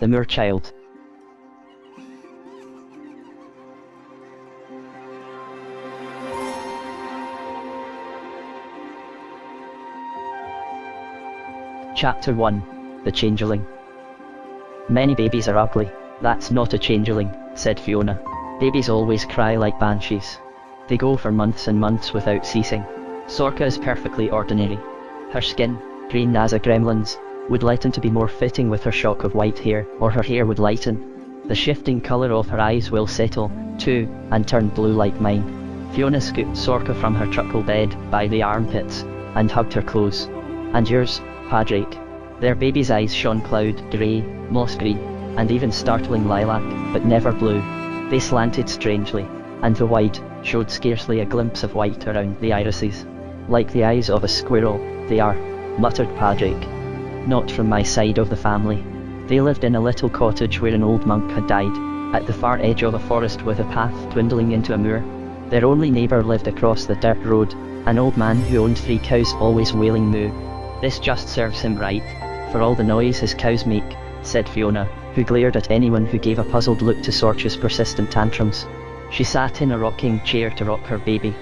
The Moorchild. Chapter 1. The Changeling. Many babies are ugly. That's not a changeling, said Fiona. Babies always cry like banshees. They go for months and months without ceasing. Sorka is perfectly ordinary. Her skin, green as a gremlin's, would lighten to be more fitting with her shock of white hair, or her hair would lighten. The shifting colour of her eyes will settle, too, and turn blue like mine. Fiona scooped Sorka from her truckle bed by the armpits, and hugged her close. And yours, Padraig. Their baby's eyes shone cloud, grey, moss green, and even startling lilac, but never blue. They slanted strangely, and the white showed scarcely a glimpse of white around the irises. Like the eyes of a squirrel, they are, muttered Padraig. Not from my side of the family. They lived in a little cottage where an old monk had died, at the far edge of a forest with a path dwindling into a moor. Their only neighbour lived across the dirt road, an old man who owned 3 cows always wailing moo. This just serves him right, for all the noise his cows make, said Fiona, who glared at anyone who gave a puzzled look to Sorka's persistent tantrums. She sat in a rocking chair to rock her baby.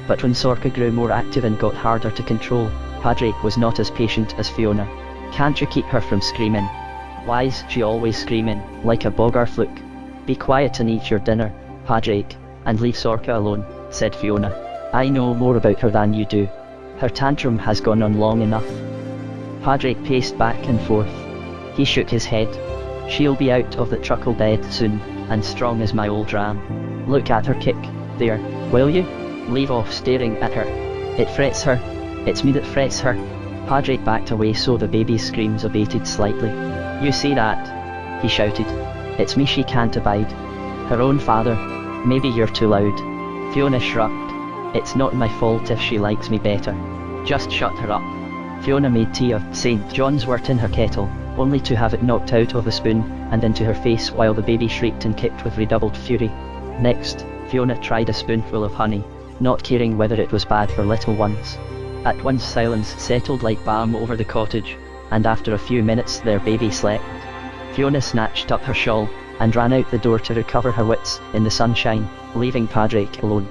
But when Sorka grew more active and got harder to control, Padraig was not as patient as Fiona. Can't you keep her from screaming? Why's she always screaming, like a bogger fluke? Be quiet and eat your dinner, Padraig, and leave Sorka alone, said Fiona. I know more about her than you do. Her tantrum has gone on long enough. Padraig paced back and forth. He shook his head. She'll be out of the truckle bed soon, and strong as my old ram. Look at her kick, there, will you? Leave off staring at her. It frets her. It's me that frets her. Padraig backed away so the baby's screams abated slightly. You see that? He shouted. It's me she can't abide. Her own father. Maybe you're too loud. Fiona shrugged. It's not my fault if she likes me better. Just shut her up. Fiona made tea of St. John's wort in her kettle, only to have it knocked out of a spoon and into her face while the baby shrieked and kicked with redoubled fury. Next, Fiona tried a spoonful of honey, not caring whether it was bad for little ones. At once silence settled like balm over the cottage, and after a few minutes their baby slept. Fiona snatched up her shawl, and ran out the door to recover her wits in the sunshine, leaving Padraig alone.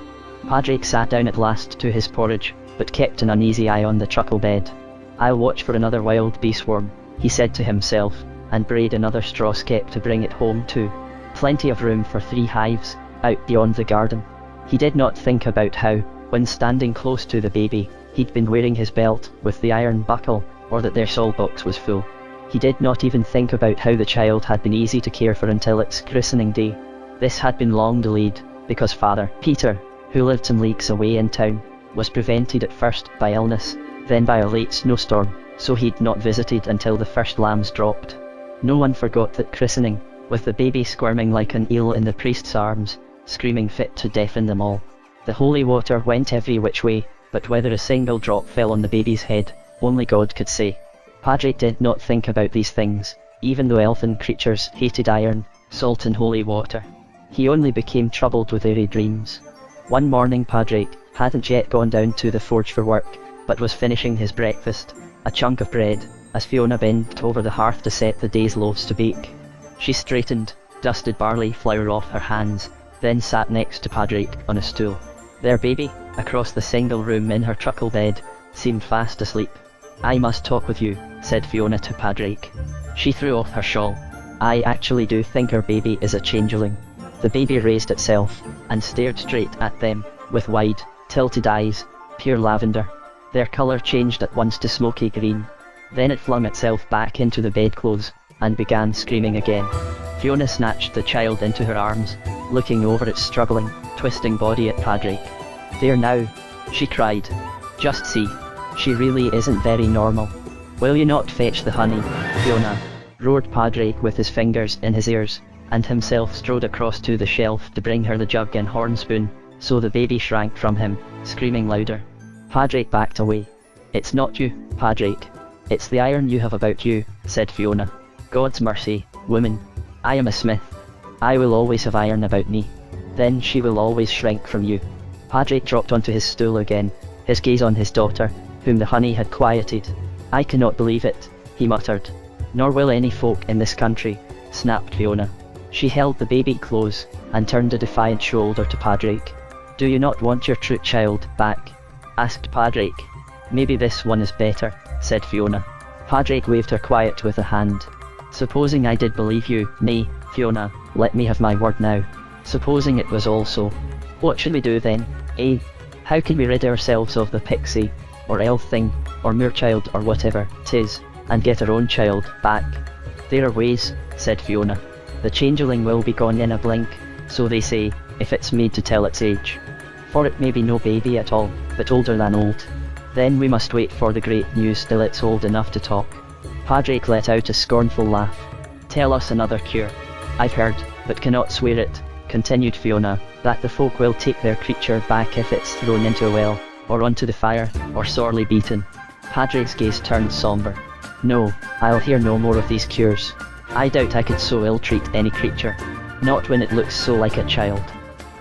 Padraig sat down at last to his porridge, but kept an uneasy eye on the truckle bed. I'll watch for another wild bee swarm, he said to himself, and braid another straw skep to bring it home too. Plenty of room for 3 hives, out beyond the garden. He did not think about how, when standing close to the baby, he'd been wearing his belt with the iron buckle, or that their salt box was full. He did not even think about how the child had been easy to care for until its christening day. This had been long delayed, because Father Peter, who lived some leagues away in town, was prevented at first by illness, then by a late snowstorm, so he'd not visited until the first lambs dropped. No one forgot that christening, with the baby squirming like an eel in the priest's arms, screaming fit to deafen them all. The holy water went every which way, but whether a single drop fell on the baby's head, only God could say. Padraig did not think about these things, even though elfin creatures hated iron, salt and holy water. He only became troubled with airy dreams. One morning Padraig hadn't yet gone down to the forge for work, but was finishing his breakfast, a chunk of bread, as Fiona bent over the hearth to set the day's loaves to bake. She straightened, dusted barley flour off her hands, then sat next to Padraig on a stool. Their baby, across the single room in her truckle bed, seemed fast asleep. I must talk with you, said Fiona to Padraig. She threw off her shawl. I actually do think our baby is a changeling. The baby raised itself, and stared straight at them, with wide, tilted eyes, pure lavender. Their colour changed at once to smoky green. Then it flung itself back into the bedclothes, and began screaming again. Fiona snatched the child into her arms, looking over its struggling, twisting body at Padraig. There now, she cried. Just see. She really isn't very normal. Will you not fetch the honey, Fiona? Roared Padraig with his fingers in his ears, and himself strode across to the shelf to bring her the jug and horn spoon, so the baby shrank from him, screaming louder. Padraig backed away. It's not you, Padraig. It's the iron you have about you, said Fiona. God's mercy, woman. I am a smith. I will always have iron about me. Then she will always shrink from you. Padraig dropped onto his stool again, his gaze on his daughter, whom the honey had quieted. I cannot believe it, he muttered. Nor will any folk in this country, snapped Fiona. She held the baby close, and turned a defiant shoulder to Padraig. "Do you not want your true child back?" asked Padraig. "Maybe this one is better," said Fiona. Padraig waved her quiet with a hand. "Supposing I did believe you, nay, Fiona, let me have my word now. Supposing it was also. What should we do then, eh? How can we rid ourselves of the pixie, or elf thing, or Moorchild or whatever 'tis, and get our own child back?" "There are ways," said Fiona. "The changeling will be gone in a blink, so they say, if it's made to tell its age. For it may be no baby at all, but older than old. Then we must wait for the great news till it's old enough to talk." Padraig let out a scornful laugh. "Tell us another cure." "I've heard, but cannot swear it," continued Fiona, "that the folk will take their creature back if it's thrown into a well, or onto the fire, or sorely beaten." Padraig's gaze turned somber. "No, I'll hear no more of these cures. I doubt I could so ill-treat any creature. Not when it looks so like a child."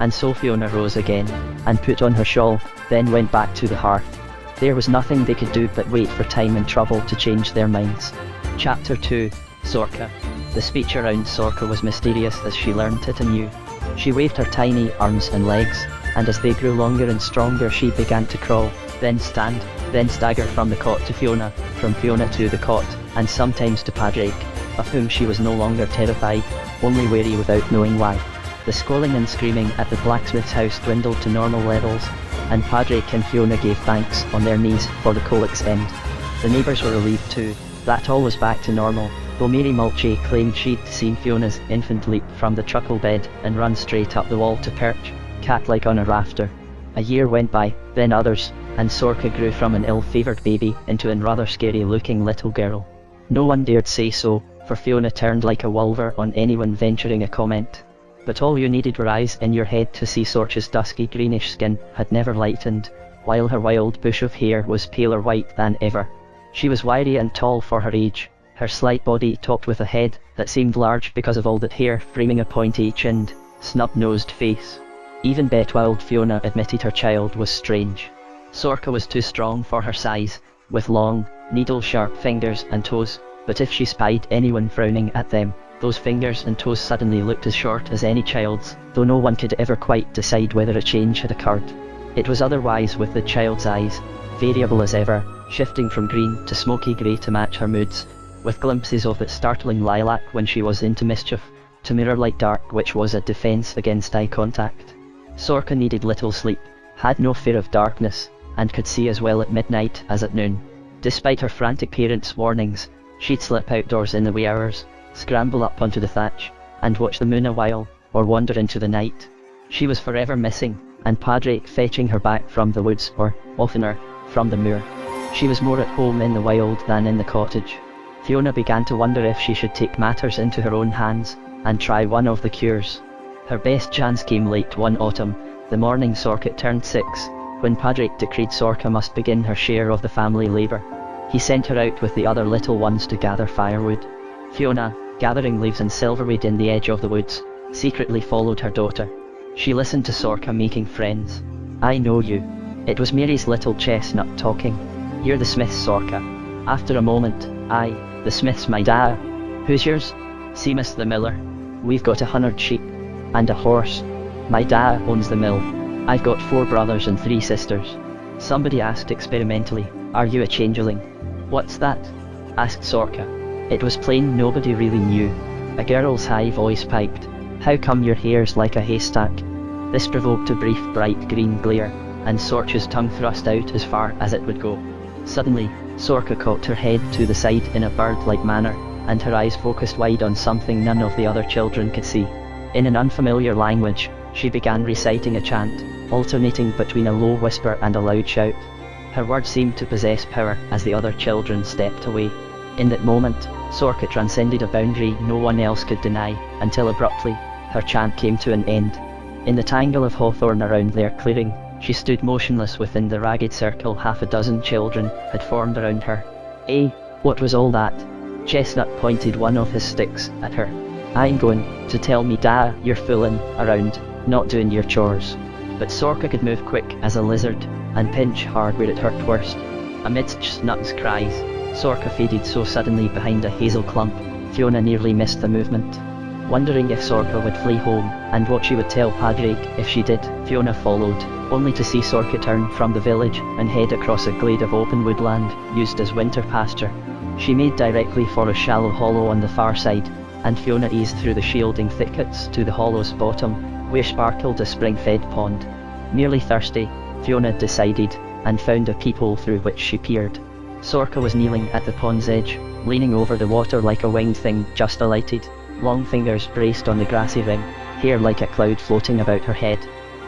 And so Fiona rose again, and put on her shawl, then went back to the hearth. There was nothing they could do but wait for time and trouble to change their minds. Chapter 2, Sorka. The speech around Sorka was mysterious as she learnt it anew. She waved her tiny arms and legs, and as they grew longer and stronger she began to crawl, then stand, then stagger from the cot to Fiona, from Fiona to the cot, and sometimes to Padraig, of whom she was no longer terrified, only wary without knowing why. The squalling and screaming at the blacksmith's house dwindled to normal levels, and Padraig and Fiona gave thanks on their knees for the colic's end. The neighbours were relieved too, that all was back to normal, though Mary Mulchy claimed she'd seen Fiona's infant leap from the truckle bed and run straight up the wall to perch, cat-like on a rafter. A year went by, then others, and Sorka grew from an ill-favoured baby into a rather scary-looking little girl. No one dared say so, for Fiona turned like a wolver on anyone venturing a comment. But all you needed were eyes in your head to see Sorcha's dusky greenish skin had never lightened, while her wild bush of hair was paler white than ever. She was wiry and tall for her age, her slight body topped with a head that seemed large because of all that hair framing a pointy-chinned, snub-nosed face. Even Betwild Fiona admitted her child was strange. Sorka was too strong for her size, with long, needle-sharp fingers and toes, but if she spied anyone frowning at them, those fingers and toes suddenly looked as short as any child's, though no one could ever quite decide whether a change had occurred. It was otherwise with the child's eyes, variable as ever, shifting from green to smoky grey to match her moods, with glimpses of that startling lilac when she was into mischief, to mirror-like dark which was a defence against eye contact. Sorka needed little sleep, had no fear of darkness, and could see as well at midnight as at noon. Despite her frantic parents' warnings, she'd slip outdoors in the wee hours, scramble up onto the thatch, and watch the moon a while, or wander into the night. She was forever missing, and Padraig fetching her back from the woods or, oftener, from the moor. She was more at home in the wild than in the cottage. Fiona began to wonder if she should take matters into her own hands, and try one of the cures. Her best chance came late one autumn, the morning Sorka turned 6, when Padraig decreed Sorka must begin her share of the family labour. He sent her out with the other little ones to gather firewood. Fiona, gathering leaves and silverweed in the edge of the woods, secretly followed her daughter. She listened to Sorka making friends. "I know you." It was Mary's little chestnut talking. "You're the Smith's, Sorka." After a moment, "Aye, the Smith's my da." "Who's yours?" "Seamus the miller." "We've got 100 sheep. And a horse." "My da owns the mill." "I've got 4 brothers and 3 sisters." Somebody asked experimentally, "Are you a changeling?" "What's that?" asked Sorka. It was plain nobody really knew. A girl's high voice piped, "How come your hair's like a haystack?" This provoked a brief bright green glare, and Sorcha's tongue thrust out as far as it would go. Suddenly, Sorka cocked her head to the side in a bird-like manner, and her eyes focused wide on something none of the other children could see. In an unfamiliar language, she began reciting a chant, alternating between a low whisper and a loud shout. Her words seemed to possess power as the other children stepped away. In that moment, Sorka transcended a boundary no one else could deny, until abruptly, her chant came to an end. In the tangle of hawthorn around their clearing, she stood motionless within the ragged circle half a dozen children had formed around her. "Eh, what was all that?" Chestnut pointed one of his sticks at her. "I'm going to tell me da you're fooling around, not doing your chores." But Sorka could move quick as a lizard, and pinch hard where it hurt worst. Amidst Snut's cries, Sorka faded so suddenly behind a hazel clump, Fiona nearly missed the movement. wondering if Sorka would flee home, and what she would tell Padraig if she did. Fiona followed, only to see Sorka turn from the village and head across a glade of open woodland, used as winter pasture. She made directly for a shallow hollow on the far side, and Fiona eased through the shielding thickets to the hollow's bottom, where sparkled a spring-fed pond. Merely thirsty, Fiona decided, and found a peephole through which she peered. Sorka was kneeling at the pond's edge, leaning over the water like a winged thing just alighted, long fingers braced on the grassy rim, hair like a cloud floating about her head.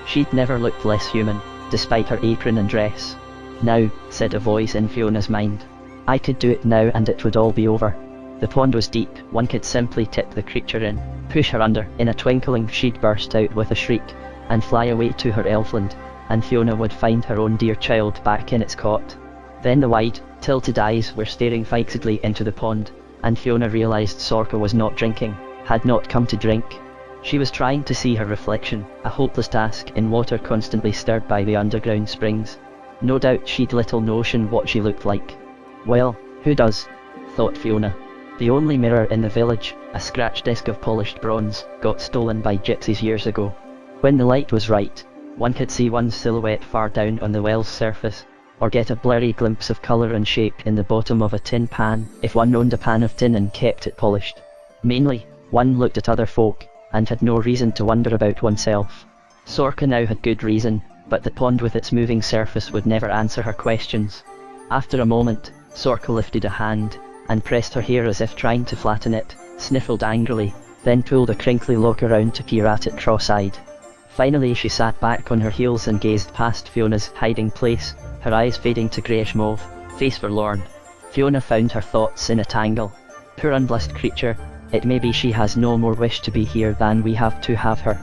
She'd never looked less human, despite her apron and dress. "Now," said a voice in Fiona's mind. "I could do it now and it would all be over." The pond was deep, one could simply tip the creature in, push her under. In a twinkling she'd burst out with a shriek, and fly away to her elfland, and Fiona would find her own dear child back in its cot. Then the wide, tilted eyes were staring fixedly into the pond, and Fiona realised Sorka was not drinking, had not come to drink. She was trying to see her reflection, a hopeless task in water constantly stirred by the underground springs. No doubt she'd little notion what she looked like. Well, who does? Thought Fiona. The only mirror in the village, a scratched disc of polished bronze, got stolen by gypsies years ago. When the light was right, one could see one's silhouette far down on the well's surface, or get a blurry glimpse of colour and shape in the bottom of a tin pan, if one owned a pan of tin and kept it polished. Mainly, one looked at other folk, and had no reason to wonder about oneself. Sorka now had good reason, but the pond with its moving surface would never answer her questions. After a moment, Sorka lifted a hand, and pressed her hair as if trying to flatten it, sniffled angrily, then pulled a crinkly lock around to peer at it cross-eyed. Finally she sat back on her heels and gazed past Fiona's hiding place, her eyes fading to greyish mauve, face forlorn. Fiona found her thoughts in a tangle. Poor unblessed creature, it may be she has no more wish to be here than we have to have her.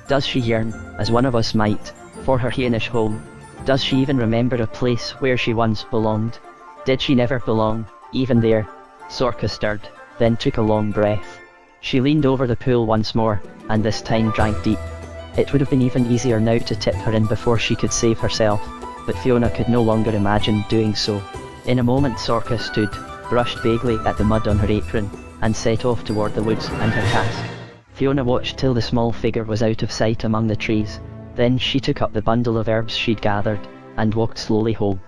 Does she yearn, as one of us might, for her Hienish home? Does she even remember a place where she once belonged? Did she never belong, even there? Sorka stirred, then took a long breath. She leaned over the pool once more, and this time drank deep. It would have been even easier now to tip her in before she could save herself, but Fiona could no longer imagine doing so. In a moment Sorka stood, brushed vaguely at the mud on her apron, and set off toward the woods and her cask. Fiona watched till the small figure was out of sight among the trees, then she took up the bundle of herbs she'd gathered, and walked slowly home.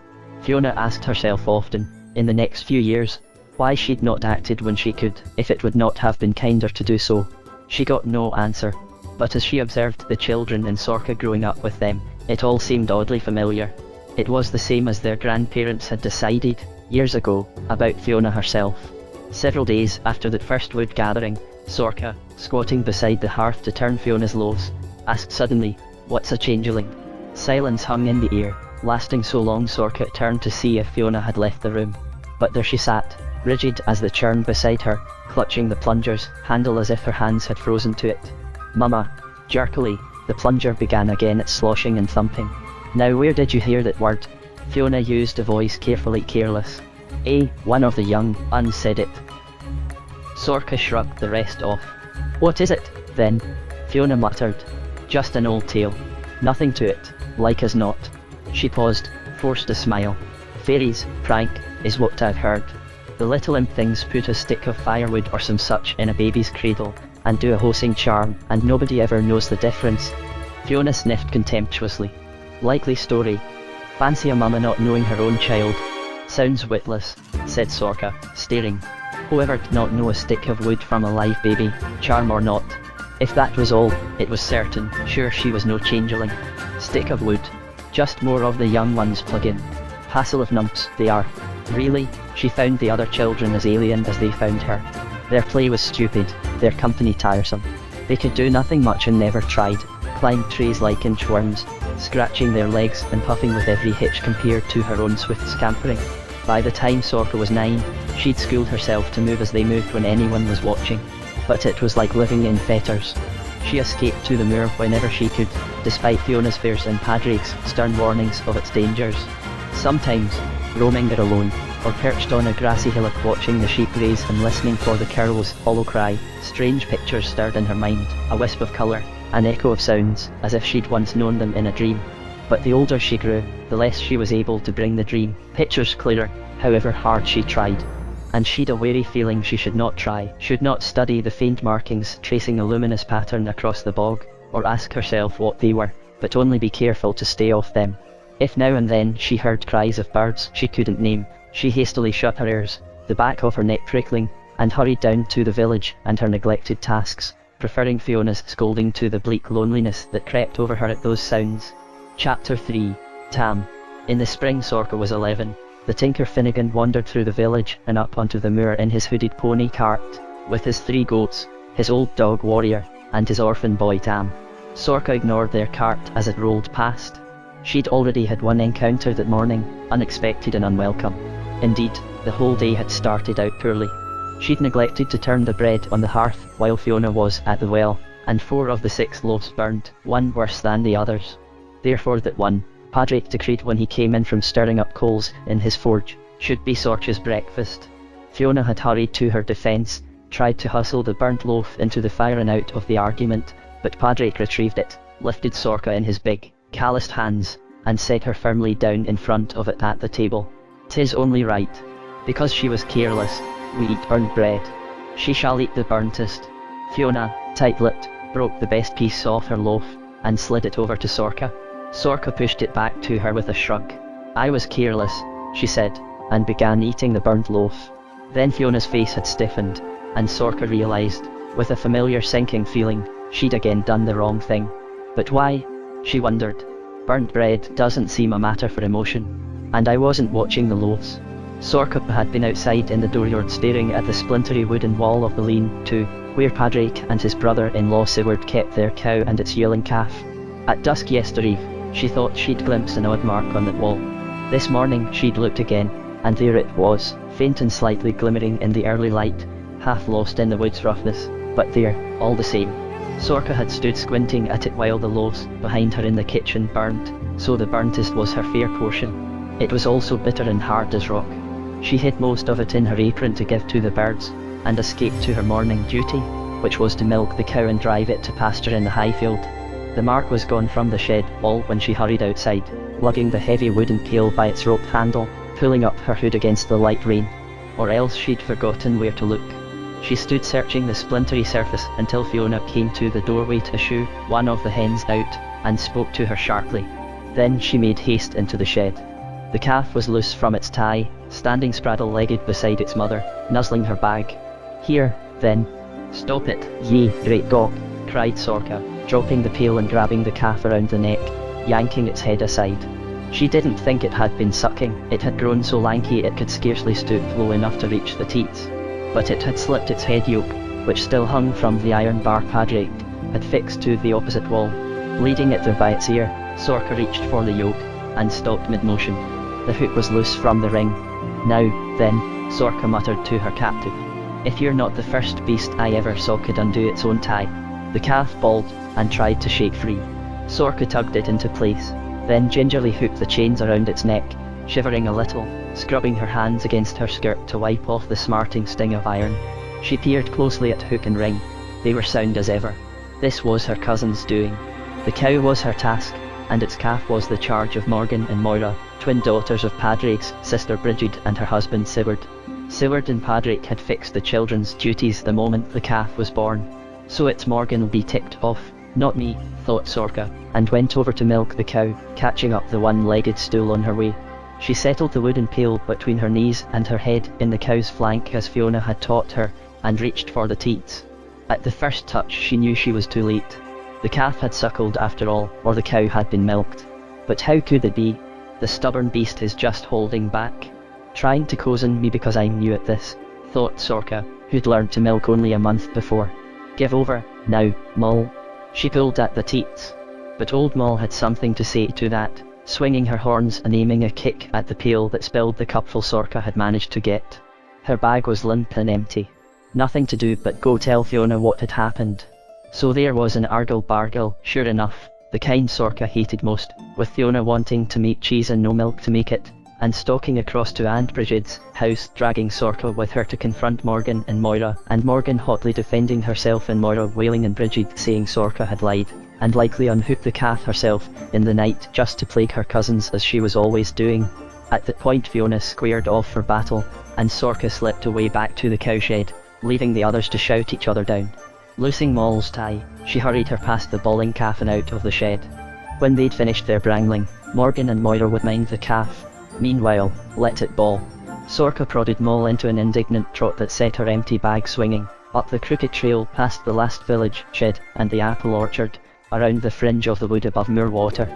Fiona asked herself often, in the next few years, why she'd not acted when she could, if it would not have been kinder to do so. She got no answer, but as she observed the children and Sorka growing up with them, it all seemed oddly familiar. It was the same as their grandparents had decided, years ago, about Fiona herself. Several days after that first wood gathering, Sorka, squatting beside the hearth to turn Fiona's loaves, asked suddenly, "What's a changeling?" Silence hung in the air, lasting so long Sorka turned to see if Fiona had left the room. But there she sat, rigid as the churn beside her, clutching the plunger's handle as if her hands had frozen to it. "Mama." Jerkily, the plunger began again its sloshing and thumping. "Now where did you hear that word?" Fiona used a voice carefully careless. One of the young uns said it." Sorka shrugged the rest off. "What is it, then?" Fiona muttered. "Just an old tale. Nothing to it, like as not." She paused, forced a smile. "Fairies, prank, is what I've heard. The little imp things put a stick of firewood or some such in a baby's cradle, and do a hosing charm, and nobody ever knows the difference." Fiona sniffed contemptuously. "Likely story. Fancy a mama not knowing her own child." "Sounds witless," said Sorka, staring. "Whoever'd not know a stick of wood from a live baby, charm or not? If that was all, it was certain, sure she was no changeling. Stick of wood. Just more of the young ones plug in. Hassle of numps, they are. Really, she found the other children as alien as they found her. Their play was stupid, their company tiresome. They could do nothing much and never tried, climbed trees like inchworms, scratching their legs and puffing with every hitch compared to her own swift scampering. By the time Sorka was 9, she'd schooled herself to move as they moved when anyone was watching. But it was like living in fetters. She escaped to the moor whenever she could, despite Fiona's fears and Padraig's stern warnings of its dangers. Sometimes, roaming there alone, or perched on a grassy hillock watching the sheep graze and listening for the curlew's hollow cry, strange pictures stirred in her mind, a wisp of colour, an echo of sounds, as if she'd once known them in a dream. But the older she grew, the less she was able to bring the dream pictures clearer, however hard she tried. and she'd a weary feeling she should not try, should not study the faint markings tracing a luminous pattern across the bog, or ask herself what they were, but only be careful to stay off them. If now and then she heard cries of birds she couldn't name, she hastily shut her ears, the back of her neck prickling, and hurried down to the village and her neglected tasks, preferring Fiona's scolding to the bleak loneliness that crept over her at those sounds. Chapter 3. Tam. In the spring Sorka was 11. The tinker Finnegan wandered through the village and up onto the moor in his hooded pony cart, with his 3 goats, his old dog Warrior, and his orphan boy Tam. Sorka ignored their cart as it rolled past. She'd already had one encounter that morning, unexpected and unwelcome. Indeed, the whole day had started out poorly. She'd neglected to turn the bread on the hearth while Fiona was at the well, and 4 of the 6 loaves burned, one worse than the others. Therefore that one, Padraig decreed when he came in from stirring up coals in his forge, should be Sorka's breakfast. Fiona had hurried to her defence, tried to hustle the burnt loaf into the fire and out of the argument, but Padraig retrieved it, lifted Sorka in his big, calloused hands, and set her firmly down in front of it at the table. "'Tis only right. Because she was careless, we eat burnt bread. She shall eat the burntest." Fiona, tight-lipped, broke the best piece off her loaf, and slid it over to Sorka. Sorka pushed it back to her with a shrug. "I was careless," she said, and began eating the burnt loaf. Then Fiona's face had stiffened, and Sorka realised, with a familiar sinking feeling, she'd again done the wrong thing. But why? She wondered. Burnt bread doesn't seem a matter for emotion. And I wasn't watching the loaves. Sorka had been outside in the dooryard staring at the splintery wooden wall of the lean-to, where Padraig and his brother-in-law Sigurd kept their cow and its yearling calf. At dusk yestereve, she thought she'd glimpsed an odd mark on that wall. This morning she'd looked again, and there it was, faint and slightly glimmering in the early light, half lost in the wood's roughness, but there, all the same. Sorka had stood squinting at it while the loaves behind her in the kitchen burned, so the burntest was her fair portion. It was also bitter and hard as rock. She hid most of it in her apron to give to the birds, and escaped to her morning duty, which was to milk the cow and drive it to pasture in the high field. The mark was gone from the shed wall when she hurried outside, lugging the heavy wooden pail by its rope handle, pulling up her hood against the light rain. Or else she'd forgotten where to look. She stood searching the splintery surface until Fiona came to the doorway to shoo one of the hens out, and spoke to her sharply. Then she made haste into the shed. The calf was loose from its tie, standing spraddle-legged beside its mother, nuzzling her bag. "Here, then." "Stop it, ye great gawk," cried Sorka, dropping the pail and grabbing the calf around the neck, yanking its head aside. She didn't think it had been sucking, it had grown so lanky it could scarcely stoop low enough to reach the teats. But it had slipped its head yoke, which still hung from the iron bar Padraig had fixed to the opposite wall. Leading it there by its ear, Sorka reached for the yoke, and stopped mid-motion. The hook was loose from the ring. "Now, then," Sorka muttered to her captive. "If you're not the first beast I ever saw could undo its own tie." The calf bawled, and tried to shake free. Sorka tugged it into place, then gingerly hooked the chains around its neck, shivering a little, scrubbing her hands against her skirt to wipe off the smarting sting of iron. She peered closely at hook and ring. They were sound as ever. This was her cousin's doing. The cow was her task, and its calf was the charge of Morgan and Moira, twin daughters of Padraig's sister Brigid and her husband Sigurd. Sigurd and Padraig had fixed the children's duties the moment the calf was born. "So it's Morgan'll be ticked off, not me," thought Sorka, and went over to milk the cow, catching up the one-legged stool on her way. She settled the wooden pail between her knees and her head in the cow's flank as Fiona had taught her, and reached for the teats. At the first touch she knew she was too late. The calf had suckled after all, or the cow had been milked. But how could it be? The stubborn beast is just holding back. Trying to cozen me because I'm new at this, thought Sorka, who'd learned to milk only a month before. "Give over, now, Mull." She pulled at the teats. But old Mull had something to say to that, swinging her horns and aiming a kick at the pail that spilled the cupful Sorka had managed to get. Her bag was limp and empty. Nothing to do but go tell Fiona what had happened. So there was an argle-bargle, sure enough, the kind Sorka hated most, with Fiona wanting to make cheese and no milk to make it, and stalking across to Aunt Brigid's house, dragging Sorka with her to confront Morgan and Moira, and Morgan hotly defending herself and Moira wailing and Brigid saying Sorka had lied, and likely unhooked the calf herself in the night just to plague her cousins as she was always doing. At that point Fiona squared off for battle, and Sorka slipped away back to the cowshed, leaving the others to shout each other down. Loosing Moll's tie, she hurried her past the bawling calf and out of the shed. When they'd finished their brangling, Morgan and Moira would mind the calf. Meanwhile, let it bawl. Sorka prodded Moll into an indignant trot that set her empty bag swinging, up the crooked trail past the last village shed and the apple orchard, around the fringe of the wood above Moorwater.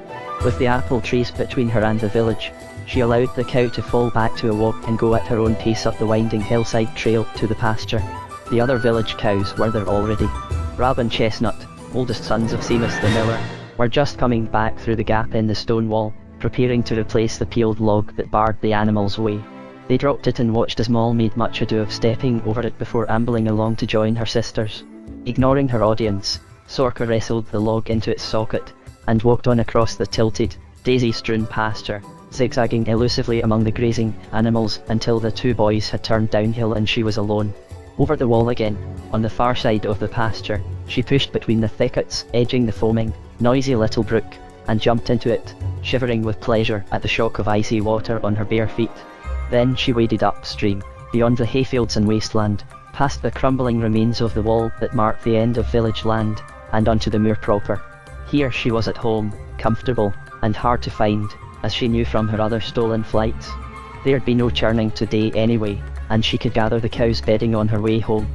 With the apple trees between her and the village, she allowed the cow to fall back to a walk and go at her own pace up the winding hillside trail to the pasture. The other village cows were there already. Rab and Chestnut, oldest sons of Seamus the miller, were just coming back through the gap in the stone wall, preparing to replace the peeled log that barred the animals' way. They dropped it and watched as Moll made much ado of stepping over it before ambling along to join her sisters. Ignoring her audience, Sorka wrestled the log into its socket, and walked on across the tilted, daisy-strewn pasture, zigzagging elusively among the grazing animals until the two boys had turned downhill and she was alone. Over the wall again, on the far side of the pasture, she pushed between the thickets, edging the foaming, noisy little brook, and jumped into it, shivering with pleasure at the shock of icy water on her bare feet. Then she waded upstream, beyond the hayfields and wasteland, past the crumbling remains of the wall that marked the end of village land, and onto the moor proper. Here she was at home, comfortable, and hard to find, as she knew from her other stolen flights. There'd be no churning today anyway, and she could gather the cows bedding on her way home.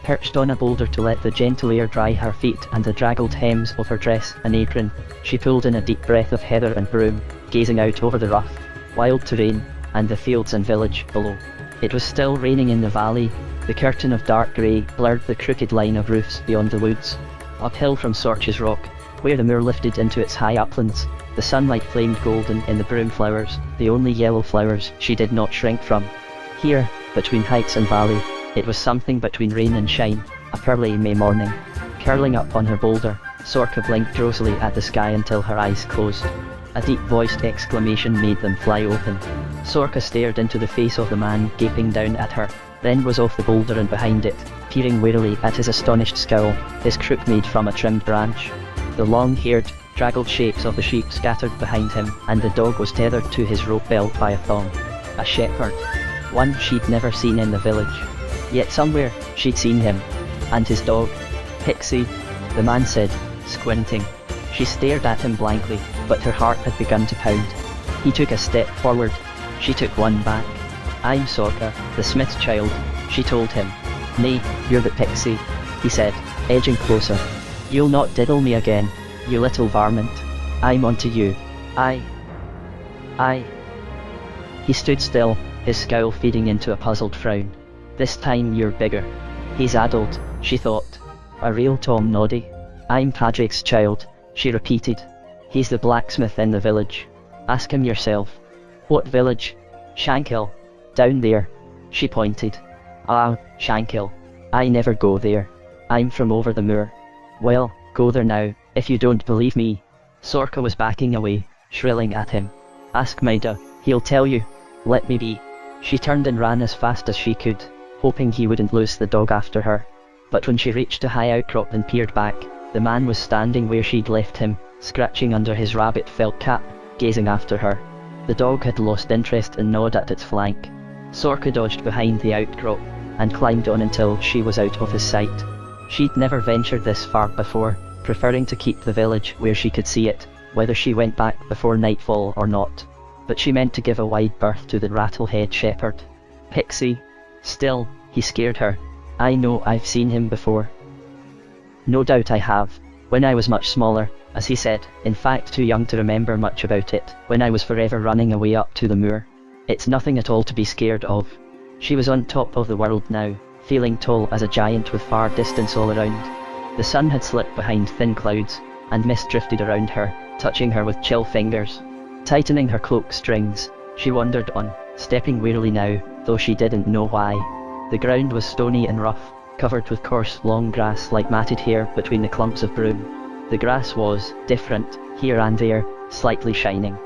Perched on a boulder to let the gentle air dry her feet and the draggled hems of her dress and apron, she pulled in a deep breath of heather and broom, gazing out over the rough, wild terrain, and the fields and village below. It was still raining in the valley. The curtain of dark grey blurred the crooked line of roofs beyond the woods. Uphill from Sorch's Rock, where the moor lifted into its high uplands, the sunlight flamed golden in the broom flowers, the only yellow flowers she did not shrink from. Here, between heights and valley, it was something between rain and shine, a pearly May morning. Curling up on her boulder, Sorka blinked drowsily at the sky until her eyes closed. A deep-voiced exclamation made them fly open. Sorka stared into the face of the man gaping down at her, then was off the boulder and behind it, peering warily at his astonished scowl, his crook made from a trimmed branch. The long-haired, draggled shapes of the sheep scattered behind him, and the dog was tethered to his rope belt by a thong. A shepherd. One she'd never seen in the village. Yet somewhere, she'd seen him. And his dog. Pixie, the man said, squinting. She stared at him blankly, but her heart had begun to pound. He took a step forward. She took one back. I'm Sorka, the smith's child, she told him. Nay, you're the Pixie, he said, edging closer. You'll not diddle me again, you little varmint. I'm onto you. I. He stood still, his scowl feeding into a puzzled frown. This time you're bigger. He's addled, she thought. A real Tom Noddy. I'm Padraig's child, she repeated. He's the blacksmith in the village. Ask him yourself. What village? Shankill. Down there. She pointed. Ah, Shankill. I never go there. I'm from over the moor. Well, go there now, if you don't believe me. Sorka was backing away, shrilling at him. Ask Maida, he'll tell you. Let me be. She turned and ran as fast as she could, hoping he wouldn't lose the dog after her. But when she reached a high outcrop and peered back, the man was standing where she'd left him, scratching under his rabbit felt cap, gazing after her. The dog had lost interest and gnawed at its flank. Sorka dodged behind the outcrop, and climbed on until she was out of his sight. She'd never ventured this far before, preferring to keep the village where she could see it, whether she went back before nightfall or not. But she meant to give a wide berth to the rattlehead shepherd. Pixie. Still, he scared her. I know I've seen him before. No doubt I have, when I was much smaller, as he said, in fact too young to remember much about it, when I was forever running away up to the moor. It's nothing at all to be scared of. She was on top of the world now, feeling tall as a giant with far distance all around. The sun had slipped behind thin clouds, and mist drifted around her, touching her with chill fingers. Tightening her cloak strings, she wandered on, stepping wearily now, though she didn't know why. The ground was stony and rough, covered with coarse long grass like matted hair between the clumps of broom. The grass was different, here and there, slightly shining.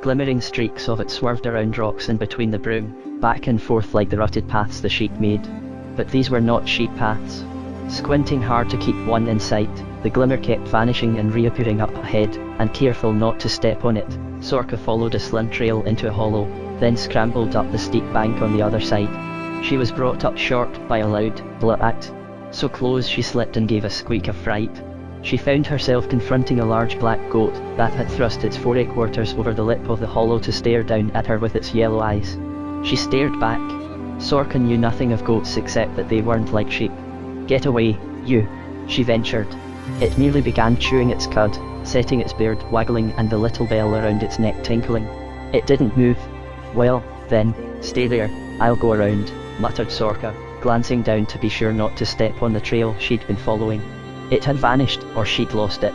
Glimmering streaks of it swerved around rocks and between the broom, back and forth like the rutted paths the sheep made. But these were not sheep paths. Squinting hard to keep one in sight, the glimmer kept vanishing and reappearing up ahead, and careful not to step on it, Sorka followed a slim trail into a hollow, then scrambled up the steep bank on the other side. She was brought up short by a loud blat. So close she slipped and gave a squeak of fright. She found herself confronting a large black goat that had thrust its forequarters over the lip of the hollow to stare down at her with its yellow eyes. She stared back. Sorka knew nothing of goats except that they weren't like sheep. "Get away, you," she ventured. It merely began chewing its cud, setting its beard waggling and the little bell around its neck tinkling. It didn't move. "Well, then, stay there, I'll go around," muttered Sorka, glancing down to be sure not to step on the trail she'd been following. It had vanished, or she'd lost it.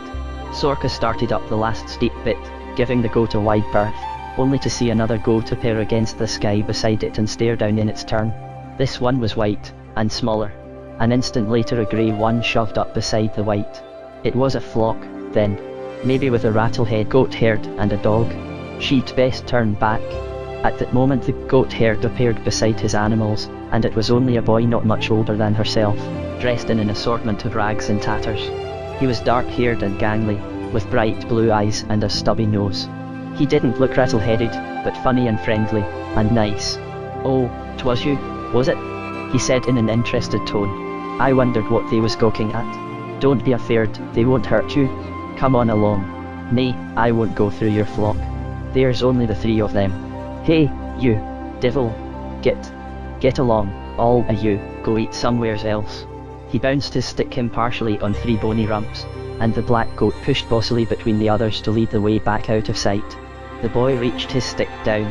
Sorka started up the last steep bit, giving the goat a wide berth, only to see another goat appear against the sky beside it and stare down in its turn. This one was white, and smaller. An instant later a grey one shoved up beside the white. It was a flock, then. Maybe with a rattlehead goat herd and a dog. She'd best turn back. At that moment the goat herd appeared beside his animals, and it was only a boy not much older than herself, dressed in an assortment of rags and tatters. He was dark-haired and gangly, with bright blue eyes and a stubby nose. He didn't look rattle-headed, but funny and friendly, and nice. "Oh, 'twas you, was it?" he said in an interested tone. I wondered what they was gawking at. "Don't be afeard, they won't hurt you. Come on along." "Nay, I won't go through your flock. There's only the 3 of them." "Hey, you, devil, get along, all of you, go eat somewheres else." He bounced his stick impartially on 3 bony rumps, and the black goat pushed bossily between the others to lead the way back out of sight. The boy reached his stick down.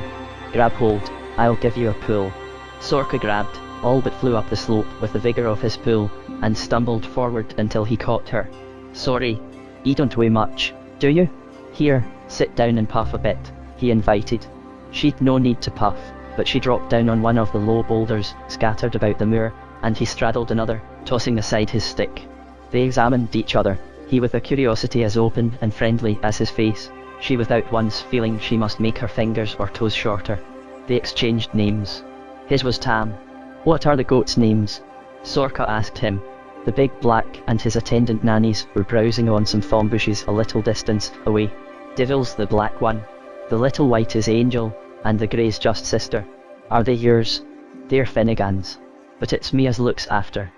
"Grab hold, I'll give you a pull." Sorka grabbed, all but flew up the slope with the vigour of his pull, and stumbled forward until he caught her. "Sorry, you don't weigh much, do you? Here, sit down and puff a bit," he invited. She'd no need to puff, but she dropped down on one of the low boulders scattered about the moor, and he straddled another, tossing aside his stick. They examined each other, he with a curiosity as open and friendly as his face, she without once feeling she must make her fingers or toes shorter. They exchanged names. His was Tam. "What are the goats' names?" Sorka asked him. The big black and his attendant nannies were browsing on some thorn bushes a little distance away. "Devil's the black one. The little white is Angel, and the grey's just sister." "Are they yours?" "They're Finnegan's. But it's me as looks after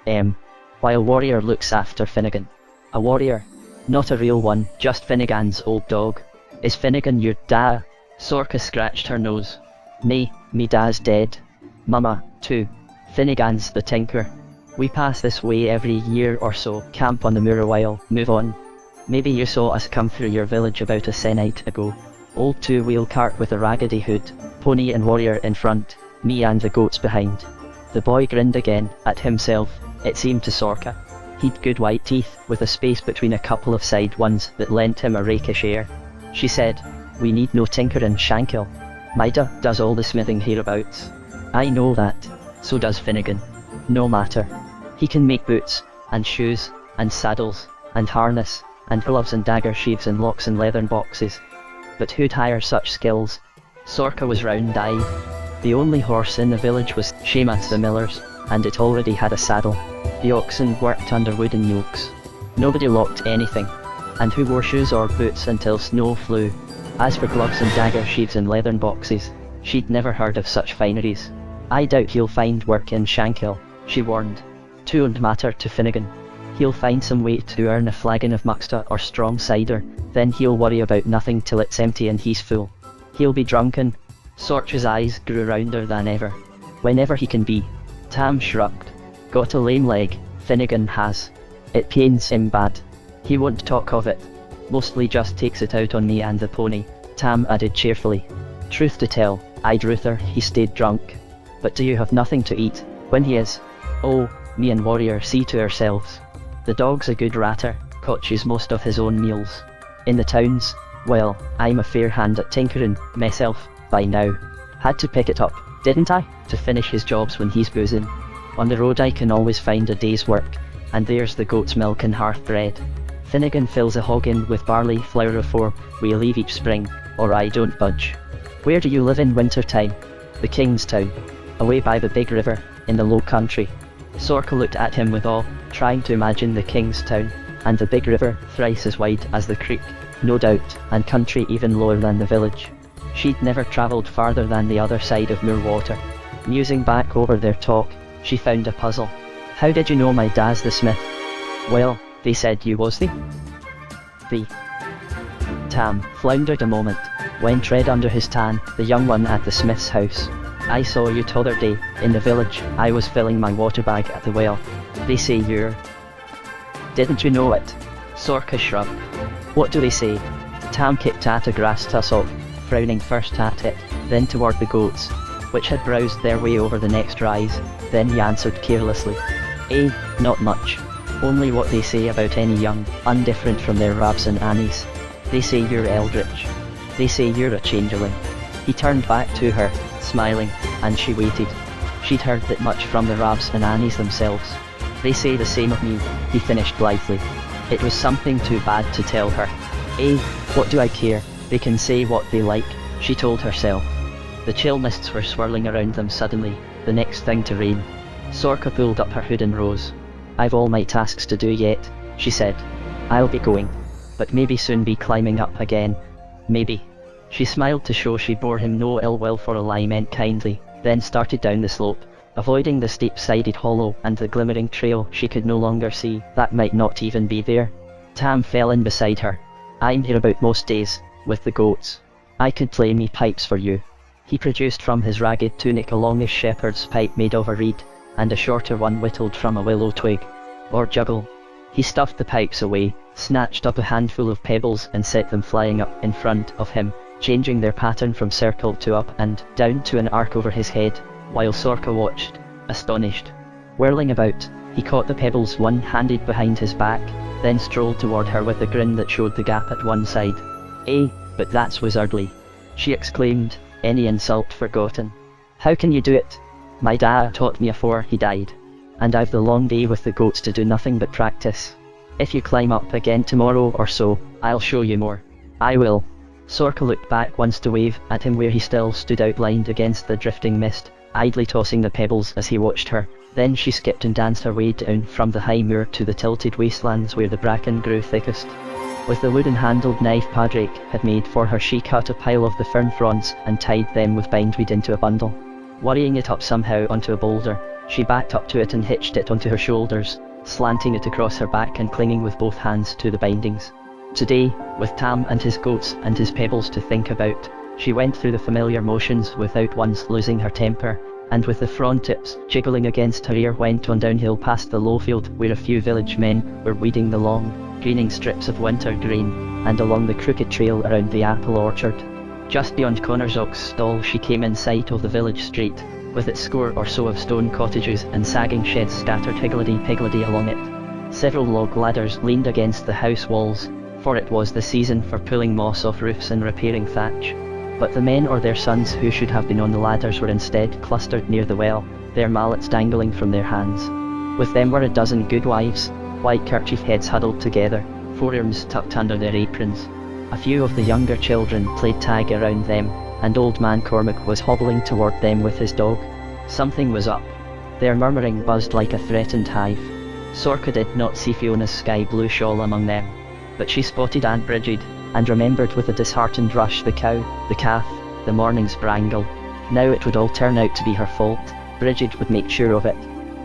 while Warrior looks after Finnegan." "A warrior? Not a real one, just Finnegan's old dog. Is Finnegan your da?" Sorka scratched her nose. "Nay, me da's dead. Mama, too. Finnegan's the tinker. We pass this way every year or so, camp on the moor a while, move on. Maybe you saw us come through your village about a se'night ago. Old 2-wheel cart with a raggedy hood, pony and warrior in front, me and the goats behind." The boy grinned again, at himself, it seemed to Sorka. He'd good white teeth, with a space between a couple of side ones that lent him a rakish air. She said, "We need no tinker in Shankill. Mida does all the smithing hereabouts." "I know that. So does Finnegan. No matter. He can make boots, and shoes, and saddles, and harness, and gloves and dagger sheaths and locks and leathern boxes. But who'd hire such skills?" Sorka was round-eyed. The only horse in the village was Seamus the miller's, and it already had a saddle. The oxen worked under wooden yokes. Nobody locked anything. And who wore shoes or boots until snow flew? As for gloves and dagger sheaths and leathern boxes, she'd never heard of such fineries. "I doubt he'll find work in Shankill," she warned. "'Twon't matter to Finnegan. He'll find some way to earn a flagon of mucksta or strong cider, then he'll worry about nothing till it's empty and he's full. He'll be drunken." Sorcha's eyes grew rounder than ever. "Whenever he can be." Tam shrugged. "Got a lame leg, Finnegan has. It pains him bad. He won't talk of it. Mostly just takes it out on me and the pony," Tam added cheerfully. "Truth to tell, I'd ruther he stayed drunk. But do you have nothing to eat, when he is?" "Oh, me and Warrior see to ourselves. The dog's a good ratter, catches most of his own meals. In the towns, well, I'm a fair hand at tinkering, myself, by now. Had to pick it up, didn't I, to finish his jobs when he's boozing. On the road I can always find a day's work, and there's the goat's milk and hearth bread. Finnegan fills a hoggin with barley flour afore we leave each spring, or I don't budge." "Where do you live in winter time?" "The King's Town. Away by the big river, in the low country." Sorka looked at him with awe, trying to imagine the King's Town, and the big river thrice as wide as the creek, no doubt, and country even lower than the village. She'd never travelled farther than the other side of Moorwater. Musing back over their talk, she found a puzzle. How did you know my dad's the smith? Well, they said you was the. Tam floundered a moment, went red under his tan, the young one at the smith's house. I saw you t'other day, in the village. I was filling my water bag at the well. They say you're. Didn't you know it? Sorka shrugged. What do they say? Tam kicked at a grass tussock, frowning first at it, then toward the goats, which had browsed their way over the next rise. Then he answered carelessly. Not much. Only what they say about any young, undifferent from their Rabs and Annies. They say you're eldritch. They say you're a changeling. He turned back to her, smiling, and she waited. She'd heard that much from the Rabs and Annies themselves. They say the same of me, he finished blithely. It was something too bad to tell her. What do I care? They can say what they like, she told herself. The chill mists were swirling around them suddenly, the next thing to rain. Sorka pulled up her hood and rose. I've all my tasks to do yet, she said. I'll be going. But maybe soon be climbing up again. Maybe. She smiled to show she bore him no ill will for a lie meant kindly, then started down the slope, avoiding the steep-sided hollow and the glimmering trail she could no longer see, that might not even be there. Tam fell in beside her. I'm here about most days, with the goats. I could play me pipes for you. He produced from his ragged tunic a longish shepherd's pipe made of a reed, and a shorter one whittled from a willow twig. Or juggle. He stuffed the pipes away, snatched up a handful of pebbles and set them flying up in front of him, changing their pattern from circle to up and down to an arc over his head, while Sorka watched, astonished. Whirling about, he caught the pebbles one-handed behind his back, then strolled toward her with a grin that showed the gap at one side. But that's wizardly, she exclaimed, any insult forgotten. How can you do it? My dad taught me afore he died. And I've the long day with the goats to do nothing but practice. If you climb up again tomorrow or so, I'll show you more. I will. Sorka looked back once to wave at him where he still stood outlined against the drifting mist, idly tossing the pebbles as he watched her. Then she skipped and danced her way down from the high moor to the tilted wastelands where the bracken grew thickest. With the wooden-handled knife Padraig had made for her, she cut a pile of the fern fronds and tied them with bindweed into a bundle. Worrying it up somehow onto a boulder, she backed up to it and hitched it onto her shoulders, slanting it across her back and clinging with both hands to the bindings. Today, with Tam and his goats and his pebbles to think about, she went through the familiar motions without once losing her temper, and with the frond tips jiggling against her ear went on downhill past the low field where a few village men were weeding the long, greening strips of winter grain, and along the crooked trail around the apple orchard. Just beyond Connor's stall she came in sight of the village street, with its score or so of stone cottages and sagging sheds scattered higgledy-piggledy along it. Several log ladders leaned against the house walls, for it was the season for pulling moss off roofs and repairing thatch. But the men or their sons who should have been on the ladders were instead clustered near the well, their mallets dangling from their hands. With them were a dozen good wives, white kerchief heads huddled together, forearms tucked under their aprons. A few of the younger children played tag around them, and old man Cormac was hobbling toward them with his dog. Something was up. Their murmuring buzzed like a threatened hive. Sorka did not see Fiona's sky-blue shawl among them, but she spotted Aunt Brigid, and remembered with a disheartened rush the cow, the calf, the morning's brangle. Now it would all turn out to be her fault. Brigid would make sure of it.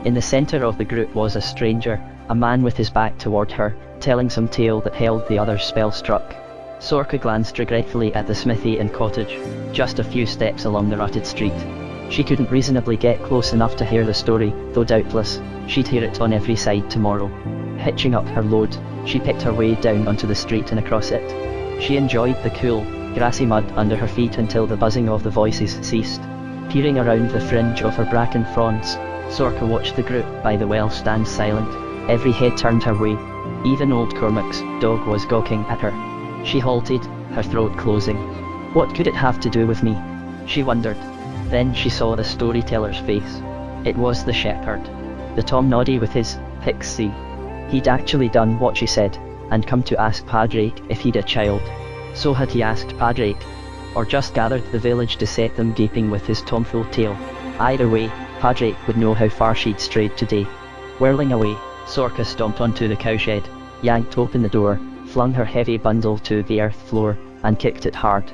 In the centre of the group was a stranger, a man with his back toward her, telling some tale that held the others spell-struck. Sorka glanced regretfully at the smithy and cottage, just a few steps along the rutted street. She couldn't reasonably get close enough to hear the story, though doubtless, she'd hear it on every side tomorrow. Hitching up her load, she picked her way down onto the street and across it. She enjoyed the cool, grassy mud under her feet until the buzzing of the voices ceased. Peering around the fringe of her bracken fronds, Sorka watched the group by the well stand silent, every head turned her way. Even old Cormac's dog was gawking at her. She halted, her throat closing. What could it have to do with me? She wondered. Then she saw the storyteller's face. It was the shepherd. The Tom Noddy with his pixie. He'd actually done what she said, and come to ask Padraig if he'd a child. So had he asked Padraig, or just gathered the village to set them gaping with his tomfool tale. Either way, Padraig would know how far she'd strayed today. Whirling away, Sorka stomped onto the cowshed, yanked open the door, flung her heavy bundle to the earth floor, and kicked it hard.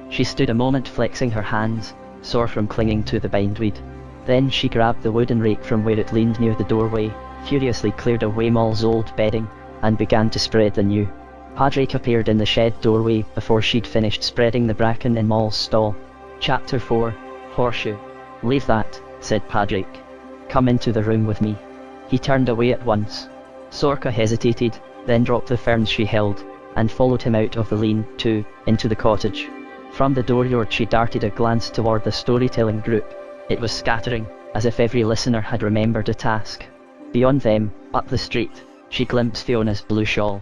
She stood a moment flexing her hands, sore from clinging to the bindweed. Then she grabbed the wooden rake from where it leaned near the doorway, furiously cleared away Moll's old bedding, and began to spread the new. Padraig appeared in the shed doorway before she'd finished spreading the bracken in Moll's stall. Chapter 4, Horseshoe. Leave that, said Padraig. Come into the room with me. He turned away at once. Sorka hesitated, then dropped the ferns she held, and followed him out of the lean-to, into the cottage. From the dooryard she darted a glance toward the storytelling group. It was scattering, as if every listener had remembered a task. Beyond them, up the street, she glimpsed Fiona's blue shawl.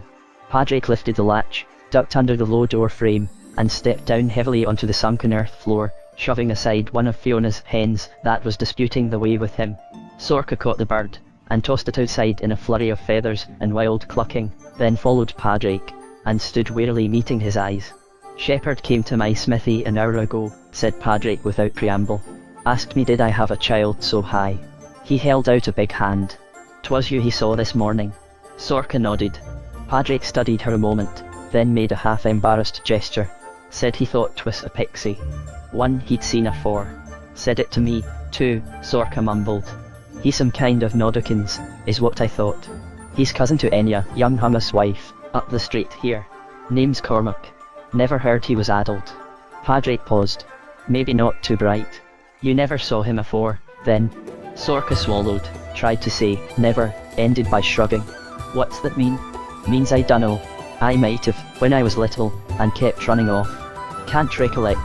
Padraig lifted the latch, ducked under the low door frame, and stepped down heavily onto the sunken earth floor, shoving aside one of Fiona's hens that was disputing the way with him. Sorka caught the bird, and tossed it outside in a flurry of feathers and wild clucking, then followed Padraig, and stood warily meeting his eyes. Shepherd came to my smithy an hour ago, said Padraig without preamble. Asked me did I have a child so high. He held out a big hand. 'Twas you he saw this morning. Sorka nodded. Padraig studied her a moment, then made a half-embarrassed gesture. Said he thought 'twas a pixie. One he'd seen afore. Said it to me, too, Sorka mumbled. He's some kind of Nodokins, is what I thought. He's cousin to Enya, young Hummus' wife, up the street here. Name's Cormac. Never heard he was addled. Padraig paused. Maybe not too bright. You never saw him afore, then? Sorka swallowed, tried to say, never, ended by shrugging. What's that mean? Means I dunno. I might have, when I was little, and kept running off. Can't recollect.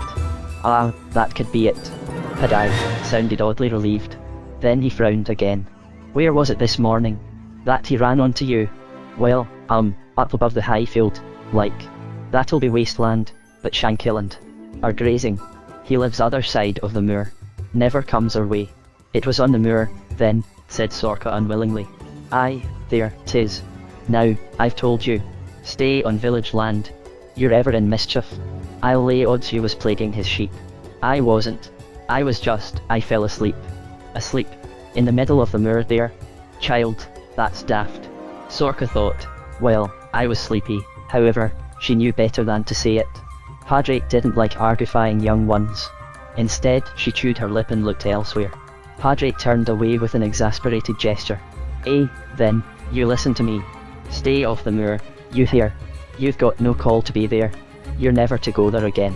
Ah, that could be it. Padraig sounded oddly relieved. Then he frowned again. Where was it this morning? That he ran onto you? Well, up above the high field, like. That'll be wasteland, but Shankilland are grazing. He lives other side of the moor. Never comes our way. It was on the moor, then, said Sorka unwillingly. Aye, there, 'tis. Now, I've told you. Stay on village land. You're ever in mischief. I'll lay odds you was plaguing his sheep. I wasn't. I fell asleep. Asleep? In the middle of the moor there? Child, that's daft. Sorka thought. Well, I was sleepy, however, she knew better than to say it. Padraig didn't like argufying young ones. Instead, she chewed her lip and looked elsewhere. Padraig turned away with an exasperated gesture. Then, you listen to me. Stay off the moor, you hear? You've got no call to be there. You're never to go there again.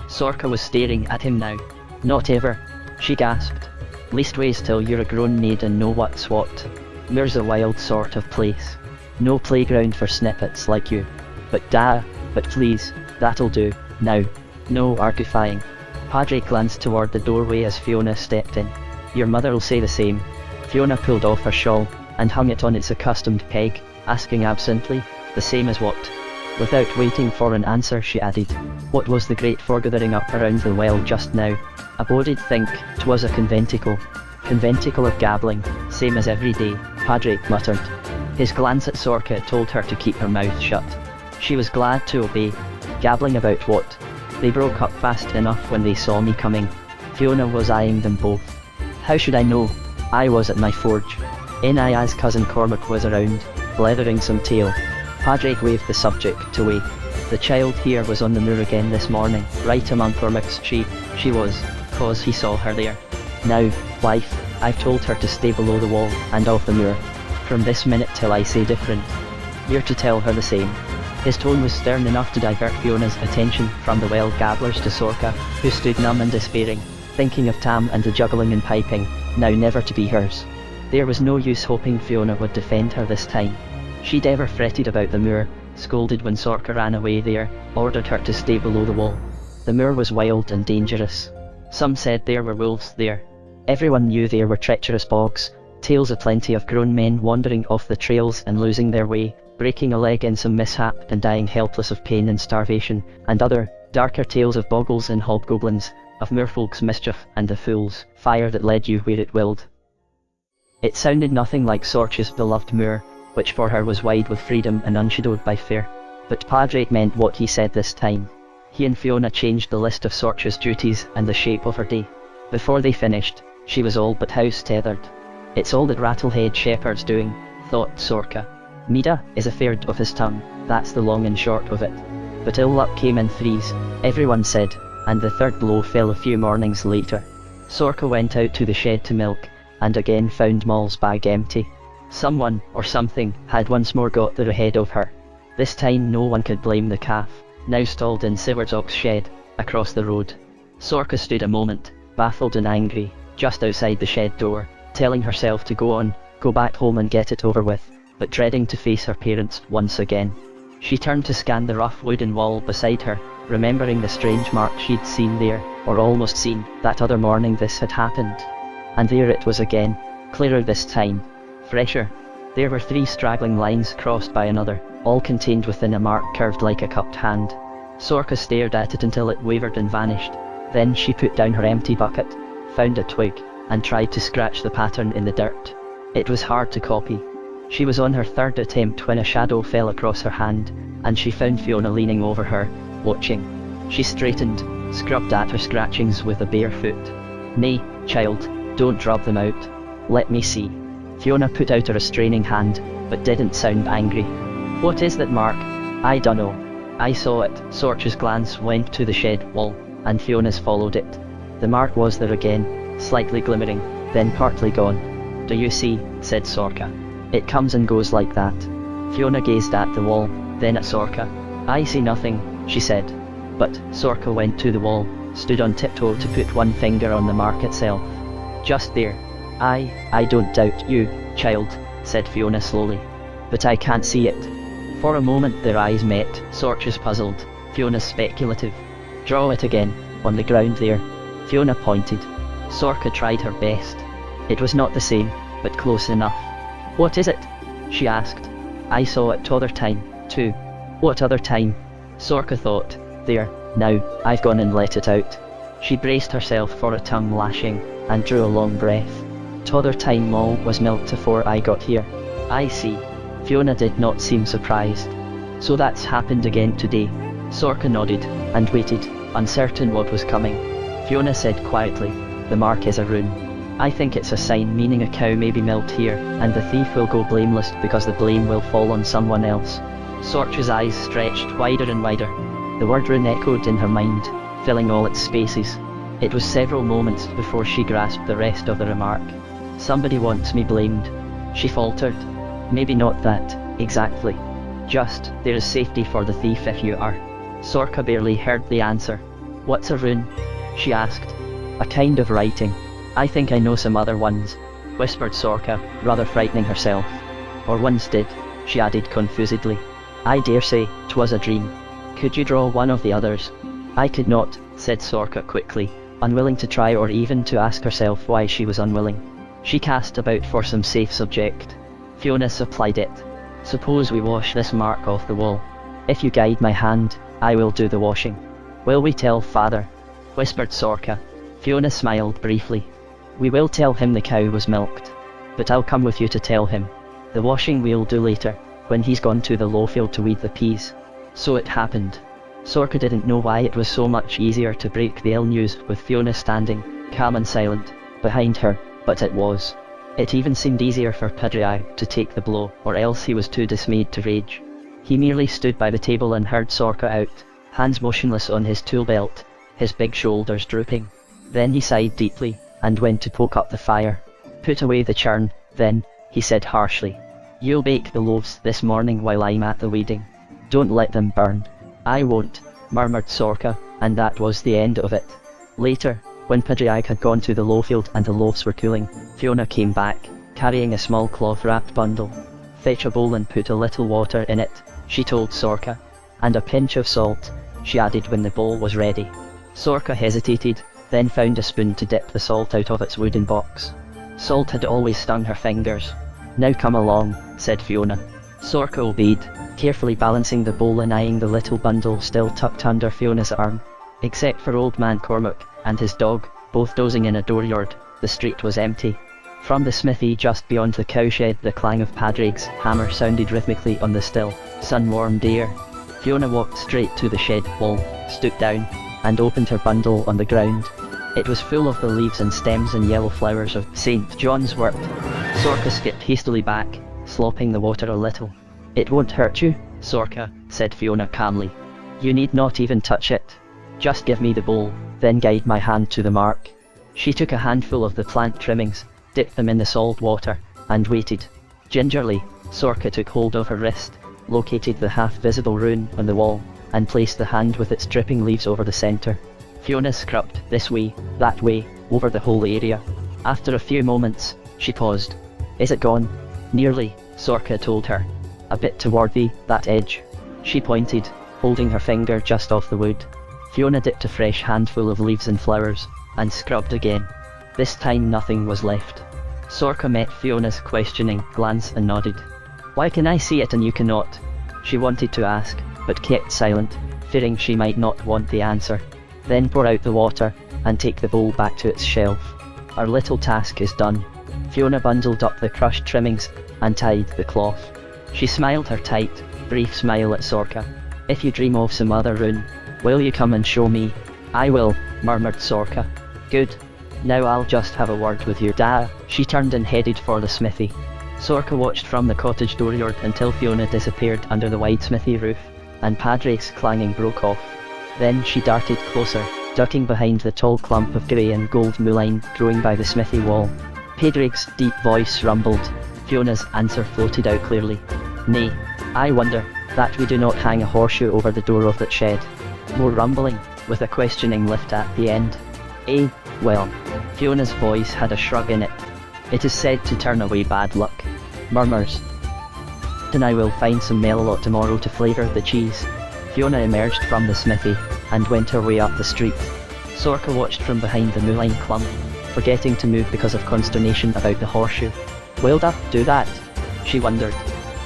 Sorka was staring at him now. Not ever, she gasped. Leastways till you're a grown maid and know what's what. Moor's a wild sort of place. No playground for snippets like you. But please, that'll do, now. No argufying. Padraig glanced toward the doorway as Fiona stepped in. Your mother'll say the same. Fiona pulled off her shawl, and hung it on its accustomed peg, asking absently, the same as what? Without waiting for an answer she added, what was the great forgathering up around the well just now? A bodid think, 'twas a conventicle. Conventicle of gabbling, same as every day, Padraig muttered. His glance at Sorka told her to keep her mouth shut. She was glad to obey. Gabbling about what? They broke up fast enough when they saw me coming. Fiona was eyeing them both. How should I know? I was at my forge. Nia's cousin Cormac was around, blethering some tale. Padraig waved the subject away. The child here was on the moor again this morning, right among Cormac's sheep. She was, 'cause he saw her there. Now, wife, I've told her to stay below the wall, and off the moor. From this minute till I say different. You're to tell her the same. His tone was stern enough to divert Fiona's attention from the wild gabblers to Sorka, who stood numb and despairing, thinking of Tam and the juggling and piping, now never to be hers. There was no use hoping Fiona would defend her this time. She'd ever fretted about the moor, scolded when Sorka ran away there, ordered her to stay below the wall. The moor was wild and dangerous. Some said there were wolves there. Everyone knew there were treacherous bogs, tales aplenty of grown men wandering off the trails and losing their way, breaking a leg in some mishap and dying helpless of pain and starvation, and other, darker tales of boggles and hobgoblins, of moorfolk's mischief and the fool's fire that led you where it willed. It sounded nothing like Sorcha's beloved moor, which for her was wide with freedom and unshadowed by fear. But Padraig meant what he said this time. He and Fiona changed the list of Sorcha's duties and the shape of her day. Before they finished, she was all but house-tethered. It's all that Rattlehead Shepherd's doing, thought Sorka. Mida is afeard of his tongue, that's the long and short of it. But ill luck came in threes, everyone said, and the third blow fell a few mornings later. Sorka went out to the shed to milk, and again found Moll's bag empty. Someone, or something, had once more got there ahead of her. This time no one could blame the calf, now stalled in Seward's shed, across the road. Sorka stood a moment, baffled and angry, just outside the shed door, telling herself to go back home and get it over with, but dreading to face her parents once again. She turned to scan the rough wooden wall beside her, remembering the strange mark she'd seen there, or almost seen, that other morning this had happened. And there it was again, clearer this time, fresher. There were 3 straggling lines crossed by another, all contained within a mark curved like a cupped hand. Sorka stared at it until it wavered and vanished. Then she put down her empty bucket, found a twig, and tried to scratch the pattern in the dirt. It was hard to copy. She was on her 3rd attempt when a shadow fell across her hand, and she found Fiona leaning over her, watching. She straightened, scrubbed at her scratchings with a bare foot. "Nay, child, don't drop them out. Let me see." Fiona put out a restraining hand, but didn't sound angry. "What is that mark?" "I dunno. I saw it." Sorcha's glance went to the shed wall, and Fiona's followed it. The mark was there again, slightly glimmering, then partly gone. "Do you see?" said Sorka. "It comes and goes like that." Fiona gazed at the wall, then at Sorka. "I see nothing," she said. But Sorka went to the wall, stood on tiptoe to put one finger on the mark itself. "Just there." I don't doubt you, child," said Fiona slowly. "But I can't see it." For a moment their eyes met, Sorcha's puzzled, Fiona's speculative. "Draw it again, on the ground there." Fiona pointed. Sorka tried her best. It was not the same, but close enough. "What is it?" she asked. "I saw it t'other time, too." "What other time?" Sorka thought. "There, now, I've gone and let it out." She braced herself for a tongue lashing, and drew a long breath. "T'other time Moll was milked afore I got here." "I see." Fiona did not seem surprised. "So that's happened again today." Sorka nodded, and waited, uncertain what was coming. Fiona said quietly, "The mark is a rune. I think it's a sign meaning a cow may be milked here, and the thief will go blameless because the blame will fall on someone else." Sorcha's eyes stretched wider and wider. The word rune echoed in her mind, filling all its spaces. It was several moments before she grasped the rest of the remark. "Somebody wants me blamed," she faltered. "Maybe not that, exactly. Just, there is safety for the thief if you are." Sorka barely heard the answer. "What's a rune?" she asked. "A kind of writing. I think I know some other ones," whispered Sorka, rather frightening herself. "Or once did," she added confusedly. "I dare say, 'twas a dream. Could you draw one of the others?" "I could not," said Sorka quickly, unwilling to try or even to ask herself why she was unwilling. She cast about for some safe subject. Fiona supplied it. "Suppose we wash this mark off the wall. If you guide my hand, I will do the washing." "Will we tell father?" whispered Sorka. Fiona smiled briefly. "We will tell him the cow was milked. But I'll come with you to tell him. The washing we'll do later, when he's gone to the low field to weed the peas." So it happened. Sorka didn't know why it was so much easier to break the ill news with Fiona standing, calm and silent, behind her, but it was. It even seemed easier for Padre to take the blow, or else he was too dismayed to rage. He merely stood by the table and heard Sorka out, hands motionless on his tool belt, his big shoulders drooping. Then he sighed deeply, and went to poke up the fire. "Put away the churn, then," he said harshly. "You'll bake the loaves this morning while I'm at the weeding. Don't let them burn." "I won't," murmured Sorka, and that was the end of it. Later, when Padre had gone to the low field and the loaves were cooling, Fiona came back, carrying a small cloth-wrapped bundle. "Fetch a bowl and put a little water in it," she told Sorka. "And a pinch of salt," she added when the bowl was ready. Sorka hesitated, then found a spoon to dip the salt out of its wooden box. Salt had always stung her fingers. "Now come along," said Fiona. Sorka obeyed, carefully balancing the bowl and eyeing the little bundle still tucked under Fiona's arm. Except for old man Cormac and his dog, both dozing in a dooryard, the street was empty. From the smithy just beyond the cowshed the clang of Padraig's hammer sounded rhythmically on the still, sun-warmed air. Fiona walked straight to the shed wall, stooped down, and opened her bundle on the ground. It was full of the leaves and stems and yellow flowers of St. John's wort. Sorka skipped hastily back, slopping the water a little. "It won't hurt you, Sorka," said Fiona calmly. "You need not even touch it. Just give me the bowl, then guide my hand to the mark." She took a handful of the plant trimmings, dipped them in the salt water, and waited. Gingerly, Sorka took hold of her wrist, located the half-visible rune on the wall, and placed the hand with its dripping leaves over the center. Fiona scrubbed this way, that way, over the whole area. After a few moments, she paused. Is it gone? Nearly, Sorka told her. A bit toward that edge. She pointed, holding her finger just off the wood. Fiona dipped a fresh handful of leaves and flowers, and scrubbed again. This time nothing was left. Sorka met Fiona's questioning glance and nodded. Why can I see it and you cannot? She wanted to ask, but kept silent, fearing she might not want the answer. Then pour out the water, and take the bowl back to its shelf. Our little task is done. Fiona bundled up the crushed trimmings, and tied the cloth. She smiled her tight, brief smile at Sorka. If you dream of some other rune, will you come and show me? I will, murmured Sorka. Good. Now I'll just have a word with your dad. She turned and headed for the smithy. Sorka watched from the cottage dooryard until Fiona disappeared under the wide smithy roof, and Padraig's clanging broke off. Then she darted closer, ducking behind the tall clump of grey and gold mullein growing by the smithy wall. Padraig's deep voice rumbled. Fiona's answer floated out clearly. Nay, I wonder that we do not hang a horseshoe over the door of that shed. More rumbling, with a questioning lift at the end. Eh, well, Fiona's voice had a shrug in it. It is said to turn away bad luck. Murmurs. Then I will find some melilot tomorrow to flavour the cheese. Fiona emerged from the smithy, and went her way up the street. Sorka watched from behind the mullein clump, forgetting to move because of consternation about the horseshoe. Will that do that? She wondered.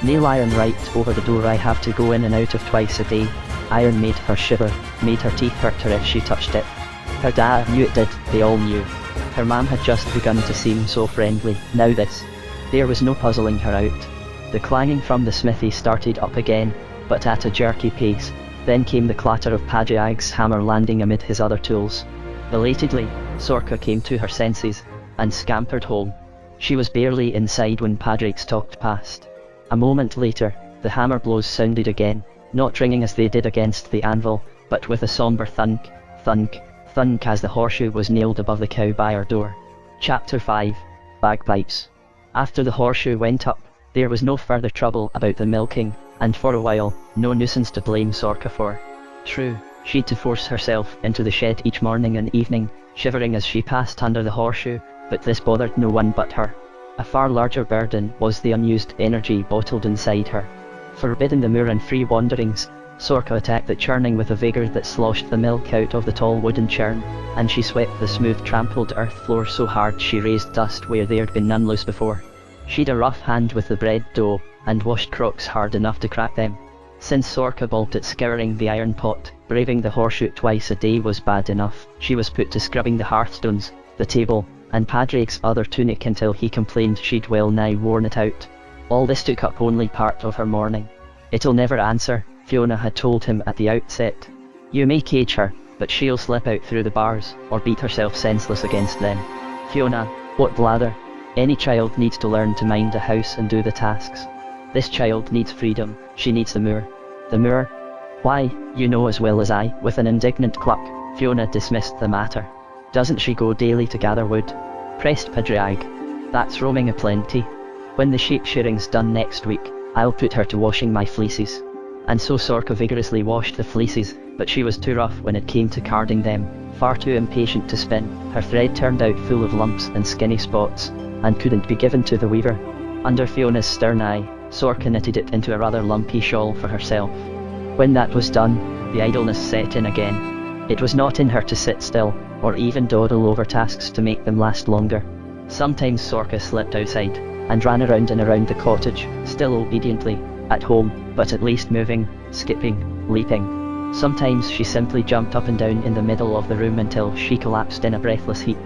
Nail iron right over the door I have to go in and out of twice a day. Iron made her shiver, made her teeth hurt her if she touched it. Her dad knew it did, they all knew. Her mum had just begun to seem so friendly, now this. There was no puzzling her out. The clanging from the smithy started up again, but at a jerky pace. Then came the clatter of Padraig's hammer landing amid his other tools. Belatedly, Sorka came to her senses, and scampered home. She was barely inside when Padraig stalked past. A moment later, the hammer blows sounded again, not ringing as they did against the anvil, but with a sombre thunk, thunk, thunk as the horseshoe was nailed above the cow byre door. Chapter 5. Bagpipes. After the horseshoe went up, there was no further trouble about the milking, and for a while, no nuisance to blame Sorka for. True, she'd to force herself into the shed each morning and evening, shivering as she passed under the horseshoe, but this bothered no one but her. A far larger burden was the unused energy bottled inside her. Forbidding the moor and free wanderings, Sorka attacked the churning with a vigour that sloshed the milk out of the tall wooden churn, and she swept the smooth trampled earth floor so hard she raised dust where there'd been none loose before. She'd a rough hand with the bread dough, and washed crocks hard enough to crack them. Since Sorka balked at scouring the iron pot, braving the horseshoe twice a day was bad enough, she was put to scrubbing the hearthstones, the table, and Padraig's other tunic until he complained she'd well nigh worn it out. All this took up only part of her morning. It'll never answer, Fiona had told him at the outset. You may cage her, but she'll slip out through the bars, or beat herself senseless against them. Fiona, what blather? Any child needs to learn to mind a house and do the tasks. This child needs freedom, she needs the moor. The moor? Why, you know as well as I. With an indignant cluck, Fiona dismissed the matter. Doesn't she go daily to gather wood? Pressed Padraig. That's roaming aplenty. When the sheep shearing's done next week, I'll put her to washing my fleeces. And so Sorka vigorously washed the fleeces, but she was too rough when it came to carding them, far too impatient to spin. Her thread turned out full of lumps and skinny spots, and couldn't be given to the weaver. Under Fiona's stern eye, Sorka knitted it into a rather lumpy shawl for herself. When that was done, the idleness set in again. It was not in her to sit still, or even dawdle over tasks to make them last longer. Sometimes Sorka slipped outside, and ran around and around the cottage, still obediently, at home, but at least moving, skipping, leaping. Sometimes she simply jumped up and down in the middle of the room until she collapsed in a breathless heap.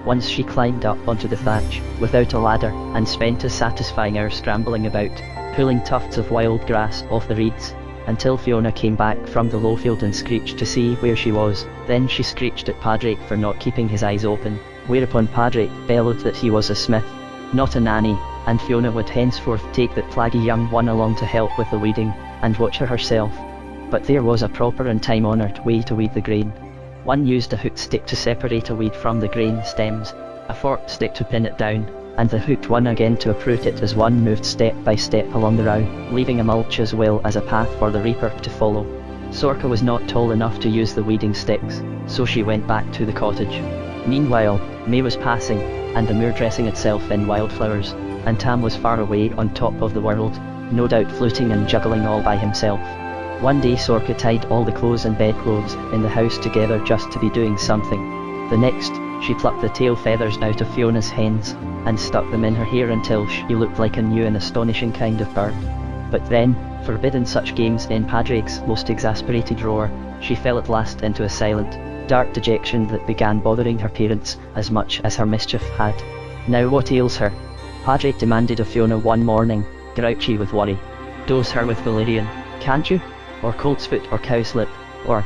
Once she climbed up onto the thatch, without a ladder, and spent a satisfying hour scrambling about, pulling tufts of wild grass off the reeds, until Fiona came back from the low field and screeched to see where she was. Then she screeched at Padraig for not keeping his eyes open, whereupon Padraig bellowed that he was a smith, not a nanny, and Fiona would henceforth take that plaggy young one along to help with the weeding, and watch her herself. But there was a proper and time-honoured way to weed the grain. One used a hooked stick to separate a weed from the grain stems, a forked stick to pin it down, and the hooked one again to uproot it as one moved step by step along the row, leaving a mulch as well as a path for the reaper to follow. Sorka was not tall enough to use the weeding sticks, so she went back to the cottage. Meanwhile, May was passing, and the moor dressing itself in wildflowers, and Tam was far away on top of the world, no doubt fluting and juggling all by himself. One day Sorka tied all the clothes and bedclothes in the house together just to be doing something. The next, she plucked the tail feathers out of Fiona's hens, and stuck them in her hair until she looked like a new and astonishing kind of bird. But then, forbidden such games in Padraig's most exasperated roar, she fell at last into a silent, dark dejection that began bothering her parents as much as her mischief had. Now what ails her? Padraig demanded of Fiona one morning, grouchy with worry. Dose her with valerian, can't you? Or coltsfoot or cowslip, or...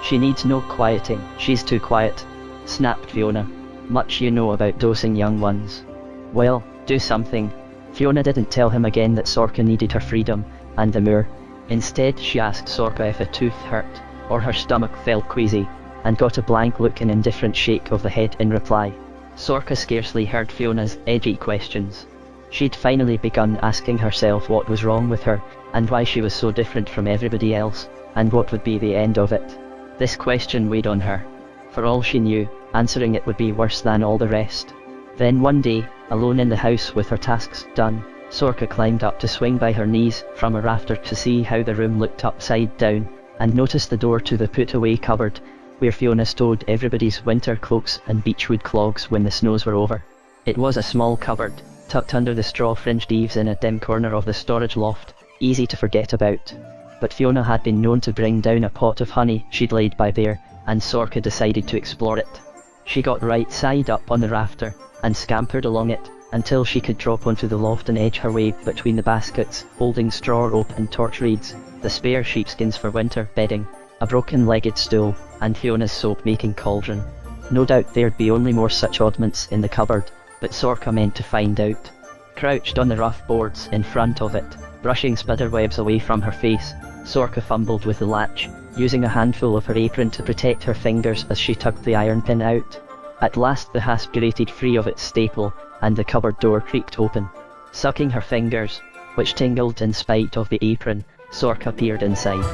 She needs no quieting, she's too quiet, snapped Fiona. Much you know about dosing young ones. Well, do something. Fiona didn't tell him again that Sorka needed her freedom, and the moor. Instead she asked Sorka if a tooth hurt, or her stomach felt queasy, and got a blank look and indifferent shake of the head in reply. Sorka scarcely heard Fiona's edgy questions. She'd finally begun asking herself what was wrong with her, and why she was so different from everybody else, and what would be the end of it. This question weighed on her. For all she knew, answering it would be worse than all the rest. Then one day, alone in the house with her tasks done, Sorka climbed up to swing by her knees from a rafter to see how the room looked upside down, and noticed the door to the put-away cupboard, where Fiona stowed everybody's winter cloaks and beechwood clogs when the snows were over. It was a small cupboard, tucked under the straw-fringed eaves in a dim corner of the storage loft, easy to forget about. But Fiona had been known to bring down a pot of honey she'd laid by there, and Sorka decided to explore it. She got right side up on the rafter, and scampered along it, until she could drop onto the loft and edge her way between the baskets, holding straw rope and torch reeds, the spare sheepskins for winter bedding, a broken-legged stool, and Fiona's soap-making cauldron. No doubt there'd be only more such oddments in the cupboard, but Sorka meant to find out. Crouched on the rough boards in front of it, brushing spiderwebs away from her face, Sorka fumbled with the latch, using a handful of her apron to protect her fingers as she tugged the iron pin out. At last the hasp grated free of its staple, and the cupboard door creaked open. Sucking her fingers, which tingled in spite of the apron, Sorka peered inside.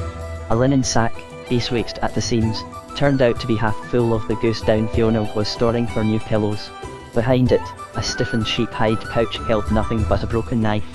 A linen sack, beeswaxed at the seams, turned out to be half full of the goose down Fiona was storing for new pillows. Behind it, a stiffened sheep hide pouch held nothing but a broken knife.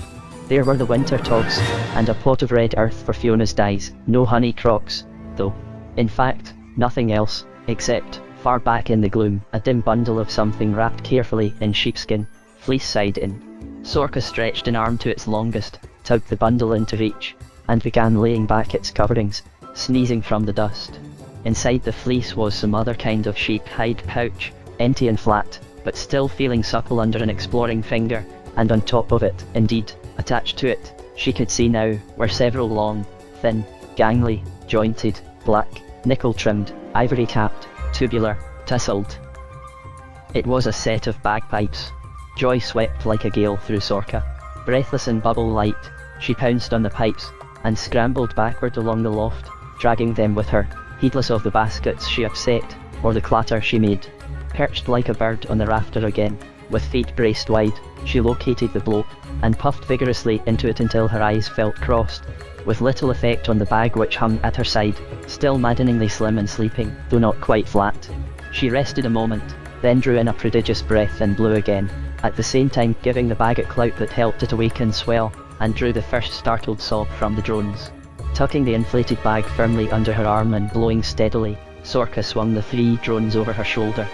There were the winter togs, and a pot of red earth for Fiona's dyes, no honey crocks, though. In fact, nothing else, except, far back in the gloom, a dim bundle of something wrapped carefully in sheepskin, fleece side in. Sorka stretched an arm to its longest, tugged the bundle into reach, and began laying back its coverings, sneezing from the dust. Inside the fleece was some other kind of sheep hide pouch, empty and flat, but still feeling supple under an exploring finger, and on top of it, indeed, attached to it, she could see now, were several long, thin, gangly, jointed, black, nickel-trimmed, ivory-capped, tubular, tasseled. It was a set of bagpipes. Joy swept like a gale through Sorka. Breathless in bubble light, she pounced on the pipes, and scrambled backward along the loft, dragging them with her, heedless of the baskets she upset, or the clatter she made. Perched like a bird on the rafter again, with feet braced wide, she located the blow, and puffed vigorously into it until her eyes felt crossed, with little effect on the bag which hung at her side, still maddeningly slim and sleeping, though not quite flat. She rested a moment, then drew in a prodigious breath and blew again, at the same time giving the bag a clout that helped it awake and swell, and drew the first startled sob from the drones. Tucking the inflated bag firmly under her arm and blowing steadily, Sorka swung the 3 drones over her shoulder.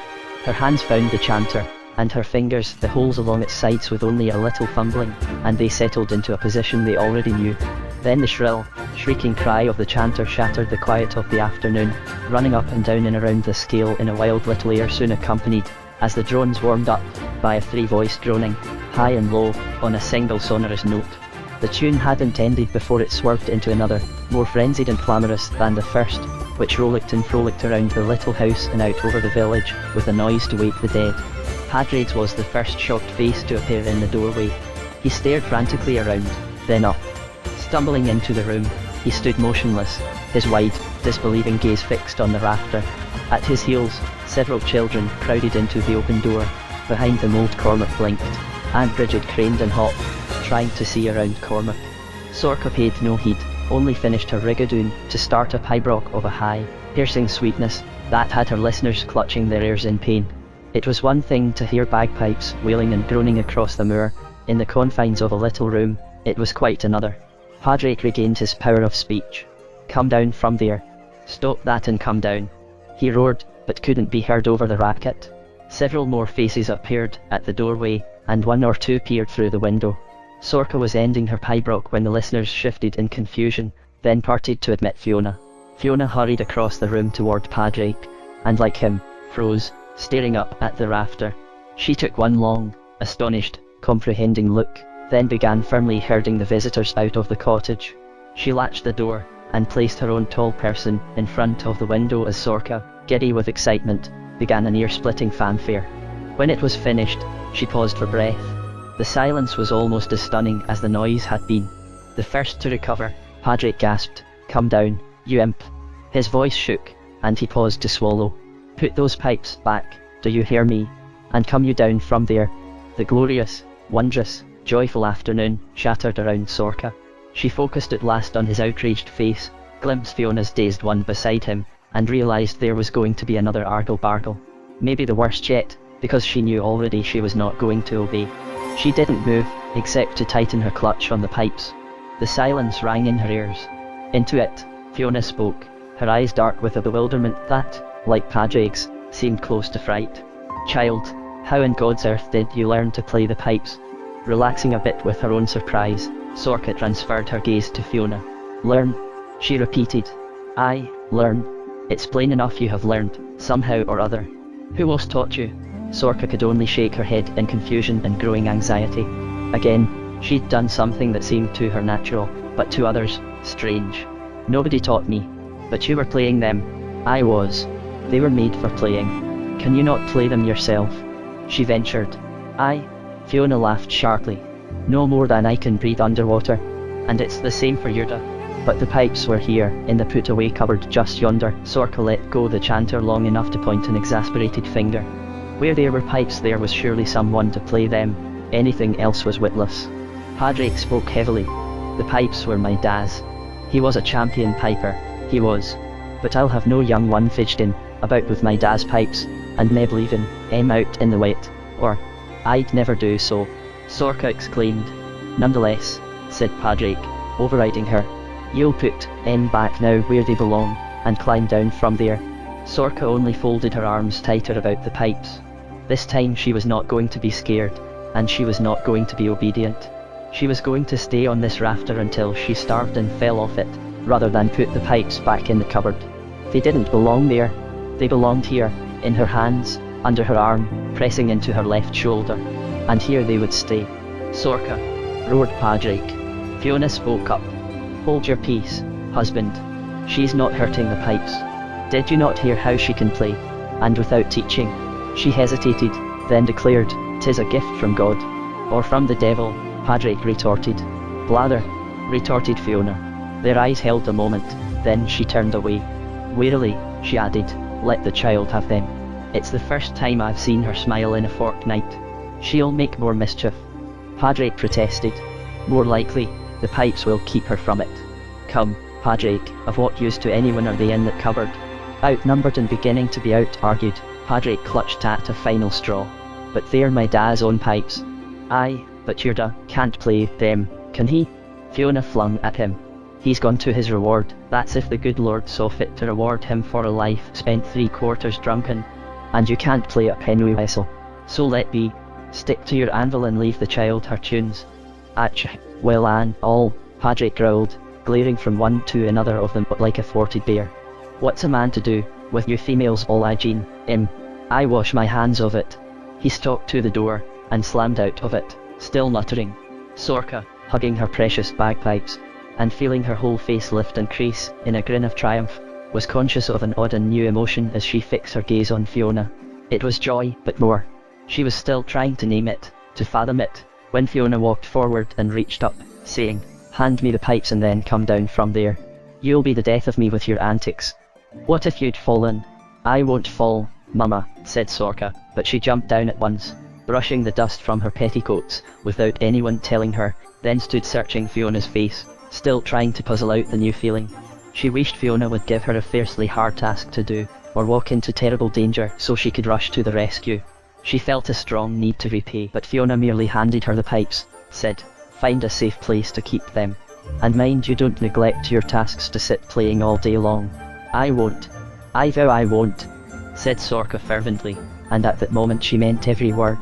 Her hands found the chanter, and her fingers the holes along its sides with only a little fumbling, and they settled into a position they already knew. Then the shrill, shrieking cry of the chanter shattered the quiet of the afternoon, running up and down and around the scale in a wild little air soon accompanied, as the drones warmed up, by a 3-voiced droning, high and low, on a single sonorous note. The tune hadn't ended before it swerved into another, more frenzied and clamorous than the first, which rollicked and frolicked around the little house and out over the village, with a noise to wake the dead. Padraig's was the first shocked face to appear in the doorway. He stared frantically around, then up. Stumbling into the room, he stood motionless, his wide, disbelieving gaze fixed on the rafter. At his heels, several children crowded into the open door. Behind them old Cormac blinked. Aunt Bridget craned and hopped, trying to see around Cormac. Sorcha paid no heed, only finished her rigadoon to start a pibroch of a high, piercing sweetness that had her listeners clutching their ears in pain. It was one thing to hear bagpipes wailing and groaning across the moor, in the confines of a little room. It was quite another. Padraig regained his power of speech. "Come down from there. Stop that and come down," he roared, but couldn't be heard over the racket. Several more faces appeared at the doorway, and one or two peered through the window. Sorcha was ending her pibroch when the listeners shifted in confusion, then parted to admit Fiona. Fiona hurried across the room toward Padraig, and like him, froze, staring up at the rafter. She took one long, astonished, comprehending look, then began firmly herding the visitors out of the cottage. She latched the door, and placed her own tall person in front of the window as Sorcha, giddy with excitement, began an ear-splitting fanfare. When it was finished, she paused for breath. The silence was almost as stunning as the noise had been. The first to recover, Padraig gasped, "Come down, you imp." His voice shook, and he paused to swallow. "Put those pipes back, do you hear me? And come you down from there." The glorious, wondrous, joyful afternoon shattered around Sorcha. She focused at last on his outraged face, glimpsed Fiona's dazed one beside him, and realised there was going to be another argle-bargle. Maybe the worst yet, because she knew already she was not going to obey. She didn't move, except to tighten her clutch on the pipes. The silence rang in her ears. Into it, Fiona spoke, her eyes dark with a bewilderment that, like Padraig's, seemed close to fright. "Child, how in God's earth did you learn to play the pipes?" Relaxing a bit with her own surprise, Sorcha transferred her gaze to Fiona. "Learn?" she repeated. "Aye, learn. It's plain enough you have learned, somehow or other." "Who else taught you?" Sorcha could only shake her head in confusion and growing anxiety. Again, she'd done something that seemed to her natural, but to others, strange. "Nobody taught me. But you were playing them." "I was. They were made for playing. Can you not play them yourself?" she ventured. "Aye." Fiona laughed sharply. "No more than I can breathe underwater. And it's the same for Yurda. But the pipes were here, in the put-away cupboard just yonder." Sorcha let go the chanter long enough to point an exasperated finger. Where there were pipes there was surely someone to play them. Anything else was witless. Padraig spoke heavily. "The pipes were my dad's. He was a champion piper, he was. But I'll have no young one fidgeting about with my dad's pipes, and neb leaving 'em out in the wet, or I'd never do so," Sorcha exclaimed. "Nonetheless," said Padraig, overriding her, "you'll put 'em back now where they belong, and climb down from there." Sorcha only folded her arms tighter about the pipes. This time she was not going to be scared, and she was not going to be obedient. She was going to stay on this rafter until she starved and fell off it, rather than put the pipes back in the cupboard. They didn't belong there. They belonged here, in her hands, under her arm, pressing into her left shoulder. And here they would stay. "Sorcha," roared Padraig. Fiona spoke up. "Hold your peace, husband. She's not hurting the pipes. Did you not hear how she can play? And without teaching?" She hesitated, then declared, "'Tis a gift from God." "Or from the devil," Padraig retorted. "Blather," retorted Fiona. Their eyes held a moment, then she turned away. Wearily, she added, "Let the child have them. It's the first time I've seen her smile in a fortnight. She'll make more mischief." Padraig protested. "More likely, the pipes will keep her from it." "Come, Padraig, of what use to anyone are they in that cupboard?" Outnumbered and beginning to be out-argued, Padraig clutched at a final straw. "But they're my dad's own pipes." "Aye, but Yurda can't play them, can he?" Fiona flung at him. "He's gone to his reward. That's if the good Lord saw fit to reward him for a life spent 3/4 drunken. And you can't play a penny whistle. So let be. Stick to your anvil and leave the child her tunes." "Ach, well and all," Padraig growled, glaring from one to another of them like a thwarted bear. "What's a man to do, with you females all hygiene, I wash my hands of it." He stalked to the door, and slammed out of it, still muttering. Sorcha, hugging her precious bagpipes, and feeling her whole face lift and crease in a grin of triumph, was conscious of an odd and new emotion as she fixed her gaze on Fiona. It was joy, but more. She was still trying to name it, to fathom it, when Fiona walked forward and reached up, saying, "Hand me the pipes and then come down from there." You'll be the death of me with your antics. What if you'd fallen? I won't fall, Mama, said Sorka, but she jumped down at once, brushing the dust from her petticoats, without anyone telling her, then stood searching Fiona's face, still trying to puzzle out the new feeling. She wished Fiona would give her a fiercely hard task to do, or walk into terrible danger so she could rush to the rescue. She felt a strong need to repay, but Fiona merely handed her the pipes, said, "Find a safe place to keep them. And mind you don't neglect your tasks to sit playing all day long." "I won't. I vow I won't," said Sorka fervently, and at that moment she meant every word.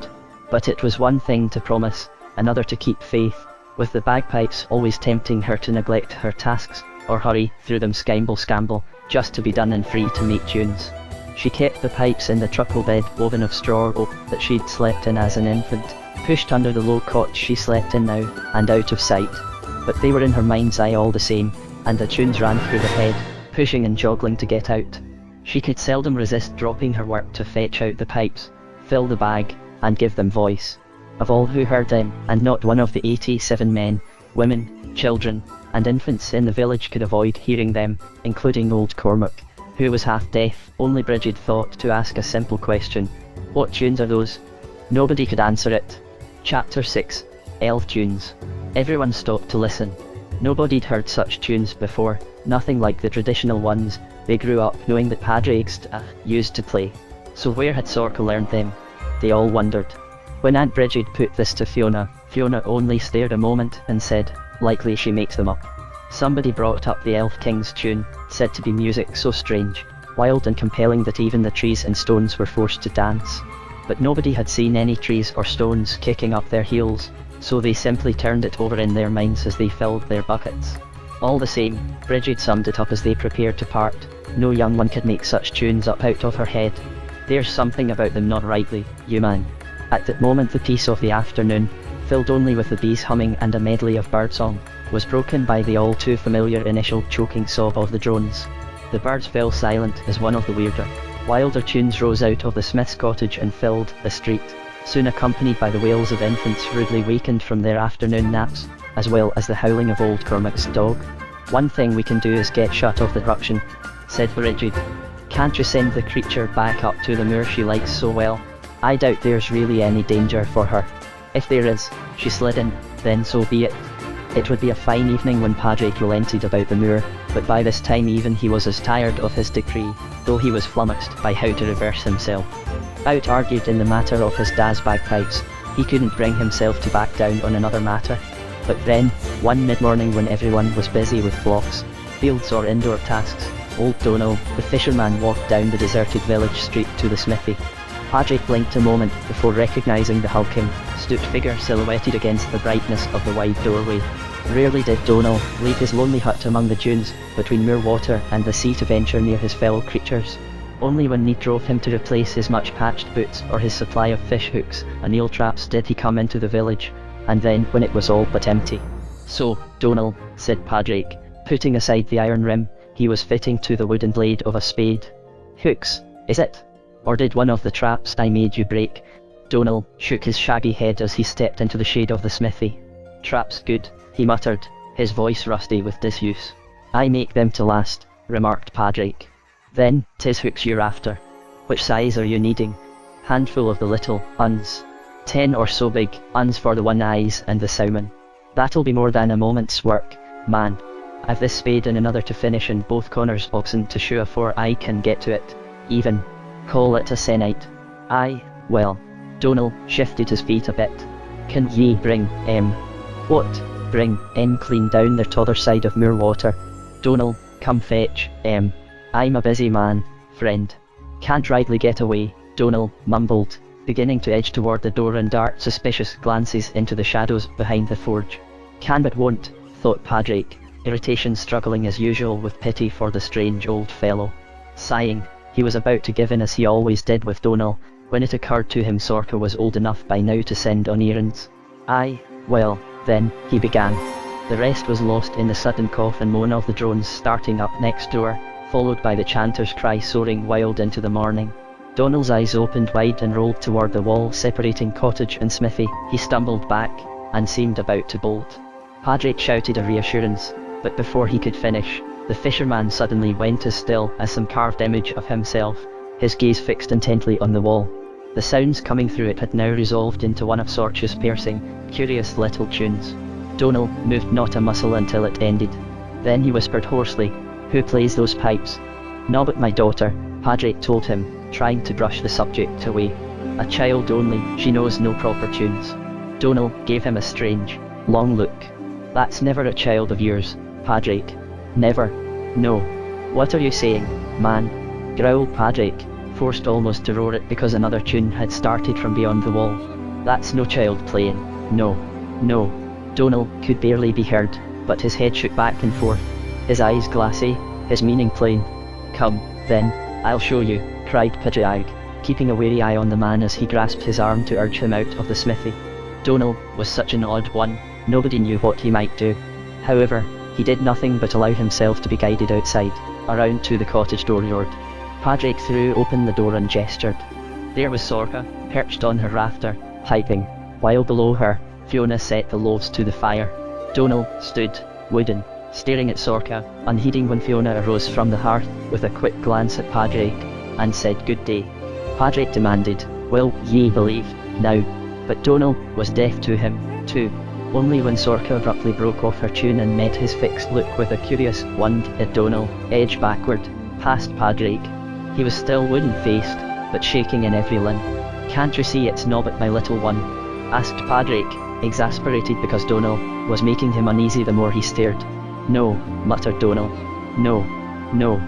But it was one thing to promise, another to keep faith, with the bagpipes always tempting her to neglect her tasks, or hurry through them scamble, just to be done and free to make tunes. She kept the pipes in the truckle bed woven of straw oak that she'd slept in as an infant, pushed under the low cot she slept in now, and out of sight. But they were in her mind's eye all the same, and the tunes ran through the head, pushing and joggling to get out. She could seldom resist dropping her work to fetch out the pipes, fill the bag, and give them voice. Of all who heard them, and not one of the 87 men, women, children, and infants in the village could avoid hearing them, including old Cormac, who was half deaf. Only Bridget thought to ask a simple question: "What tunes are those?" Nobody could answer it. Chapter 6. Elf Tunes. Everyone stopped to listen. Nobody'd heard such tunes before, nothing like the traditional ones they grew up knowing that Padre Xta used to play. So where had Sorka learned them? They all wondered. When Aunt Bridget put this to Fiona, Fiona only stared a moment and said, "Likely she makes them up." Somebody brought up the Elf King's tune, said to be music so strange, wild and compelling that even the trees and stones were forced to dance. But nobody had seen any trees or stones kicking up their heels, so they simply turned it over in their minds as they filled their buckets. All the same, Bridget summed it up as they prepared to part: "No young one could make such tunes up out of her head. There's something about them not rightly, you man." At that moment the peace of the afternoon, filled only with the bees humming and a medley of birdsong, was broken by the all too familiar initial choking sob of the drones. The birds fell silent as one of the weirder, wilder tunes rose out of the smith's cottage and filled the street, soon accompanied by the wails of infants rudely wakened from their afternoon naps, as well as the howling of old Cormac's dog. "One thing we can do is get shut of the ruction," said Bridget. "Can't you send the creature back up to the moor she likes so well? I doubt there's really any danger for her. If there is," she slid in, "then so be it." It would be a fine evening when Padraig relented about the moor, but by this time even he was as tired of his decree, though he was flummoxed by how to reverse himself. Out-argued in the matter of his dad's bagpipes, he couldn't bring himself to back down on another matter. But then, one mid-morning when everyone was busy with flocks, fields or indoor tasks, old Donal, the fisherman, walked down the deserted village street to the smithy. Padraig blinked a moment before recognising the hulking, stooped figure silhouetted against the brightness of the wide doorway. Rarely did Donal leave his lonely hut among the dunes, between moor water and the sea to venture near his fellow creatures. Only when need drove him to replace his much-patched boots or his supply of fish hooks and eel traps did he come into the village, and then when it was all but empty. "So, Donal," said Padraig, putting aside the iron rim he was fitting to the wooden blade of a spade. "Hooks, is it? Or did one of the traps I made you break?" Donal shook his shaggy head as he stepped into the shade of the smithy. "Traps good," he muttered, his voice rusty with disuse. "I make them to last," remarked Padraig. "Then, 'tis hooks you're after. Which size are you needing?" "Handful of the little uns. 10 or so big uns for the one-eyes and the salmon." "That'll be more than a moment's work, man. I've this spade and another to finish and both Connor's oxen to shoe afore I can get to it. Even call it a sennight." "Aye, well." Donal shifted his feet a bit. "Can ye bring, what? Bring, clean down the t'other side of moor water?" "Donal, come fetch, I'm a busy man, friend. Can't rightly get away," Donal mumbled, beginning to edge toward the door and dart suspicious glances into the shadows behind the forge. "Can but won't," thought Padraig, irritation struggling as usual with pity for the strange old fellow. Sighing, he was about to give in as he always did with Donal, when it occurred to him Sorka was old enough by now to send on errands. "Aye, well, then," he began. The rest was lost in the sudden cough and moan of the drones starting up next door, followed by the chanter's cry soaring wild into the morning. Donal's eyes opened wide and rolled toward the wall separating cottage and smithy. He stumbled back, and seemed about to bolt. Padraig shouted a reassurance, but before he could finish, The fisherman suddenly went as still as some carved image of himself, his gaze fixed intently on the wall. The sounds coming through it had now resolved into one of Sorcha's piercing, curious little tunes. Donal moved not a muscle until it ended. Then he whispered hoarsely, "Who plays those pipes?" "No, but my daughter," Padraig told him, trying to brush the subject away. "A child only, she knows no proper tunes." Donal gave him a strange, long look. "That's never a child of yours, Padraig. Never. No." "What are you saying, man?" growled Padraig, forced almost to roar it because another tune had started from beyond the wall. "That's no child playing. No. No." Donal could barely be heard, but his head shook back and forth, his eyes glassy, his meaning plain. "Come, then, I'll show you," cried Padraig, keeping a wary eye on the man as he grasped his arm to urge him out of the smithy. Donal was such an odd one, nobody knew what he might do. However, he did nothing but allow himself to be guided outside, around to the cottage dooryard. Padraig threw open the door and gestured. There was Sorcha, perched on her rafter, piping, while below her, Fiona set the loaves to the fire. Donal stood, wooden, staring at Sorcha, unheeding when Fiona arose from the hearth, with a quick glance at Padraig, and said good day. Padraig demanded, "Will ye believe, now?" But Donal was deaf to him, too. Only when Sorcha abruptly broke off her tune and met his fixed look with a curious wonder at Donal, edged backward, past Padraig. He was still wooden-faced, but shaking in every limb. "Can't you see it's no but my little one?" asked Padraig, exasperated because Donal was making him uneasy the more he stared. "No," muttered Donal. "No, no,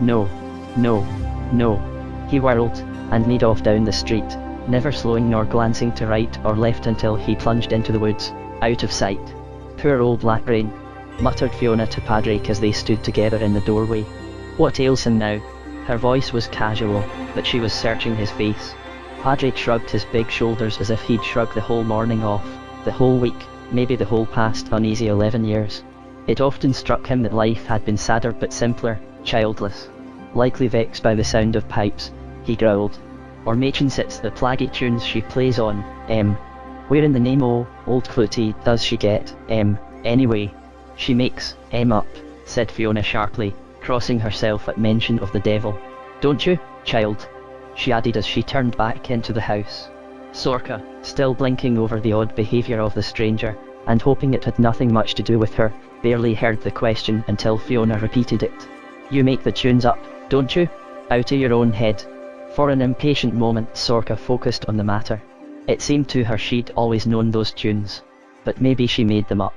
no, no, no." He whirled, and made off down the street, never slowing nor glancing to right or left until he plunged into the woods, out of sight. "Poor old Blackbrain," muttered Fiona to Padraig as they stood together in the doorway. "What ails him now?" Her voice was casual, but she was searching his face. Padraig shrugged his big shoulders as if he'd shrugged the whole morning off, the whole week, maybe the whole past uneasy 11 years. It often struck him that life had been sadder but simpler, childless. Likely vexed by the sound of pipes, he growled. "Or Machen's it's the plaggy tunes she plays on, Where in the name o' old Clootie does she get, anyway?" "She makes, up," said Fiona sharply, crossing herself at mention of the devil. "Don't you, child?" she added as she turned back into the house. Sorcha, still blinking over the odd behaviour of the stranger, and hoping it had nothing much to do with her, barely heard the question until Fiona repeated it. "You make the tunes up, don't you? Out of your own head?" For an impatient moment Sorcha focused on the matter. It seemed to her she'd always known those tunes. But maybe she made them up.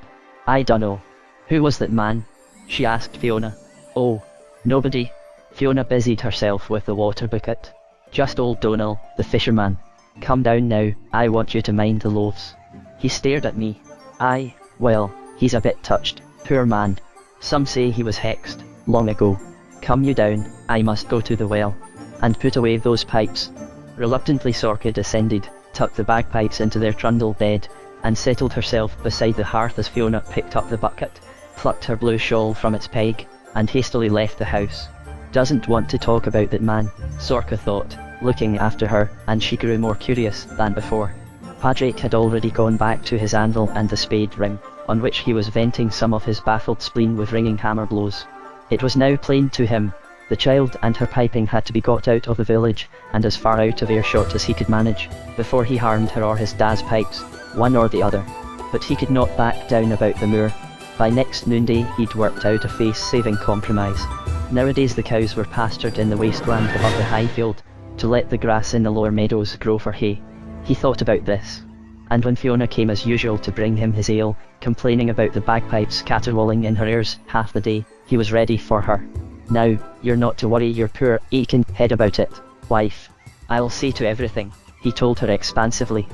"I dunno. Who was that man?" she asked Fiona. "Oh, nobody." Fiona busied herself with the water bucket. "Just old Donal, the fisherman. Come down now, I want you to mind the loaves." He stared at me. "Aye, well, he's a bit touched, poor man. Some say he was hexed, long ago. Come you down, I must go to the well. And put away those pipes." Reluctantly Sorcha descended, tucked the bagpipes into their trundle bed, and settled herself beside the hearth as Fiona picked up the bucket, plucked her blue shawl from its peg, and hastily left the house. Doesn't want to talk about that man, Sorcha thought, looking after her, and she grew more curious than before. Padraig had already gone back to his anvil and the spade rim, on which he was venting some of his baffled spleen with ringing hammer blows. It was now plain to him, the child and her piping had to be got out of the village, and as far out of earshot as he could manage, before he harmed her or his dad's pipes, one or the other. But he could not back down about the moor. By next noonday he'd worked out a face-saving compromise. Nowadays the cows were pastured in the wasteland above the high field, to let the grass in the lower meadows grow for hay. He thought about this. And when Fiona came as usual to bring him his ale, complaining about the bagpipes caterwauling in her ears half the day, he was ready for her. "Now, you're not to worry your poor aching head about it, wife. I'll see to everything," he told her expansively.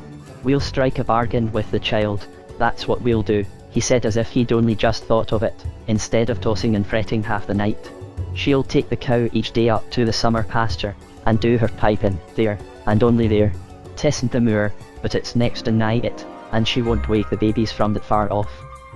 "We'll strike a bargain with the child, that's what we'll do," he said as if he'd only just thought of it, instead of tossing and fretting half the night. "She'll take the cow each day up to the summer pasture, and do her piping there, and only there. 'Tisn't the moor, but it's next and nigh it, and she won't wake the babies from that far off."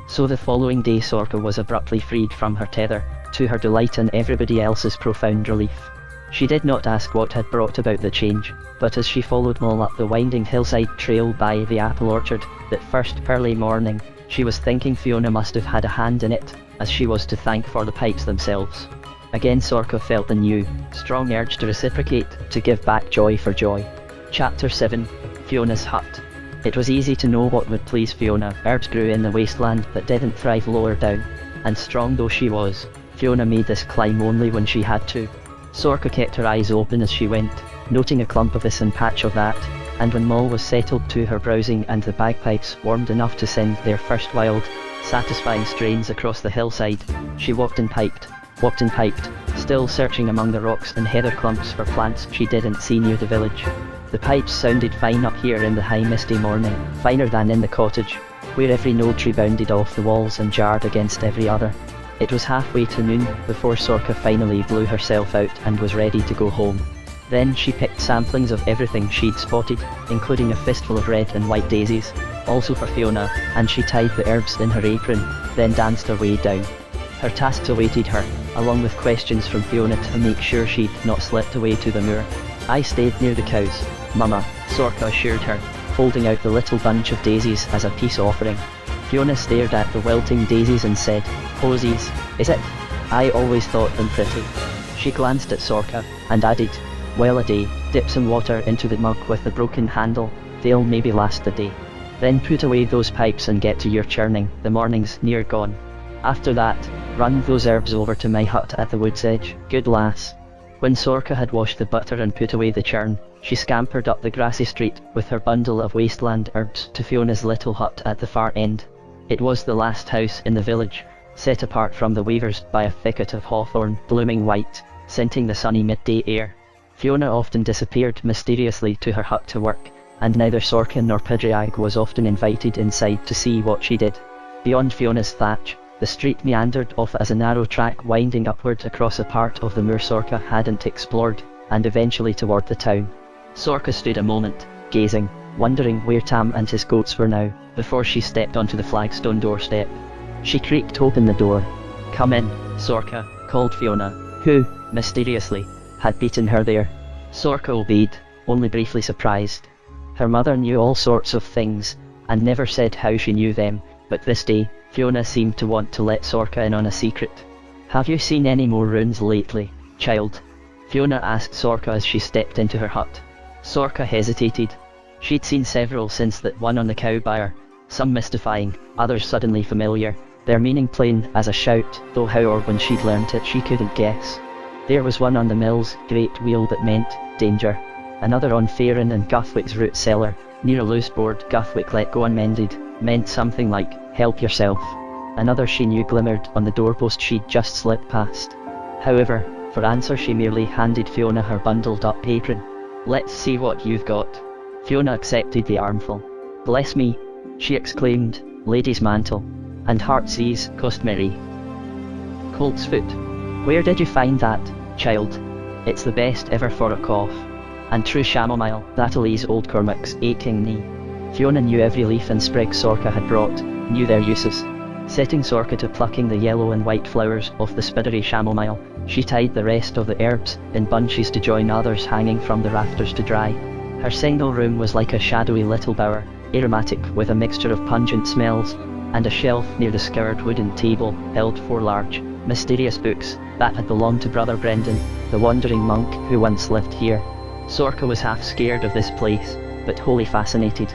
So the following day Sorcha was abruptly freed from her tether, to her delight and everybody else's profound relief. She did not ask what had brought about the change, but as she followed Moll up the winding hillside trail by the apple orchard, that first early morning, She was thinking Fiona must have had a hand in it, as she was to thank for the pipes themselves. Again Sorcha felt the new, strong urge to reciprocate, to give back joy for joy. Chapter 7. Fiona's Hut. It was easy to know what would please Fiona. Herbs grew in the wasteland that didn't thrive lower down, and strong though she was, Fiona made this climb only when she had to. Sorcha kept her eyes open as she went, noting a clump of this and patch of that, and when Moll was settled to her browsing and the bagpipes warmed enough to send their first wild, satisfying strains across the hillside, she walked and piped, still searching among the rocks and heather clumps for plants she didn't see near the village. The pipes sounded fine up here in the high misty morning, finer than in the cottage, where every node tree bounded off the walls and jarred against every other. It was halfway to noon before Sorcha finally blew herself out and was ready to go home. Then she picked samplings of everything she'd spotted, including a fistful of red and white daisies, also for Fiona, and she tied the herbs in her apron, then danced her way down. Her tasks awaited her, along with questions from Fiona to make sure she'd not slipped away to the moor. "I stayed near the cows, Mama," Sorcha assured her, holding out the little bunch of daisies as a peace offering. Fiona stared at the wilting daisies and said, "Posies, is it? I always thought them pretty." She glanced at Sorcha, and added, "Well a day, dip some water into the mug with the broken handle, they'll maybe last a day. Then put away those pipes and get to your churning, the morning's near gone. After that, run those herbs over to my hut at the wood's edge, good lass." When Sorcha had washed the butter and put away the churn, she scampered up the grassy street with her bundle of wasteland herbs to Fiona's little hut at the far end. It was the last house in the village, set apart from the weavers by a thicket of hawthorn blooming white, scenting the sunny midday air. Fiona often disappeared mysteriously to her hut to work, and neither Sorcha nor Pidriag was often invited inside to see what she did. Beyond Fiona's thatch, the street meandered off as a narrow track winding upward across a part of the moor Sorcha hadn't explored, and eventually toward the town. Sorcha stood a moment, gazing, wondering where Tam and his goats were now, before she stepped onto the flagstone doorstep. She creaked open the door. "Come in, Sorcha," called Fiona, who, mysteriously, had beaten her there. Sorcha obeyed, only briefly surprised. Her mother knew all sorts of things, and never said how she knew them, but this day, Fiona seemed to want to let Sorcha in on a secret. "Have you seen any more runes lately, child?" Fiona asked Sorcha as she stepped into her hut. Sorcha hesitated. She'd seen several since that one on the cow byre, some mystifying, others suddenly familiar, their meaning plain as a shout, though how or when she'd learnt it she couldn't guess. There was one on the mill's great wheel that meant danger, another on Farron and Guthwick's root cellar, near a loose board Guthwick let go unmended, meant something like, "Help yourself." Another she knew glimmered on the doorpost she'd just slipped past. However, for answer she merely handed Fiona her bundled up apron. "Let's see what you've got." Fiona accepted the armful. "Bless me," she exclaimed, "lady's mantle, and heart's ease, costmary. Colt's foot. Where did you find that, child? It's the best ever for a cough. And true chamomile, that'll ease old Cormac's aching knee." Fiona knew every leaf and sprig Sorcha had brought, knew their uses. Setting Sorcha to plucking the yellow and white flowers of the spidery chamomile, she tied the rest of the herbs in bunches to join others hanging from the rafters to dry. Her single room was like a shadowy little bower, aromatic with a mixture of pungent smells, and a shelf near the scoured wooden table held 4 large, mysterious books that had belonged to Brother Brendan, the wandering monk who once lived here. Sorcha was half scared of this place, but wholly fascinated.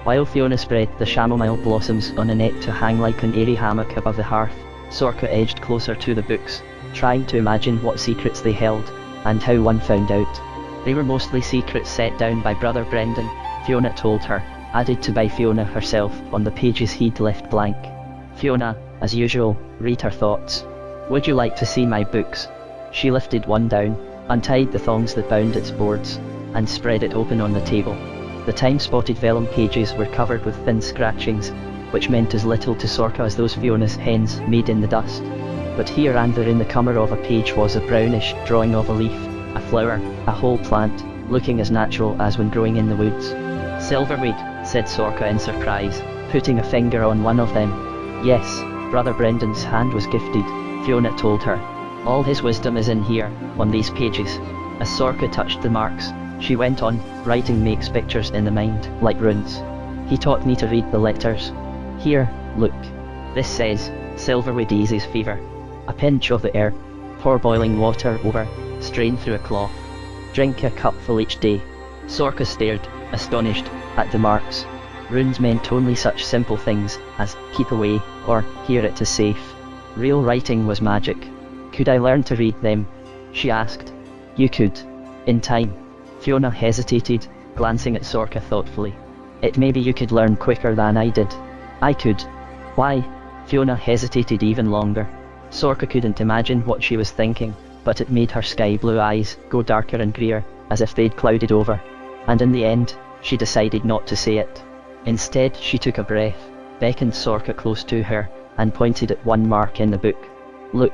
While Fiona spread the chamomile blossoms on a net to hang like an airy hammock above the hearth, Sorcha edged closer to the books, trying to imagine what secrets they held, and how one found out. They were mostly secrets set down by Brother Brendan, Fiona told her, added to by Fiona herself on the pages he'd left blank. Fiona, as usual, read her thoughts. "Would you like to see my books?" She lifted one down, untied the thongs that bound its boards, and spread it open on the table. The time-spotted vellum pages were covered with thin scratchings, which meant as little to Sorcha as those Fiona's hens made in the dust. But here and there in the corner of a page was a brownish drawing of a leaf, a flower, a whole plant, looking as natural as when growing in the woods. "Silverweed," said Sorcha in surprise, putting a finger on one of them. "Yes, Brother Brendan's hand was gifted," Fiona told her. "All his wisdom is in here, on these pages." As Sorcha touched the marks, she went on, "Writing makes pictures in the mind, like runes. He taught me to read the letters. Here, Look. This says, Silverway Daisies fever. A pinch of the air. Pour boiling water over, strain through a cloth. Drink a cupful each day. Sorka stared, astonished, at the marks. Runes meant only such simple things as keep away or here it is safe. Real writing was magic. Could I learn to read them? She asked. You could. In time. Fiona hesitated, glancing at Sorka thoughtfully. It maybe you could learn quicker than I did. I could. Why? Fiona hesitated even longer. Sorka couldn't imagine what she was thinking, but it made her sky blue eyes go darker and greyer, as if they'd clouded over. And in the end, she decided not to say it. Instead, she took a breath, beckoned Sorka close to her, and pointed at one mark in the book. Look.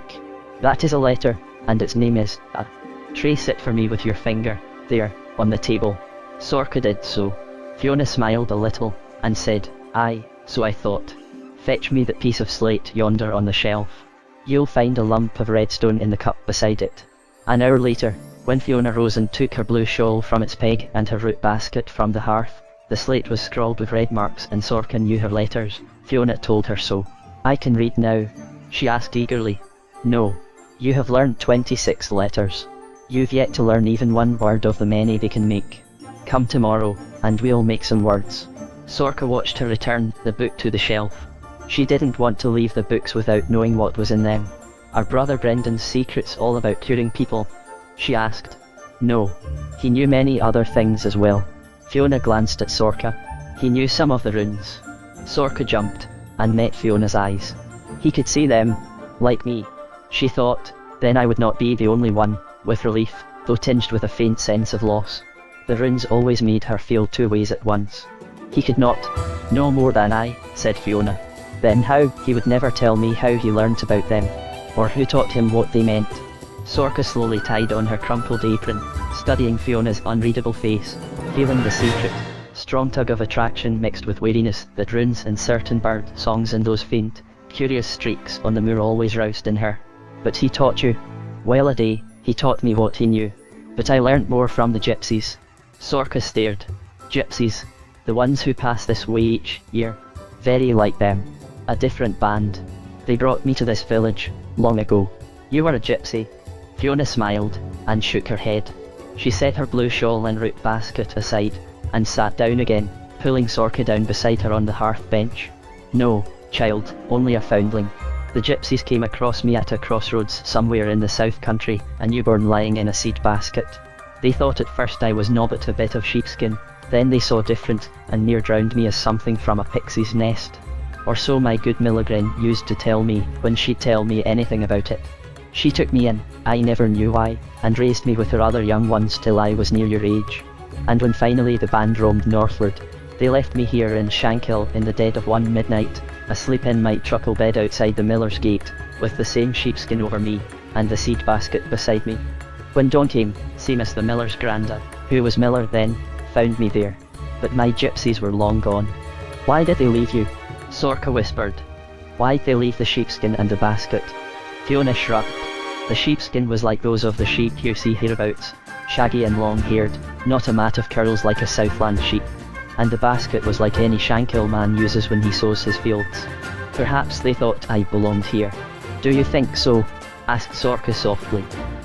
That is a letter, and its name is A. Trace it for me with your finger, there, on the table. Sorka did so. Fiona smiled a little, and said, Aye, so I thought. Fetch me that piece of slate yonder on the shelf. You'll find a lump of redstone in the cup beside it. An hour later, when Fiona rose and took her blue shawl from its peg and her root basket from the hearth, the slate was scrawled with red marks and Sorka knew her letters. Fiona told her so. I can read now? She asked eagerly. No. You have learned 26 letters. You've yet to learn even one word of the many they can make. Come tomorrow, and we'll make some words. Sorka watched her return the book to the shelf. She didn't want to leave the books without knowing what was in them. Are Brother Brendan's secrets all about curing people? She asked. No. He knew many other things as well. Fiona glanced at Sorka. He knew some of the runes. Sorka jumped, and met Fiona's eyes. He could see them, like me. She thought, then I would not be the only one, with relief, though tinged with a faint sense of loss. The runes always made her feel two ways at once. He could not know more than I, said Fiona. Then how? He would never tell me how he learnt about them, or who taught him what they meant. Sorka slowly tied on her crumpled apron, studying Fiona's unreadable face, feeling the secret, strong tug of attraction mixed with weariness that runes and certain bird songs and those faint, curious streaks on the moor always roused in her. But he taught you? Well a day, he taught me what he knew. But I learnt more from the gypsies. Sorka stared. Gypsies. The ones who pass this way each year. Very like them. A different band. They brought me to this village, long ago. You were a gypsy? Fiona smiled, and shook her head. She set her blue shawl and root basket aside, and sat down again, pulling Sorka down beside her on the hearth bench. No, child, only a foundling. The gypsies came across me at a crossroads somewhere in the south country, a newborn lying in a seed basket. They thought at first I was nobbut a bit of sheepskin, then they saw different, and near drowned me as something from a pixie's nest. Or so my good Milligren used to tell me, when she'd tell me anything about it. She took me in, I never knew why, and raised me with her other young ones till I was near your age. And when finally the band roamed northward, they left me here in Shankill in the dead of one midnight, asleep in my truckle bed outside the miller's gate, with the same sheepskin over me, and the seed basket beside me. When dawn came, Seamus the miller's granda, who was miller then, found me there. But my gypsies were long gone. Why did they leave you? Sorka whispered. Why'd they leave the sheepskin and the basket? Fiona shrugged. The sheepskin was like those of the sheep you see hereabouts, shaggy and long-haired, not a mat of curls like a Southland sheep. And the basket was like any Shankill man uses when he sows his fields. Perhaps they thought I belonged here. Do you think so? Asked Sorka softly.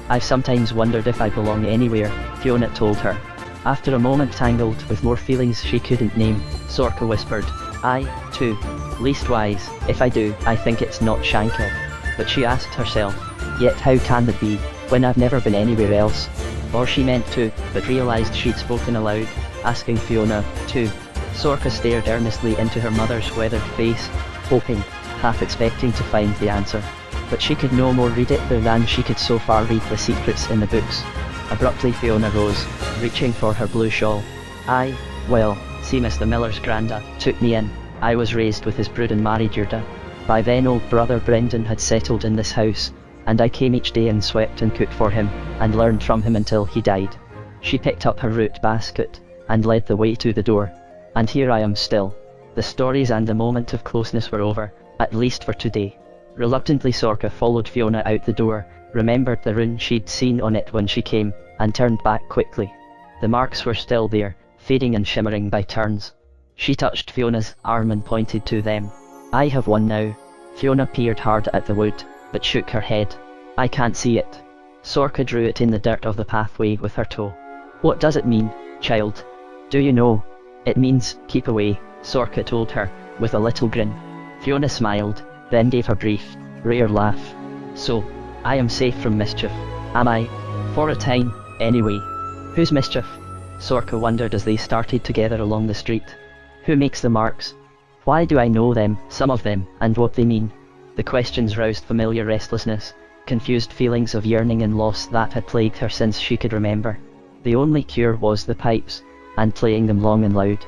I've sometimes wondered if I belong anywhere, Fiona told her. After a moment tangled with more feelings she couldn't name, Sorka whispered, I, too. Leastwise, if I do, I think it's not Shankill. But she asked herself, yet how can it be, when I've never been anywhere else? Or she meant to, but realised she'd spoken aloud, asking Fiona, too. Sorka stared earnestly into her mother's weathered face, hoping, half expecting to find the answer. But she could no more read it than she could so far read the secrets in the books. Abruptly Fiona rose, reaching for her blue shawl. Well, Seamus the miller's granda took me in. I was raised with his brood and married Yurda. By then old brother Brendan had settled in this house, and I came each day and swept and cooked for him, and learned from him until he died. She picked up her root basket, and led the way to the door. And here I am still. The stories and the moment of closeness were over, at least for today. Reluctantly Sorka followed Fiona out the door, remembered the rune she'd seen on it when she came, and turned back quickly. The marks were still there, fading and shimmering by turns. She touched Fiona's arm and pointed to them. I have one now. Fiona peered hard at the wood, but shook her head. I can't see it. Sorka drew it in the dirt of the pathway with her toe. What does it mean, child? Do you know? It means, keep away, Sorka told her, with a little grin. Fiona smiled, then gave her brief, rare laugh. So, I am safe from mischief, am I? For a time, anyway. Whose mischief? Sorka wondered as they started together along the street. Who makes the marks? Why do I know them, some of them, and what they mean? The questions roused familiar restlessness, confused feelings of yearning and loss that had plagued her since she could remember. The only cure was the pipes, and playing them long and loud.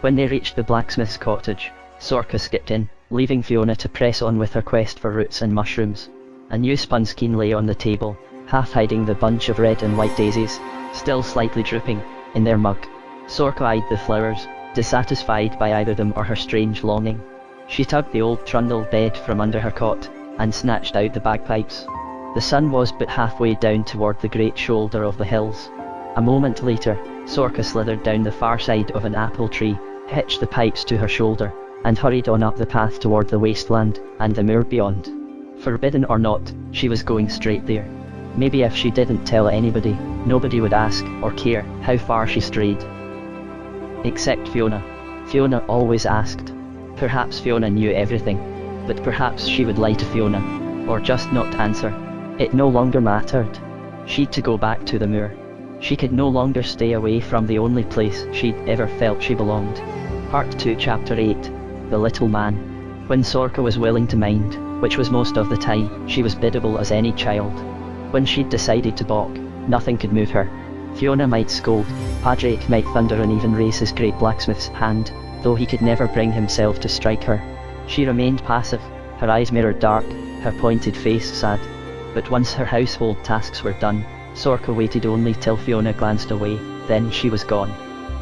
When they reached the blacksmith's cottage, Sorka skipped in, leaving Fiona to press on with her quest for roots and mushrooms. A new spun skein lay on the table, half hiding the bunch of red and white daisies, still slightly drooping, in their mug. Sorka eyed the flowers, dissatisfied by either them or her strange longing. She tugged the old trundle bed from under her cot, and snatched out the bagpipes. The sun was but halfway down toward the great shoulder of the hills. A moment later, Sorka slithered down the far side of an apple tree, hitched the pipes to her shoulder, and hurried on up the path toward the wasteland, and the moor beyond. Forbidden or not, she was going straight there. Maybe if she didn't tell anybody, nobody would ask, or care, how far she strayed. Except Fiona. Fiona always asked. Perhaps Fiona knew everything, but perhaps she would lie to Fiona, or just not answer. It no longer mattered. She'd to go back to the moor. She could no longer stay away from the only place she'd ever felt she belonged. Part 2 Chapter 8 The Little Man. When Sorka was willing to mind, which was most of the time, she was biddable as any child. When she'd decided to balk, nothing could move her. Fiona might scold, Padraig might thunder and even raise his great blacksmith's hand, though he could never bring himself to strike her. She remained passive, her eyes mirrored dark, her pointed face sad. But once her household tasks were done, Sorka waited only till Fiona glanced away, then she was gone.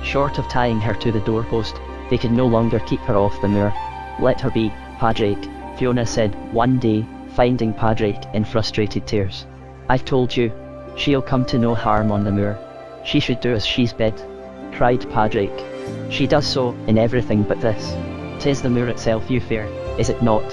Short of tying her to the doorpost, they could no longer keep her off the moor. Let her be, Padraig, Fiona said, one day, finding Padraig in frustrated tears. I've told you, she'll come to no harm on the moor. She should do as she's bid, cried Padraig. She does so, in everything but this. 'Tis the moor itself you fear, is it not?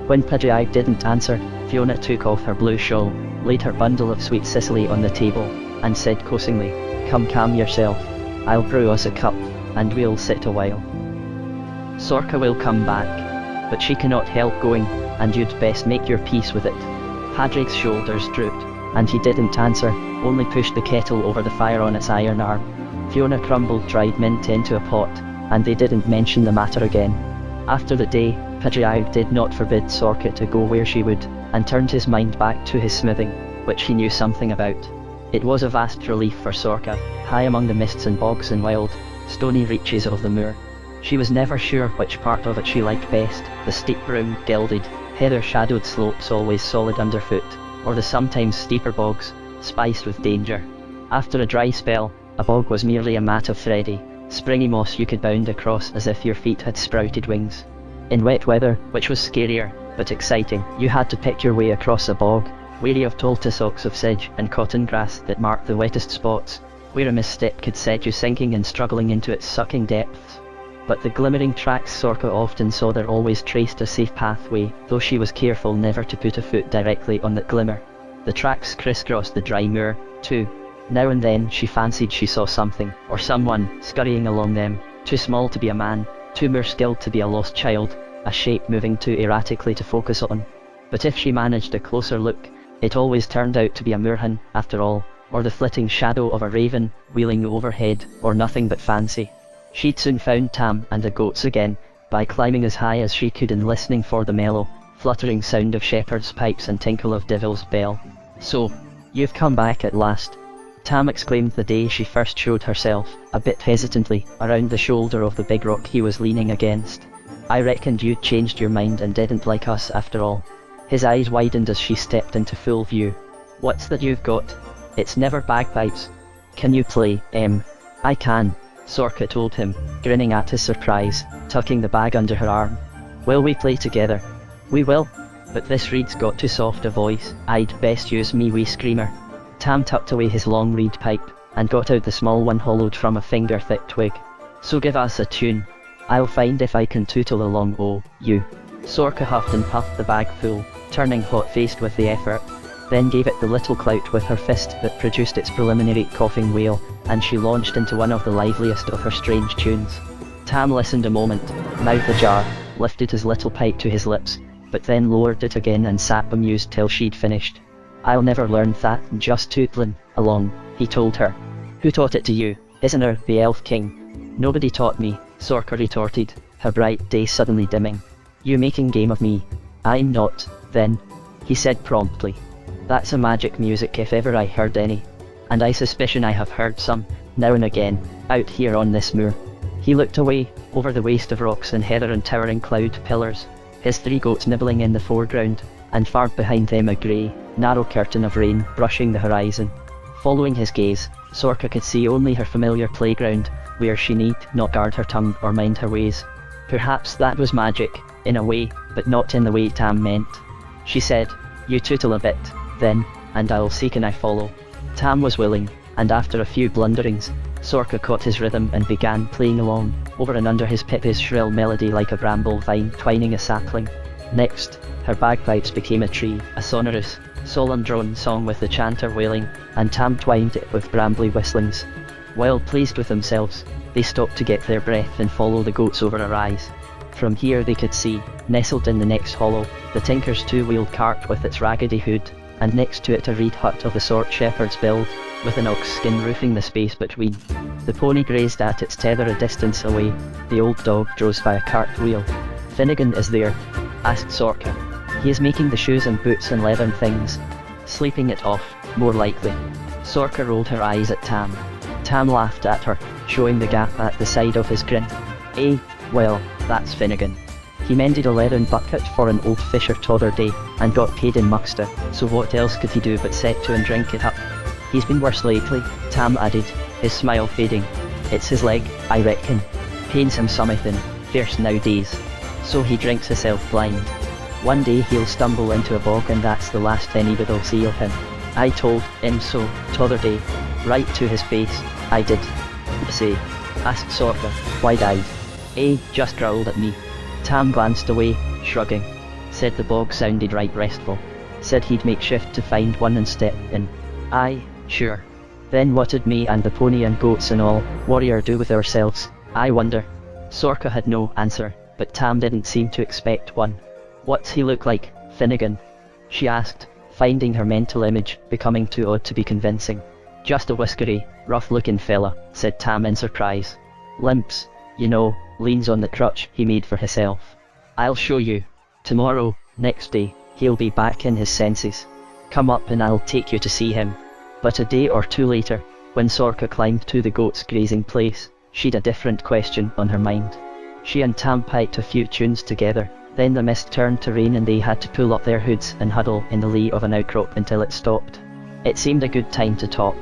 When Padraig didn't answer, Fiona took off her blue shawl, laid her bundle of sweet Sicily on the table, and said coaxingly, Come calm yourself. I'll brew us a cup, and we'll sit a while. Sorka will come back, but she cannot help going, and you'd best make your peace with it. Padraig's shoulders drooped, and he didn't answer, only pushed the kettle over the fire on its iron arm. Fiona crumbled dried mint into a pot, and they didn't mention the matter again. After the day, Padraig did not forbid Sorka to go where she would, and turned his mind back to his smithing, which he knew something about. It was a vast relief for Sorka, high among the mists and bogs and wild, stony reaches of the moor. She was never sure which part of it she liked best, the steep brown, gilded, heather-shadowed slopes always solid underfoot, or the sometimes steeper bogs, spiced with danger. After a dry spell, a bog was merely a mat of thready, springy moss you could bound across as if your feet had sprouted wings. In wet weather, which was scarier, but exciting, you had to pick your way across a bog, wary of tall tussocks of sedge and cotton grass that marked the wettest spots, where a misstep could set you sinking and struggling into its sucking depths. But the glimmering tracks Sorka often saw there always traced a safe pathway, though she was careful never to put a foot directly on that glimmer. The tracks crisscrossed the dry moor, too. Now and then she fancied she saw something, or someone, scurrying along them, too small to be a man, too more skilled to be a lost child, a shape moving too erratically to focus on. But if she managed a closer look, it always turned out to be a moorhen, after all, or the flitting shadow of a raven, wheeling overhead, or nothing but fancy. She'd soon found Tam and the goats again, by climbing as high as she could and listening for the mellow, fluttering sound of shepherd's pipes and tinkle of devil's bell. So, you've come back at last, Tam exclaimed the day she first showed herself, a bit hesitantly, around the shoulder of the big rock he was leaning against. I reckoned you'd changed your mind and didn't like us after all. His eyes widened as she stepped into full view. What's that you've got? It's never bagpipes. Can you play, I can, Sorka told him, grinning at his surprise, tucking the bag under her arm. Will we play together? We will. But this reed's got too soft a voice, I'd best use me wee screamer. Tam tucked away his long reed pipe, and got out the small one hollowed from a finger-thick twig. So give us a tune. I'll find if I can tootle along, oh, you. Sorka huffed and puffed the bag full, turning hot-faced with the effort, then gave it the little clout with her fist that produced its preliminary coughing wail, and she launched into one of the liveliest of her strange tunes. Tam listened a moment, mouth ajar, lifted his little pipe to his lips, but then lowered it again and sat bemused till she'd finished. "I'll never learn that, just tootling along," he told her. "Who taught it to you? Isn't er the Elf King?" "Nobody taught me," Sorka retorted, her bright day suddenly dimming. "You making game of me?" "I'm not, then," he said promptly. "That's a magic music if ever I heard any. And I suspicion I have heard some, now and again, out here on this moor." He looked away, over the waste of rocks and heather and towering cloud pillars, his 3 goats nibbling in the foreground, and far behind them a grey, narrow curtain of rain brushing the horizon. Following his gaze, Sorka could see only her familiar playground, where she need not guard her tongue or mind her ways. Perhaps that was magic, in a way, but not in the way Tam meant. She said, "You tootle a bit, then, and I'll seek and I follow." Tam was willing, and after a few blunderings, Sorka caught his rhythm and began playing along, over and under his Pippi's shrill melody like a bramble vine twining a sapling. Next, her bagpipes became a tree, a sonorous, solemn drone song with the chanter wailing, and Tam twined it with brambly whistlings. Well pleased with themselves, they stopped to get their breath and follow the goats over a rise. From here they could see, nestled in the next hollow, the tinker's 2-wheeled cart with its raggedy hood, and next to it a reed hut of the sort shepherds build, with an ox skin roofing the space between. The pony grazed at its tether a distance away, the old dog drove by a cart wheel. "Finnegan is there?" asked Sorka. "He is making the shoes and boots and leathern things. Sleeping it off, more likely." Sorka rolled her eyes at Tam. Tam laughed at her, showing the gap at the side of his grin. "Eh, well, that's Finnegan. He mended a leathern bucket for an old fisher t'other day, and got paid in Muxter, so what else could he do but set to and drink it up? He's been worse lately," Tam added, his smile fading. "It's his leg, I reckon. Pains him somethin' fierce nowadays. So he drinks hisself blind. One day he'll stumble into a bog and that's the last anybody'll see of him. I told him so, t'other day. Right to his face, I did." "Say," asked Sorka, wide-eyed. "Eh, just growled at me." Tam glanced away, shrugging. "Said the bog sounded right restful. Said he'd make shift to find one and step in." "Aye, sure. Then what'd me and the pony and goats and all, warrior do with ourselves, I wonder?" Sorka had no answer, but Tam didn't seem to expect one. "What's he look like, Finnegan?" she asked, finding her mental image becoming too odd to be convincing. "Just a whiskery, rough-looking fella," said Tam in surprise. "Limps, you know, leans on the crutch he made for hisself. I'll show you. Tomorrow, next day, he'll be back in his senses. Come up and I'll take you to see him." But a day or two later, when Sorka climbed to the goats' grazing place, she'd a different question on her mind. She and Tam piped a few tunes together, then the mist turned to rain and they had to pull up their hoods and huddle in the lee of an outcrop until it stopped. It seemed a good time to talk.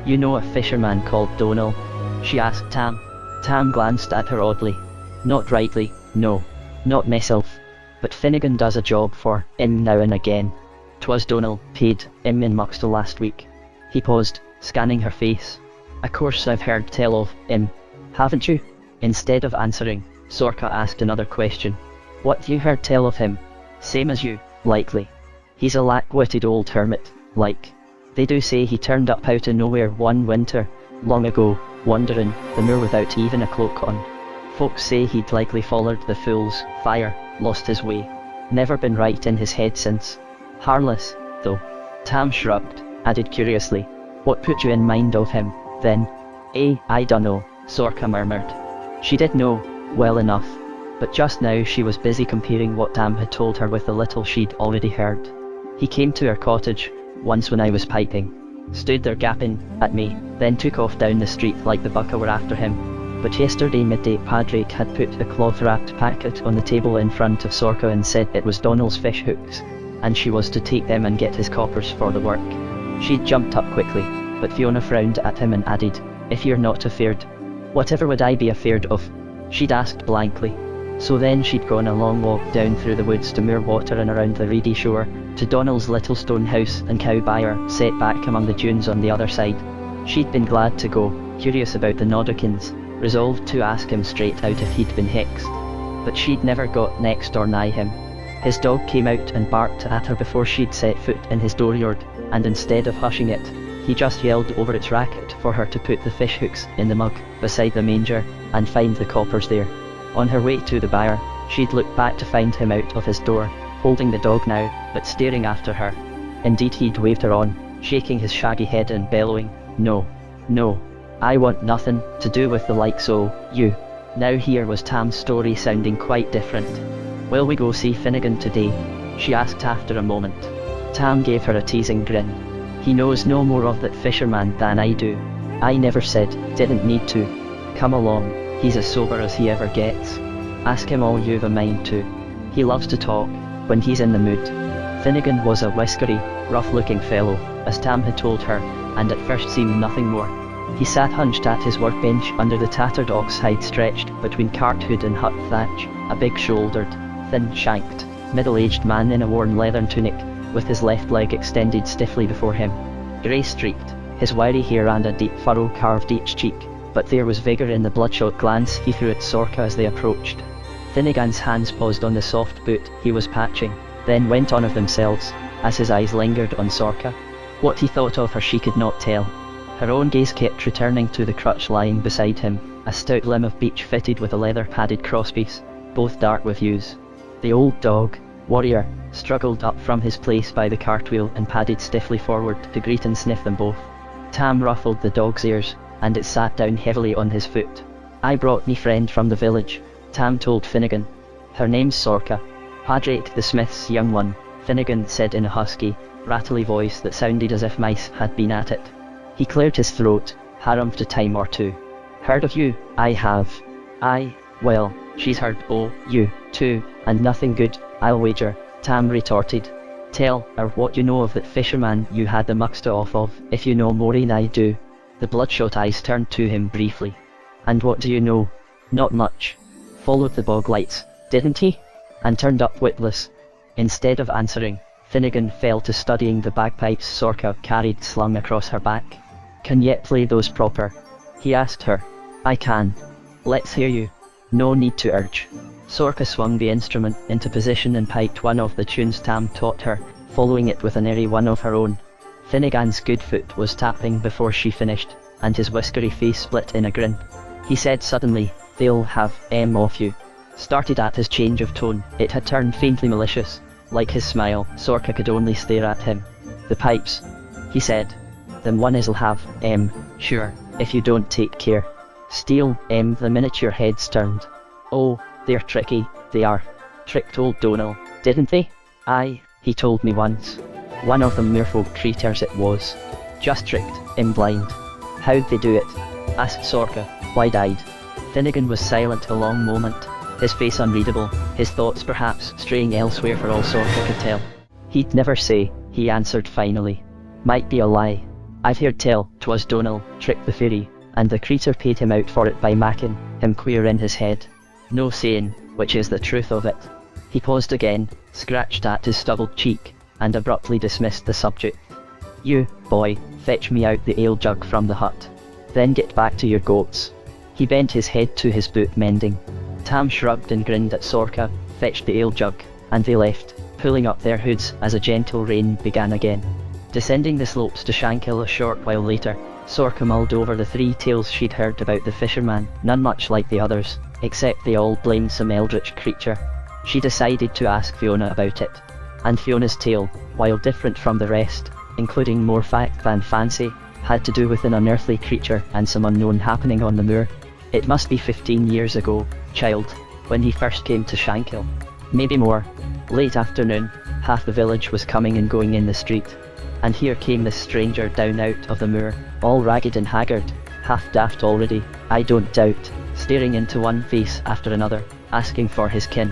"You know a fisherman called Donal?" she asked Tam. Tam glanced at her oddly. "Not rightly, no. Not myself. But Finnegan does a job for him now and again. 'Twas Donal paid him in Muxtel last week." He paused, scanning her face. "Of course I've heard tell of him. Haven't you?" Instead of answering, Sorka asked another question. "What you heard tell of him? Same as you, likely. He's a lack-witted old hermit, like. They do say he turned up out of nowhere one winter, long ago, wandering the moor without even a cloak on. Folks say he'd likely followed the fool's fire, lost his way. Never been right in his head since. Harmless, though." Tam shrugged, added curiously, "What put you in mind of him, then?" I dunno," Sorka murmured. She did know, well enough, but just now she was busy comparing what Tam had told her with the little she'd already heard. "He came to our cottage, once when I was piping. Stood there gapping at me, then took off down the street like the bucka were after him. But yesterday midday Padraig had put a cloth-wrapped packet on the table in front of Sorka and said it was Donal's fish hooks, and she was to take them and get his coppers for the work." She'd jumped up quickly, but Fiona frowned at him and added, "If you're not afeard." "Whatever would I be afeard of?" she'd asked blankly. So then she'd gone a long walk down through the woods to Moorwater and around the reedy shore, to Donal's little stone house and cow byre set back among the dunes on the other side. She'd been glad to go, curious about the Nodderkins, resolved to ask him straight out if he'd been hexed. But she'd never got next or nigh him, His dog came out and barked at her before she'd set foot in his dooryard, and instead of hushing it, he just yelled over its racket for her to put the fish hooks in the mug beside the manger and find the coppers there. On her way to the byre, she'd look back to find him out of his door, holding the dog now, but staring after her. Indeed, he'd waved her on, shaking his shaggy head and bellowing, "No, no, I want nothing to do with the likes o' you." Now here was Tam's story sounding quite different. "Will we go see Finnegan today?" she asked after a moment. Tam gave her a teasing grin. "He knows no more of that fisherman than I do. I never said, didn't need to. Come along, he's as sober as he ever gets. Ask him all you've a mind to. He loves to talk, when he's in the mood." Finnegan was a whiskery, rough-looking fellow, as Tam had told her, and at first seemed nothing more. He sat hunched at his workbench under the tattered ox-hide stretched between cart hood and hut thatch, a big-shouldered, thin-shanked, middle-aged man in a worn leathern tunic, with his left leg extended stiffly before him. Grey-streaked, his wiry hair and a deep furrow carved each cheek, but there was vigour in the bloodshot glance he threw at Sorka as they approached. Finnegan's hands paused on the soft boot he was patching, then went on of themselves, as his eyes lingered on Sorka. What he thought of her she could not tell. Her own gaze kept returning to the crutch lying beside him, a stout limb of beech fitted with a leather-padded crosspiece, both dark with use. The old dog, Warrior, struggled up from his place by the cartwheel and padded stiffly forward to greet and sniff them both. Tam ruffled the dog's ears, and it sat down heavily on his foot. "I brought me friend from the village," Tam told Finnegan. "Her name's Sorka. Padraig the smith's young one," Finnegan said in a husky, rattly voice that sounded as if mice had been at it. He cleared his throat, harumphed a time or two. "Heard of you? I have." "Aye, well, she's heard o' you, too, and nothing good, I'll wager," Tam retorted. "Tell her what you know of that fisherman you had the muckster off of, if you know more'n I do." The bloodshot eyes turned to him briefly. "And what do you know?" "Not much. Followed the bog lights, didn't he? And turned up witless." Instead of answering, Finnegan fell to studying the bagpipes Sorka carried slung across her back. "Can yet play those proper?" he asked her. "I can." "Let's hear you." "No need to urge." Sorka swung the instrument into position and piped one of the tunes Tam taught her, following it with an airy one of her own. Finnegan's good foot was tapping before she finished, and his whiskery face split in a grin. He said suddenly, "They'll have off you." Started at his change of tone, it had turned faintly malicious. Like his smile, Sorka could only stare at him. "The pipes," he said. "Them one is'll have sure, if you don't take care. Steal the minute your head's turned." "Oh, they're tricky, they are. Tricked old Donal, didn't they?" "Aye, he told me once. One of them merfolk creatures it was. Just tricked him blind." "How'd they do it?" asked Sorka, wide-eyed. Finnegan was silent a long moment, his face unreadable, his thoughts perhaps straying elsewhere for all Sorka could tell. "He'd never say," he answered finally. "Might be a lie. I've heard tell 'twas Donal tricked the fairy, and the creature paid him out for it by macking him queer in his head. No saying which is the truth of it." He paused again, scratched at his stubbled cheek, and abruptly dismissed the subject. "You, boy, fetch me out the ale jug from the hut. Then get back to your goats." He bent his head to his boot mending. Tam shrugged and grinned at Sorka, fetched the ale jug, and they left, pulling up their hoods as a gentle rain began again. Descending the slopes to Shankill a short while later, Sorka mulled over the three tales she'd heard about the fisherman, none much like the others, except they all blamed some eldritch creature. She decided to ask Fiona about it. And Fiona's tale, while different from the rest, including more fact than fancy, had to do with an unearthly creature and some unknown happening on the moor. "It must be 15 years ago, child, when he first came to Shankill. Maybe more. Late afternoon, half the village was coming and going in the street. And here came this stranger down out of the moor, all ragged and haggard, half daft already, I don't doubt, staring into one face after another, asking for his kin.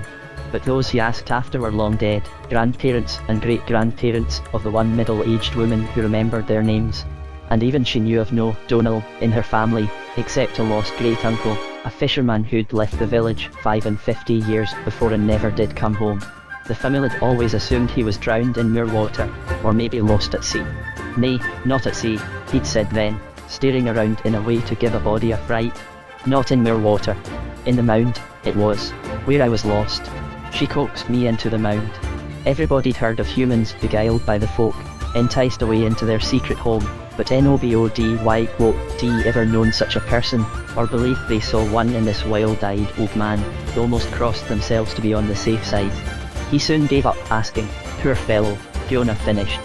But those he asked after were long dead, grandparents and great-grandparents of the one middle-aged woman who remembered their names. And even she knew of no Donal in her family, except a lost great-uncle, a fisherman who'd left the village 50 years before and never did come home. The family had always assumed he was drowned in moor water, or maybe lost at sea. "Nay, not at sea," he'd said then, staring around in a way to give a body a fright. "Not in moor water. In the mound, it was, where I was lost. She coaxed me into the mound. Everybody'd heard of humans beguiled by the folk, enticed away into their secret home, but nobody ever known such a person, or believed they saw one in this wild-eyed old man, who almost crossed themselves to be on the safe side. He soon gave up asking. Poor fellow, Fiona finished.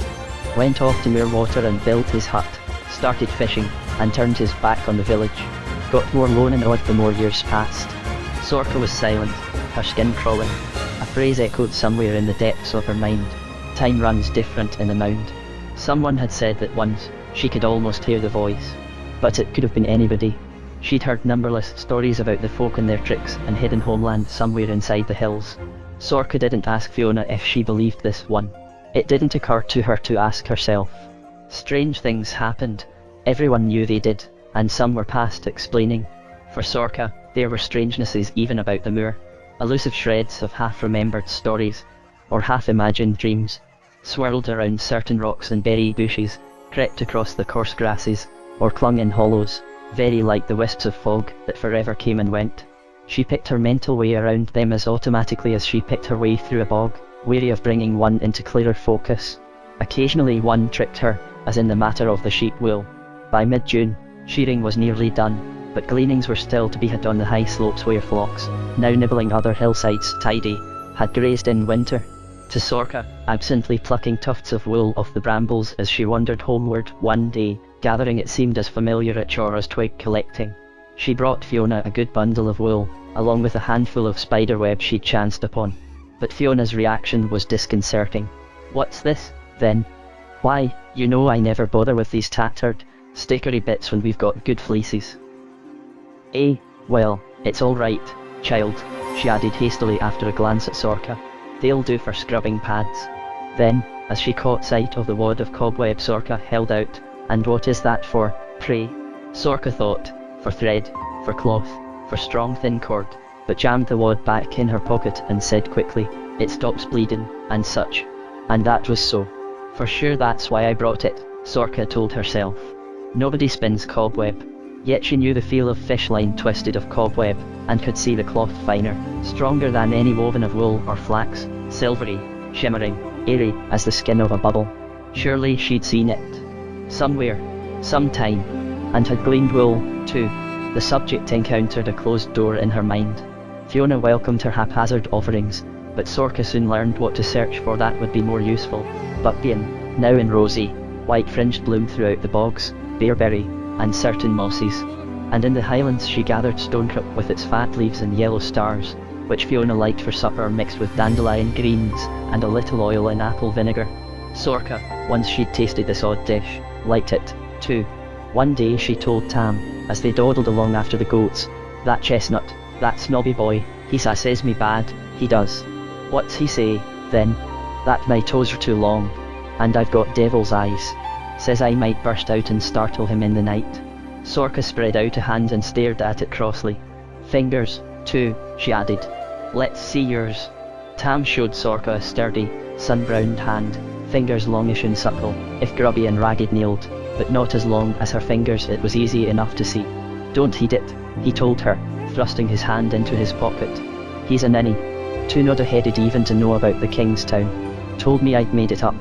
Went off to Moorwater and built his hut, started fishing, and turned his back on the village. Got more lone and odd the more years passed. Sorka was silent, her skin crawling. A phrase echoed somewhere in the depths of her mind. Time runs different in the mound. Someone had said that once, she could almost hear the voice. But it could have been anybody. She'd heard numberless stories about the folk and their tricks and hidden homeland somewhere inside the hills. Sorka didn't ask Fiona if she believed this one. It didn't occur to her to ask herself. Strange things happened. Everyone knew they did, and some were past explaining. For Sorka, there were strangenesses even about the moor. Elusive shreds of half-remembered stories, or half-imagined dreams, swirled around certain rocks and berry bushes, crept across the coarse grasses, or clung in hollows, very like the wisps of fog that forever came and went. She picked her mental way around them as automatically as she picked her way through a bog, wary of bringing one into clearer focus. Occasionally one tricked her, as in the matter of the sheep wool. By mid-June, shearing was nearly done, but gleanings were still to be had on the high slopes where flocks, now nibbling other hillsides tidy, had grazed in winter. To Sorka, absently plucking tufts of wool off the brambles as she wandered homeward one day, gathering it seemed as familiar a chore as twig collecting. She brought Fiona a good bundle of wool, along with a handful of spiderweb she'd chanced upon. But Fiona's reaction was disconcerting. "What's this, then?" "Why, you know I never bother with these tattered, stickery bits when we've got good fleeces." "Eh, well, it's all right, child," she added hastily after a glance at Sorka. "They'll do for scrubbing pads." Then, as she caught sight of the wad of cobweb Sorka held out, "And what is that for, pray?" Sorka thought, for thread, for cloth, for strong thin cord, but jammed the wad back in her pocket and said quickly, "It stops bleeding, and such." And that was so. "For sure that's why I brought it," Sorka told herself. Nobody spins cobweb. Yet she knew the feel of fish line twisted of cobweb, and could see the cloth finer, stronger than any woven of wool or flax, silvery, shimmering, airy as the skin of a bubble. Surely she'd seen it. Somewhere, sometime, and had gleaned wool, too. The subject encountered a closed door in her mind. Fiona welcomed her haphazard offerings, but Sorka soon learned what to search for that would be more useful. Buckbeam, now in rosy, white-fringed bloom throughout the bogs, bearberry, and certain mosses. And in the highlands she gathered stonecrop with its fat leaves and yellow stars, which Fiona liked for supper mixed with dandelion greens, and a little oil and apple vinegar. Sorka, once she'd tasted this odd dish, liked it, too. One day she told Tam, as they dawdled along after the goats, "That chestnut, that snobby boy, he says me bad, he does." "What's he say, then?" "That my toes are too long, and I've got devil's eyes. Says I might burst out and startle him in the night." Sorka spread out a hand and stared at it crossly. "Fingers, too," she added. "Let's see yours." Tam showed Sorka a sturdy, sun-browned hand, fingers longish and supple, if grubby and ragged-nailed, but not as long as her fingers it was easy enough to see. "Don't heed it," he told her, thrusting his hand into his pocket. "He's a ninny. Too nod-headed even to know about the Kingstown. Told me I'd made it up."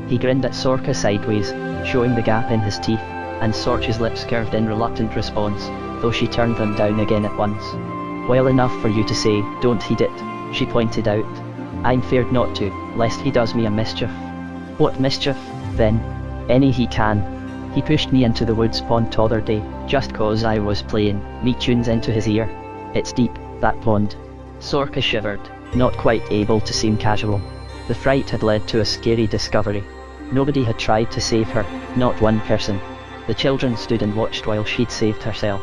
He grinned at Sorka sideways, showing the gap in his teeth, and Sorcha's lips curved in reluctant response, though she turned them down again at once. "Well enough for you to say, 'Don't heed it,'" she pointed out. "I'm feared not to, lest he does me a mischief." "What mischief, then?" "Any he can. He pushed me into the woods pond t'other day, just 'cause I was playing me tunes into his ear. It's deep, that pond." Sorka shivered, not quite able to seem casual. The fright had led to a scary discovery. Nobody had tried to save her, not one person. The children stood and watched while she'd saved herself.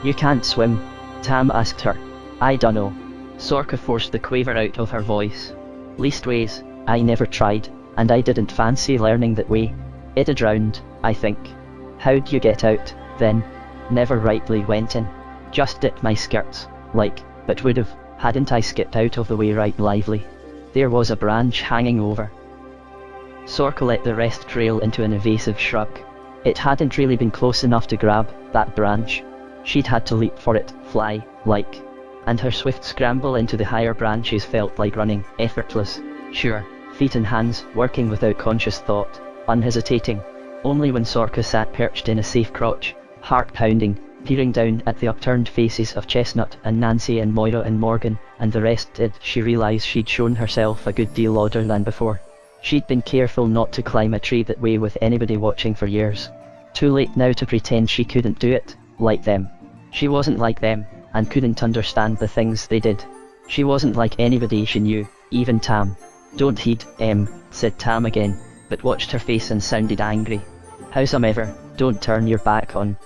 "You can't swim?" Tam asked her. "I dunno." Sorka forced the quaver out of her voice. "Leastways, I never tried, and I didn't fancy learning that way. I'd a drowned, I think." "How'd you get out, then?" "Never rightly went in. Just dipped my skirts, like, but would've, hadn't I skipped out of the way right lively. There was a branch hanging over." Sorka let the rest trail into an evasive shrug. It hadn't really been close enough to grab, that branch. She'd had to leap for it, fly, like. and her swift scramble into the higher branches felt like running, effortless, sure, feet and hands working without conscious thought, unhesitating. Only when Sorka sat perched in a safe crotch, heart pounding, peering down at the upturned faces of Chestnut and Nancy and Moira and Morgan and the rest did she realise she'd shown herself a good deal odder than before. She'd been careful not to climb a tree that way with anybody watching for years. Too late now to pretend she couldn't do it, like them. She wasn't like them, and couldn't understand the things they did. She wasn't like anybody she knew, even Tam. Don't heed, said Tam again, but watched her face and sounded angry. Howsomever, don't turn your back on,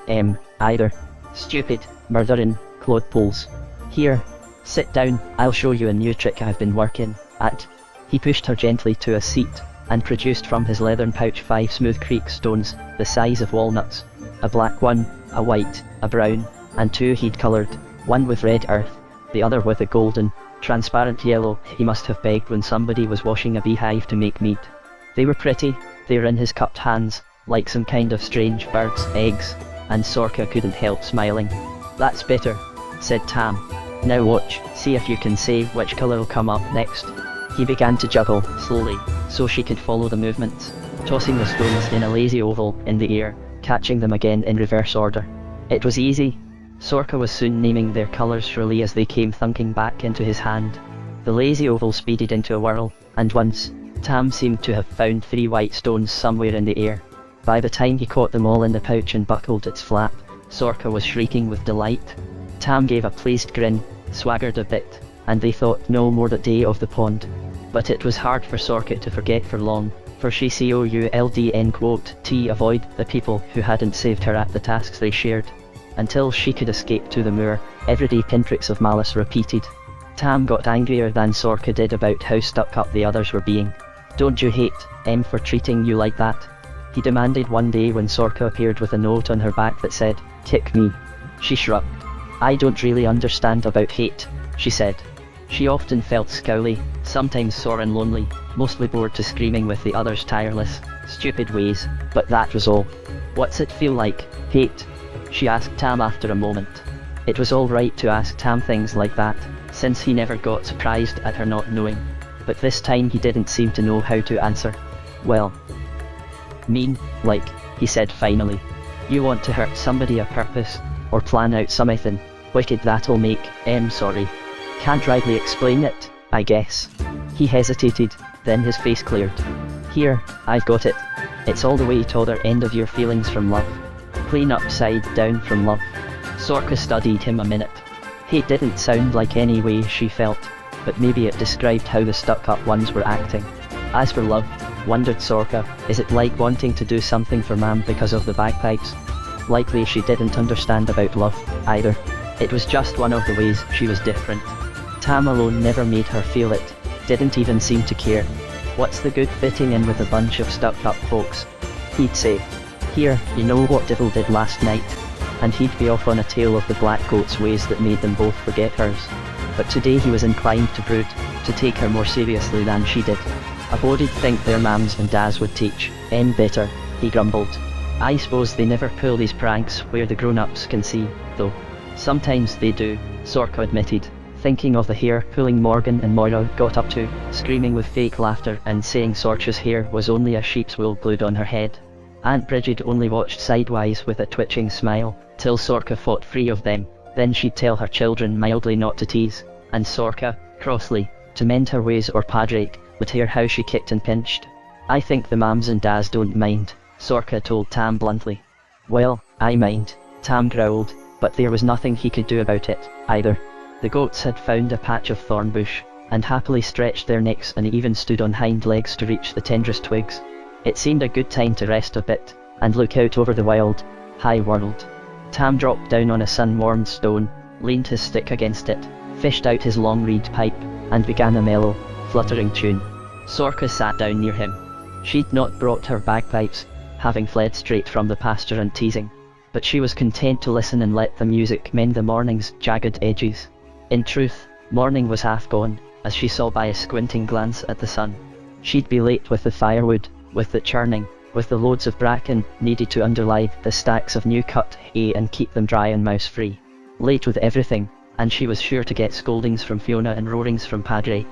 either. Stupid, murdering, clodpoles. Here, sit down, I'll show you a new trick I've been working at. He pushed her gently to a seat, and produced from his leathern pouch 5 smooth creek stones, the size of walnuts. A black one, a white, a brown, and 2 he'd coloured, one with red earth, the other with a golden, transparent yellow. He must have begged when somebody was washing a beehive to make meat. They were pretty, they were in his cupped hands, like some kind of strange bird's eggs, and Sorka couldn't help smiling. That's better, said Tam. Now watch, see if you can say which colour'll come up next. He began to juggle, slowly, so she could follow the movements, tossing the stones in a lazy oval in the air, catching them again in reverse order. It was easy. Sorka was soon naming their colours surely as they came thunking back into his hand. The lazy oval speeded into a whirl, and once, Tam seemed to have found 3 white stones somewhere in the air. By the time he caught them all in the pouch and buckled its flap, Sorka was shrieking with delight. Tam gave a pleased grin, swaggered a bit, and they thought no more that day of the pond. But it was hard for Sorka to forget for long, for she could avoid the people who hadn't saved her at the tasks they shared. Until she could escape to the moor, everyday pinpricks of malice repeated. Tam got angrier than Sorka did about how stuck up the others were being. Don't you hate for treating you like that? He demanded one day when Sorka appeared with a note on her back that said, kick me. She shrugged. I don't really understand about hate, she said. She often felt scowly, sometimes sore and lonely, mostly bored to screaming with the others' tireless, stupid ways, but that was all. What's it feel like, hate? She asked Tam after a moment. It was all right to ask Tam things like that, since he never got surprised at her not knowing. But this time he didn't seem to know how to answer. Well, mean, like, he said finally. You want to hurt somebody a purpose, or plan out something wicked that'll make, sorry. Can't rightly explain it, I guess. He hesitated, then his face cleared. Here, I've got it. It's all the way to other end of your feelings from love. Clean upside down from love. Sorka studied him a minute. Hate didn't sound like any way she felt, but maybe it described how the stuck-up ones were acting. As for love, wondered Sorka, is it like wanting to do something for Mam because of the bagpipes? Likely she didn't understand about love, either. It was just one of the ways she was different. Tam alone never made her feel it, didn't even seem to care. What's the good fitting in with a bunch of stuck-up folks? He'd say, here, you know what Devil did last night? And he'd be off on a tale of the black goat's ways that made them both forget hers. But today he was inclined to brood, to take her more seriously than she did. A body'd think their mams and dads would teach better, he grumbled. I suppose they never pull these pranks where the grown-ups can see, though. Sometimes they do, Sorka admitted, thinking of the hair-pulling Morgan and Moira got up to, screaming with fake laughter and saying Sorcha's hair was only a sheep's wool glued on her head. Aunt Bridget only watched sidewise with a twitching smile, till Sorka fought free of them, then she'd tell her children mildly not to tease, and Sorka, crossly, to mend her ways or Padraig, would hear how she kicked and pinched. I think the mams and dads don't mind, Sorka told Tam bluntly. Well, I mind, Tam growled, but there was nothing he could do about it, either. The goats had found a patch of thorn bush, and happily stretched their necks and even stood on hind legs to reach the tenderest twigs. It seemed a good time to rest a bit, and look out over the wild, high world. Tam dropped down on a sun-warmed stone, leaned his stick against it, fished out his long reed pipe, and began a mellow, fluttering tune. Sorka sat down near him. She'd not brought her bagpipes, having fled straight from the pasture and teasing, but she was content to listen and let the music mend the morning's jagged edges. In truth, morning was half gone, as she saw by a squinting glance at the sun. She'd be late with the firewood, with the churning, with the loads of bracken needed to underlie the stacks of new cut hay and keep them dry and mouse-free. Late with everything, and she was sure to get scoldings from Fiona and roarings from Padre,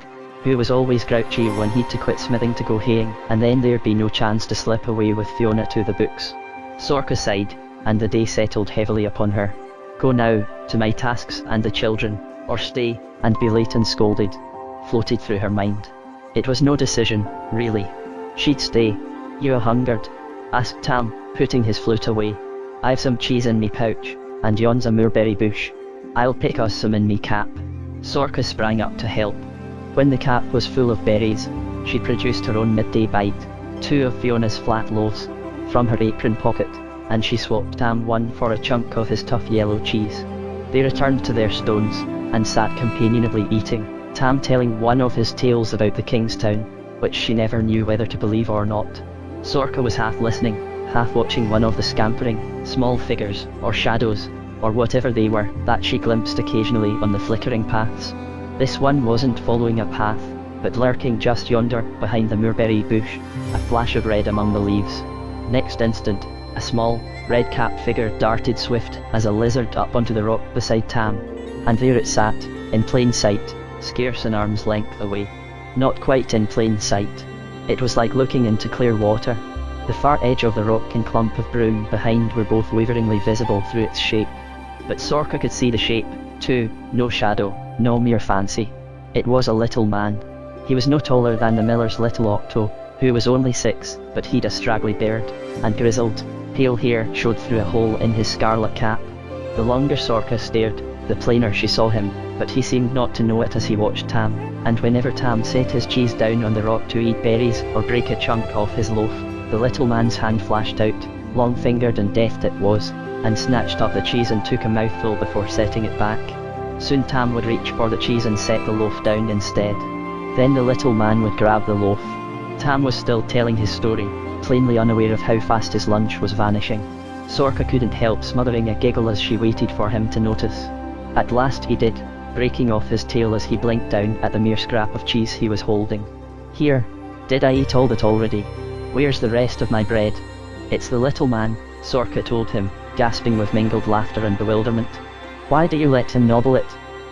who was always grouchy when he'd to quit smithing to go haying, and then there'd be no chance to slip away with Fiona to the books. Sorcha sighed, and the day settled heavily upon her. Go now, to my tasks and the children, or stay, and be late and scolded, floated through her mind. It was no decision, really. She'd stay. You a-hungered? Asked Tam, putting his flute away. I've some cheese in me pouch, and yon's a moorberry bush. I'll pick us some in me cap. Sorcha sprang up to help. When the cap was full of berries, she produced her own midday bite, 2 of Fiona's flat loaves, from her apron pocket, and she swapped Tam one for a chunk of his tough yellow cheese. They returned to their stones, and sat companionably eating, Tam telling one of his tales about the Kingstown, which she never knew whether to believe or not. Sorcha was half listening, half watching one of the scampering, small figures, or shadows, or whatever they were, that she glimpsed occasionally on the flickering paths. This one wasn't following a path, but lurking just yonder, behind the moorberry bush, a flash of red among the leaves. Next instant, a small, red-capped figure darted swift as a lizard up onto the rock beside Tam, and there it sat, in plain sight, scarce an arm's length away. Not quite in plain sight. It was like looking into clear water. The far edge of the rock and clump of broom behind were both waveringly visible through its shape. But Sorcha could see the shape, too, no shadow, no mere fancy. It was a little man. He was no taller than the miller's little Octo, who was only 6, but he'd a straggly beard, and grizzled, pale hair showed through a hole in his scarlet cap. The longer Sorcha stared, the plainer she saw him, but he seemed not to know it as he watched Tam, and whenever Tam set his cheese down on the rock to eat berries or break a chunk off his loaf, the little man's hand flashed out, long-fingered and deft it was, and snatched up the cheese and took a mouthful before setting it back. Soon Tam would reach for the cheese and set the loaf down instead. Then the little man would grab the loaf. Tam was still telling his story, plainly unaware of how fast his lunch was vanishing. Sorcha couldn't help smothering a giggle as she waited for him to notice. At last he did, breaking off his tail as he blinked down at the mere scrap of cheese he was holding. Here, did I eat all that already? Where's the rest of my bread? It's the little man, Sorcha told him, gasping with mingled laughter and bewilderment. Why do you let him nobble it?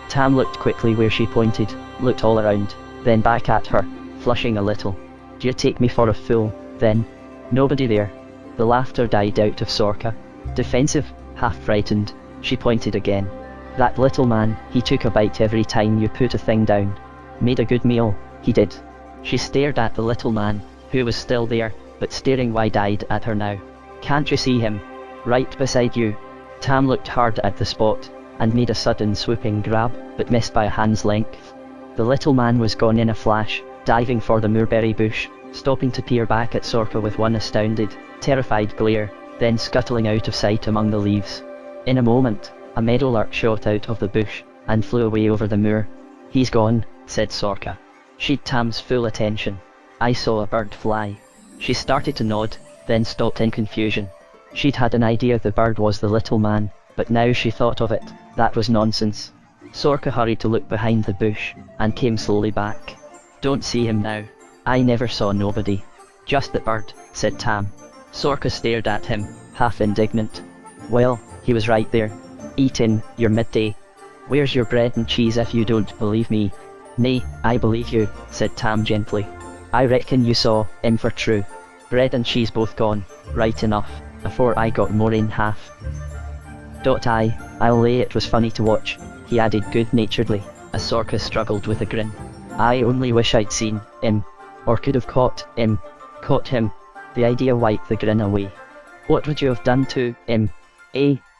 Tam looked quickly where she pointed, looked all around, then back at her, flushing a little. Do you take me for a fool, then? Nobody there. The laughter died out of Sorcha. Defensive, half frightened, she pointed again. That little man, he took a bite every time you put a thing down. Made a good meal, he did. She stared at the little man, who was still there, but staring wide-eyed at her now. Can't you see him? Right beside you. Tam looked hard at the spot, and made a sudden swooping grab, but missed by a hand's length. The little man was gone in a flash, diving for the moorberry bush, stopping to peer back at Sorcha with one astounded, terrified glare, then scuttling out of sight among the leaves. In a moment, a meadowlark shot out of the bush, and flew away over the moor. He's gone, said Sorcha. She'd Tam's full attention. I saw a bird fly. She started to nod, then stopped in confusion. She'd had an idea the bird was the little man, but now she thought of it, that was nonsense. Sorcha hurried to look behind the bush, and came slowly back. Don't see him now. I never saw nobody. Just the bird, said Tam. Sorcha stared at him, half indignant. Well, he was right there. Eating your midday. Where's your bread and cheese if you don't believe me? Nay, I believe you, said Tam gently. I reckon you saw him for true. Bread and cheese both gone, right enough, afore I got more in half. I'll lay it was funny to watch, he added good-naturedly, as Sorcha struggled with a grin. I only wish I'd seen him, or could have caught him. Caught him. The idea wiped the grin away. What would you have done to him?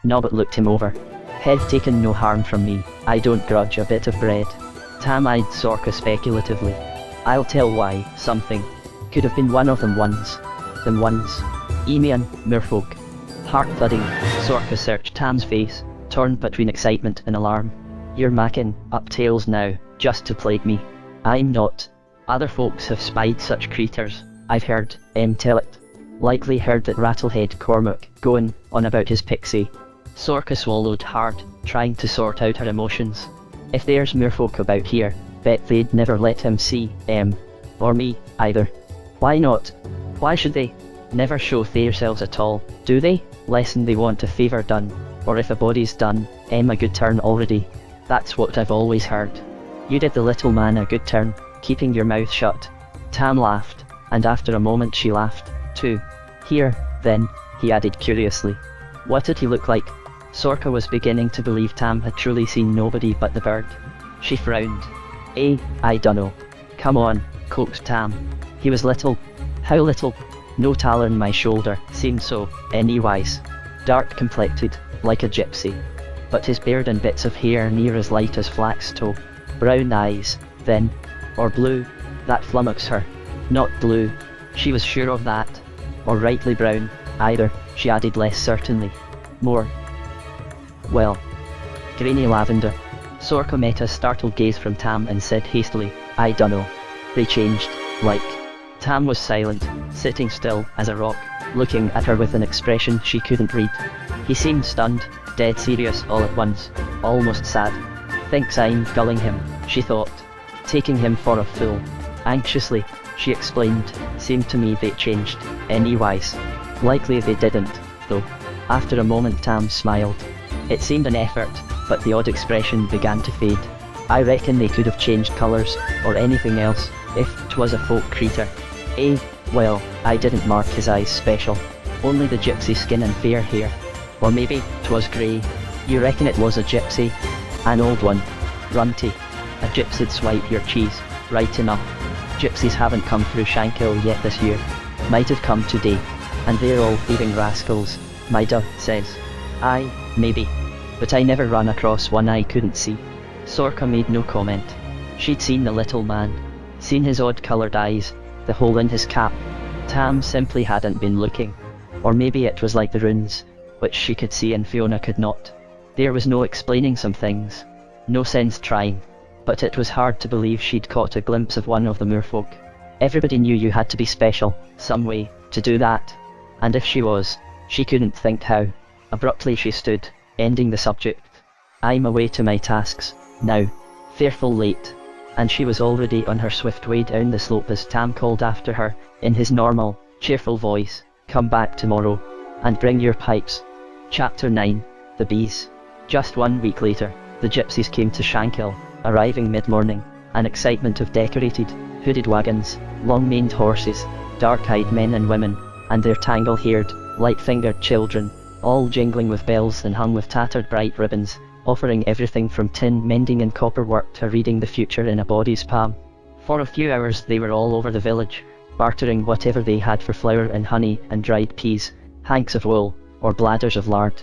Nobbut looked him over. He'd taken no harm from me, I don't grudge a bit of bread. Tam eyed Sorcha speculatively. I'll tell why, something. Could have been one of them ones. Them ones. Emian, merfolk. Heart thudding, Sorcha searched Tam's face, torn between excitement and alarm. You're macking up tales now, just to plague me. I'm not. Other folks have spied such creatures, I've heard tell it. Likely heard that Rattlehead Cormac going on about his pixie. Sorcha swallowed hard, trying to sort out her emotions. If there's merfolk about here, bet they'd never let him see or me, either. Why not? Why should they? Never show theirselves at all, do they? Lesson they want a favour done, or if a body's done, a good turn already. That's what I've always heard. You did the little man a good turn, keeping your mouth shut. Tam laughed, and after a moment she laughed, too. Here, then, he added curiously. What did he look like? Sorka was beginning to believe Tam had truly seen nobody but the bird. She frowned. I dunno. Come on, coaxed Tam. He was little. How little? No taller than my shoulder, seemed so, anyways. Dark complected, like a gypsy. But his beard and bits of hair near as light as flax tow. Brown eyes, then. Or blue. That flummoxed her. Not blue. She was sure of that. Or rightly brown, either, she added less certainly. More. Well. Grainy lavender. Sorka met a startled gaze from Tam and said hastily, I dunno. They changed, like. Tam was silent, sitting still as a rock, looking at her with an expression she couldn't read. He seemed stunned, dead serious all at once, almost sad. Thinks I'm gulling him, she thought. Taking him for a fool. Anxiously, she explained, seemed to me they changed, anyways. Likely they didn't, though. After a moment Tam smiled. It seemed an effort, but the odd expression began to fade. I reckon they could have changed colours, or anything else, if 'twas a folk creature. Well, I didn't mark his eyes special. Only the gypsy skin and fair hair. Or maybe 'twas grey. You reckon it was a gypsy? An old one. Runty. A gypsy'd swipe your cheese, right enough. Gypsies haven't come through Shankill yet this year. Might have come today. And they're all thieving rascals, Mida says. Aye, maybe. But I never ran across one I couldn't see. Sorka made no comment. She'd seen the little man. Seen his odd-coloured eyes, the hole in his cap. Tam simply hadn't been looking. Or maybe it was like the runes, which she could see and Fiona could not. There was no explaining some things. No sense trying. But it was hard to believe she'd caught a glimpse of one of the moorfolk. Everybody knew you had to be special, some way, to do that. And if she was, she couldn't think how. Abruptly she stood, ending the subject. I'm away to my tasks, now. Fearful late. And she was already on her swift way down the slope as Tam called after her, in his normal, cheerful voice, come back tomorrow, and bring your pipes. Chapter 9, The Bees. Just 1 week later, the gypsies came to Shankill, arriving mid-morning, an excitement of decorated, hooded wagons, long-maned horses, dark-eyed men and women, and their tangle-haired, light-fingered children, all jingling with bells and hung with tattered bright ribbons, offering everything from tin mending and copper work to reading the future in a body's palm. For a few hours they were all over the village, bartering whatever they had for flour and honey and dried peas, hanks of wool, or bladders of lard.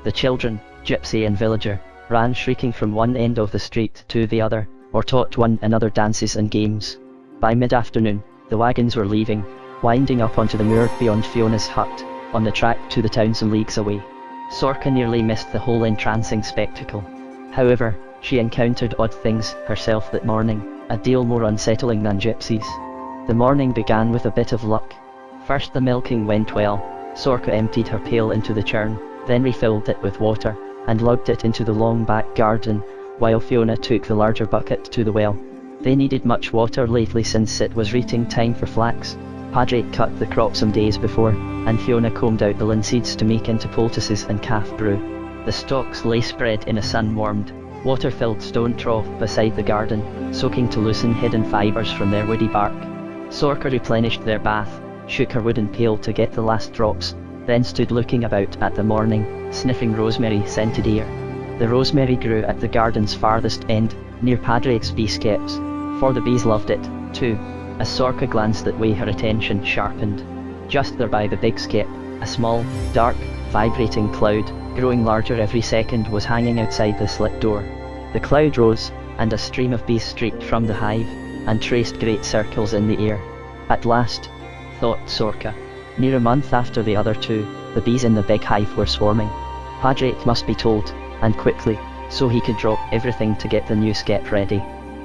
The children, gypsy and villager, ran shrieking from one end of the street to the other, or taught one another dances and games. By mid-afternoon, the wagons were leaving, winding up onto the moor beyond Fiona's hut, on the track to the town some leagues away. Sorka nearly missed the whole entrancing spectacle. However, she encountered odd things herself that morning, a deal more unsettling than gypsies. The morning began with a bit of luck. First the milking went well. Sorka emptied her pail into the churn, then refilled it with water, and lugged it into the long back garden, while Fiona took the larger bucket to the well. They needed much water lately since it was reaping time for flax. Padre cut the crop some days before, and Fiona combed out the linseeds to make into poultices and calf brew. The stalks lay spread in a sun-warmed, water-filled stone trough beside the garden, soaking to loosen hidden fibres from their woody bark. Sorka replenished their bath, shook her wooden pail to get the last drops, then stood looking about at the morning, sniffing rosemary-scented air. The rosemary grew at the garden's farthest end, near Padre's bee skeps, for the bees loved it, too. As Sorka glanced that way, her attention sharpened. Just there by the big skep, a small, dark, vibrating cloud, growing larger every second, was hanging outside the slit door. The cloud rose, and a stream of bees streaked from the hive, and traced great circles in the air. At last, thought Sorka. Near a month after the other two, the bees in the big hive were swarming. Padre must be told, and quickly, so he could drop everything to get the new skep ready.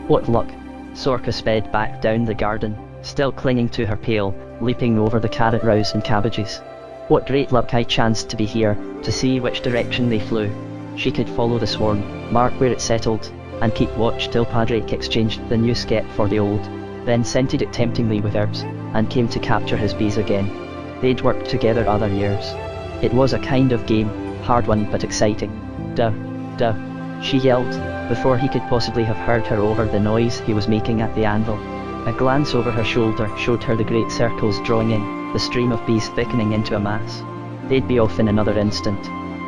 What luck! Sorka sped back down the garden, still clinging to her pail, leaping over the carrot rows and cabbages. What great luck I chanced to be here, to see which direction they flew. She could follow the swarm, mark where it settled, and keep watch till Padre exchanged the new skep for the old, then scented it temptingly with herbs, and came to capture his bees again. They'd worked together other years. It was a kind of game, hard one but exciting. Duh. she yelled, before he could possibly have heard her over the noise he was making at the anvil. A glance over her shoulder showed her the great circles drawing in, the stream of bees thickening into a mass. They'd be off in another instant.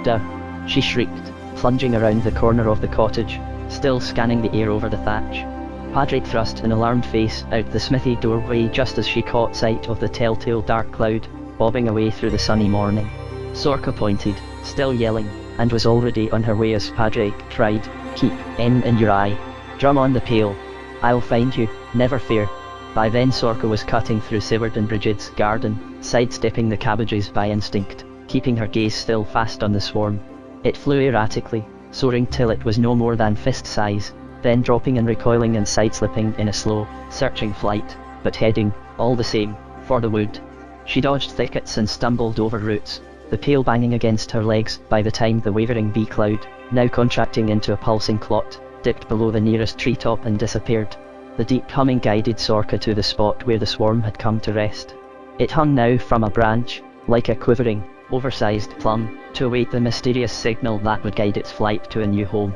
Duh! She shrieked, plunging around the corner of the cottage, still scanning the air over the thatch. Padre thrust an alarmed face out the smithy doorway just as she caught sight of the telltale dark cloud, bobbing away through the sunny morning. Sorka pointed, still yelling, and was already on her way as Padre cried, "Keep in your eye. Drum on the pail. I'll find you, never fear." By then Sorka was cutting through Seward and Brigid's garden, sidestepping the cabbages by instinct, keeping her gaze still fast on the swarm. It flew erratically, soaring till it was no more than fist size, then dropping and recoiling and sideslipping in a slow, searching flight, but heading, all the same, for the wood. She dodged thickets and stumbled over roots, the pail banging against her legs by the time the wavering bee cloud, now contracting into a pulsing clot, dipped below the nearest treetop and disappeared. The deep humming guided Sorka to the spot where the swarm had come to rest. It hung now from a branch, like a quivering, oversized plum, to await the mysterious signal that would guide its flight to a new home.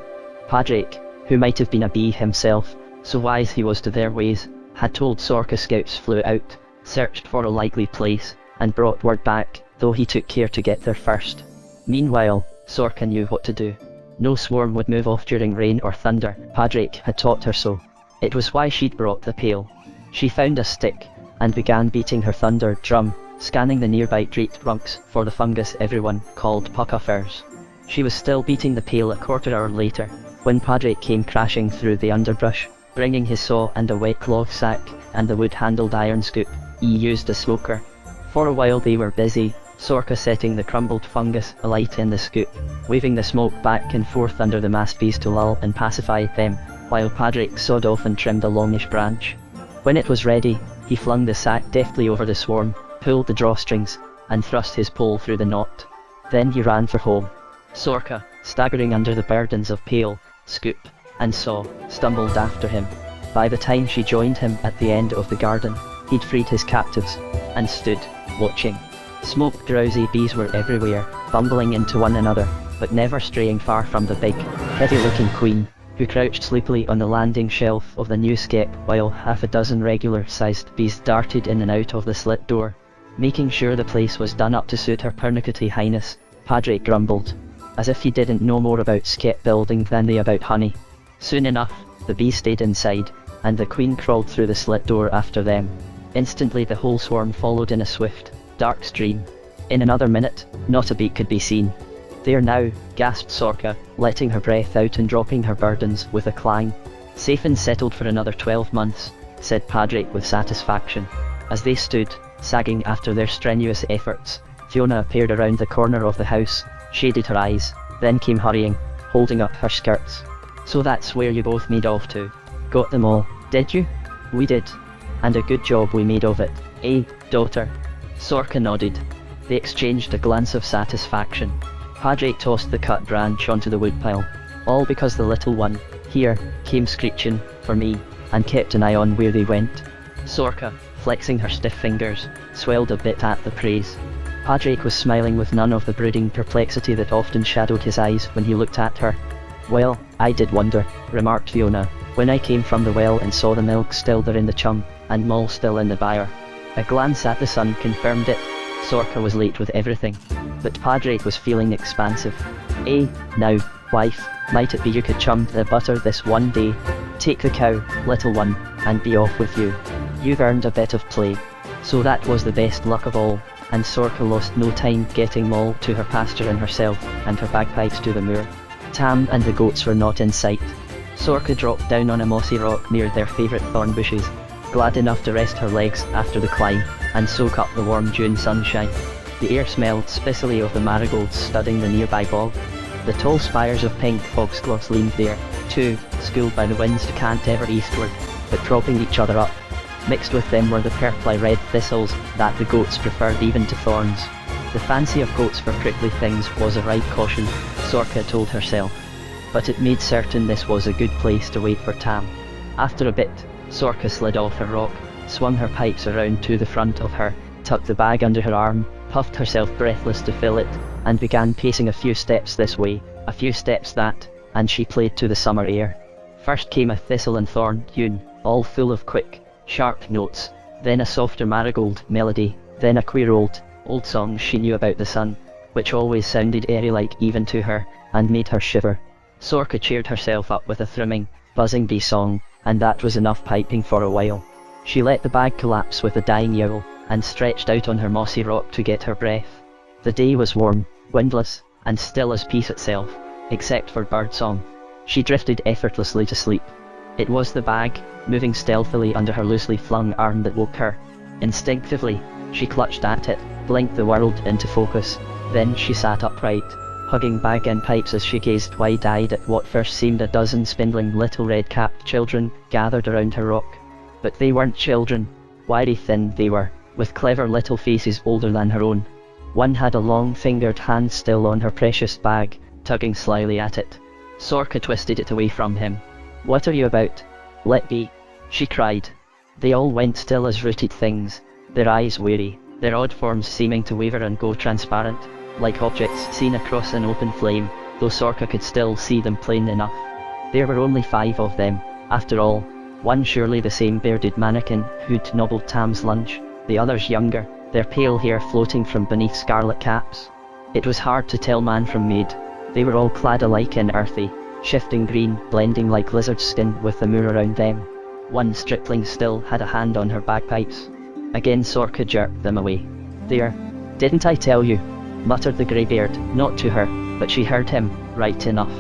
Padraig, who might have been a bee himself, so wise he was to their ways, had told Sorka scouts flew out, searched for a likely place, and brought word back, though he took care to get there first. Meanwhile, Sorka knew what to do. No swarm would move off during rain or thunder, Padraig had taught her so. It was why she'd brought the pail. She found a stick, and began beating her thunder drum, scanning the nearby tree trunks for the fungus everyone called puckafers. She was still beating the pail a quarter hour later, when Padraig came crashing through the underbrush, bringing his saw and a wet cloth sack, and the wood-handled iron scoop he used as smoker. For a while they were busy, Sorka setting the crumbled fungus alight in the scoop, waving the smoke back and forth under the massed bees to lull and pacify them, while Padraig sawed off and trimmed a longish branch. When it was ready, he flung the sack deftly over the swarm, pulled the drawstrings, and thrust his pole through the knot. Then he ran for home. Sorka, staggering under the burdens of pail, scoop, and saw, stumbled after him. By the time she joined him at the end of the garden, he'd freed his captives, and stood, watching. Smoke-drowsy bees were everywhere, bumbling into one another, but never straying far from the big, heavy-looking queen, who crouched sleepily on the landing shelf of the new skep while half a dozen regular-sized bees darted in and out of the slit door. Making sure the place was done up to suit her pernickety highness, Padraig grumbled, as if he didn't know more about skep building than they about honey. Soon enough, the bees stayed inside, and the queen crawled through the slit door after them. Instantly the whole swarm followed in a swift, dark stream. In another minute, not a beak could be seen. "There now," gasped Sorka, letting her breath out and dropping her burdens with a clang. "Safe and settled for another 12 months, said Padraig with satisfaction. As they stood, sagging after their strenuous efforts, Fiona appeared around the corner of the house, shaded her eyes, then came hurrying, holding up her skirts. "So that's where you both made off to. Got them all, did you?" "We did. And a good job we made of it, eh, daughter?" Sorka nodded. They exchanged a glance of satisfaction. Padraig tossed the cut branch onto the woodpile. "All because the little one, here, came screeching for me, and kept an eye on where they went." Sorka, flexing her stiff fingers, swelled a bit at the praise. Padraig was smiling with none of the brooding perplexity that often shadowed his eyes when he looked at her. "Well, I did wonder," remarked Fiona, "when I came from the well and saw the milk still there in the chum, and Moll still in the byre." A glance at the sun confirmed it. Sorka was late with everything, but Padraig was feeling expansive. "Eh, now, wife, might it be you could chum the butter this one day? Take the cow, little one, and be off with you. You've earned a bit of play." So that was the best luck of all, and Sorka lost no time getting Moll to her pasture and herself, and her bagpipes to the moor. Tam and the goats were not in sight. Sorka dropped down on a mossy rock near their favourite thorn bushes, glad enough to rest her legs after the climb, and soak up the warm June sunshine. The air smelled spicily of the marigolds studding the nearby bog. The tall spires of pink foxgloves leaned there, too, schooled by the winds to cant ever eastward, but propping each other up. Mixed with them were the purply red thistles that the goats preferred even to thorns. The fancy of goats for prickly things was a right caution, Sorka told herself. But it made certain this was a good place to wait for Tam. After a bit, Sorka slid off her rock, swung her pipes around to the front of her, tucked the bag under her arm, puffed herself breathless to fill it, and began pacing a few steps this way, a few steps that, and she played to the summer air. First came a thistle and thorn tune, all full of quick, sharp notes, then a softer marigold melody, then a queer old song she knew about the sun, which always sounded airy-like even to her, and made her shiver. Sorka cheered herself up with a thrumming, buzzing bee song, and that was enough piping for a while. She let the bag collapse with a dying yowl, and stretched out on her mossy rock to get her breath. The day was warm, windless, and still as peace itself, except for birdsong. She drifted effortlessly to sleep. It was the bag, moving stealthily under her loosely flung arm, that woke her. Instinctively, she clutched at it, blinked the world into focus, then she sat upright, hugging bag and pipes as she gazed wide-eyed at what first seemed a dozen spindling little red-capped children gathered around her rock. But they weren't children. Wiry thin they were, with clever little faces older than her own. One had a long-fingered hand still on her precious bag, tugging slyly at it. Sorka twisted it away from him. "What are you about? Let be," she cried. They all went still as rooted things, their eyes weary, their odd forms seeming to waver and go transparent, like objects seen across an open flame, though Sorka could still see them plain enough. There were only 5 of them, after all, one surely the same bearded mannequin who'd nobbled Tam's lunch, the others younger, their pale hair floating from beneath scarlet caps. It was hard to tell man from maid. They were all clad alike in earthy, shifting green, blending like lizard skin with the moor around them. One stripling still had a hand on her bagpipes. Again Sorka jerked them away. "There, didn't I tell you?" muttered the greybeard, not to her, but she heard him, right enough.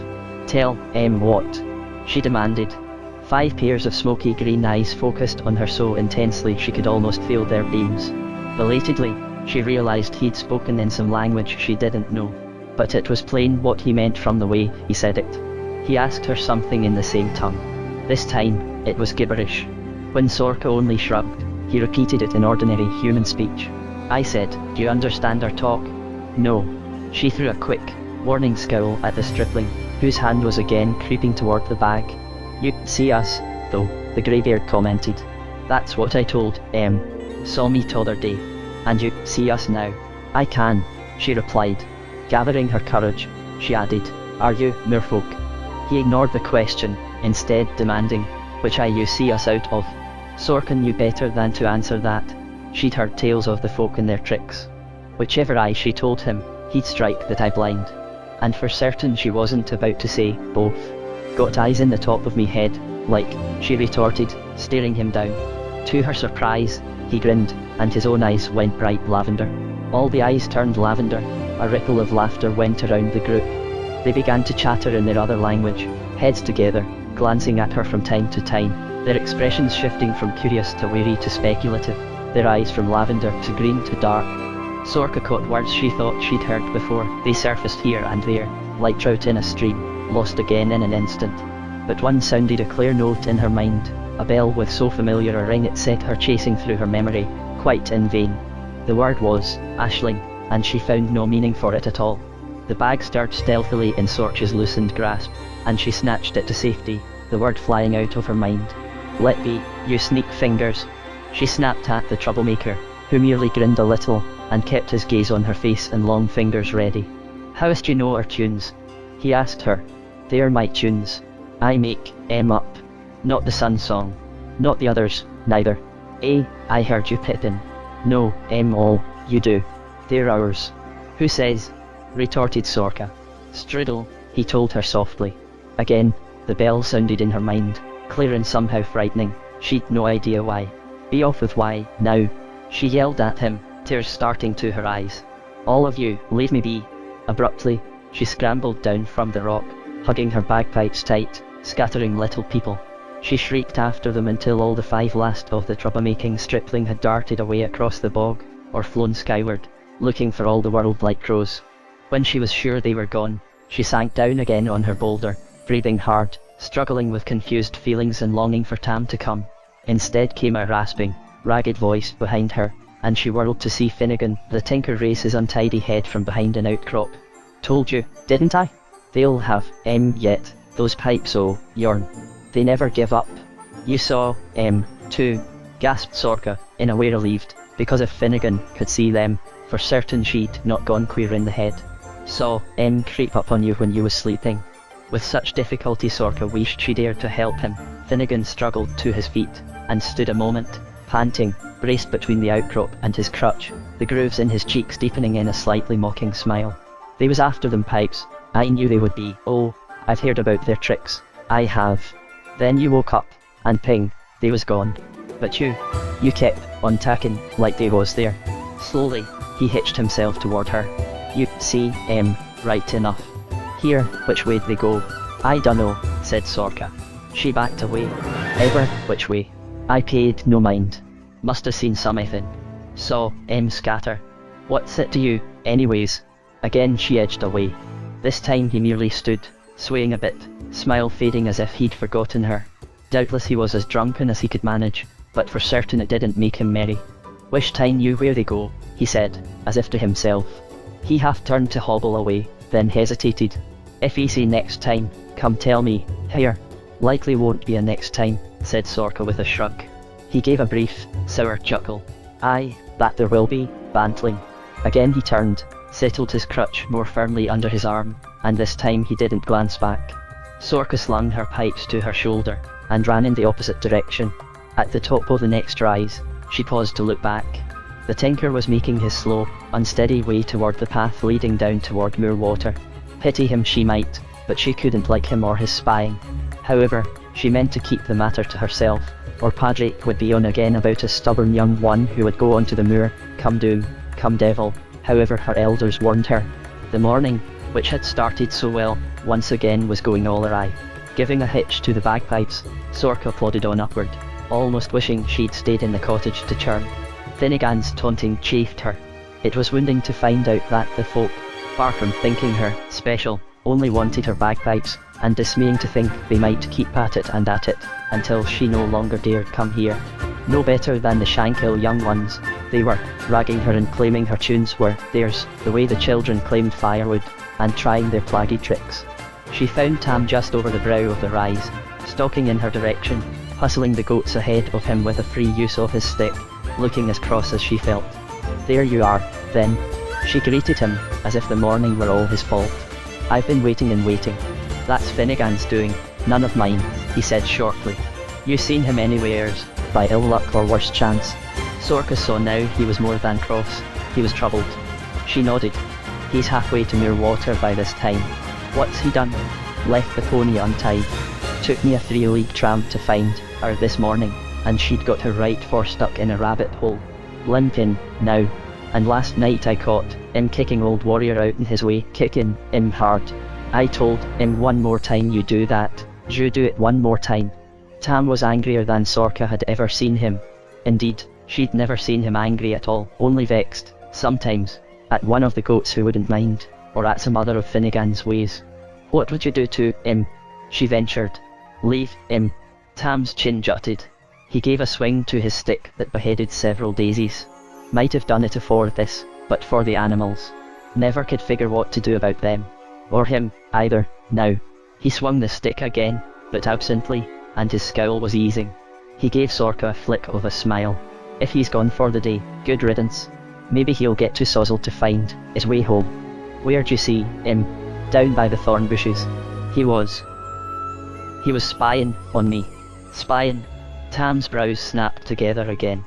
"Tell, what?" she demanded. 5 pairs of smoky green eyes focused on her so intensely she could almost feel their beams. Belatedly, she realized he'd spoken in some language she didn't know. But it was plain what he meant from the way he said it. He asked her something in the same tongue. This time, it was gibberish. When Sorka only shrugged, he repeated it in ordinary human speech. "I said, do you understand our talk?" "No." She threw a quick, warning scowl at the stripling, whose hand was again creeping toward the bag. "You see us, though," the greybeard commented. "That's what I told, saw me t'other day. And you see us now." "I can," she replied. Gathering her courage, she added, "Are you merfolk?" He ignored the question, instead demanding, "Which eye you see us out of?" Sorka knew better than to answer that. She'd heard tales of the folk and their tricks. Whichever eye, she told him, he'd strike that eye blind. And for certain she wasn't about to say, both. "Got eyes in the top of me head, like," she retorted, staring him down. To her surprise, he grinned, and his own eyes went bright lavender. All the eyes turned lavender. A ripple of laughter went around the group. They began to chatter in their other language, heads together, glancing at her from time to time, their expressions shifting from curious to wary to speculative, their eyes from lavender to green to dark. Sorka caught words she thought she'd heard before. They surfaced here and there, like trout in a stream, lost again in an instant. But one sounded a clear note in her mind, a bell with so familiar a ring it set her chasing through her memory, quite in vain. The word was Ashling, and she found no meaning for it at all. The bag stirred stealthily in Sorcha's loosened grasp, and she snatched it to safety, the word flying out of her mind. "Let be, you sneak fingers," she snapped at the troublemaker, who merely grinned a little, and kept his gaze on her face and long fingers ready. "How'st you know our tunes?" he asked her. "They're my tunes. I make 'em up. Not the sun song. Not the others, neither." I heard you pippin'." "No, all, you do. They're ours." "Who says?" retorted Sorka. "Strudel," he told her softly. Again, the bell sounded in her mind, clear and somehow frightening. She'd no idea why. "Be off with why, now," she yelled at him, tears starting to her eyes. "All of you, leave me be." Abruptly, she scrambled down from the rock, hugging her bagpipes tight, scattering little people. She shrieked after them until all the 5 last of the troublemaking stripling had darted away across the bog, or flown skyward, looking for all the world like crows. When she was sure they were gone, she sank down again on her boulder, breathing hard, struggling with confused feelings and longing for Tam to come. Instead came a rasping, ragged voice behind her, and she whirled to see Finnegan, the tinker, raise his untidy head from behind an outcrop. "Told you, didn't I? They'll have, yet, those pipes, oh, yourn. They never give up." "You saw, too," gasped Sorka, in a way relieved, because if Finnegan could see them, for certain she'd not gone queer in the head. "Saw, creep up on you when you was sleeping." With such difficulty Sorka wished she dared to help him. Finnegan struggled to his feet, and stood a moment, panting, braced between the outcrop and his crutch, the grooves in his cheeks deepening in a slightly mocking smile. They was after them, Pipes. I knew they would be. Oh, I've heard about their tricks. I have. Then you woke up, and ping, they was gone. But you kept on tacking like they was there. Slowly, he hitched himself toward her. You see, right enough. Here, which way'd they go? I dunno, said Sorka. She backed away. Ever, which way? I paid no mind. Musta seen something. Saw, scatter. What's it to you, anyways? Again she edged away. This time he merely stood, swaying a bit, smile fading as if he'd forgotten her. Doubtless he was as drunken as he could manage, but for certain it didn't make him merry. Wished I knew where they go, he said, as if to himself. He half turned to hobble away, then hesitated. If he say next time, come tell me, here. Likely won't be a next time, said Sorka with a shrug. He gave a brief, sour chuckle. Aye, that there will be, bantling. Again he turned, settled his crutch more firmly under his arm, and this time he didn't glance back. Sorka slung her pipes to her shoulder, and ran in the opposite direction. At the top of the next rise, she paused to look back. The tinker was making his slow, unsteady way toward the path leading down toward Moorwater. Pity him she might, but she couldn't like him or his spying. However, she meant to keep the matter to herself, or Padraig would be on again about a stubborn young one who would go onto the moor, come doom, come devil, however her elders warned her. The morning, which had started so well, once again was going all awry. Giving a hitch to the bagpipes, Sorka plodded on upward, almost wishing she'd stayed in the cottage to churn. Finnegan's taunting chafed her. It was wounding to find out that the folk, far from thinking her special, only wanted her bagpipes, and dismaying to think they might keep at it until she no longer dared come here. No better than the Shankill young ones, they were, ragging her and claiming her tunes were theirs, the way the children claimed firewood, and trying their plaggy tricks. She found Tam just over the brow of the rise, stalking in her direction, hustling the goats ahead of him with a free use of his stick, looking as cross as she felt. There you are, then. She greeted him, as if the morning were all his fault. I've been waiting and waiting. That's Finnegan's doing, none of mine, he said shortly. You seen him anywheres, by ill luck or worse chance? Sorka saw now he was more than cross, he was troubled. She nodded. He's halfway to Moorwater by this time. What's he done? Left the pony untied. Took me a 3-league tramp to find her this morning, and she'd got her right for stuck in a rabbit hole. Limping, now. And last night I caught him kicking old warrior out in his way, kicking him hard. I told him one more time you do that, you do it one more time. Tam was angrier than Sorka had ever seen him. Indeed, she'd never seen him angry at all, only vexed, sometimes, at one of the goats who wouldn't mind, or at some other of Finnegan's ways. What would you do to him? She ventured. Leave him. Tam's chin jutted. He gave a swing to his stick that beheaded several daisies. Might have done it afore this, but for the animals. Never could figure what to do about them. Or him, either, now. He swung the stick again, but absently, and his scowl was easing. He gave Sorka a flick of a smile. If he's gone for the day, good riddance. Maybe he'll get to Sozzle to find his way home. Where'd you see him? Down by the thorn bushes. He was spying on me. Spying. Tam's brows snapped together again.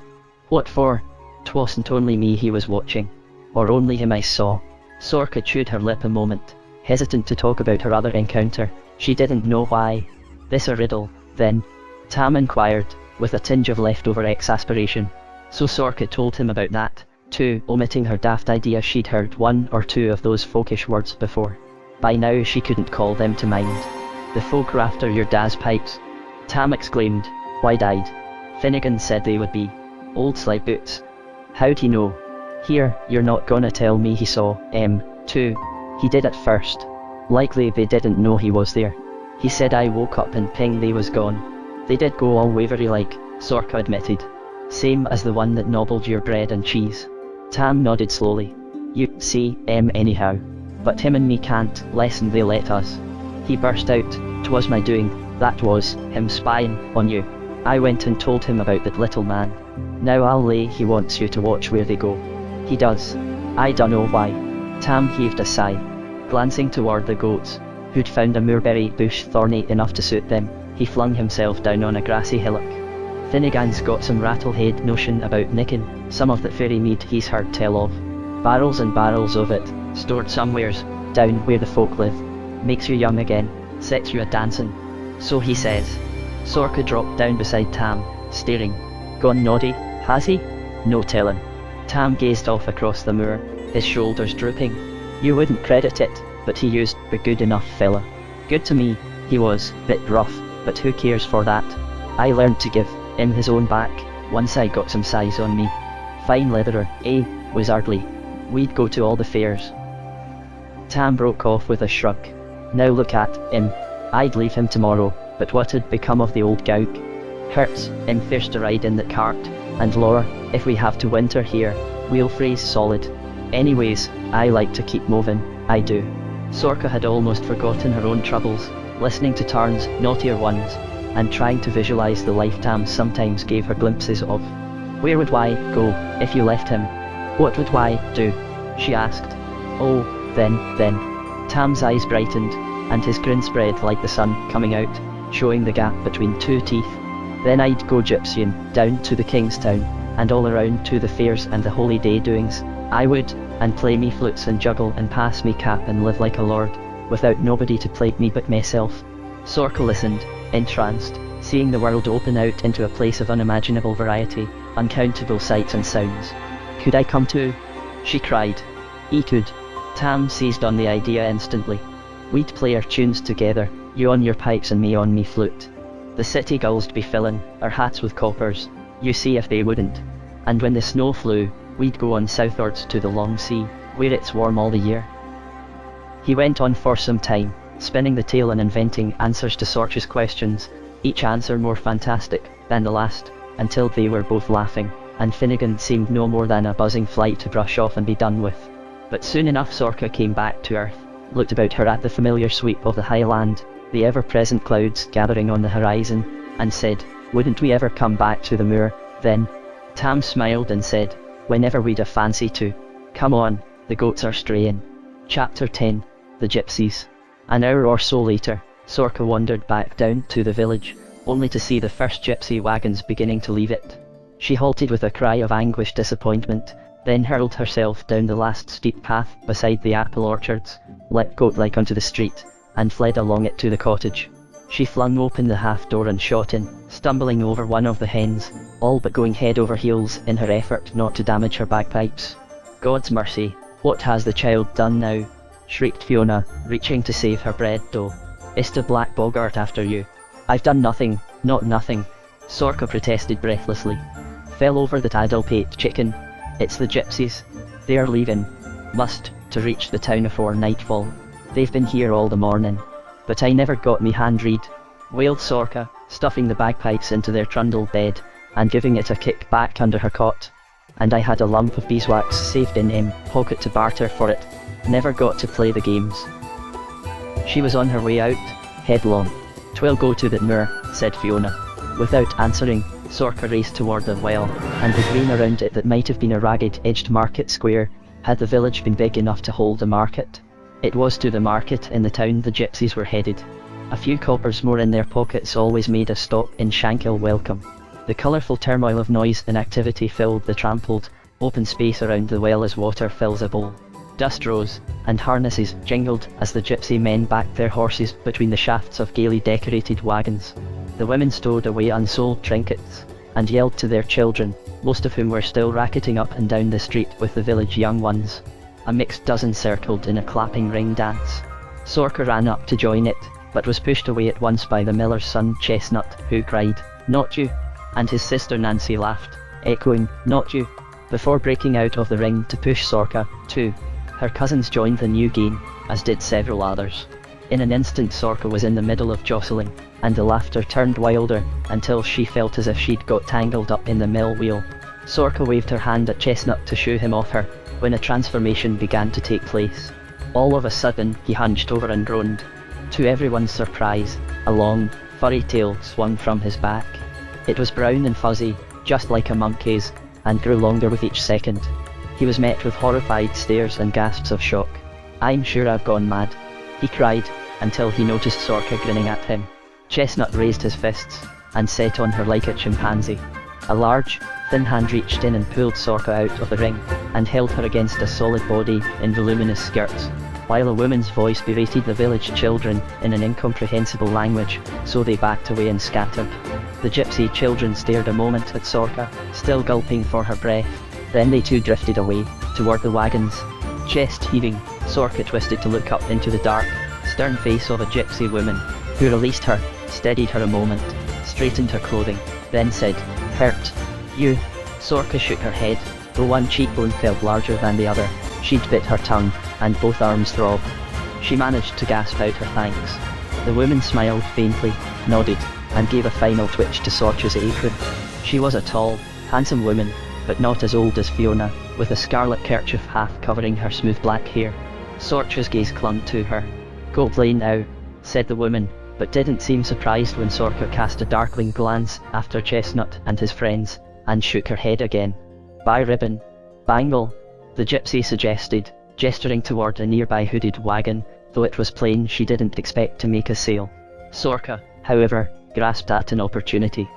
What for? 'Twasn't only me he was watching. Or only him I saw. Sorka chewed her lip a moment, hesitant to talk about her other encounter. She didn't know why. This a riddle, then? Tam inquired, with a tinge of leftover exasperation. So Sorka told him about that, too, omitting her daft idea she'd heard one or two of those folkish words before. By now she couldn't call them to mind. The folk were after your dad's pipes. Tam exclaimed, wide-eyed. Finnegan said they would be. Old slide boots. How'd he know? Here, you're not gonna tell me he saw too. He did at first. Likely they didn't know he was there. He said I woke up and ping they was gone. They did go all wavery like, Sorka admitted. Same as the one that nobbled your bread and cheese. Tam nodded slowly. You see, anyhow. But him and me can't, lessen they let us. He burst out, 'twas my doing, that was, him spying on you. I went and told him about that little man. Now I'll lay he wants you to watch where they go. He does. I dunno why. Tam heaved a sigh, glancing toward the goats. who'd found a moorberry bush thorny enough to suit them. He flung himself down on a grassy hillock. Finnegan's got some rattlehead notion about nicking some of that fairy mead he's heard tell of. Barrels and barrels of it, stored somewheres, down where the folk live. Makes you young again, sets you a-dancing. So he says. Sorka dropped down beside Tam, staring. Gone noddy, has he? No tellin'. Tam gazed off across the moor, his shoulders drooping. You wouldn't credit it, but he used "be good enough fella." Good to me, he was, bit rough, but who cares for that? I learned to give him his own back, once I got some size on me. Fine leatherer, eh, wizardly. We'd go to all the fairs. Tam broke off with a shrug. Now look at him. I'd leave him tomorrow, but what'd become of the old gowk? Hurts him first to ride in that cart, and Laura, if we have to winter here, we'll freeze solid. Anyways, I like to keep moving, I do. Sorka had almost forgotten her own troubles, listening to Tarn's naughtier ones, and trying to visualize the life Tam sometimes gave her glimpses of. Where would Y go, if you left him? What would Y do? She asked. Oh, then. Tam's eyes brightened, and his grin spread like the sun coming out, showing the gap between two teeth. Then I'd go gypsying, down to the Kingstown, and all around to the fairs and the holy day doings. I would, and play me flutes and juggle and pass me cap and live like a lord, without nobody to plague me but myself. Sorka listened, entranced, seeing the world open out into a place of unimaginable variety, uncountable sights and sounds. Could I come too? She cried. He could. Tam seized on the idea instantly. We'd play our tunes together, you on your pipes and me on me flute. The city guls'd be filling our hats with coppers, you see if they wouldn't. And when the snow flew, we'd go on southwards to the long sea, where it's warm all the year. He went on for some time, spinning the tale and inventing answers to Sorcha's questions, each answer more fantastic than the last, until they were both laughing, and Finnegan seemed no more than a buzzing fly to brush off and be done with. But soon enough Sorka came back to earth, looked about her at the familiar sweep of the high land, the ever-present clouds gathering on the horizon, and said, wouldn't we ever come back to the moor, then? Tam smiled and said, whenever we'd a fancy to. Come on, the goats are straying. Chapter 10, The Gypsies. An hour or so later, Sorka wandered back down to the village, only to see the first gypsy wagons beginning to leave it. She halted with a cry of anguished disappointment, then hurled herself down the last steep path beside the apple orchards, let goat-like onto the street, and fled along it to the cottage. She flung open the half-door and shot in, stumbling over one of the hens, all but going head over heels in her effort not to damage her bagpipes. God's mercy, what has the child done now? Shrieked Fiona, reaching to save her bread dough. It's the Black Boggart after you. I've done nothing, not nothing. Sorka protested breathlessly. Fell over that addle-pate chicken. It's the gypsies. They're leaving. Must, to reach the town afore nightfall. They've been here all the morning. But I never got me hand read, wailed Sorka, stuffing the bagpipes into their trundle bed, and giving it a kick back under her cot. And I had a lump of beeswax saved in pocket to barter for it. Never got to play the games. She was on her way out, headlong. "'Twill go to the moor," said Fiona. Without answering, Sorka raced toward the well, and the green around it that might have been a ragged-edged market square, had the village been big enough to hold a market. It was to the market in the town the gypsies were headed. A few coppers more in their pockets always made a stop in Shankill welcome. The colourful turmoil of noise and activity filled the trampled, open space around the well as water fills a bowl. Dust rose, and harnesses jingled as the gypsy men backed their horses between the shafts of gaily decorated wagons. The women stowed away unsold trinkets, and yelled to their children, most of whom were still racketing up and down the street with the village young ones. A mixed dozen circled in a clapping ring dance. Sorka ran up to join it, but was pushed away at once by the miller's son Chestnut, who cried, "Not you!" and his sister Nancy laughed, echoing, "Not you!" before breaking out of the ring to push Sorka, too. Her cousins joined the new game, as did several others. In an instant Sorka was in the middle of jostling, and the laughter turned wilder, until she felt as if she'd got tangled up in the mill wheel. Sorka waved her hand at Chestnut to shoo him off her, when a transformation began to take place. All of a sudden, he hunched over and groaned. To everyone's surprise, a long, furry tail swung from his back. It was brown and fuzzy, just like a monkey's, and grew longer with each second. He was met with horrified stares and gasps of shock. "I'm sure I've gone mad," he cried, until he noticed Sorka grinning at him. Chestnut raised his fists, and set on her like a chimpanzee. A large, thin hand reached in and pulled Sorka out of the ring, and held her against a solid body in voluminous skirts, while a woman's voice berated the village children in an incomprehensible language, so they backed away and scattered. The gypsy children stared a moment at Sorka, still gulping for her breath. Then they too drifted away, toward the wagons. Chest heaving, Sorka twisted to look up into the dark, stern face of a gypsy woman, who released her, steadied her a moment, straightened her clothing, then said, "Hurt? You?" Sorka shook her head, though one cheekbone felt larger than the other. She'd bit her tongue, and both arms throbbed. She managed to gasp out her thanks. The woman smiled faintly, nodded, and gave a final twitch to Sorcha's apron. She was a tall, handsome woman, but not as old as Fiona, with a scarlet kerchief half covering her smooth black hair. Sorcha's gaze clung to her. "Go play now," said the woman, but didn't seem surprised when Sorka cast a darkling glance after Chestnut and his friends, and shook her head again. "Buy ribbon. Bangle," the gypsy suggested, gesturing toward a nearby hooded wagon, though it was plain she didn't expect to make a sale. Sorka, however, grasped at an opportunity.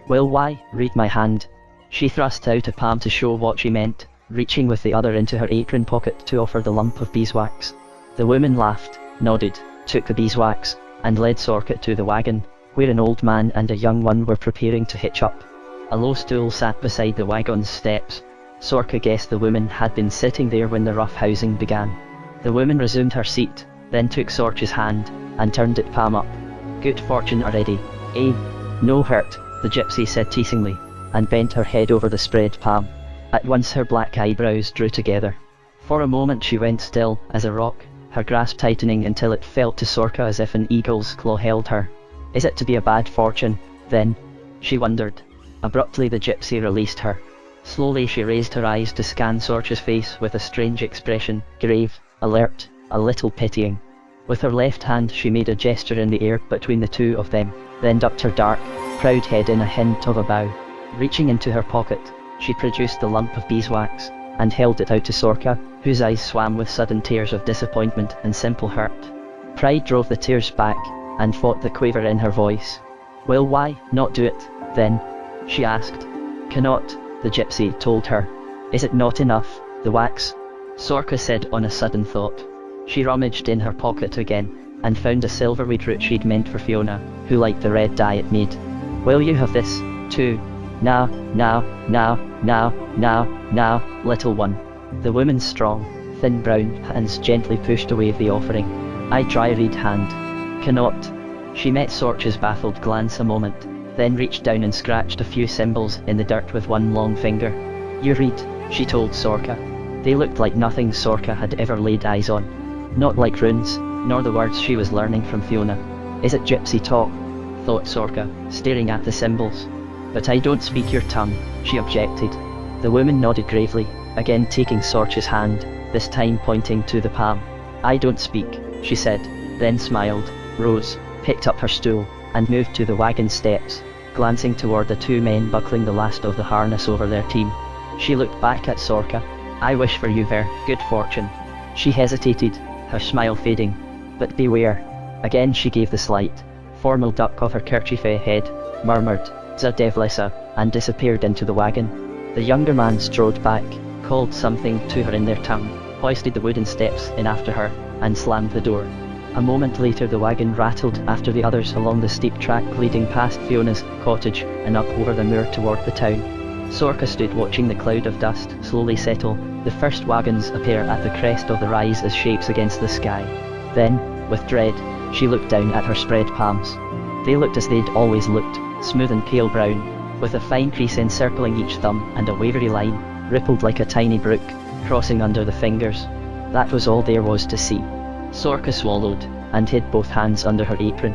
"Well, why, read my hand." She thrust out a palm to show what she meant, reaching with the other into her apron pocket to offer the lump of beeswax. The woman laughed, nodded, took the beeswax, and led Sorka to the wagon, where an old man and a young one were preparing to hitch up. A low stool sat beside the wagon's steps. Sorka guessed the woman had been sitting there when the rough housing began. The woman resumed her seat, then took Sorcha's hand, and turned it palm up. "Good fortune already, eh? No hurt," the gypsy said teasingly, and bent her head over the spread palm. At once her black eyebrows drew together. For a moment she went still as a rock, her grasp tightening until it felt to Sorka as if an eagle's claw held her. "Is it to be a bad fortune, then?" she wondered. Abruptly the gypsy released her. Slowly she raised her eyes to scan Sorcha's face with a strange expression, grave, alert, a little pitying. With her left hand she made a gesture in the air between the two of them, then ducked her dark, proud head in a hint of a bow. Reaching into her pocket, she produced the lump of beeswax, and held it out to Sorka, whose eyes swam with sudden tears of disappointment and simple hurt. Pride drove the tears back, and fought the quaver in her voice. "Well, why not do it, then?" she asked. "Cannot," the gypsy told her. "Is it not enough, the wax?" Sorka said on a sudden thought. She rummaged in her pocket again, and found a silverweed root she'd meant for Fiona, who liked the red dye it made. "Will you have this, too? Now, little one." The woman's strong, thin brown hands gently pushed away the offering. "I try read hand. Cannot." She met Sorcha's baffled glance a moment, then reached down and scratched a few symbols in the dirt with one long finger. "You read," she told Sorka. They looked like nothing Sorka had ever laid eyes on. Not like runes, nor the words she was learning from Fiona. "Is it gypsy talk?" thought Sorka, staring at the symbols. "But I don't speak your tongue," she objected. The woman nodded gravely, again taking Sorcha's hand, this time pointing to the palm. "I don't speak," she said, then smiled, rose, picked up her stool, and moved to the wagon steps, glancing toward the two men buckling the last of the harness over their team. She looked back at Sorka. "I wish for you very good fortune." She hesitated, her smile fading. "But beware." Again she gave the slight, formal duck of her kerchief head, murmured, "Zadevlesa," and disappeared into the wagon. The younger man strode back, called something to her in their tongue, hoisted the wooden steps in after her, and slammed the door. A moment later the wagon rattled after the others along the steep track leading past Fiona's cottage and up over the moor toward the town. Sorka stood watching the cloud of dust slowly settle, the first wagons appear at the crest of the rise as shapes against the sky. Then, with dread, she looked down at her spread palms. They looked as they'd always looked, smooth and pale brown, with a fine crease encircling each thumb and a wavery line, rippled like a tiny brook, crossing under the fingers. That was all there was to see. Sorka swallowed, and hid both hands under her apron.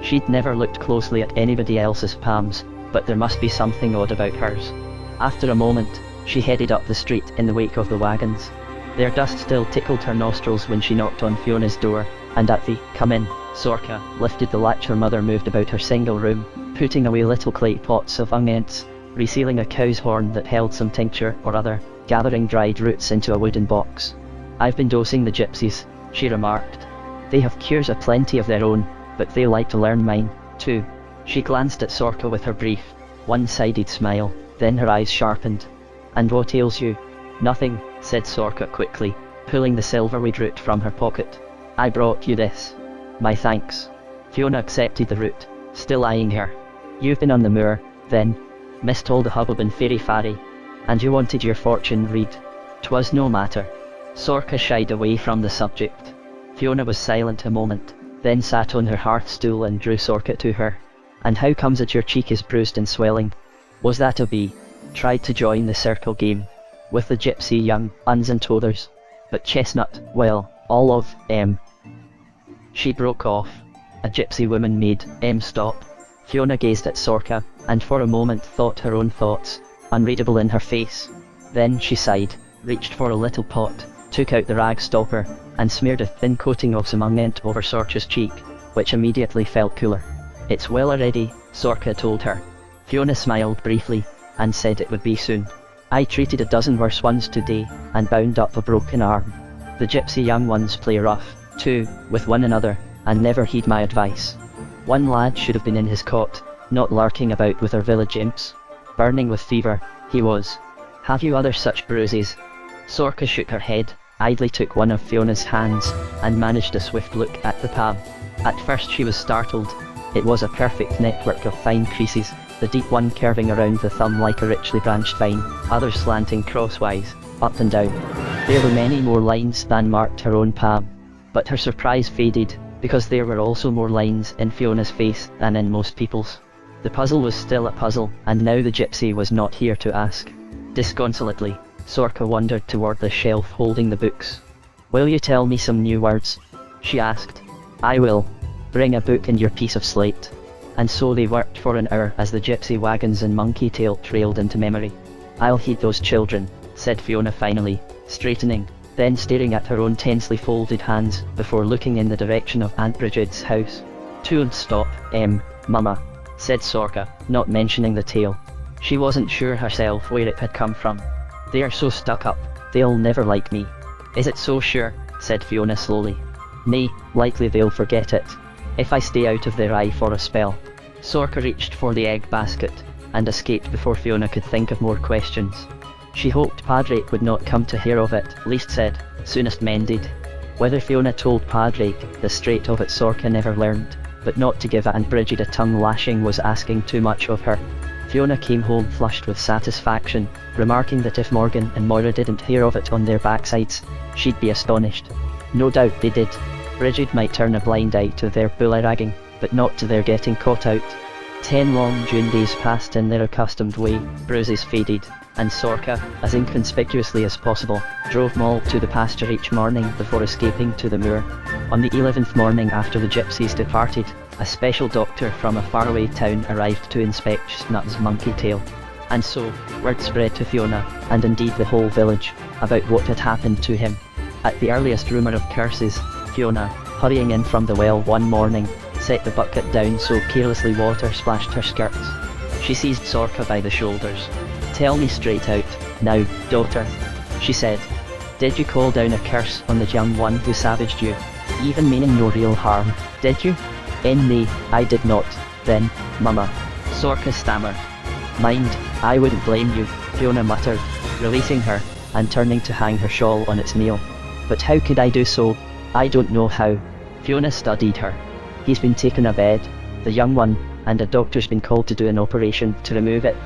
She'd never looked closely at anybody else's palms, but there must be something odd about hers. After a moment, she headed up the street in the wake of the wagons. Their dust still tickled her nostrils when she knocked on Fiona's door, and at the "come in," Sorka lifted the latch. Her mother moved about her single room, putting away little clay pots of unguents, resealing a cow's horn that held some tincture or other, gathering dried roots into a wooden box. "I've been dosing the gypsies," she remarked. They have cures aplenty of their own, but they like to learn mine, too. She glanced at Sorka with her brief, one-sided smile, then her eyes sharpened. And what ails you? Nothing, said Sorka quickly, pulling the silverweed root from her pocket. I brought you this. My thanks. Fiona accepted the root, still eyeing her. You've been on the moor, then? Missed all the hubbub and fairy-fairy. And you wanted your fortune read. 'Twas no matter. Sorka shied away from the subject. Fiona was silent a moment, then sat on her hearth stool and drew Sorka to her. And how comes it your cheek is bruised and swelling? Was that a bee? Tried to join the circle game. With the gypsy young uns and tothers. But Chestnut, well, all of She broke off. A gypsy woman made stop. Fiona gazed at Sorka, and for a moment thought her own thoughts, unreadable in her face. Then she sighed, reached for a little pot, took out the rag stopper, and smeared a thin coating of some unguent over Sorka's cheek, which immediately felt cooler. It's well already, Sorka told her. Fiona smiled briefly, and said it would be soon. I treated a dozen worse ones today, and bound up a broken arm. The gypsy young ones play rough, too, with one another, and never heed my advice. One lad should have been in his cot, not lurking about with our village imps. Burning with fever, he was. Have you other such bruises? Sorka shook her head, idly took one of Fiona's hands, and managed a swift look at the palm. At first she was startled. It was a perfect network of fine creases, the deep one curving around the thumb like a richly branched vine, others slanting crosswise, up and down. There were many more lines than marked her own palm. But her surprise faded, because there were also more lines in Fiona's face than in most people's. The puzzle was still a puzzle, and now the gypsy was not here to ask. Disconsolately, Sorka wandered toward the shelf holding the books. Will you tell me some new words? She asked. I will. Bring a book and your piece of slate. And so they worked for an hour as the gypsy wagons and monkey tail trailed into memory. I'll heed those children, said Fiona finally, straightening, then staring at her own tensely folded hands before looking in the direction of Aunt Brigid's house. Don't stop, Mama, said Sorka, not mentioning the tail. She wasn't sure herself where it had come from. They are so stuck up, they'll never like me. Is it so sure? Said Fiona slowly. Nay, likely they'll forget it. If I stay out of their eye for a spell. Sorka reached for the egg basket, and escaped before Fiona could think of more questions. She hoped Padraig would not come to hear of it, least said, soonest mended. Whether Fiona told Padraig, the straight of it Sorka never learned, but not to give Aunt Brigid a tongue lashing was asking too much of her. Fiona came home flushed with satisfaction, remarking that if Morgan and Moira didn't hear of it on their backsides, she'd be astonished. No doubt they did. Brigid might turn a blind eye to their bullyragging, but not to their getting caught out. 10 long June days passed in their accustomed way, bruises faded, and Sorka, as inconspicuously as possible, drove Moll to the pasture each morning before escaping to the moor. On the 11th morning after the gypsies departed, a special doctor from a faraway town arrived to inspect Snut's monkey tail. And so, word spread to Fiona, and indeed the whole village, about what had happened to him. At the earliest rumour of curses, Fiona, hurrying in from the well one morning, set the bucket down so carelessly water splashed her skirts. She seized Sorka by the shoulders. Tell me straight out, now, daughter, she said. Did you call down a curse on the young one who savaged you, even meaning no real harm, did you? Nay, I did not, then, Mama. Sorka stammered. Mind, I wouldn't blame you, Fiona muttered, releasing her, and turning to hang her shawl on its nail. But how could I do so? I don't know how. Fiona studied her. He's been taken a bed, the young one, and a doctor's been called to do an operation to remove it.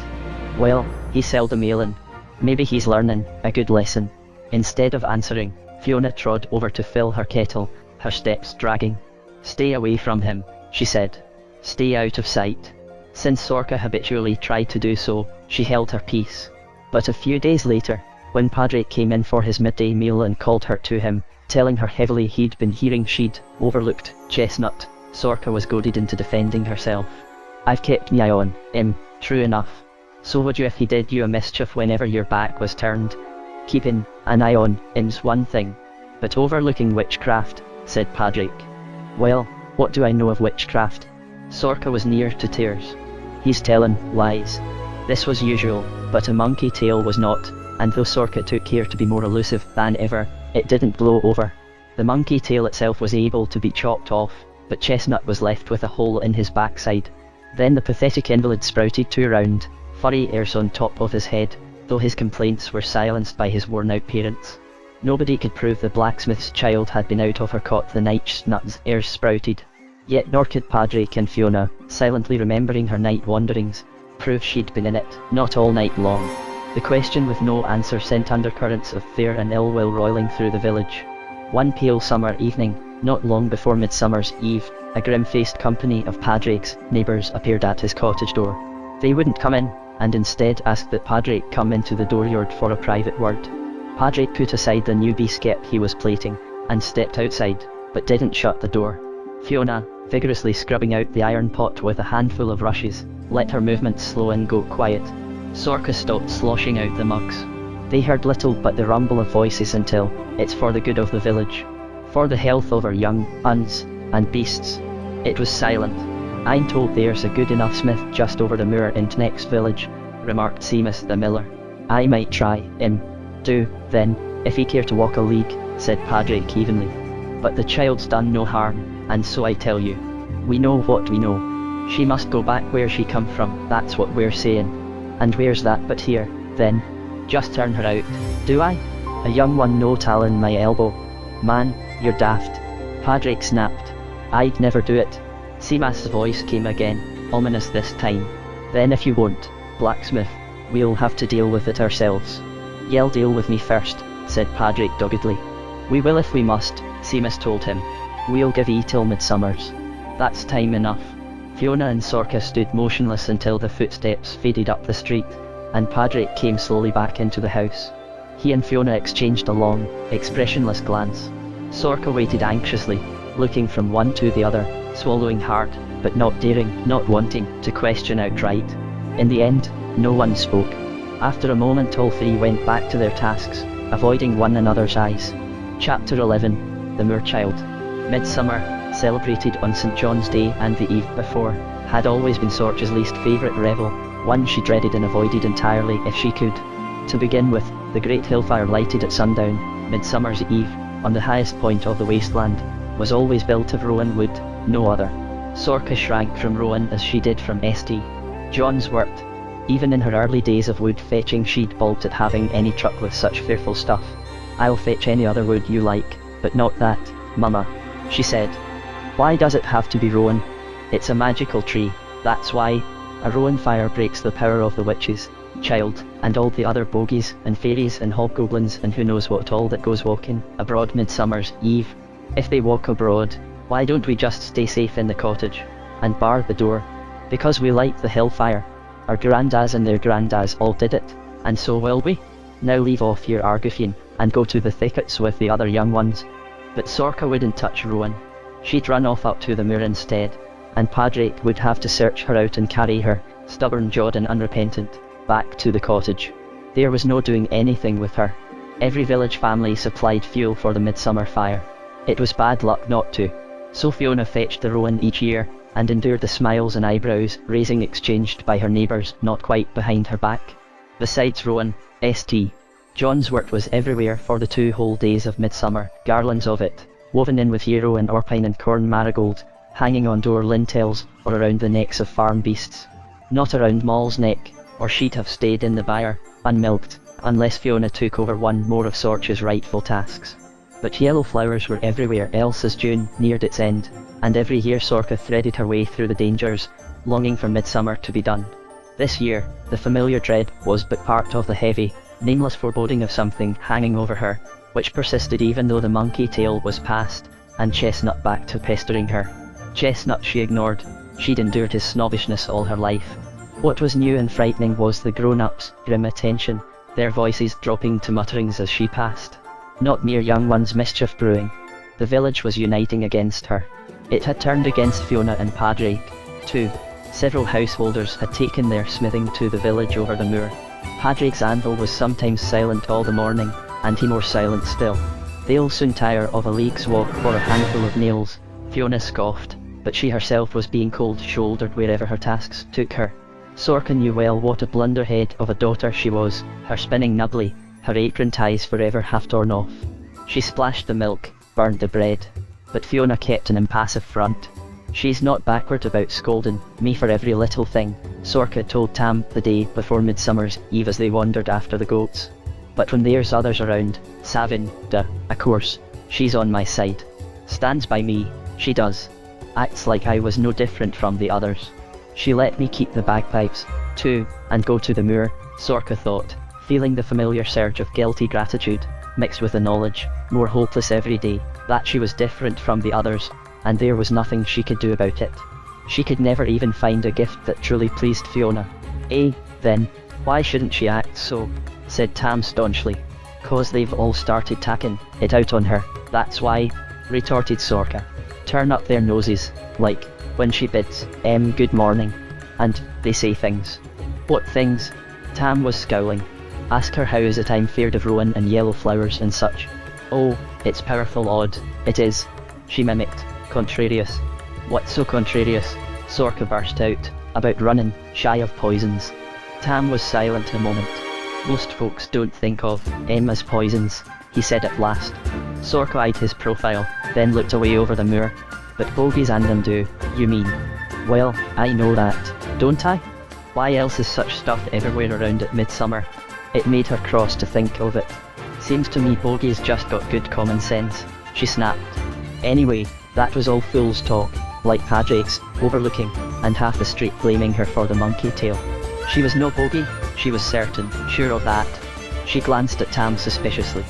Well, he's seldom ailing. Maybe he's learning a good lesson. Instead of answering, Fiona trod over to fill her kettle, her steps dragging. Stay away from him, she said. Stay out of sight. Since Sorka habitually tried to do so, she held her peace. But a few days later, when Padraig came in for his midday meal and called her to him, telling her heavily he'd been hearing she'd overlooked Chestnut, Sorka was goaded into defending herself. I've kept me eye on him, true enough. So would you if he did you a mischief whenever your back was turned. Keeping an eye on him's one thing, but overlooking witchcraft, said Padraig. Well, what do I know of witchcraft? Sorka was near to tears. He's telling lies. This was usual, but a monkey tail was not, and though Sorka took care to be more elusive than ever, it didn't blow over. The monkey tail itself was able to be chopped off, but Chestnut was left with a hole in his backside. Then the pathetic invalid sprouted 2 round, furry hairs on top of his head, though his complaints were silenced by his worn-out parents. Nobody could prove the blacksmith's child had been out of her cot the night Chestnut's hairs sprouted. Yet nor could Padraig and Fiona, silently remembering her night wanderings, prove she'd been in it, not all night long. The question with no answer sent undercurrents of fear and ill will roiling through the village. One pale summer evening, not long before Midsummer's Eve, a grim-faced company of Padraig's neighbours appeared at his cottage door. They wouldn't come in, and instead asked that Padraig come into the dooryard for a private word. Padraig put aside the new biscuit he was plating, and stepped outside, but didn't shut the door. Fiona, vigorously scrubbing out the iron pot with a handful of rushes, let her movements slow and go quiet. Sorka stopped sloshing out the mugs. They heard little but the rumble of voices until, it's for the good of the village, for the health of our young uns and beasts. It was silent. I'm told there's a good enough smith just over the moor in next village, remarked Seamus the miller. I might try him. Do, then, if he care to walk a league, said Padraig evenly. But the child's done no harm, and so I tell you. We know what we know. She must go back where she come from, that's what we're saying. And where's that but here, then? Just turn her out, do I? A young one no talon my elbow. Man, you're daft. Padraig snapped. I'd never do it. Seamus's voice came again, ominous this time. Then if you won't, blacksmith, we'll have to deal with it ourselves. You'll deal with me first, said Padraig doggedly. We will if we must, Seamus told him. We'll give ye till Midsummer's. That's time enough. Fiona and Sorka stood motionless until the footsteps faded up the street, and Padraig came slowly back into the house. He and Fiona exchanged a long, expressionless glance. Sorka waited anxiously, looking from one to the other, swallowing hard, but not daring, not wanting, to question outright. In the end, no one spoke. After a moment all 3 went back to their tasks, avoiding one another's eyes. Chapter 11. The Moorchild. Midsummer, celebrated on St. John's Day and the eve before, had always been Sorcha's least favourite revel, one she dreaded and avoided entirely if she could. To begin with, the great hillfire lighted at sundown, Midsummer's Eve, on the highest point of the wasteland, was always built of rowan wood, no other. Sorka shrank from rowan as she did from St. John's wort. Even in her early days of wood fetching she'd balked at having any truck with such fearful stuff. I'll fetch any other wood you like, but not that, Mama, she said. Why does it have to be rowan? It's a magical tree, that's why. A rowan fire breaks the power of the witches, child, and all the other bogies and fairies and hobgoblins and who knows what all that goes walking abroad Midsummer's Eve. If they walk abroad, why don't we just stay safe in the cottage, and bar the door? Because we light the hellfire. Our grandads and their grandads all did it, and so will we. Now leave off your arguing, and go to the thickets with the other young ones. But Sorka wouldn't touch rowan. She'd run off up to the moor instead, and Padraig would have to search her out and carry her, stubborn-jawed and unrepentant, back to the cottage. There was no doing anything with her. Every village family supplied fuel for the midsummer fire. It was bad luck not to. So Fiona fetched the rowan each year, and endured the smiles and eyebrows raising exchanged by her neighbours not quite behind her back. Besides rowan, St. John's wort was everywhere for the 2 whole days of midsummer, garlands of it, woven in with yarrow and orpine and corn marigold, hanging on door lintels, or around the necks of farm beasts. Not around Moll's neck, or she'd have stayed in the byre, unmilked, unless Fiona took over one more of Sorcha's rightful tasks. But yellow flowers were everywhere else as June neared its end, and every year Sorka threaded her way through the dangers, longing for midsummer to be done. This year, the familiar dread was but part of the heavy, nameless foreboding of something hanging over her, which persisted even though the monkey tail was past, and Chestnut back to pestering her. Chestnut she ignored. She'd endured his snobbishness all her life. What was new and frightening was the grown-ups' grim attention, their voices dropping to mutterings as she passed. Not mere young ones' mischief brewing. The village was uniting against her. It had turned against Fiona and Padraig, too. Several householders had taken their smithing to the village over the moor. Padraig's anvil was sometimes silent all the morning, and he more silent still. They'll soon tire of a league's walk for a handful of nails, Fiona scoffed, but she herself was being cold-shouldered wherever her tasks took her. Sorka knew well what a blunderhead of a daughter she was, her spinning nubbly, her apron ties forever half torn off. She splashed the milk, burned the bread. But Fiona kept an impassive front. She's not backward about scolding me for every little thing, Sorcha told Tam the day before Midsummer's Eve as they wandered after the goats. But when there's others around, Savin, of course, she's on my side. Stands by me, she does. Acts like I was no different from the others. She let me keep the bagpipes, too, and go to the moor, Sorcha thought, feeling the familiar surge of guilty gratitude, mixed with the knowledge, more hopeless every day, that she was different from the others, and there was nothing she could do about it. She could never even find a gift that truly pleased Fiona. Then, why shouldn't she act so? Said Tam staunchly. 'Cause they've all started tacking it out on her, that's why, retorted Sorcha. Turn up their noses, like, when she bids, good morning. And, they say things. What things? Tam was scowling. Ask her how is it I'm feared of rowan and yellow flowers and such. Oh, it's powerful odd, it is. She mimicked, contrarious. What's so contrarious? Sorcha burst out, about running, shy of poisons. Tam was silent a moment. Most folks don't think of as poisons, he said at last. Sorcha eyed his profile, then looked away over the moor. But bogies and them do, you mean? Well, I know that, don't I? Why else is such stuff everywhere around at midsummer? It made her cross to think of it. Seems to me bogies just got good common sense, she snapped. Anyway, that was all fool's talk, like Padraig's, overlooking, and half the street blaming her for the monkey tail. She was no bogie, she was certain, sure of that. She glanced at Tam suspiciously.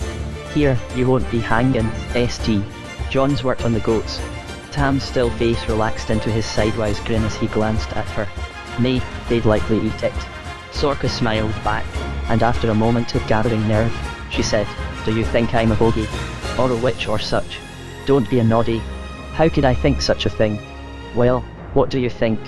Here, you won't be hanging, St. John's worked on the goats. Tam's still face relaxed into his sidewise grin as he glanced at her. Nay, they'd likely eat it. Sorcha smiled back, and after a moment of gathering nerve, she said, Do you think I'm a bogie? Or a witch or such? Don't be a noddy. How could I think such a thing? Well, what do you think?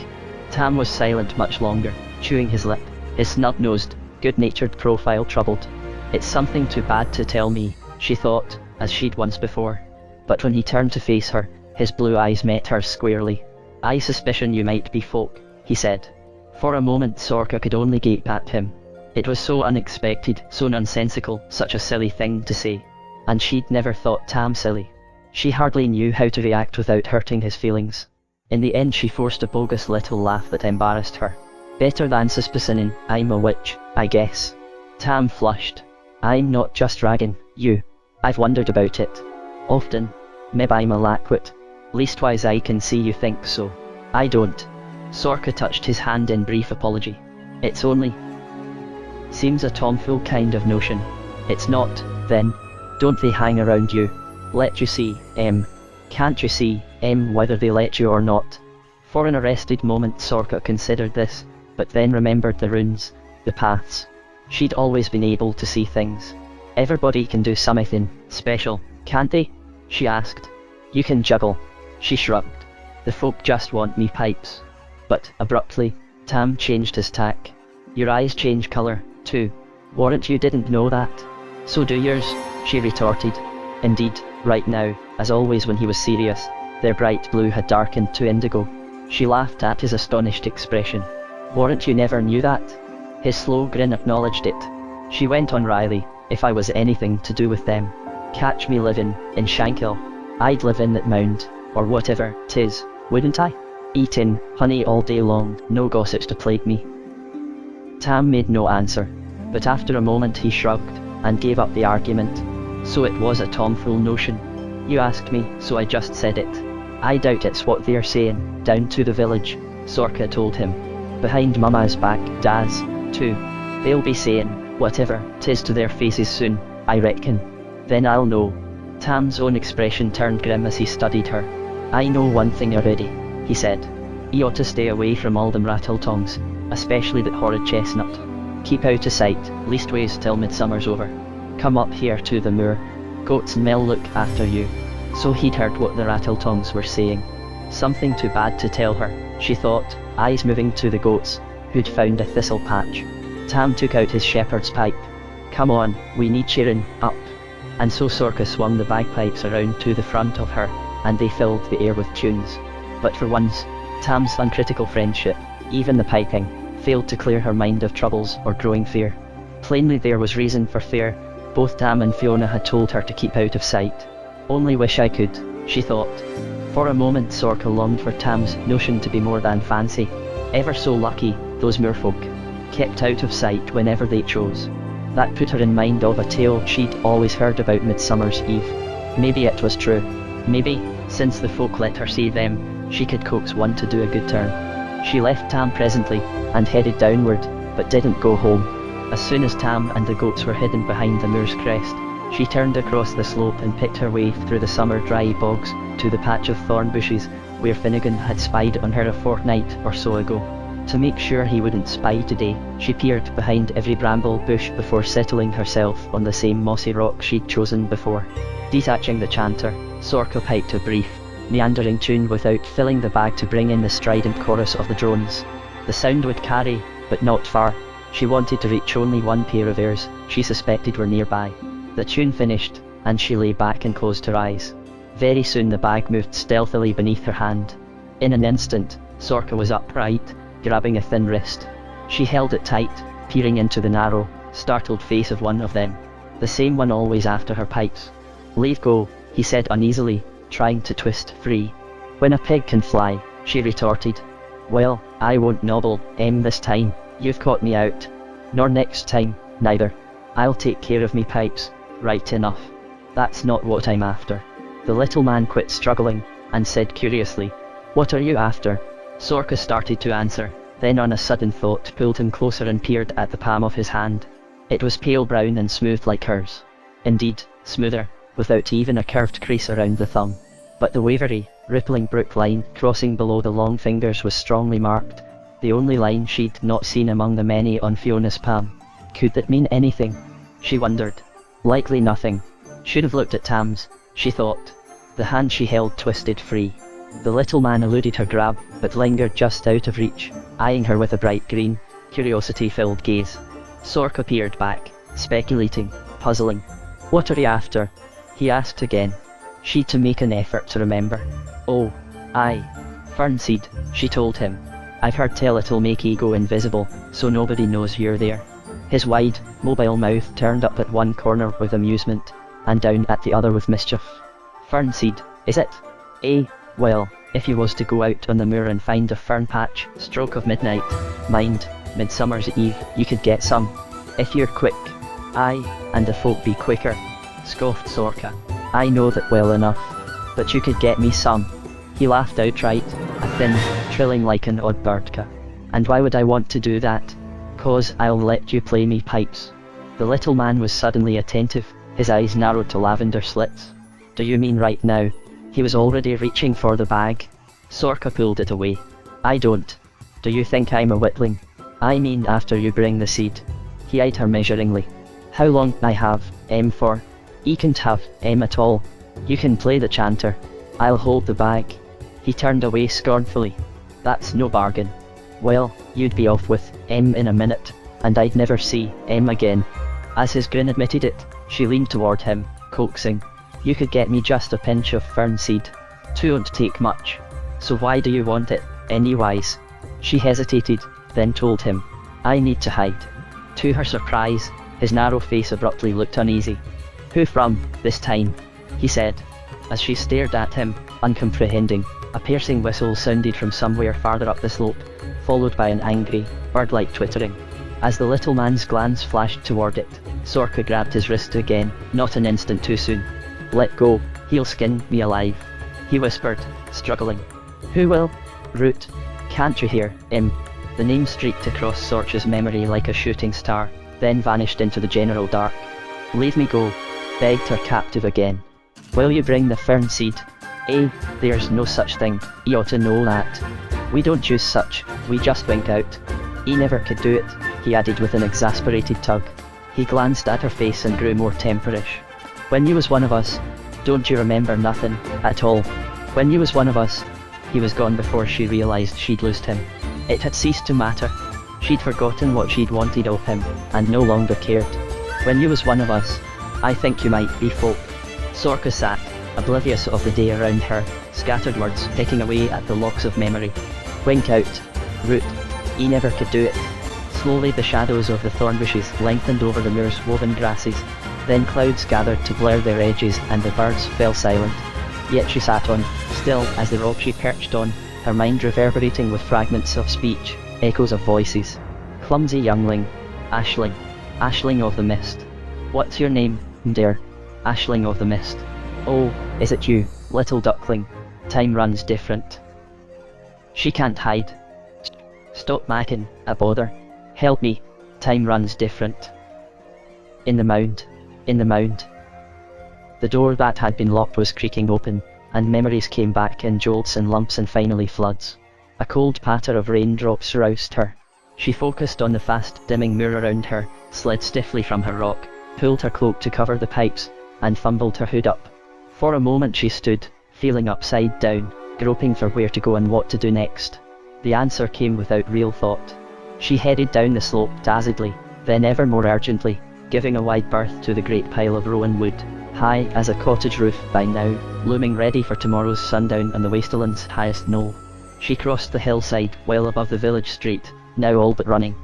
Tam was silent much longer, chewing his lip, his snub-nosed, good-natured profile troubled. It's something too bad to tell me, she thought, as she'd once before. But when he turned to face her, his blue eyes met hers squarely. I suspicion you might be folk, he said. For a moment Sorcha could only gape at him. It was so unexpected, so nonsensical, such a silly thing to say. And she'd never thought Tam silly. She hardly knew how to react without hurting his feelings. In the end she forced a bogus little laugh that embarrassed her. Better than suspicioning I'm a witch, I guess. Tam flushed. I'm not just ragging you. I've wondered about it. Often. Maybe I'm a lackwit. Leastwise I can see you think so. I don't. Sorcha touched his hand in brief apology. It's only... Seems a tomfool kind of notion. It's not, then. Don't they hang around you? Let you see, Can't you see, whether they let you or not? For an arrested moment Sorcha considered this, but then remembered the runes, the paths. She'd always been able to see things. Everybody can do something special, can't they? She asked. You can juggle. She shrugged. The folk just want me pipes. But, abruptly, Tam changed his tack. Your eyes change colour, too. Warrant you didn't know that? So do yours, she retorted. Indeed, right now, as always when he was serious, their bright blue had darkened to indigo. She laughed at his astonished expression. Warrant you never knew that? His slow grin acknowledged it. She went on wryly, if I was anything to do with them. Catch me living in Shankill. I'd live in that mound, or whatever 'tis, wouldn't I? Eating honey all day long, no gossips to plague me. Tam made no answer, but after a moment he shrugged, and gave up the argument. So it was a tomfool notion. You asked me, so I just said it. I doubt it's what they're saying, down to the village, Sorcha told him. Behind Mama's back, Daz, too. They'll be saying, whatever 'tis to their faces soon, I reckon. Then I'll know. Tam's own expression turned grim as he studied her. I know one thing already, he said. You ought to stay away from all them rattle-tongs, especially that horrid chestnut. Keep out of sight, leastways till midsummer's over. Come up here to the moor. Goats and Mel look after you. So he'd heard what the rattle-tongs were saying. Something too bad to tell her, she thought, eyes moving to the goats, who'd found a thistle patch. Tam took out his shepherd's pipe. Come on, we need cheering up. And so Sorcha swung the bagpipes around to the front of her, and they filled the air with tunes. But for once, Tam's uncritical friendship, even the piping, failed to clear her mind of troubles or growing fear. Plainly there was reason for fear. Both Tam and Fiona had told her to keep out of sight. Only wish I could, she thought. For a moment Sorka longed for Tam's notion to be more than fancy. Ever so lucky, those moorfolk. Kept out of sight whenever they chose. That put her in mind of a tale she'd always heard about Midsummer's Eve. Maybe it was true. Maybe, since the folk let her see them, she could coax one to do a good turn. She left Tam presently, and headed downward, but didn't go home. As soon as Tam and the goats were hidden behind the moor's crest, she turned across the slope and picked her way through the summer dry bogs, to the patch of thorn bushes, where Finnegan had spied on her a fortnight or so ago. To make sure he wouldn't spy today, she peered behind every bramble bush before settling herself on the same mossy rock she'd chosen before. Detaching the chanter, Sorka piped a brief, meandering tune without filling the bag to bring in the strident chorus of the drones. The sound would carry, but not far. She wanted to reach only one pair of ears she suspected were nearby. The tune finished, and she lay back and closed her eyes. Very soon the bag moved stealthily beneath her hand. In an instant, Sorka was upright, grabbing a thin wrist. She held it tight, peering into the narrow, startled face of one of them. The same one always after her pipes. "Leave go," he said uneasily, trying to twist free. "When a pig can fly," she retorted. "Well, I won't nobble, this time. You've caught me out. Nor next time, neither. I'll take care of me pipes, right enough. That's not what I'm after." The little man quit struggling, and said curiously, "What are you after?" Sorka started to answer, then on a sudden thought pulled him closer and peered at the palm of his hand. It was pale brown and smooth like hers. Indeed, smoother, without even a curved crease around the thumb. But the wavery, rippling brook line crossing below the long fingers was strongly marked, the only line she'd not seen among the many on Fiona's palm. Could that mean anything? She wondered. Likely nothing. Should have looked at Tam's, she thought. The hand she held twisted free. The little man eluded her grab, but lingered just out of reach, eyeing her with a bright green, curiosity-filled gaze. Sorka peered back, speculating, puzzling. "What are you after?" he asked again. She to make an effort to remember. "Oh, aye. Fernseed," she told him. "I've heard tell it'll make ye go invisible, so nobody knows you're there." His wide, mobile mouth turned up at one corner with amusement, and down at the other with mischief. "Fernseed, is it? Eh, well, if you was to go out on the moor and find a fern patch, stroke of midnight, mind, Midsummer's Eve, you could get some. If you're quick." "Aye, and the folk be quicker," scoffed Sorka. "I know that well enough. But you could get me some." He laughed outright, a thin, trilling like an odd birdca. "And why would I want to do that?" "'Cause I'll let you play me pipes." The little man was suddenly attentive, his eyes narrowed to lavender slits. "Do you mean right now?" He was already reaching for the bag. Sorka pulled it away. "I don't. Do you think I'm a whittling?" "I mean after you bring the seed." He eyed her measuringly. "How long I have, for?" "You can't have, at all. You can play the chanter. I'll hold the bag." He turned away scornfully. "That's no bargain." "Well, you'd be off with, in a minute, and I'd never see, again." As his grin admitted it, she leaned toward him, coaxing. "You could get me just a pinch of fern seed. 'Twon't take much. So why do you want it, anyways?" She hesitated, then told him. "I need to hide." To her surprise, his narrow face abruptly looked uneasy. "Who from, this time?" he said. As she stared at him, uncomprehending, a piercing whistle sounded from somewhere farther up the slope, followed by an angry, bird-like twittering. As the little man's glance flashed toward it, Sorka grabbed his wrist again, not an instant too soon. "Let go, he'll skin me alive," he whispered, struggling. "Who will?" "Root. Can't you hear, him?" The name streaked across Sorcha's memory like a shooting star, then vanished into the general dark. "Leave me go," begged her captive again. "Will you bring the fern seed?" There's no such thing, you ought to know that. We don't use such, we just wink out." "He never could do it," he added with an exasperated tug. He glanced at her face and grew more temperish. "When you was one of us, don't you remember nothing, at all? When you was one of us." He was gone before she realised she'd lost him. It had ceased to matter. She'd forgotten what she'd wanted of him, and no longer cared. "When you was one of us, I think you might be folk." Sorka sat, oblivious of the day around her, scattered words picking away at the locks of memory. "Wink out. Root. He never could do it." Slowly the shadows of the thorn bushes lengthened over the moor's woven grasses. Then clouds gathered to blur their edges and the birds fell silent. Yet she sat on, still as the rock she perched on, her mind reverberating with fragments of speech, echoes of voices. Clumsy youngling. Aisling. Aisling of the mist. What's your name, dear? Aisling of the mist. Oh, is it you, little duckling? Time runs different. She can't hide. Stop macking, a bother. Help me, time runs different. In the mound. In the mound. The door that had been locked was creaking open, and memories came back in jolts and lumps and finally floods. A cold patter of raindrops roused her. She focused on the fast dimming moor around her, slid stiffly from her rock, pulled her cloak to cover the pipes, and fumbled her hood up. For a moment she stood, feeling upside down, groping for where to go and what to do next. The answer came without real thought. She headed down the slope dazedly, then ever more urgently, giving a wide berth to the great pile of rowan wood, high as a cottage roof by now, looming ready for tomorrow's sundown on the wasteland's highest knoll. She crossed the hillside well above the village street, now all but running.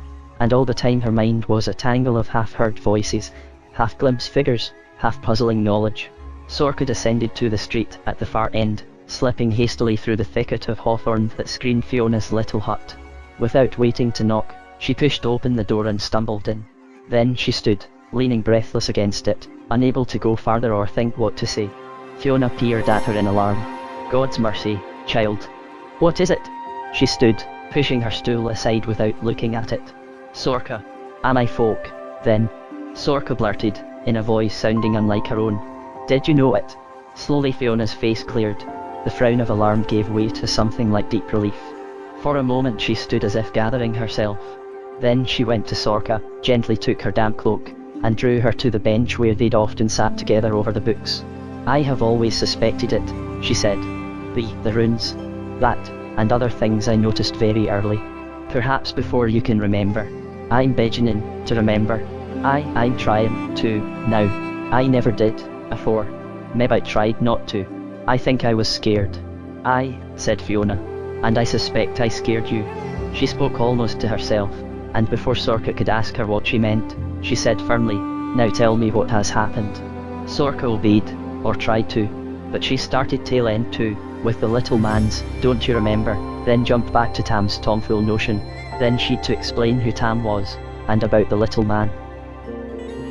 And all the time her mind was a tangle of half-heard voices, half-glimpsed figures, half-puzzling knowledge. Sorka descended to the street at the far end, slipping hastily through the thicket of hawthorn that screened Fiona's little hut. Without waiting to knock, she pushed open the door and stumbled in. Then she stood, leaning breathless against it, unable to go farther or think what to say. Fiona peered at her in alarm. God's mercy, child. What is it? She stood, pushing her stool aside without looking at it. Sorka. Am I folk, then? Sorka blurted, in a voice sounding unlike her own. Did you know it? Slowly Fiona's face cleared. The frown of alarm gave way to something like deep relief. For a moment she stood as if gathering herself. Then she went to Sorka, gently took her damp cloak, and drew her to the bench where they'd often sat together over the books. I have always suspected it, she said. The runes. That, and other things I noticed very early. Perhaps before you can remember. I'm beginning to remember. I'm trying to, now. I never did, afore. Maybe I tried not to. I think I was scared. I, said Fiona. And I suspect I scared you. She spoke almost to herself, and before Sorka could ask her what she meant, she said firmly, Now tell me what has happened. Sorka obeyed, or tried to, but she started tail end too, with the little man's, don't you remember, then jumped back to Tam's tomfool notion, then she'd to explain who Tam was, and about the little man.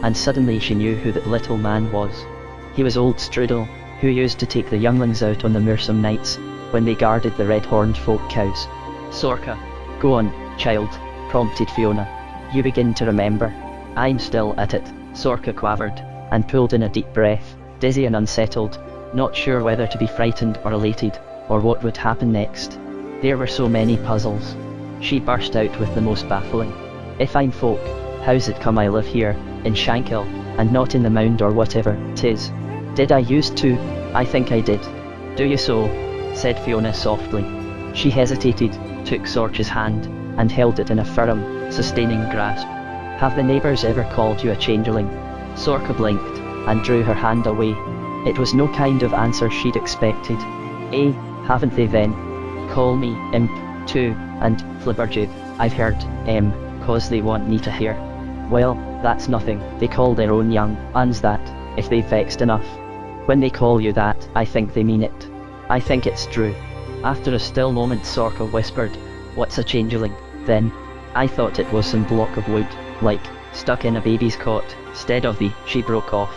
And suddenly she knew who that little man was. He was old Strudel, who used to take the younglings out on the moor some nights, when they guarded the red-horned folk cows. Sorka. Go on, child, prompted Fiona. You begin to remember. I'm still at it, Sorka quavered, and pulled in a deep breath, dizzy and unsettled, not sure whether to be frightened or elated, or what would happen next. There were so many puzzles. She burst out with the most baffling. If I'm folk, how's it come I live here, in Shankill, and not in the mound or whatever 'tis? Did I used to? I think I did. Do you so? Said Fiona softly. She hesitated, took Sorcha's hand, and held it in a firm, sustaining grasp. Have the neighbours ever called you a changeling? Sorcha blinked, and drew her hand away. It was no kind of answer she'd expected. Eh, haven't they then? Call me imp, too, and flibberjig, I've heard, cause they want me to hear. Well, that's nothing, they call their own young uns that, if they've vexed enough. When they call you that, I think they mean it. I think it's true. After a still moment Sorcha whispered, What's a changeling, then? I thought it was some block of wood, like, stuck in a baby's cot, instead of the, she broke off.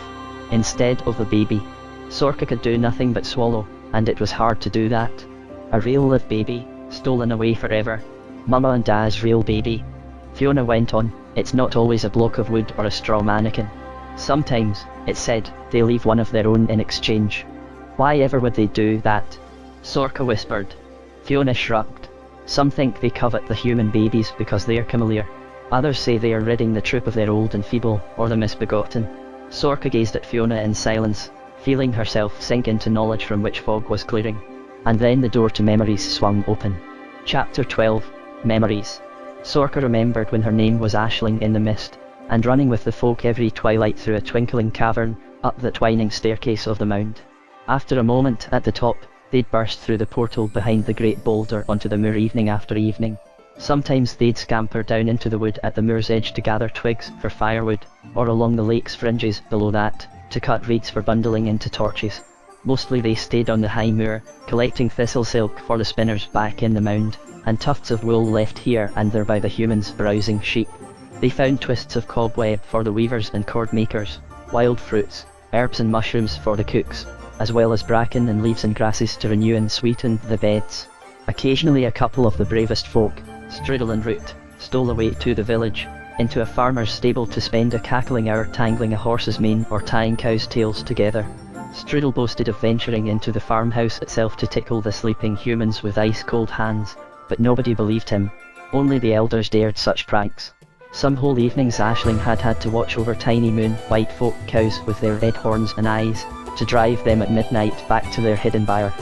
Instead of the baby. Sorcha could do nothing but swallow, and it was hard to do that. A real live baby, stolen away forever. Mama and Dad's real baby. Fiona went on, it's not always a block of wood or a straw mannequin. Sometimes, it said, they leave one of their own in exchange. Why ever would they do that? Sorcha whispered. Fiona shrugged. Some think they covet the human babies because they are familiar. Others say they are ridding the troop of their old and feeble, or the misbegotten. Sorcha gazed at Fiona in silence, feeling herself sink into knowledge from which fog was clearing. And then the door to memories swung open. Chapter 12, Memories. Sorcha remembered when her name was Aisling in the mist, and running with the folk every twilight through a twinkling cavern, up the twining staircase of the mound. After a moment at the top, they'd burst through the portal behind the great boulder onto the moor evening after evening. Sometimes they'd scamper down into the wood at the moor's edge to gather twigs for firewood, or along the lake's fringes below that, to cut reeds for bundling into torches. Mostly they stayed on the high moor, collecting thistle silk for the spinners back in the mound, and tufts of wool left here and there by the humans browsing sheep. They found twists of cobweb for the weavers and cord makers, wild fruits, herbs and mushrooms for the cooks, as well as bracken and leaves and grasses to renew and sweeten the beds. Occasionally a couple of the bravest folk, Strudel and Root, stole away to the village, into a farmer's stable to spend a cackling hour tangling a horse's mane or tying cows' tails together. Strudel boasted of venturing into the farmhouse itself to tickle the sleeping humans with ice-cold hands, but nobody believed him. Only the elders dared such pranks. Some whole evenings Aisling had to watch over tiny moon-white folk cows with their red horns and eyes, to drive them at midnight back to their hidden byre.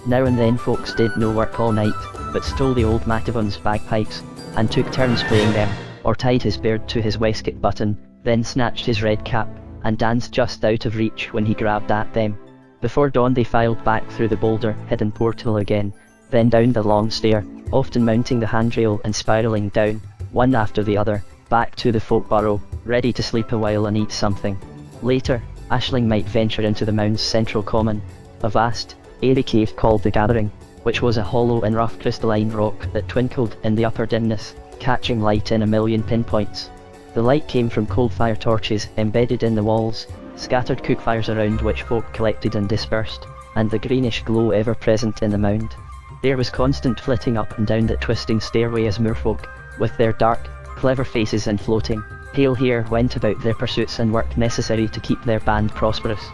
Now and then folks did no work all night, but stole the old Matavon's bagpipes, and took turns playing them, or tied his beard to his waistcoat button, then snatched his red cap, and danced just out of reach when he grabbed at them. Before dawn they filed back through the boulder-hidden portal again, then down the long stair, often mounting the handrail and spiralling down, one after the other, back to the folk burrow, ready to sleep a while and eat something. Later, Aisling might venture into the mound's central common, a vast, airy cave called the Gathering, which was a hollow and rough crystalline rock that twinkled in the upper dimness, catching light in a million pinpoints. The light came from coal-fire torches embedded in the walls, scattered cook fires around which folk collected and dispersed, and the greenish glow ever present in the mound. There was constant flitting up and down that twisting stairway as moorfolk, with their dark, clever faces and floating, pale hair went about their pursuits and work necessary to keep their band prosperous.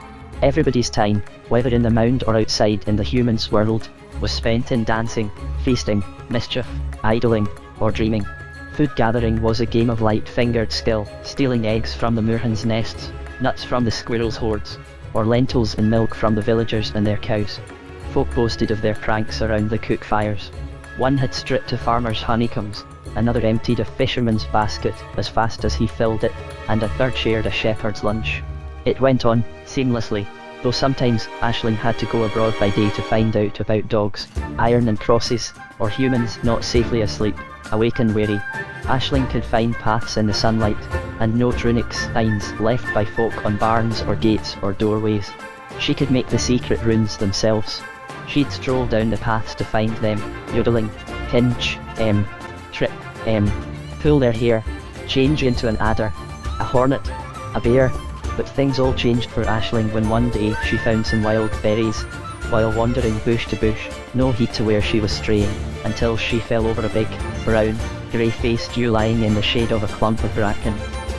Everybody's time, whether in the mound or outside in the humans' world, was spent in dancing, feasting, mischief, idling, or dreaming. Food gathering was a game of light-fingered skill, stealing eggs from the moorhens' nests, nuts from the squirrels' hoards, or lentils and milk from the villagers and their cows. Folk boasted of their pranks around the cook fires. One had stripped a farmer's honeycombs, another emptied a fisherman's basket as fast as he filled it, and a third shared a shepherd's lunch. It went on, seamlessly, though sometimes Aisling had to go abroad by day to find out about dogs, iron and crosses, or humans not safely asleep, awake and wary. Aisling could find paths in the sunlight, and note runic signs left by folk on barns or gates or doorways. She could make the secret runes themselves. She'd stroll down the paths to find them, yodeling, pinch, trip, pull their hair, change into an adder, a hornet, a bear. But things all changed for Aisling when one day she found some wild berries, while wandering bush to bush, no heed to where she was straying, until she fell over a big, brown, grey-faced ewe lying in the shade of a clump of bracken.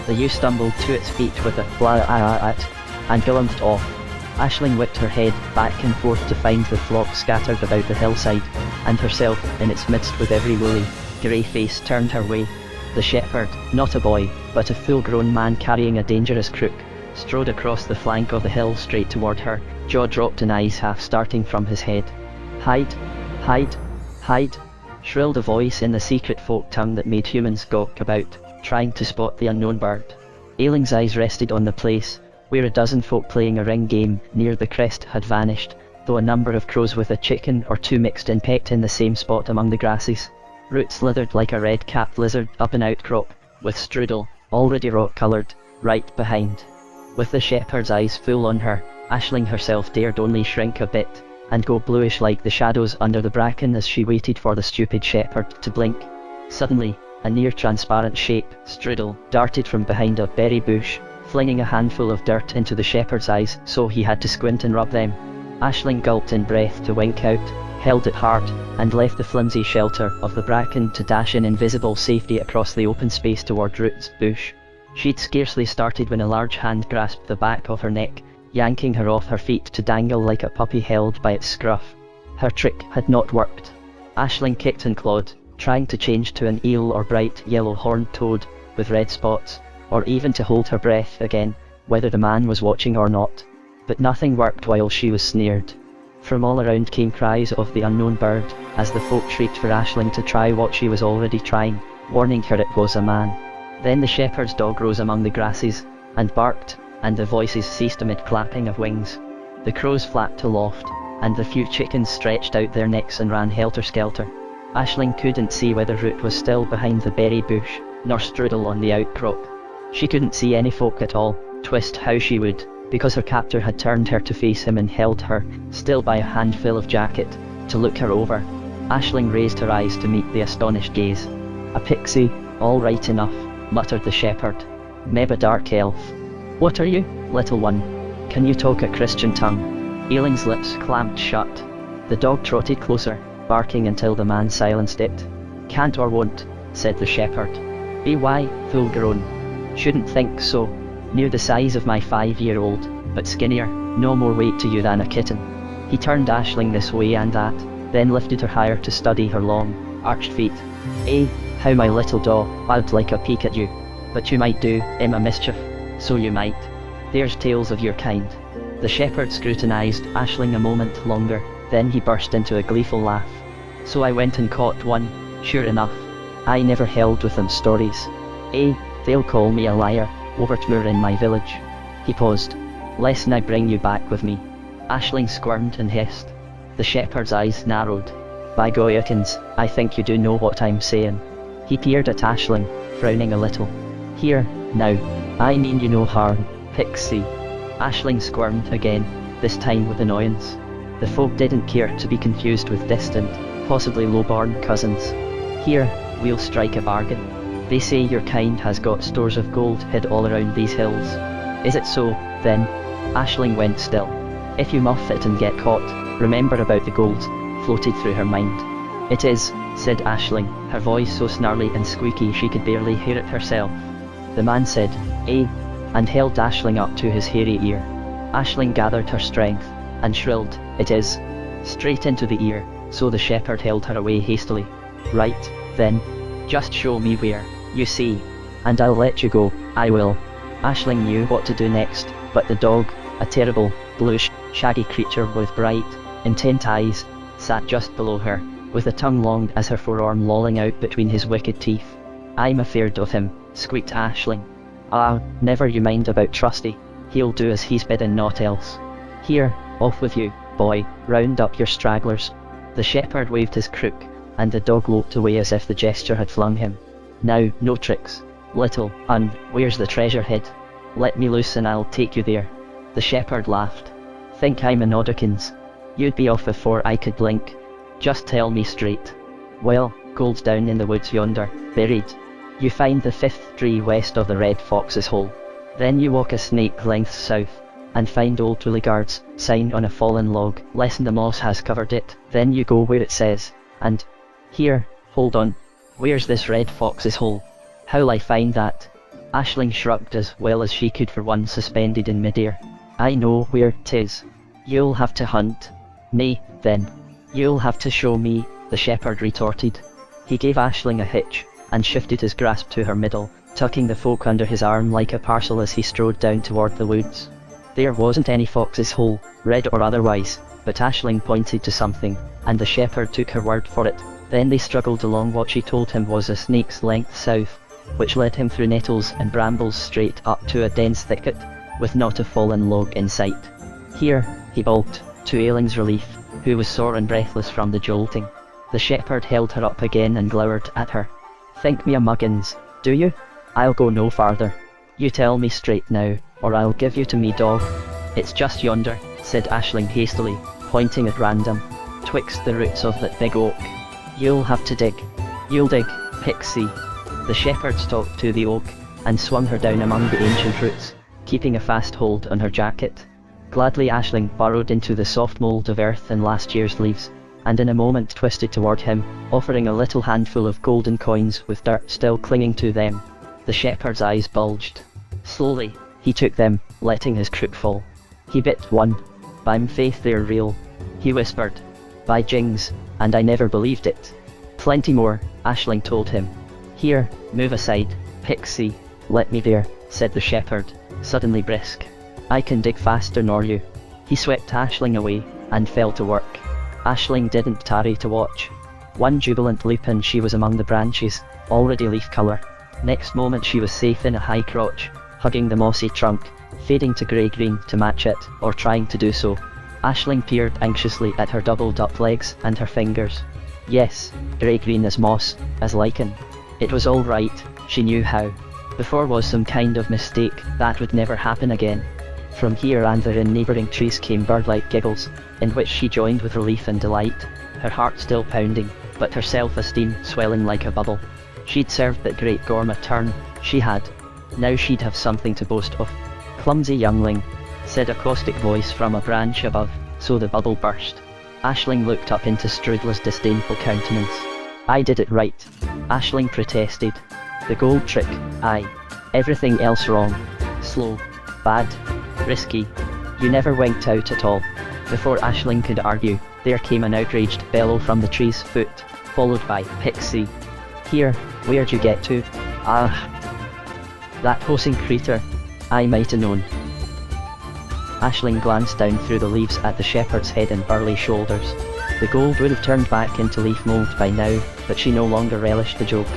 The ewe stumbled to its feet with a blah-ah-ah-at, and galumphing off. Aisling whipped her head back and forth to find the flock scattered about the hillside, and herself in its midst with every woolly, grey face turned her way. The shepherd, not a boy, but a full-grown man carrying a dangerous crook, strode across the flank of the hill straight toward her, jaw dropped and eyes half starting from his head. "Hide! Hide! Hide!" shrilled a voice in the secret folk tongue that made humans gawk about, trying to spot the unknown bird. Ailing's eyes rested on the place, where a dozen folk playing a ring game near the crest had vanished, though a number of crows with a chicken or two mixed in pecked in the same spot among the grasses. Root slithered like a red-capped lizard up an outcrop, with Strudel, already rock-coloured, right behind. With the shepherd's eyes full on her, Aisling herself dared only shrink a bit, and go bluish like the shadows under the bracken as she waited for the stupid shepherd to blink. Suddenly, a near-transparent shape, Strudel, darted from behind a berry bush, flinging a handful of dirt into the shepherd's eyes so he had to squint and rub them. Aisling gulped in breath to wink out, held it hard, and left the flimsy shelter of the bracken to dash in invisible safety across the open space toward Root's bush. She'd scarcely started when a large hand grasped the back of her neck, yanking her off her feet to dangle like a puppy held by its scruff. Her trick had not worked. Aisling kicked and clawed, trying to change to an eel or bright yellow horned toad, with red spots, or even to hold her breath again, whether the man was watching or not. But nothing worked while she was snared. From all around came cries of the unknown bird, as the folk shrieked for Aisling to try what she was already trying, warning her it was a man. Then the shepherd's dog rose among the grasses, and barked, and the voices ceased amid clapping of wings. The crows flapped aloft, and the few chickens stretched out their necks and ran helter-skelter. Aisling couldn't see whether Root was still behind the berry bush, nor Strudel on the outcrop. She couldn't see any folk at all, twist how she would, because her captor had turned her to face him and held her, still by a handful of jacket, to look her over. Aisling raised her eyes to meet the astonished gaze. "A pixie, all right enough," muttered the shepherd. "Meb a dark elf." "What are you, little one? Can you talk a Christian tongue?" Ailing's lips clamped shut. The dog trotted closer, barking until the man silenced it. "Can't or won't," said the shepherd. "Why, full grown. Shouldn't think so. Knew the size of my 5-year-old, but skinnier, no more weight to you than a kitten." He turned Aisling this way and that, then lifted her higher to study her long, arched feet. "Eh, how my little dog, I'd like a peek at you. But you might do him a mischief, so you might. There's tales of your kind." The shepherd scrutinized Aisling a moment longer, then he burst into a gleeful laugh. "So I went and caught one, sure enough. I never held with them stories. Eh, they'll call me a liar, over t'moor in my village." He paused. "Lest I bring you back with me." Aisling squirmed and hissed. The shepherd's eyes narrowed. "By Goyakins, I think you do know what I'm saying." He peered at Aisling, frowning a little. "Here, now, I mean you no harm, pixie." Aisling squirmed again, this time with annoyance. The folk didn't care to be confused with distant, possibly low-born cousins. "Here, we'll strike a bargain. They say your kind has got stores of gold hid all around these hills. Is it so, then?" Aisling went still. "If you muff it and get caught, remember about the gold," floated through her mind. "It is," said Aisling, her voice so snarly and squeaky she could barely hear it herself. The man said, "Eh," and held Aisling up to his hairy ear. Aisling gathered her strength, and shrilled, "It is," straight into the ear, so the shepherd held her away hastily. "Right, then. Just show me where, you see, and I'll let you go, I will." Aisling knew what to do next, but the dog, a terrible, bluish, shaggy creature with bright, intent eyes, sat just below her, with a tongue long as her forearm lolling out between his wicked teeth. "I'm afeard of him," squeaked Aisling. "Ah, never you mind about Trusty, he'll do as he's bidden, naught else. Here, off with you, boy, round up your stragglers." The shepherd waved his crook, and the dog loped away as if the gesture had flung him. "Now, no tricks, little un, where's the treasure hid? Let me loose and I'll take you there." The shepherd laughed. "Think I'm an Oddikins? You'd be off before I could blink. Just tell me straight." "Well, gold's down in the woods yonder, buried. You find the 5th tree west of the Red Fox's hole. Then you walk a snake length south, and find old Tulligard's sign on a fallen log, lessen the moss has covered it. Then you go where it says, and... Here, hold on. Where's this Red Fox's hole? How'll I find that?" Aisling shrugged as well as she could for one suspended in midair. "I know where 'tis. You'll have to hunt." "Nay, then. You'll have to show me," the shepherd retorted. He gave Aisling a hitch, and shifted his grasp to her middle, tucking the folk under his arm like a parcel as he strode down toward the woods. There wasn't any fox's hole, red or otherwise, but Aisling pointed to something, and the shepherd took her word for it. Then they struggled along what she told him was a snake's length south, which led him through nettles and brambles straight up to a dense thicket, with not a fallen log in sight. "Here," he balked, to Ailing's relief, who was sore and breathless from the jolting. The shepherd held her up again and glowered at her. "Think me a muggins, do you? I'll go no farther. You tell me straight now, or I'll give you to me dog." "It's just yonder," said Aisling hastily, pointing at random, "twixt the roots of that big oak. You'll have to dig. You'll dig, pixie." The shepherd stalked to the oak, and swung her down among the ancient roots, keeping a fast hold on her jacket. Gladly Aisling burrowed into the soft mould of earth and last year's leaves, and in a moment twisted toward him, offering a little handful of golden coins with dirt still clinging to them. The shepherd's eyes bulged. Slowly, he took them, letting his crook fall. He bit one. "By'm faith they're real," he whispered. "By jings, and I never believed it." "Plenty more," Aisling told him. "Here, move aside, pixie." "Let me there," said the shepherd, suddenly brisk. "I can dig faster nor you." He swept Aisling away, and fell to work. Aisling didn't tarry to watch. One jubilant leap and she was among the branches, already leaf colour. Next moment she was safe in a high crotch, hugging the mossy trunk, fading to grey-green to match it, or trying to do so. Aisling peered anxiously at her doubled up legs and her fingers. Yes, grey-green as moss, as lichen. It was all right, she knew how. Before was some kind of mistake, that would never happen again. From here and there in neighbouring trees came bird-like giggles, in which she joined with relief and delight, her heart still pounding, but her self-esteem swelling like a bubble. She'd served that great gourmet turn, she had. Now she'd have something to boast of. "Clumsy youngling," said a caustic voice from a branch above, so the bubble burst. Aisling looked up into Strudel's disdainful countenance. "I did it right," Aisling protested. "The gold trick, aye. Everything else wrong. Slow. Bad. Risky. You never went out at all." Before Aisling could argue, there came an outraged bellow from the tree's foot, followed by "Pixie! Here, where'd you get to? Ah! That hosing creature! I mighta known." Aisling glanced down through the leaves at the shepherd's head and burly shoulders. The gold would have turned back into leaf mould by now, but she no longer relished the joke.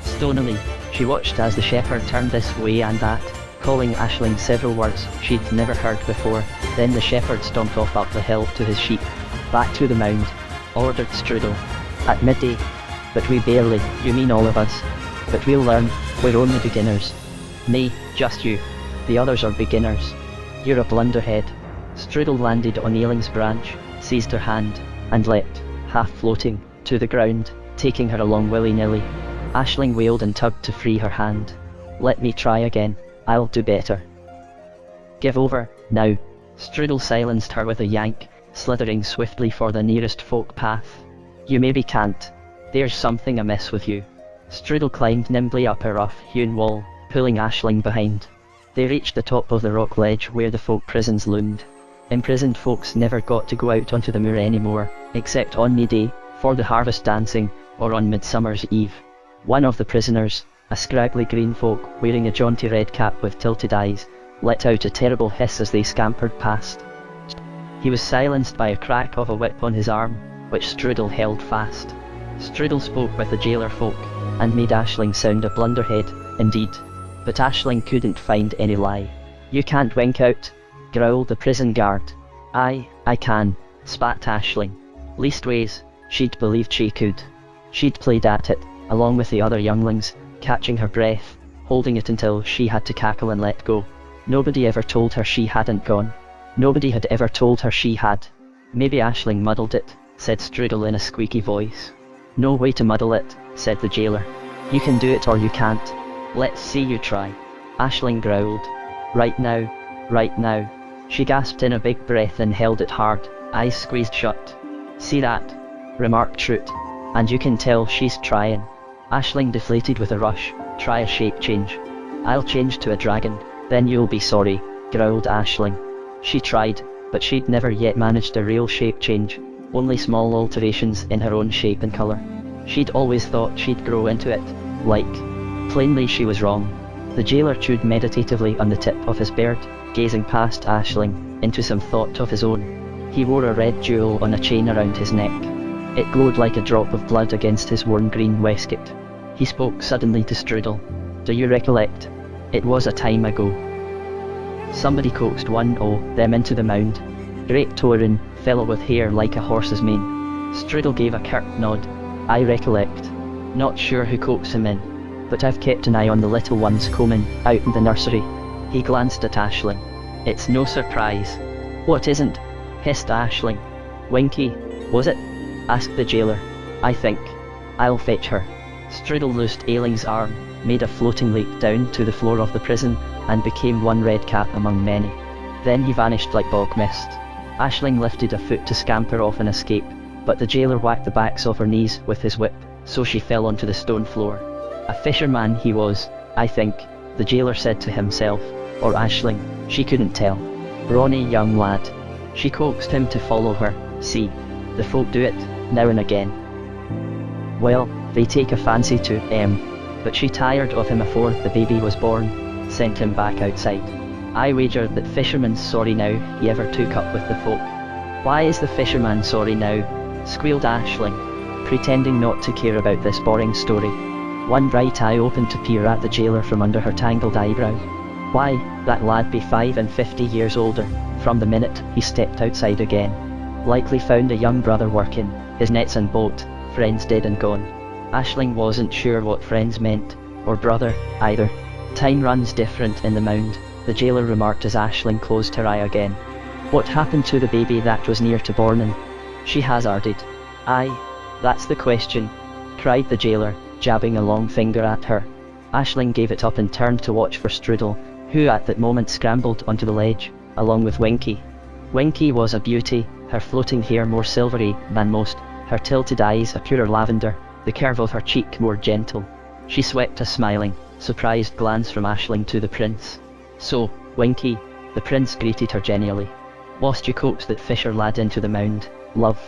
Stonily, she watched as the shepherd turned this way and that, calling Aisling several words she'd never heard before. Then the shepherd stomped off up the hill to his sheep. "Back to the mound," ordered Strudel. "At midday." "But we barely, you mean all of us." "But we'll learn, we're only beginners." "Nay, just you. The others are beginners. You're a blunderhead." Strudel landed on Ailing's branch, seized her hand, and leapt, half floating, to the ground, taking her along willy-nilly. Aisling wailed and tugged to free her hand. "Let me try again, I'll do better." "Give over, now." Strudel silenced her with a yank, slithering swiftly for the nearest folk path. "You maybe can't. There's something amiss with you." Strudel climbed nimbly up a rough-hewn wall, pulling Aisling behind. They reached the top of the rock ledge where the folk prisons loomed. Imprisoned folks never got to go out onto the moor anymore, except on May Day, for the harvest dancing, or on Midsummer's Eve. One of the prisoners, a scraggly green folk wearing a jaunty red cap with tilted eyes, let out a terrible hiss as they scampered past. He was silenced by a crack of a whip on his arm, which Strudel held fast. Strudel spoke with the jailer folk, and made Aisling sound a blunderhead, indeed. But Aisling couldn't find any lie. "You can't wink out," growled the prison guard. "Aye, I can," spat Aisling. Leastways, she'd believed she could. She'd played at it, along with the other younglings, catching her breath, holding it until she had to cackle and let go. Nobody ever told her she hadn't gone. Nobody had ever told her she had. "Maybe Aisling muddled it," said Strudel in a squeaky voice. "No way to muddle it," said the jailer. "You can do it or you can't. Let's see you try." Aisling growled. Right now. She gasped in a big breath and held it hard, eyes squeezed shut. "See that?" remarked Trute. "And you can tell she's trying." Aisling deflated with a rush. "Try a shape change." "I'll change to a dragon, then you'll be sorry," growled Aisling. She tried, but she'd never yet managed a real shape change, only small alterations in her own shape and colour. She'd always thought she'd grow into it, like. Plainly she was wrong. The jailer chewed meditatively on the tip of his beard, gazing past Aisling, into some thought of his own. He wore a red jewel on a chain around his neck. It glowed like a drop of blood against his worn green waistcoat. He spoke suddenly to Strudel. "Do you recollect? It was a time ago. Somebody coaxed one o' them into the mound. Great taurin, fellow with hair like a horse's mane." Strudel gave a curt nod. "I recollect. Not sure who coaxed him in, but I've kept an eye on the little ones combing out in the nursery." He glanced at Aisling. "It's no surprise." "What isn't?" hissed Aisling. "Winky, was it?" asked the jailer. "I think. I'll fetch her." Strudel loosed Ailing's arm, made a floating leap down to the floor of the prison, and became one red cap among many. Then he vanished like bog mist. Aisling lifted a foot to scamper off and escape, but the jailer whacked the backs of her knees with his whip, so she fell onto the stone floor. "A fisherman he was, I think," the jailer said to himself, or Aisling, she couldn't tell. "Brawny young lad." She coaxed him to follow her. "See, the folk do it, now and again. Well, they take a fancy to but she tired of him afore the baby was born, sent him back outside. I wager that fisherman's sorry now he ever took up with the folk." "Why is the fisherman sorry now?" squealed Aisling, pretending not to care about this boring story. One bright eye opened to peer at the jailer from under her tangled eyebrow. Why, that lad be 50 years older, from the minute he stepped outside again. Likely found a young brother working, his nets and boat, friends dead and gone. Aisling wasn't sure what friends meant, or brother, either. Time runs different in the mound, the jailer remarked as Aisling closed her eye again. What happened to the baby that was near to born? She hazarded. Aye, that's the question, cried the jailer, jabbing a long finger at her. Aisling gave it up and turned to watch for Strudel, who at that moment scrambled onto the ledge, along with Winky. Winky was a beauty, her floating hair more silvery than most, her tilted eyes a purer lavender, the curve of her cheek more gentle. She swept a smiling, surprised glance from Aisling to the prince. So, Winky, the prince greeted her genially. Whilst you coaxed that fisher lad into the mound, love.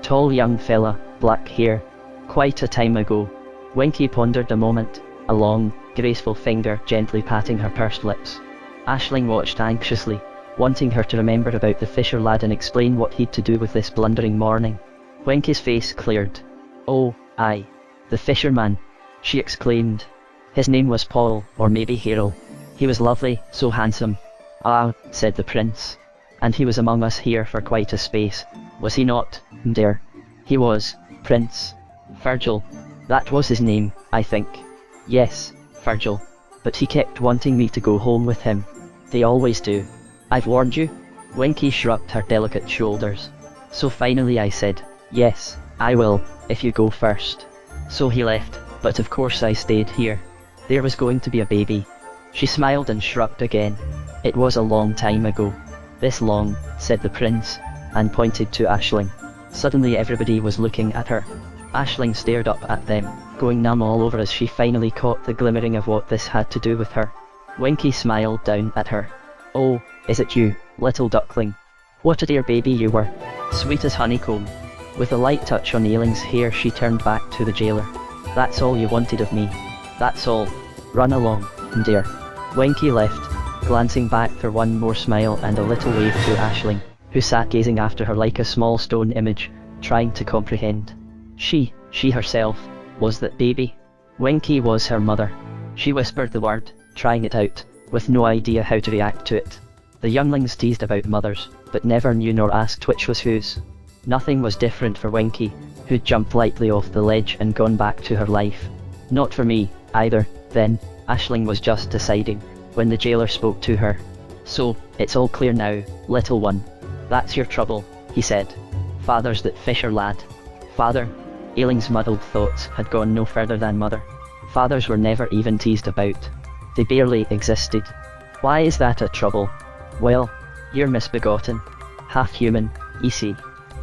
Tall young fella, black hair. Quite a time ago. Winky pondered a moment, a long, graceful finger gently patting her pursed lips. Aisling watched anxiously, wanting her to remember about the fisher lad and explain what he'd to do with this blundering morning. Winky's face cleared. Oh, aye. The fisherman, she exclaimed. His name was Paul, or maybe Hero. He was lovely, so handsome. Ah, said the prince. And he was among us here for quite a space, was he not, dear? He was, Prince. Virgil. That was his name, I think. Yes, Virgil. But he kept wanting me to go home with him. They always do. I've warned you? Winky shrugged her delicate shoulders. So finally I said, yes, I will, if you go first. So he left, but of course I stayed here. There was going to be a baby. She smiled and shrugged again. It was a long time ago. This long, said the prince, and pointed to Aisling. Suddenly everybody was looking at her. Aisling stared up at them, going numb all over as she finally caught the glimmering of what this had to do with her. Winky smiled down at her. Oh, is it you, little duckling? What a dear baby you were. Sweet as honeycomb. With a light touch on Ailing's hair she turned back to the jailer. That's all you wanted of me. That's all. Run along, dear. Winky left, glancing back for one more smile and a little wave to Aisling, who sat gazing after her like a small stone image, trying to comprehend. She herself, was that baby? Winky was her mother. She whispered the word, trying it out, with no idea how to react to it. The younglings teased about mothers, but never knew nor asked which was whose. Nothing was different for Winky, who'd jumped lightly off the ledge and gone back to her life. Not for me, either, then, Aisling was just deciding, when the jailer spoke to her. So, it's all clear now, little one. That's your trouble, he said. Father's that fisher lad. Father? Ailing's muddled thoughts had gone no further than mother. Fathers were never even teased about. They barely existed. Why is that a trouble? Well, you're misbegotten. Half human, you see.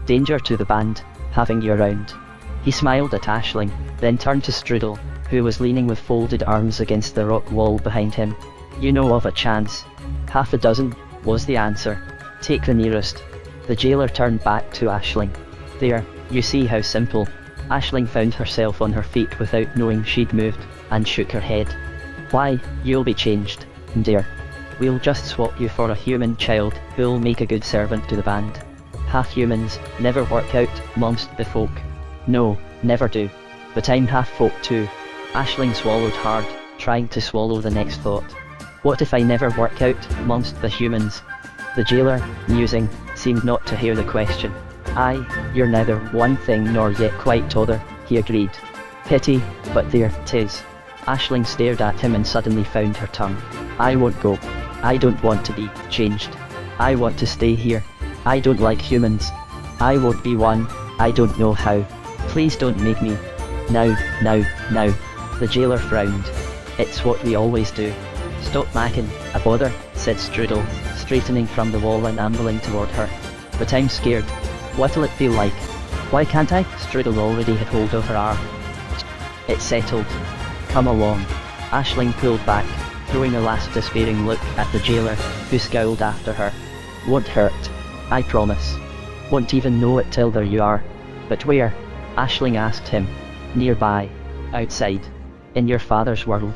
Danger to the band, having you around. He smiled at Aisling, then turned to Strudel, who was leaning with folded arms against the rock wall behind him. You know of a chance. Half a dozen, was the answer. Take the nearest. The jailer turned back to Aisling. There, you see how simple. Aisling found herself on her feet without knowing she'd moved, and shook her head. Why, you'll be changed, dear. We'll just swap you for a human child who'll make a good servant to the band. Half humans never work out amongst the folk. No, never do. But I'm half folk too. Aisling swallowed hard, trying to swallow the next thought. What if I never work out amongst the humans? The jailer, musing, seemed not to hear the question. Aye, you're neither one thing nor yet quite t'other, he agreed. Pity, but there 'tis. Aisling stared at him and suddenly found her tongue. I won't go. I don't want to be changed. I want to stay here. I don't like humans. I won't be one. I don't know how. Please don't make me. Now. The jailer frowned. It's what we always do. Stop macking, a bother, said Strudel, straightening from the wall and ambling toward her. But I'm scared. What'll it feel like? Why can't I? Strudel already had hold of her arm. It's settled. Come along. Aisling pulled back, throwing a last despairing look at the jailer, who scowled after her. Won't hurt. I promise. Won't even know it till there you are. But where? Aisling asked him. Nearby. Outside. In your father's world.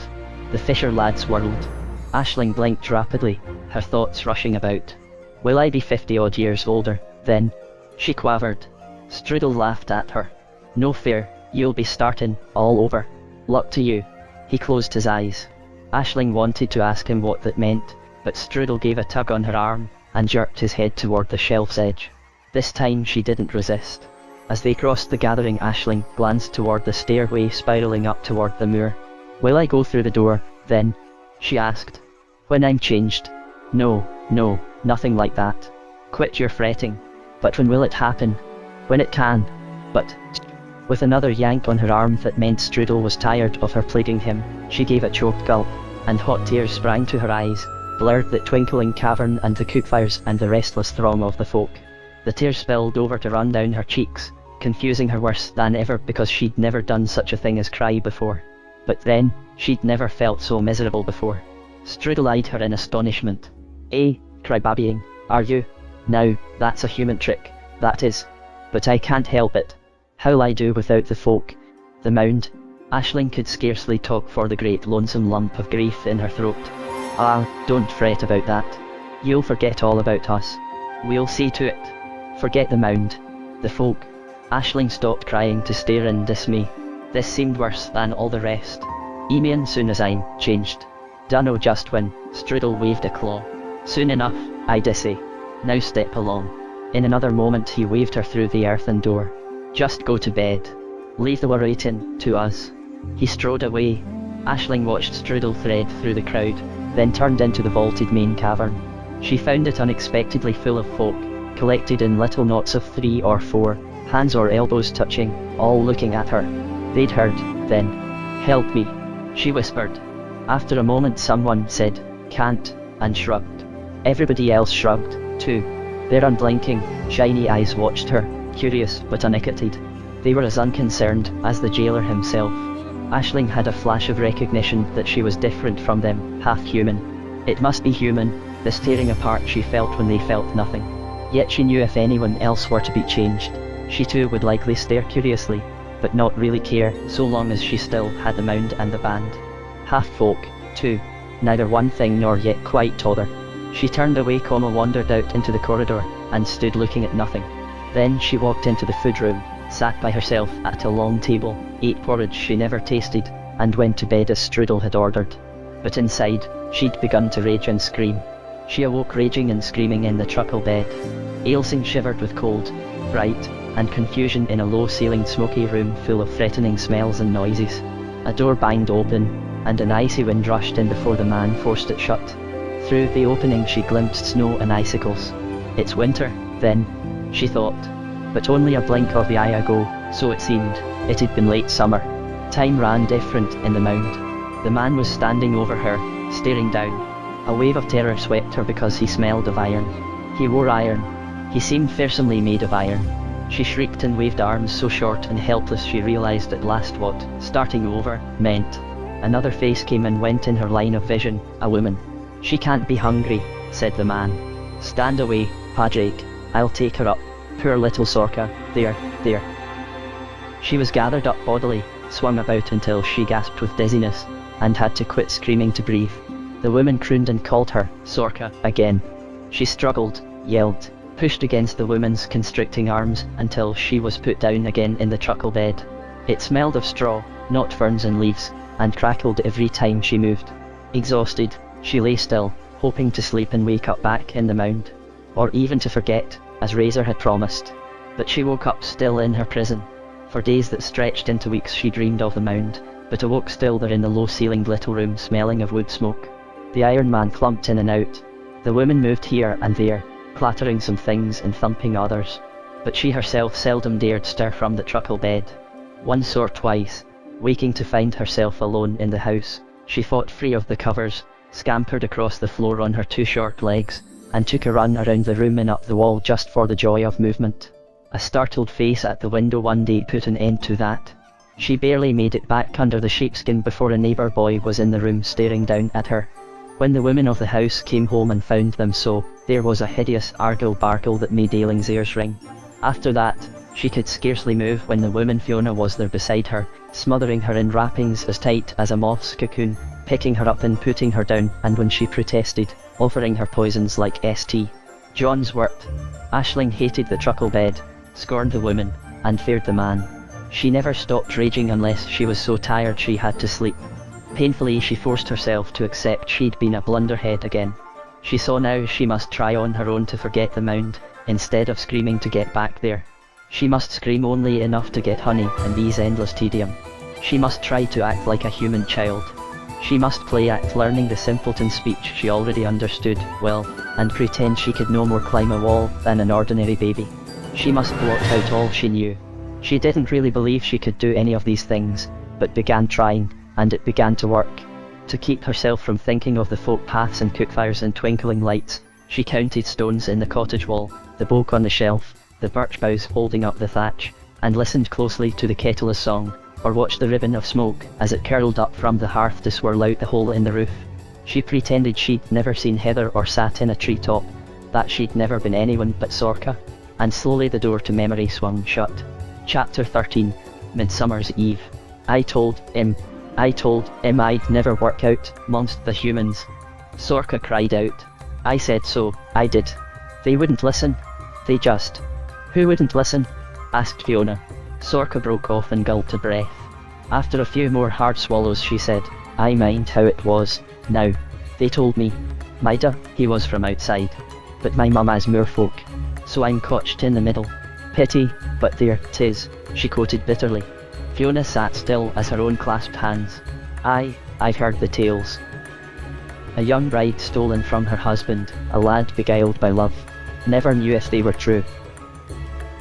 The fisher lad's world. Aisling blinked rapidly, her thoughts rushing about. Will I be 50-odd years older, then? She quavered. Strudel laughed at her. No fear, you'll be starting all over. Luck to you. He closed his eyes. Aisling wanted to ask him what that meant, but Strudel gave a tug on her arm, and jerked his head toward the shelf's edge. This time she didn't resist. As they crossed the gathering, Aisling glanced toward the stairway spiraling up toward the moor. "Will I go through the door, then?" she asked. "When I'm changed?" No, nothing like that. Quit your fretting." "But when will it happen?" "When it can." "But..." With another yank on her arm that meant Strudel was tired of her plaguing him, she gave a choked gulp, and hot tears sprang to her eyes, blurred the twinkling cavern and the cookfires and the restless throng of the folk. The tears spilled over to run down her cheeks, confusing her worse than ever because she'd never done such a thing as cry before. But then, she'd never felt so miserable before. Strudel eyed her in astonishment. "Eh, crybabying, are you? Now, that's a human trick, that is. But I can't help it. How'll I do without the folk? The mound?" Aisling could scarcely talk for the great lonesome lump of grief in her throat. "Ah, don't fret about that. You'll forget all about us. We'll see to it. Forget the mound. The folk." Aisling stopped crying to stare in dismay. This seemed worse than all the rest. "Emean soon as I'm changed. Dunno just when." Strudel waved a claw. "Soon enough, I dissay. Now step along." In another moment he waved her through the earthen door. "Just go to bed. Leave the worritin' to us." He strode away. Aisling watched Strudel thread through the crowd, then turned into the vaulted main cavern. She found it unexpectedly full of folk, collected in little knots of 3 or 4, hands or elbows touching, all looking at her. They'd heard, then. "Help me," she whispered. After a moment someone said, "Can't," and shrugged. Everybody else shrugged, too. Their unblinking, shiny eyes watched her, curious but unequated. They were as unconcerned as the jailer himself. Aisling had a flash of recognition that she was different from them, half human. It must be human, this tearing apart she felt when they felt nothing. Yet she knew if anyone else were to be changed, she too would likely stare curiously, but not really care, so long as she still had the mound and the band. Half folk, too. Neither one thing nor yet quite t'other. She turned away, wandered out into the corridor, and stood looking at nothing. Then she walked into the food room, sat by herself at a long table, ate porridge she never tasted, and went to bed as Strudel had ordered. But inside, she'd begun to rage and scream. She awoke raging and screaming in the truckle bed. Ailsing shivered with cold, fright, and confusion in a low-ceilinged smoky room full of threatening smells and noises. A door banged open, and an icy wind rushed in before the man forced it shut. Through the opening she glimpsed snow and icicles. "It's winter, then," she thought. But only a blink of the eye ago, so it seemed, it had been late summer. Time ran different in the mound. The man was standing over her, staring down. A wave of terror swept her because he smelled of iron. He wore iron. He seemed fearsomely made of iron. She shrieked and waved arms so short and helpless she realized at last what "starting over" meant. Another face came and went in her line of vision, a woman. "She can't be hungry," said the man. "Stand away, Padraig. I'll take her up. Poor little Sorka, there." She was gathered up bodily, swung about until she gasped with dizziness, and had to quit screaming to breathe. The woman crooned and called her Sorka again. She struggled, yelled, pushed against the woman's constricting arms until she was put down again in the truckle bed. It smelled of straw, not ferns and leaves, and crackled every time she moved. Exhausted, she lay still, hoping to sleep and wake up back in the mound. Or even to forget, as Razor had promised. But she woke up still in her prison. For days that stretched into weeks she dreamed of the mound, but awoke still there in the low-ceilinged little room smelling of wood smoke. The Iron Man clumped in and out. The women moved here and there, clattering some things and thumping others. But she herself seldom dared stir from the truckle bed. Once or twice, waking to find herself alone in the house, she fought free of the covers, scampered across the floor on her 2 short legs, and took a run around the room and up the wall just for the joy of movement. A startled face at the window one day put an end to that. She barely made it back under the sheepskin before a neighbour boy was in the room staring down at her. When the women of the house came home and found them so, there was a hideous argle-bargle that made Ailing's ears ring. After that, she could scarcely move when the woman Fiona was there beside her, smothering her in wrappings as tight as a moth's cocoon, picking her up and putting her down, and when she protested, offering her poisons like St. John's wort. Aisling hated the truckle bed, scorned the woman, and feared the man. She never stopped raging unless she was so tired she had to sleep. Painfully she forced herself to accept she'd been a blunderhead again. She saw now she must try on her own to forget the mound, instead of screaming to get back there. She must scream only enough to get honey and ease endless tedium. She must try to act like a human child. She must play at learning the simpleton speech she already understood well, and pretend she could no more climb a wall than an ordinary baby. She must blot out all she knew. She didn't really believe she could do any of these things, but began trying, and it began to work. To keep herself from thinking of the folk paths and cookfires and twinkling lights, she counted stones in the cottage wall, the book on the shelf, the birch boughs holding up the thatch, and listened closely to the kettle's song, or watched the ribbon of smoke as it curled up from the hearth to swirl out the hole in the roof. She pretended she'd never seen heather or sat in a treetop, that she'd never been anyone but Sorka, and slowly the door to memory swung shut. Chapter 13, Midsummer's Eve. I told him I'd never work out amongst the humans. Sorka cried out. I said so, I did. They wouldn't listen. They just... Who wouldn't listen? Asked Fiona. Sorka broke off and gulped a breath. After a few more hard swallows she said, I mind how it was, now. They told me. Mida, he was from outside. But my mama's moorfolk. So I'm cotched in the middle. Pity, but there 'tis, she quoted bitterly. Fiona sat still as her own clasped hands. I've heard the tales. A young bride stolen from her husband, a lad beguiled by love. Never knew if they were true.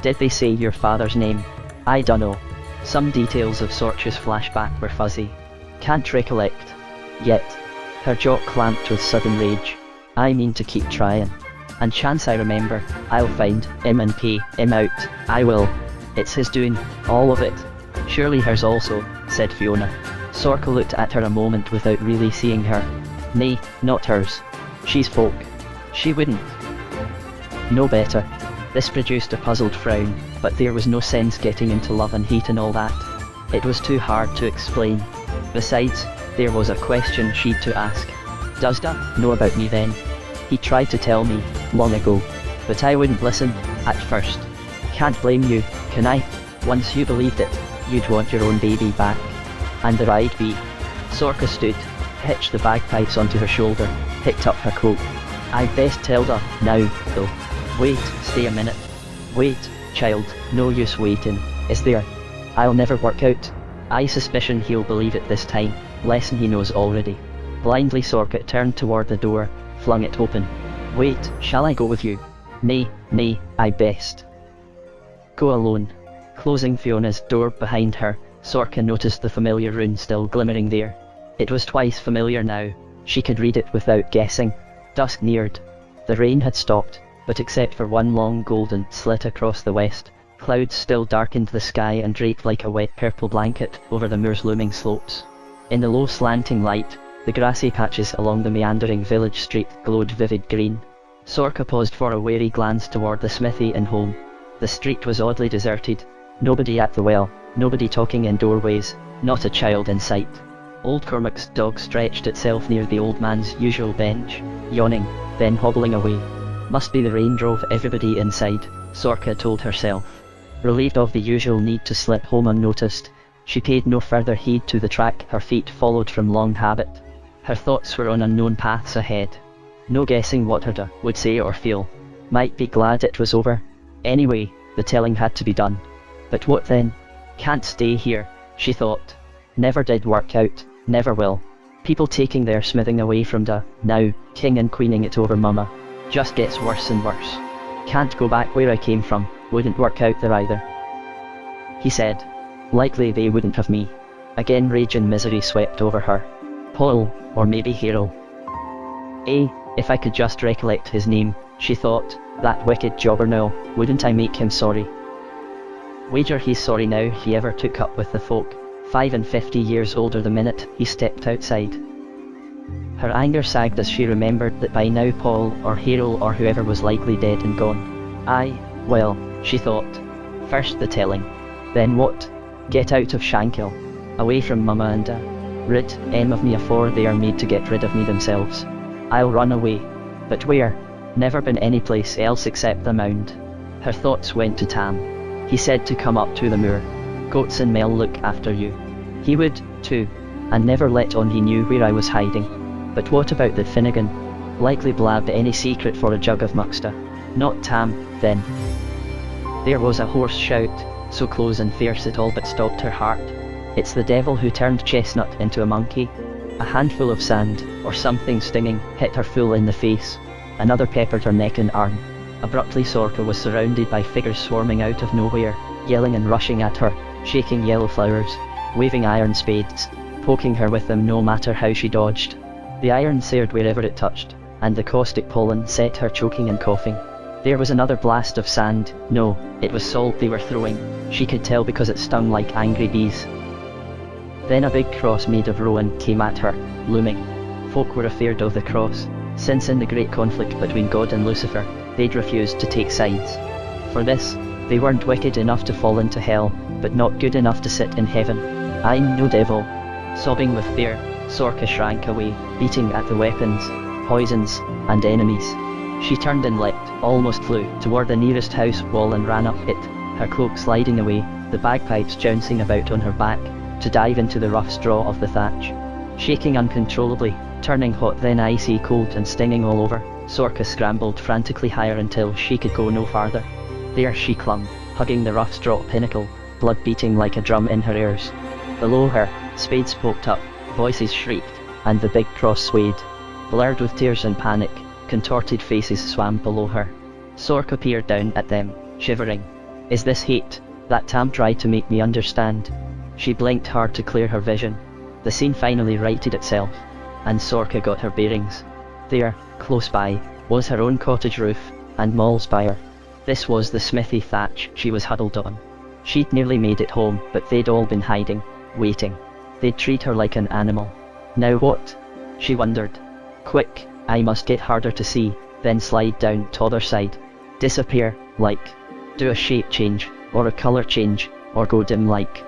Did they say your father's name? I dunno. Some details of Sorcha's flashback were fuzzy. Can't recollect. Yet. Her jaw clamped with sudden rage. I mean to keep trying. And chance I remember, I'll find him and pay him out. I will. It's his doing, all of it. Surely hers also, said Fiona. Sorka looked at her a moment without really seeing her. Nay, not hers. She's folk. She wouldn't. No better. This produced a puzzled frown, but there was no sense getting into love and hate and all that. It was too hard to explain. Besides, there was a question she'd to ask. Does Da know about me then? He tried to tell me, long ago, but I wouldn't listen, at first. Can't blame you, can I? Once you believed it, you'd want your own baby back. And there I'd be. Sorka stood, hitched the bagpipes onto her shoulder, picked up her coat. I'd best tell Da now, though. Wait, stay a minute. Wait, child, no use waiting, is there? I'll never work out. I suspicion he'll believe it this time, lesson he knows already. Blindly Sorka turned toward the door, flung it open. Wait, shall I go with you? Nay, I best go alone. Closing Fiona's door behind her, Sorka noticed the familiar rune still glimmering there. It was twice familiar now. She could read it without guessing. Dusk neared. The rain had stopped, but except for one long golden slit across the west, clouds still darkened the sky and draped like a wet purple blanket over the moor's looming slopes. In the low slanting light, the grassy patches along the meandering village street glowed vivid green. Sorka paused for a wary glance toward the smithy and home. The street was oddly deserted. Nobody at the well, nobody talking in doorways, not a child in sight. Old Cormac's dog stretched itself near the old man's usual bench, yawning, then hobbling away. Must be the rain drove everybody inside, Sorka told herself. Relieved of the usual need to slip home unnoticed, she paid no further heed to the track her feet followed from long habit. Her thoughts were on unknown paths ahead. No guessing what her da would say or feel. Might be glad it was over. Anyway, the telling had to be done. But what then? Can't stay here, she thought. Never did work out, never will. People taking their smithing away from da, now, king and queening it over mama. Just gets worse and worse. Can't go back where I came from, wouldn't work out there either. He said. Likely they wouldn't have me. Again rage and misery swept over her. Paul, or maybe Hero. If I could just recollect his name, she thought, that wicked jobber now, wouldn't I make him sorry? Wager he's sorry now he ever took up with the folk, 50 years older the minute he stepped outside. Her anger sagged as she remembered that by now Paul or Hero or whoever was likely dead and gone. Well, she thought. First the telling. Then what? Get out of Shankill. Away from mama and rid of me afore they are made to get rid of me themselves. I'll run away. But where? Never been any place else except the mound. Her thoughts went to Tam. He said to come up to the moor. Goats and Mel look after you. He would, too, and never let on he knew where I was hiding. But what about the Finnegan? Likely blabbed any secret for a jug of mucksta. Not Tam, then. There was a hoarse shout, so close and fierce it all but stopped her heart. It's the devil who turned Chestnut into a monkey. A handful of sand, or something stinging, hit her full in the face. Another peppered her neck and arm. Abruptly Sorka was surrounded by figures swarming out of nowhere, yelling and rushing at her, shaking yellow flowers, waving iron spades, poking her with them no matter how she dodged. The iron seared wherever it touched, and the caustic pollen set her choking and coughing. There was another blast of sand. No, it was salt they were throwing. She could tell because it stung like angry bees. Then a big cross made of rowan came at her, looming. Folk were afeard of the cross, since in the great conflict between God and Lucifer, they'd refused to take sides. For this, they weren't wicked enough to fall into hell, but not good enough to sit in heaven. I'm no devil. Sobbing with fear, Sorka shrank away, beating at the weapons, poisons, and enemies. She turned and leapt, almost flew, toward the nearest house wall and ran up it, her cloak sliding away, the bagpipes jouncing about on her back, to dive into the rough straw of the thatch. Shaking uncontrollably, turning hot then icy cold and stinging all over, Sorka scrambled frantically higher until she could go no farther. There she clung, hugging the rough straw pinnacle, blood beating like a drum in her ears. Below her, spades poked up, voices shrieked, and the big cross swayed. Blurred with tears and panic, contorted faces swam below her. Sorka peered down at them, shivering. Is this hate? That Tam tried to make me understand. She blinked hard to clear her vision. The scene finally righted itself, and Sorka got her bearings. There, close by, was her own cottage roof, and mall spire. This was the smithy thatch she was huddled on. She'd nearly made it home, but they'd all been hiding, waiting. They'd treat her like an animal. Now what? She wondered. Quick, I must get harder to see, then slide down t'other side. Disappear, like. Do a shape change, or a colour change, or go dim like.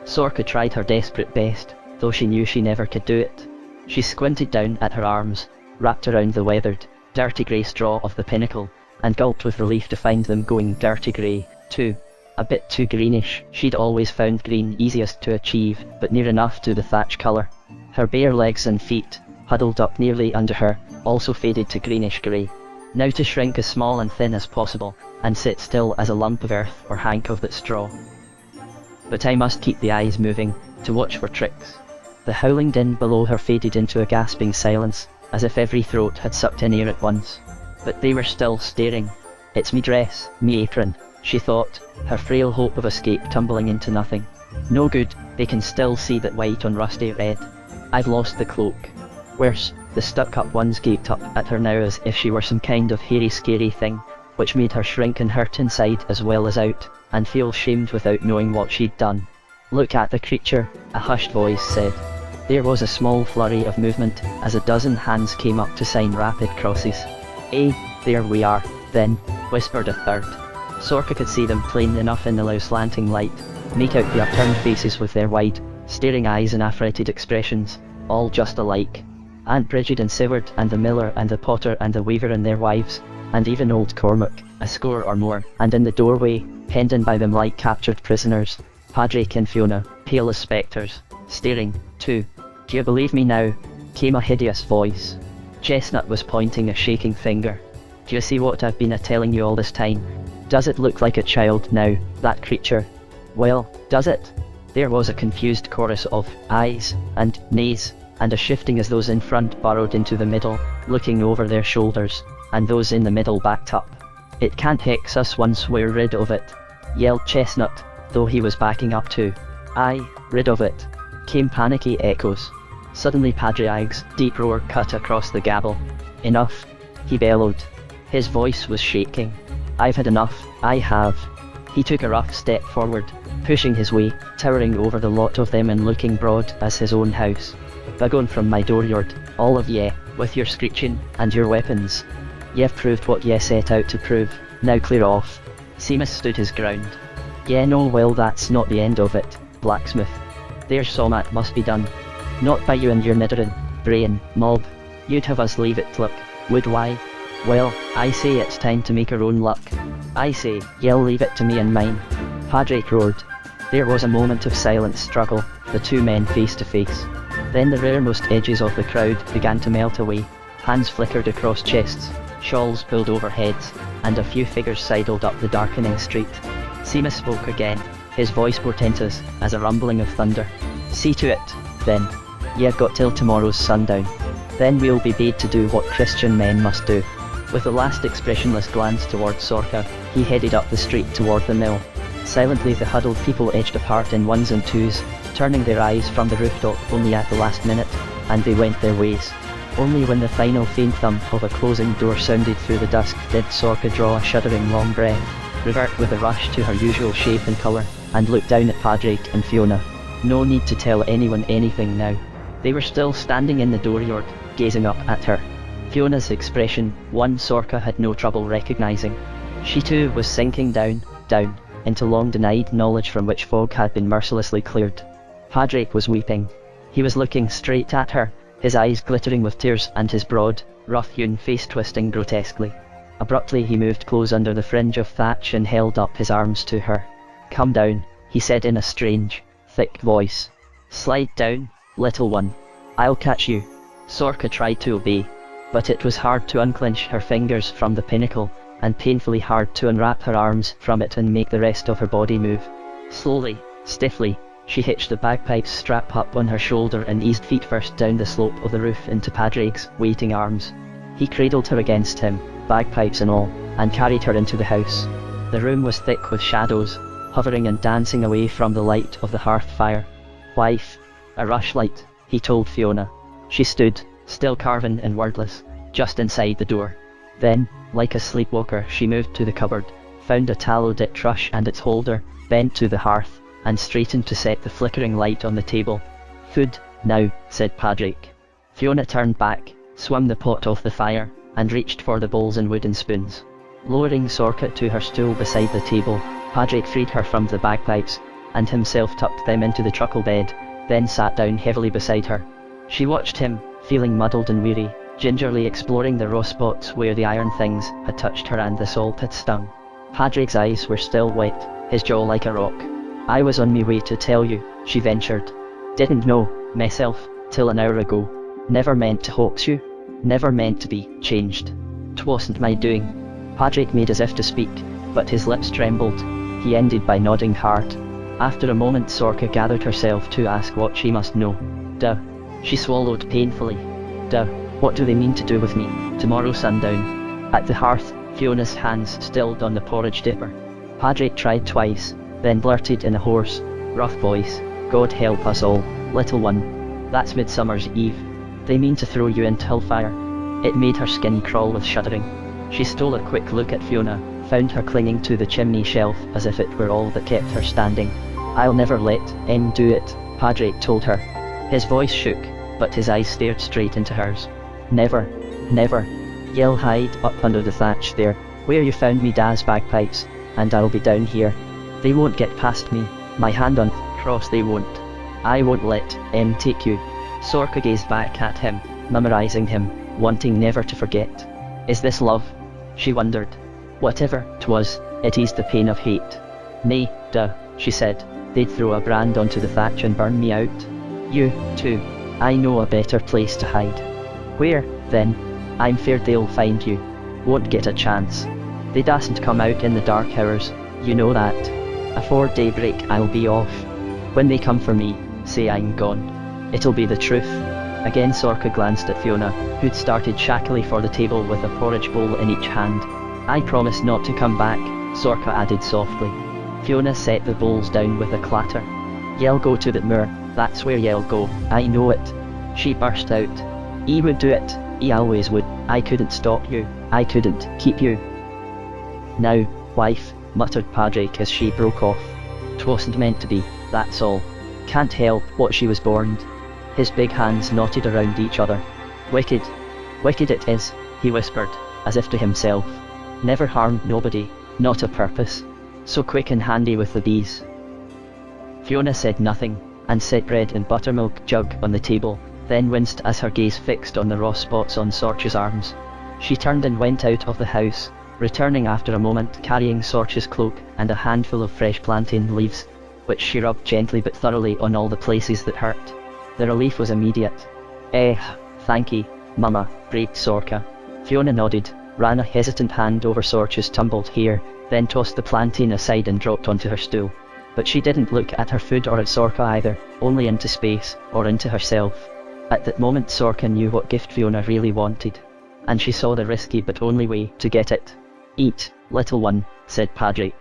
Sorka tried her desperate best, though she knew she never could do it. She squinted down at her arms, wrapped around the weathered, dirty grey straw of the pinnacle, and gulped with relief to find them going dirty grey, too. A bit too greenish. She'd always found green easiest to achieve, but near enough to the thatch colour. Her bare legs and feet, huddled up nearly under her, also faded to greenish grey. Now to shrink as small and thin as possible, and sit still as a lump of earth or hank of that straw. But I must keep the eyes moving, to watch for tricks. The howling din below her faded into a gasping silence, as if every throat had sucked in air at once. But they were still staring. It's me dress, me apron, she thought, her frail hope of escape tumbling into nothing. No good, they can still see that white on rusty red. I've lost the cloak. Worse, the stuck-up ones gaped up at her now as if she were some kind of hairy scary thing, which made her shrink and hurt inside as well as out, and feel shamed without knowing what she'd done. Look at the creature, a hushed voice said. There was a small flurry of movement, as a dozen hands came up to sign rapid crosses. Eh, there we are, then, whispered a third. Sorka could see them plain enough in the low slanting light, make out the upturned faces with their wide, staring eyes and affrighted expressions, all just alike. Aunt Bridget and Seward and the miller and the potter and the weaver and their wives, and even old Cormac, a score or more, and in the doorway, penned in by them like captured prisoners, Padraig and Fiona, pale as spectres, staring, too. Do you believe me now? Came a hideous voice. Chestnut was pointing a shaking finger. Do you see what I've been a-telling you all this time? Does it look like a child now, that creature? Well, does it? There was a confused chorus of ayes and nays, and a shifting as those in front burrowed into the middle, looking over their shoulders, and those in the middle backed up. It can't hex us once we're rid of it, yelled Chestnut, though he was backing up too. Aye, rid of it, came panicky echoes. Suddenly Padraig's deep roar cut across the gabble. Enough, he bellowed. His voice was shaking. I've had enough, I have. He took a rough step forward, pushing his way, towering over the lot of them and looking broad as his own house. Begone from my dooryard, all of ye, with your screeching, and your weapons. Ye've proved what ye set out to prove, now clear off. Seamus stood his ground. Ye know well that's not the end of it, blacksmith. There's somat must be done. Not by you and your niddering, brain, mob. You'd have us leave it look, would why? Well, I say it's time to make our own luck. I say, ye'll leave it to me and mine. Padraig roared. There was a moment of silent struggle, the two men face to face. Then the rearmost edges of the crowd began to melt away, hands flickered across chests, shawls pulled over heads, and a few figures sidled up the darkening street. Seamus spoke again, his voice portentous as a rumbling of thunder. "See to it, then. Ye've got till tomorrow's sundown. Then we'll be bade to do what Christian men must do." With a last expressionless glance towards Sorka, he headed up the street toward the mill. Silently the huddled people edged apart in ones and twos, turning their eyes from the rooftop only at the last minute, and they went their ways. Only when the final faint thump of a closing door sounded through the dusk did Sorka draw a shuddering long breath, revert with a rush to her usual shape and colour, and look down at Padraig and Fiona. No need to tell anyone anything now. They were still standing in the dooryard, gazing up at her. Fiona's expression, one Sorka had no trouble recognising. She too was sinking down, into long-denied knowledge from which fog had been mercilessly cleared. Padraig was weeping. He was looking straight at her, his eyes glittering with tears and his broad, rough-hewn face twisting grotesquely. Abruptly he moved close under the fringe of thatch and held up his arms to her. "Come down," he said in a strange, thick voice. "Slide down, little one. I'll catch you." Sorka tried to obey, but it was hard to unclench her fingers from the pinnacle, and painfully hard to unwrap her arms from it and make the rest of her body move. Slowly, stiffly, she hitched the bagpipe's strap up on her shoulder and eased feet first down the slope of the roof into Padraig's waiting arms. He cradled her against him, bagpipes and all, and carried her into the house. The room was thick with shadows, hovering and dancing away from the light of the hearth fire. "Wife, a rushlight," he told Fiona. She stood, still carven and wordless, just inside the door. Then, like a sleepwalker, she moved to the cupboard, found a tallow-dipped rush and its holder, bent to the hearth, and straightened to set the flickering light on the table. "Food, now," said Padraig. Fiona turned back, swung the pot off the fire, and reached for the bowls and wooden spoons. Lowering Sorka to her stool beside the table, Padraig freed her from the bagpipes, and himself tucked them into the truckle bed, then sat down heavily beside her. She watched him, feeling muddled and weary, gingerly exploring the raw spots where the iron things had touched her and the salt had stung. Padraig's eyes were still wet, his jaw like a rock. "I was on me way to tell you," she ventured. "Didn't know, myself, till an hour ago. Never meant to hoax you. Never meant to be changed. 'Twasn't my doing." Padraig made as if to speak, but his lips trembled. He ended by nodding hard. After a moment Sorka gathered herself to ask what she must know. "Duh." She swallowed painfully. "Duh. What do they mean to do with me, tomorrow sundown?" At the hearth, Fiona's hands stilled on the porridge dipper. Padraig tried twice, then blurted in a hoarse, rough voice, "God help us all, little one. That's Midsummer's Eve. They mean to throw you into hellfire." It made her skin crawl with shuddering. She stole a quick look at Fiona, found her clinging to the chimney shelf as if it were all that kept her standing. "I'll never let em do it," Padraig told her. His voice shook, but his eyes stared straight into hers. "Never, never. Ye'll hide up under the thatch there, where you found me Da's bagpipes, and I'll be down here. They won't get past me, my hand on cross they won't. I won't let em take you." Sorka gazed back at him, memorizing him, wanting never to forget. "Is this love?" she wondered. Whatever 'twas, it eased the pain of hate. "Nay, duh," she said. "They'd throw a brand onto the thatch and burn me out. You, too. I know a better place to hide." "Where, then?" "I'm feared they'll find you. Won't get a chance. They dasn't come out in the dark hours, you know that. Afore daybreak I'll be off. When they come for me, say I'm gone. It'll be the truth." Again Sorka glanced at Fiona, who'd started shackily for the table with a porridge bowl in each hand. "I promise not to come back," Sorka added softly. Fiona set the bowls down with a clatter. "Ye'll go to the moor, that's where ye'll go, I know it," she burst out. "'E would do it, 'e always would. I couldn't stop you, I couldn't keep you." "Now, wife," muttered Padraig as she broke off. "'Twasn't meant to be, that's all. Can't help what she was born." His big hands knotted around each other. "Wicked. Wicked it is," he whispered, as if to himself. "Never harmed nobody, not a purpose. So quick and handy with the bees." Fiona said nothing, and set bread and buttermilk jug on the table, then winced as her gaze fixed on the raw spots on Sorcha's arms. She turned and went out of the house, returning after a moment carrying Sorcha's cloak and a handful of fresh plantain leaves, which she rubbed gently but thoroughly on all the places that hurt. The relief was immediate. "Eh, thank ye, Mama," breathed Sorcha. Fiona nodded, ran a hesitant hand over Sorcha's tumbled hair, then tossed the plantain aside and dropped onto her stool. But she didn't look at her food or at Sorcha either, only into space, or into herself. At that moment Sorcha knew what gift Fiona really wanted. And she saw the risky but only way to get it. "Eat, little one," said Padraig.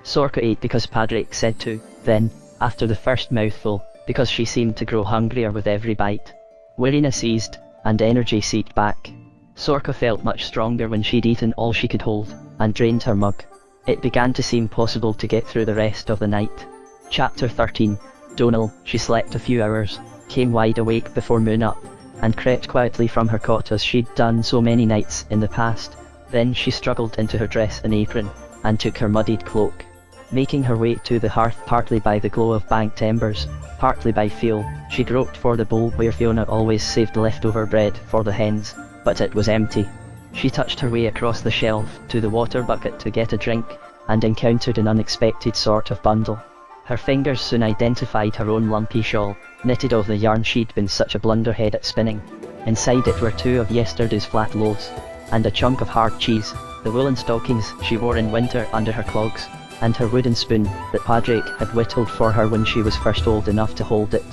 Sorcha ate because Padraig said to, then, after the first mouthful, because she seemed to grow hungrier with every bite. Weariness eased, and energy seeped back. Sorcha felt much stronger when she'd eaten all she could hold, and drained her mug. It began to seem possible to get through the rest of the night. Chapter 13. Donal, she slept a few hours, came wide awake before moon up, and crept quietly from her cot as she'd done so many nights in the past. Then she struggled into her dress and apron, and took her muddied cloak. Making her way to the hearth partly by the glow of banked embers, partly by feel, she groped for the bowl where Fiona always saved leftover bread for the hens, but it was empty. She touched her way across the shelf to the water bucket to get a drink, and encountered an unexpected sort of bundle. Her fingers soon identified her own lumpy shawl, knitted of the yarn she'd been such a blunderhead at spinning. Inside it were 2 of yesterday's flat loaves, and a chunk of hard cheese, the woolen stockings she wore in winter under her clogs, and her wooden spoon that Padraig had whittled for her when she was first old enough to hold it.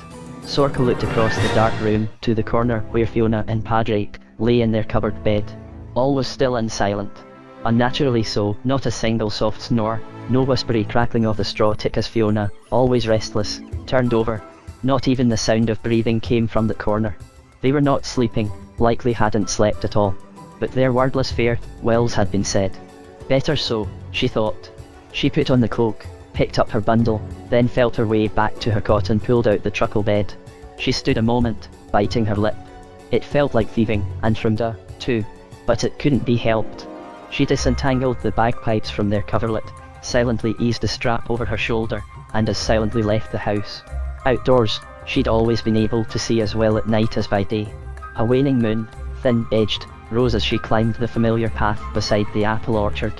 Sorcha looked across the dark room to the corner where Fiona and Padraig lay in their cupboard bed. All was still and silent. Unnaturally so, not a single soft snore, no whispery crackling of the straw tick as Fiona, always restless, turned over. Not even the sound of breathing came from the corner. They were not sleeping, likely hadn't slept at all. But their wordless farewells had been said. Better so, she thought. She put on the cloak, picked up her bundle, then felt her way back to her cot and pulled out the truckle bed. She stood a moment, biting her lip. It felt like thieving, and from too. But it couldn't be helped. She disentangled the bagpipes from their coverlet, silently eased a strap over her shoulder, and as silently left the house. Outdoors, she'd always been able to see as well at night as by day. A waning moon, thin-edged, rose as she climbed the familiar path beside the apple orchard.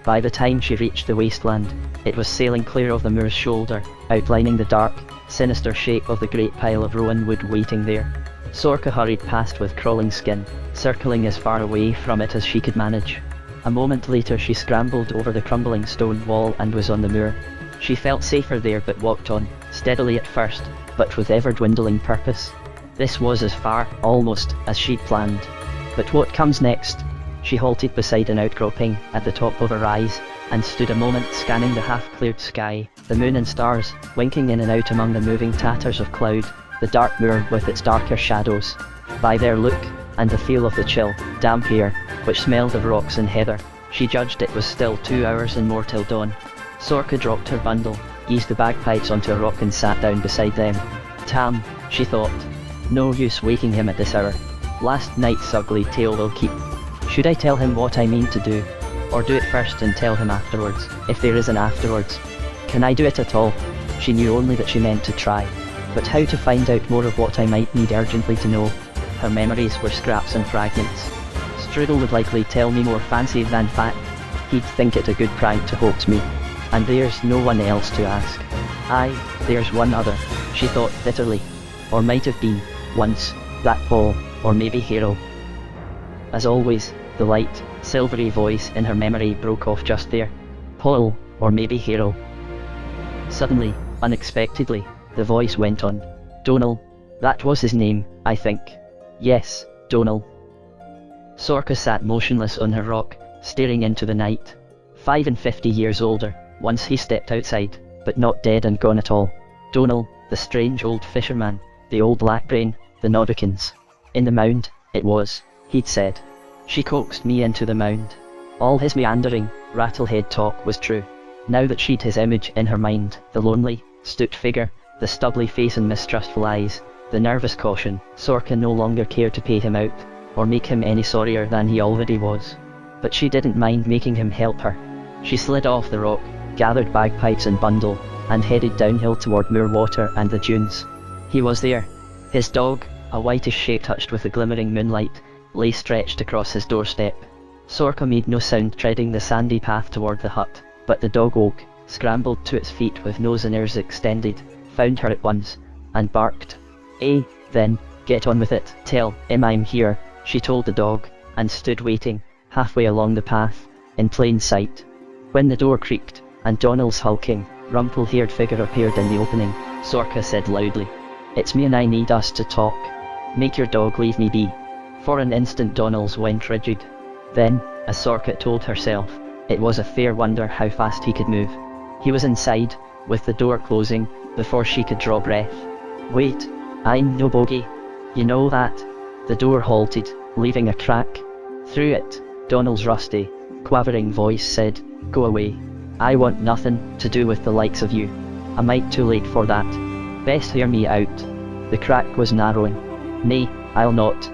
By the time she reached the wasteland, it was sailing clear of the moor's shoulder, outlining the dark, sinister shape of the great pile of rowan wood waiting there. Sorcha hurried past with crawling skin, circling as far away from it as she could manage. A moment later she scrambled over the crumbling stone wall and was on the moor. She felt safer there but walked on, steadily at first, but with ever-dwindling purpose. This was as far, almost, as she'd planned. But what comes next? She halted beside an outcropping at the top of a rise, and stood a moment scanning the half-cleared sky, the moon and stars, winking in and out among the moving tatters of cloud, the dark moor with its darker shadows. By their look, and the feel of the chill, damp air, which smelled of rocks and heather, she judged it was still 2 hours and more till dawn. Sorcha dropped her bundle, eased the bagpipes onto a rock and sat down beside them. Tam, she thought. No use waking him at this hour. Last night's ugly tale will keep. Should I tell him what I mean to do? Or do it first and tell him afterwards, if there is an afterwards? Can I do it at all? She knew only that she meant to try. But how to find out more of what I might need urgently to know? Her memories were scraps and fragments. Strudel would likely tell me more fancy than fact. He'd think it a good prank to hoax me. And there's no one else to ask. Aye, there's one other, she thought bitterly. Or might have been, once, that Paul, or maybe Hero. As always, the light, silvery voice in her memory broke off just there. Paul, or maybe Hero. Suddenly, unexpectedly, the voice went on. Donal. That was his name, I think. Yes, Donal. Sorcha sat motionless on her rock, staring into the night. 55 years older, once he stepped outside, but not dead and gone at all. Donal, the strange old fisherman, the old Blackbrain, the Nodrikins. In the mound, it was, he'd said. She coaxed me into the mound. All his meandering, rattlehead talk was true. Now that she'd his image in her mind, the lonely, stooped figure, the stubbly face and mistrustful eyes, the nervous caution, Sorcha no longer cared to pay him out, or make him any sorrier than he already was. But she didn't mind making him help her. She slid off the rock, gathered bagpipes and bundle, and headed downhill toward moor water and the dunes. He was there. His dog, a whitish shape touched with the glimmering moonlight, lay stretched across his doorstep. Sorcha made no sound treading the sandy path toward the hut, but the dog woke, scrambled to its feet with nose and ears extended, found her at once, and barked. Then, get on with it. Tell him I'm here, she told the dog, and stood waiting, halfway along the path, in plain sight. When the door creaked, and Donald's hulking, rumple-haired figure appeared in the opening, Sorka said loudly, "It's me and I need us to talk. Make your dog leave me be." For an instant Donald went rigid. Then, as Sorka told herself, it was a fair wonder how fast he could move. He was inside, with the door closing, before she could draw breath. "Wait, I'm no bogey. You know that." The door halted, leaving a crack. Through it, Donald's rusty, quavering voice said, "Go away. I want nothing to do with the likes of you. I might too late for that. Best hear me out." The crack was narrowing. "Nay, I'll not."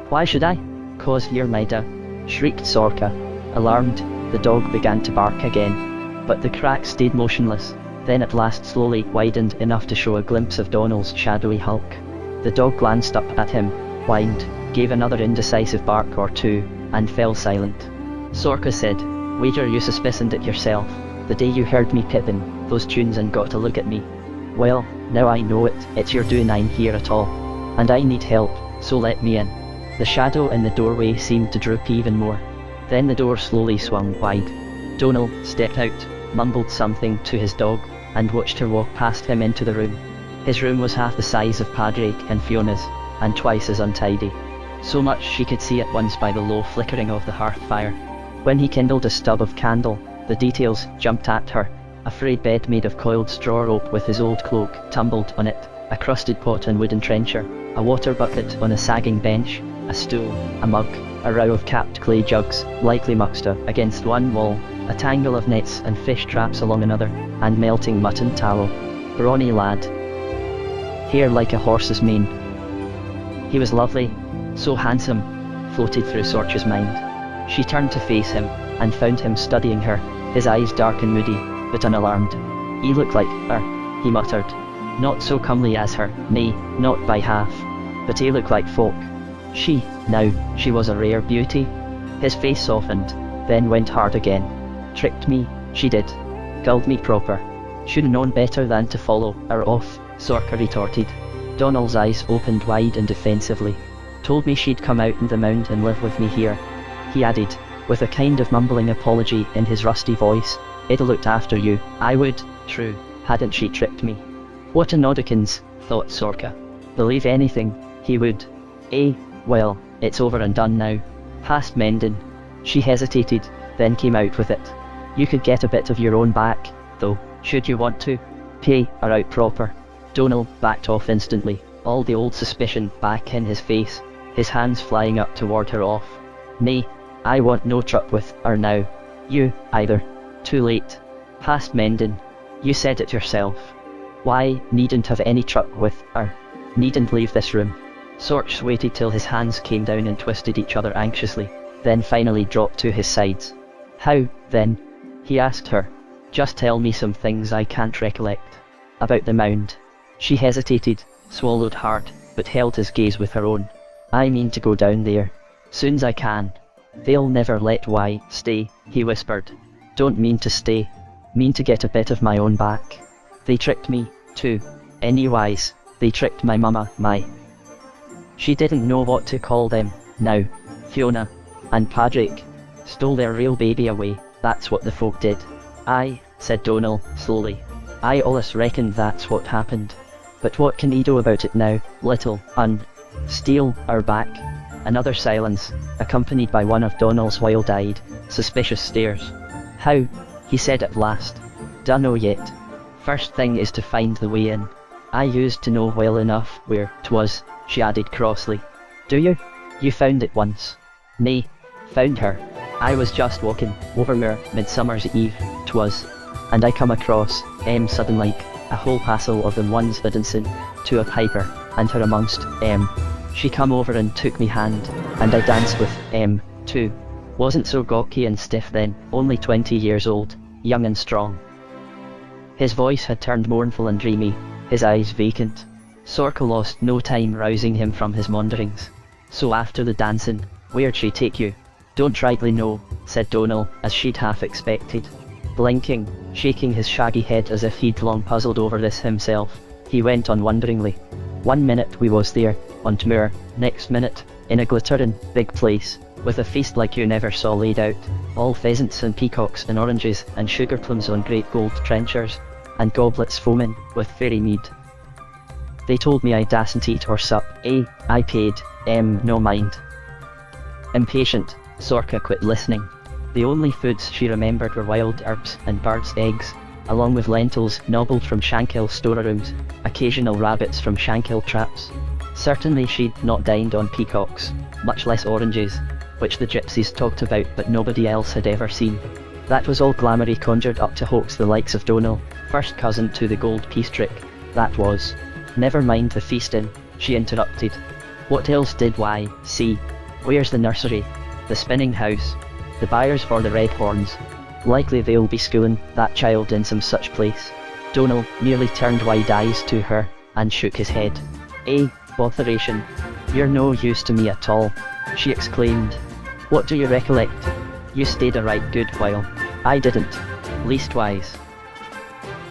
"Why should I?" "'Cause you're my da," shrieked Sorka. Alarmed, the dog began to bark again. But the crack stayed motionless, then at last slowly widened enough to show a glimpse of Donald's shadowy hulk. The dog glanced up at him, whined, gave another indecisive bark or two, and fell silent. Sorka said, "Wager you suspicioned it yourself, the day you heard me pippin' those tunes and got a look at me. Well, now I know it, it's your doing I'm here at all. And I need help, so let me in." The shadow in the doorway seemed to droop even more. Then the door slowly swung wide. Donald stepped out, mumbled something to his dog, and watched her walk past him into the room. His room was half the size of Padraig and Fiona's, and twice as untidy. So much she could see at once by the low flickering of the hearth fire. When he kindled a stub of candle, the details jumped at her. A frayed bed made of coiled straw rope with his old cloak tumbled on it, a crusted pot and wooden trencher, a water bucket on a sagging bench, a stool, a mug, a row of capped clay jugs, likely muckster, against one wall, a tangle of nets and fish traps along another, and melting mutton tallow. Brawny lad. Hair like a horse's mane. He was lovely, so handsome, floated through Sorcha's mind. She turned to face him, and found him studying her, his eyes dark and moody, but unalarmed. "He looked like her," he muttered. "Not so comely as her, nay, not by half. But he looked like folk." She was a rare beauty. His face softened, then went hard again. "Tricked me, she did. Gulled me proper. Should've known better than to follow her off," Sorka retorted. Donald's eyes opened wide and defensively. "Told me she'd come out in the mound and live with me here," he added, with a kind of mumbling apology in his rusty voice. "I'd looked after you, I would, true, hadn't she tricked me." What a noddikins, thought Sorka. Believe anything, he would. "Eh, well, it's over and done now. Past mending." She hesitated, then came out with it. "You could get a bit of your own back, though, should you want to. Pay her out proper." Donald backed off instantly, all the old suspicion back in his face, his hands flying up toward her off. "Nay, I want no truck with her now. You, either. Too late. Past mending. You said it yourself. Why, needn't have any truck with her. Needn't leave this room." Sorch waited till his hands came down and twisted each other anxiously, then finally dropped to his sides. "How, then?" he asked her. "Just tell me some things I can't recollect. About the mound." She hesitated, swallowed hard, but held his gaze with her own. "I mean to go down there. Soon's I can." "They'll never let why stay," he whispered. "Don't mean to stay. Mean to get a bit of my own back. They tricked me, too. Anyways, they tricked my mama, my..." She didn't know what to call them, now. Fiona and Padraig stole their real baby away, that's what the folk did. "Aye," said Donal, slowly. "I allus reckoned that's what happened. But what can he do about it now, little un... steal her back?" Another silence, accompanied by one of Donal's wild-eyed, suspicious stares. "How?" he said at last. "Dunno yet. First thing is to find the way in. I used to know well enough where 'twas," she added crossly. "Do you? You found it once?" "Nay, found her. I was just walking over mere Midsummer's Eve, 'twas, and I come across, sudden like, a whole passel of them ones that dancing to a piper, and her amongst, She come over and took me hand, and I danced with, too. Wasn't so gawky and stiff then, only 20 years old, young and strong." His voice had turned mournful and dreamy, his eyes vacant. Sorka lost no time rousing him from his maunderings. "So after the dancing, where'd she take you?" "Don't rightly know," said Donal, as she'd half expected. Blinking, shaking his shaggy head as if he'd long puzzled over this himself, he went on wonderingly. "One minute we was there, on t'moor, next minute, in a glitterin' big place, with a feast like you never saw laid out, all pheasants and peacocks and oranges and sugar plums on great gold trenchers, and goblets foaming with fairy mead. They told me I dasn't eat or sup, I paid, no mind. Impatient, Sorka quit listening. The only foods she remembered were wild herbs and birds' eggs, along with lentils nobbled from Shankill storerooms, occasional rabbits from Shankill traps. Certainly she'd not dined on peacocks, much less oranges, which the gypsies talked about but nobody else had ever seen. That was all Glamoury conjured up to hoax the likes of Donal, first cousin to the gold peace trick, that was. Never mind the feasting, she interrupted. What else did why, see? Where's the nursery? The spinning house? The buyers for the red horns? Likely they'll be schooling that child in some such place. Donal merely turned wide eyes to her, and shook his head. Botheration. You're no use to me at all, she exclaimed. What do you recollect? You stayed a right good while. I didn't. Leastwise.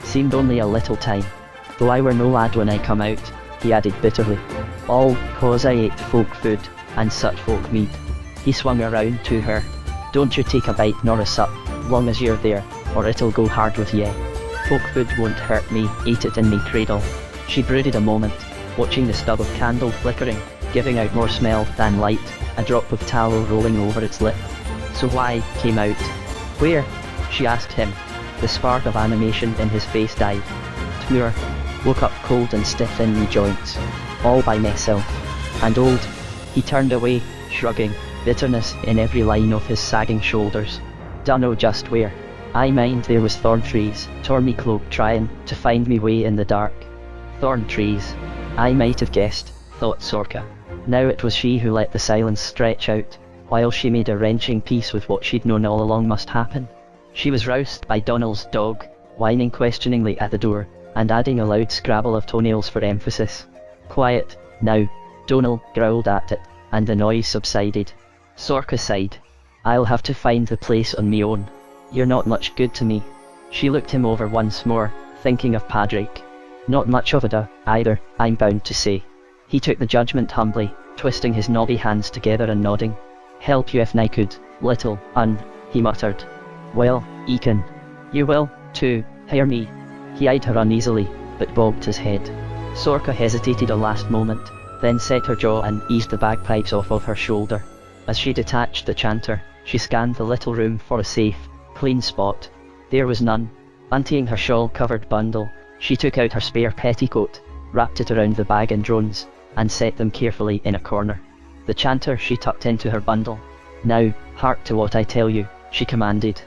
Seemed only a little time. Though I were no lad when I come out, he added bitterly. All 'cause I ate folk food, and such folk meat. He swung around to her. Don't you take a bite nor a sup, long as you're there, or it'll go hard with ye. Folk food won't hurt me, eat it in me cradle. She brooded a moment, watching the stub of candle flickering, giving out more smell than light, a drop of tallow rolling over its lip. So why came out? Where? She asked him. The spark of animation in his face died. Tmoor. Woke up cold and stiff in me joints. All by myself. And old. He turned away, shrugging, bitterness in every line of his sagging shoulders. Dunno just where. I mind there was thorn trees, tore me cloak trying to find me way in the dark. Thorn trees. I might have guessed, thought Sorka. Now it was she who let the silence stretch out, while she made a wrenching peace with what she'd known all along must happen. She was roused by Donal's dog, whining questioningly at the door, and adding a loud scrabble of toenails for emphasis. Quiet, now, Donal growled at it, and the noise subsided. Sorka sighed. I'll have to find the place on me own. You're not much good to me. She looked him over once more, thinking of Padraig. Not much of a either, I'm bound to say. He took the judgment humbly, twisting his knobby hands together and nodding. Help you if I could, little he muttered. Well, Ekin. You will, too, hear me. He eyed her uneasily, but bobbed his head. Sorka hesitated a last moment, then set her jaw and eased the bagpipes off of her shoulder. As she detached the chanter, she scanned the little room for a safe, clean spot. There was none. Untying her shawl-covered bundle, she took out her spare petticoat, wrapped it around the bag and drones, and set them carefully in a corner. The chanter she tucked into her bundle. Now, hark to what I tell you, she commanded.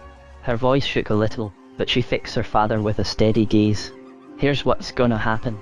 Her voice shook a little, but she fixed her father with a steady gaze. Here's what's gonna happen.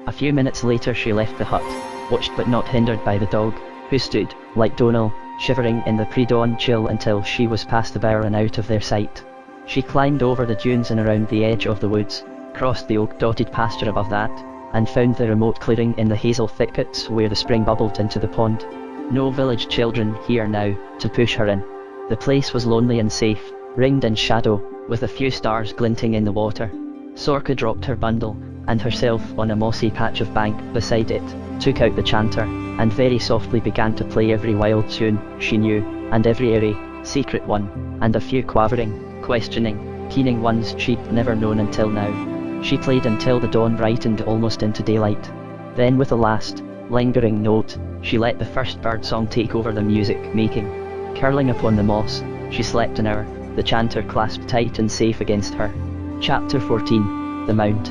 A few minutes later she left the hut, watched but not hindered by the dog, who stood, like Donal, shivering in the pre-dawn chill until she was past the bower and out of their sight. She climbed over the dunes and around the edge of the woods, crossed the oak-dotted pasture above that, and found the remote clearing in the hazel thickets where the spring bubbled into the pond. No village children here now, to push her in. The place was lonely and safe, ringed in shadow, with a few stars glinting in the water. Sorka dropped her bundle, and herself on a mossy patch of bank beside it, took out the chanter, and very softly began to play every wild tune she knew, and every airy, secret one, and a few quavering, questioning, keening ones she'd never known until now. She played until the dawn brightened almost into daylight. Then with a last, lingering note, she let the first birdsong take over the music-making. Curling upon the moss, she slept an hour, the chanter clasped tight and safe against her. Chapter 14. The Mound.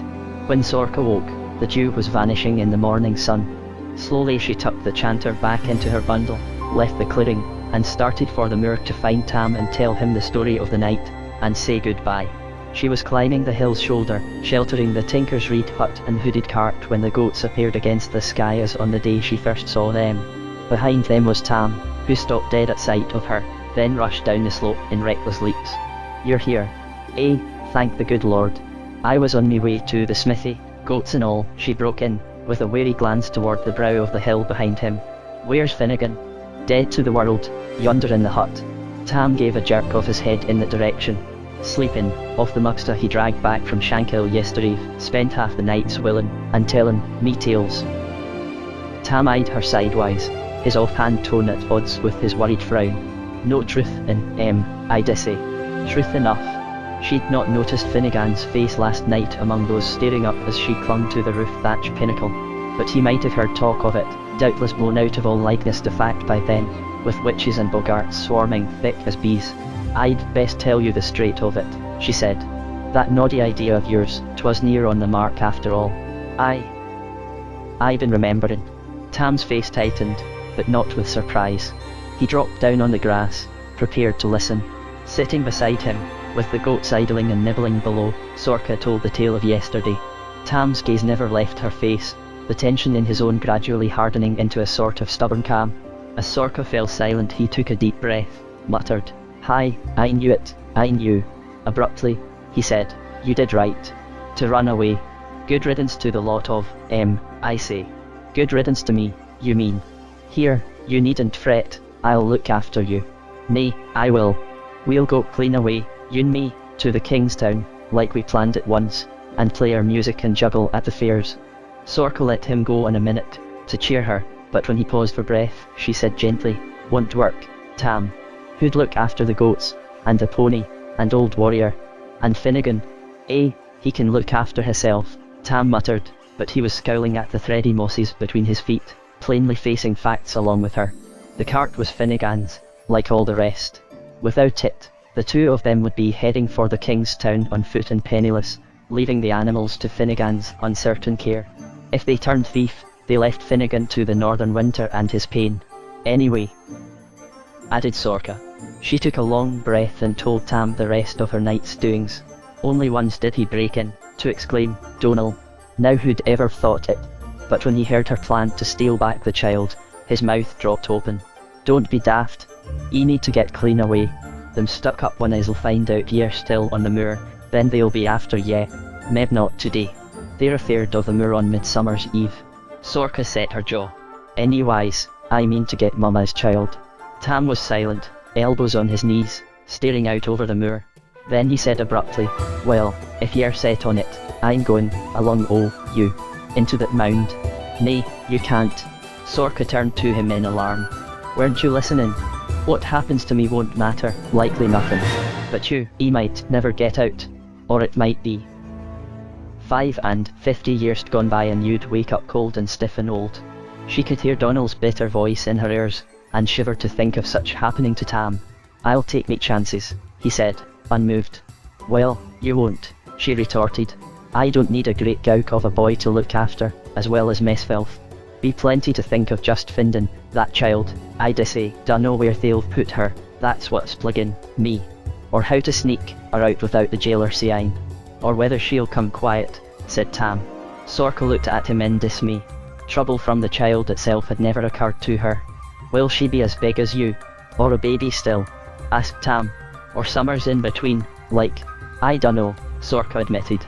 When Sorka woke, the dew was vanishing in the morning sun. Slowly she tucked the chanter back into her bundle, left the clearing, and started for the moor to find Tam and tell him the story of the night, and say goodbye. She was climbing the hill's shoulder, sheltering the tinker's reed hut and hooded cart when the goats appeared against the sky as on the day she first saw them. Behind them was Tam, who stopped dead at sight of her, then rushed down the slope in reckless leaps. You're here. Thank the good Lord. I was on me way to the smithy, goats and all, she broke in, with a wary glance toward the brow of the hill behind him. Where's Finnegan? Dead to the world, yonder in the hut. Tam gave a jerk of his head in that direction. Sleeping, off the muckster he dragged back from Shankill yesterday, spent half the nights willing, and telling me tales. Tam eyed her sidewise, his offhand tone at odds with his worried frown. No truth in I say. Truth enough. She'd not noticed Finnegan's face last night among those staring up as she clung to the roof thatch pinnacle, but he might have heard talk of it, doubtless blown out of all likeness to fact by then, with witches and bogarts swarming thick as bees. I'd best tell you the straight of it, she said. That naughty idea of yours, 'twas near on the mark after all. I been remembering. Tam's face tightened, but not with surprise. He dropped down on the grass, prepared to listen. Sitting beside him, with the goats idling and nibbling below, Sorka told the tale of yesterday. Tam's gaze never left her face, the tension in his own gradually hardening into a sort of stubborn calm. As Sorka fell silent, he took a deep breath, muttered, "Hi, I knew it, I knew." Abruptly, he said, "You did right. To run away. Good riddance to the lot of, I say. Good riddance to me, you mean. Here, you needn't fret, I'll look after you. Nay, I will. We'll go clean away, you'n me, to the Kingstown, like we planned it once, and play our music and juggle at the fairs." Sorka let him go in a minute, to cheer her, but when he paused for breath, she said gently, "Won't work, Tam. Who'd look after the goats, and the pony, and old warrior, and Finnegan?" He can look after himself," Tam muttered, but he was scowling at the thready mosses between his feet, plainly facing facts along with her. The cart was Finnegan's, like all the rest. Without it, the two of them would be heading for the Kingstown on foot and penniless, leaving the animals to Finnegan's uncertain care. If they turned thief, they left Finnegan to the northern winter and his pain. Anyway, added Sorka. She took a long breath and told Tam the rest of her night's doings. Only once did he break in, to exclaim, "Donal." Now who'd ever thought it? But when he heard her plan to steal back the child, his mouth dropped open. "Don't be daft. Ye need to get clean away. Them stuck up one is'll find out ye're still on the moor, then they'll be after ye. Meb not today. They're afeard of the moor on Midsummer's Eve." Sorka set her jaw. "Anyways, I mean to get Mama's child." Tam was silent, elbows on his knees, staring out over the moor. Then he said abruptly, "Well, if ye're set on it, I'm going, along you, into that mound." "Nay, you can't." Sorka turned to him in alarm. "Weren't you listening? What happens to me won't matter, likely nothing. But he might never get out. Or it might be 50 years gone by and you'd wake up cold and stiff and old." She could hear Donal's bitter voice in her ears, and shivered to think of such happening to Tam. "I'll take me chances," he said, unmoved. "Well, you won't," she retorted. "I don't need a great gowk of a boy to look after, as well as myself. Be plenty to think of just findin' that child. I dessay, dunno where they'll put her, that's what's pluggin' me. Or how to sneak her out without the jailer seeing. Or whether she'll come quiet," said Tam. Sorka looked at him in dismay. Trouble from the child itself had never occurred to her. "Will she be as big as you? Or a baby still?" asked Tam. "Or summers in between, like?" "I dunno," Sorka admitted.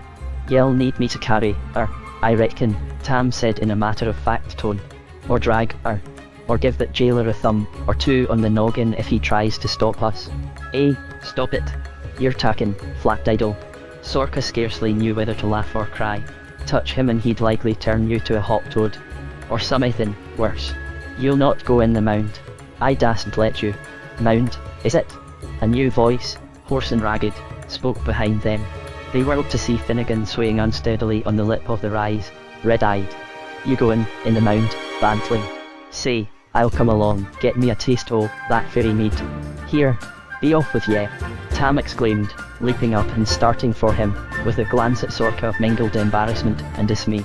"Ye'll need me to carry her, I reckon," Tam said in a matter-of-fact tone. "Or drag her. Or give that jailer a thumb or two on the noggin if he tries to stop us." Stop it. You're talking, flat idol." Sorka scarcely knew whether to laugh or cry. "Touch him and he'd likely turn you to a hop toad. Or something worse. You'll not go in the mound. I dasn't let you." "Mound, is it?" A new voice, hoarse and ragged, spoke behind them. They whirled to see Finnegan swaying unsteadily on the lip of the rise, red-eyed. "You goin' in the mound, bantling? Say, I'll come along, get me a taste o' that fairy meat. Here, be off with ye," Tam exclaimed, leaping up and starting for him, with a glance at Sorka of mingled embarrassment and dismay.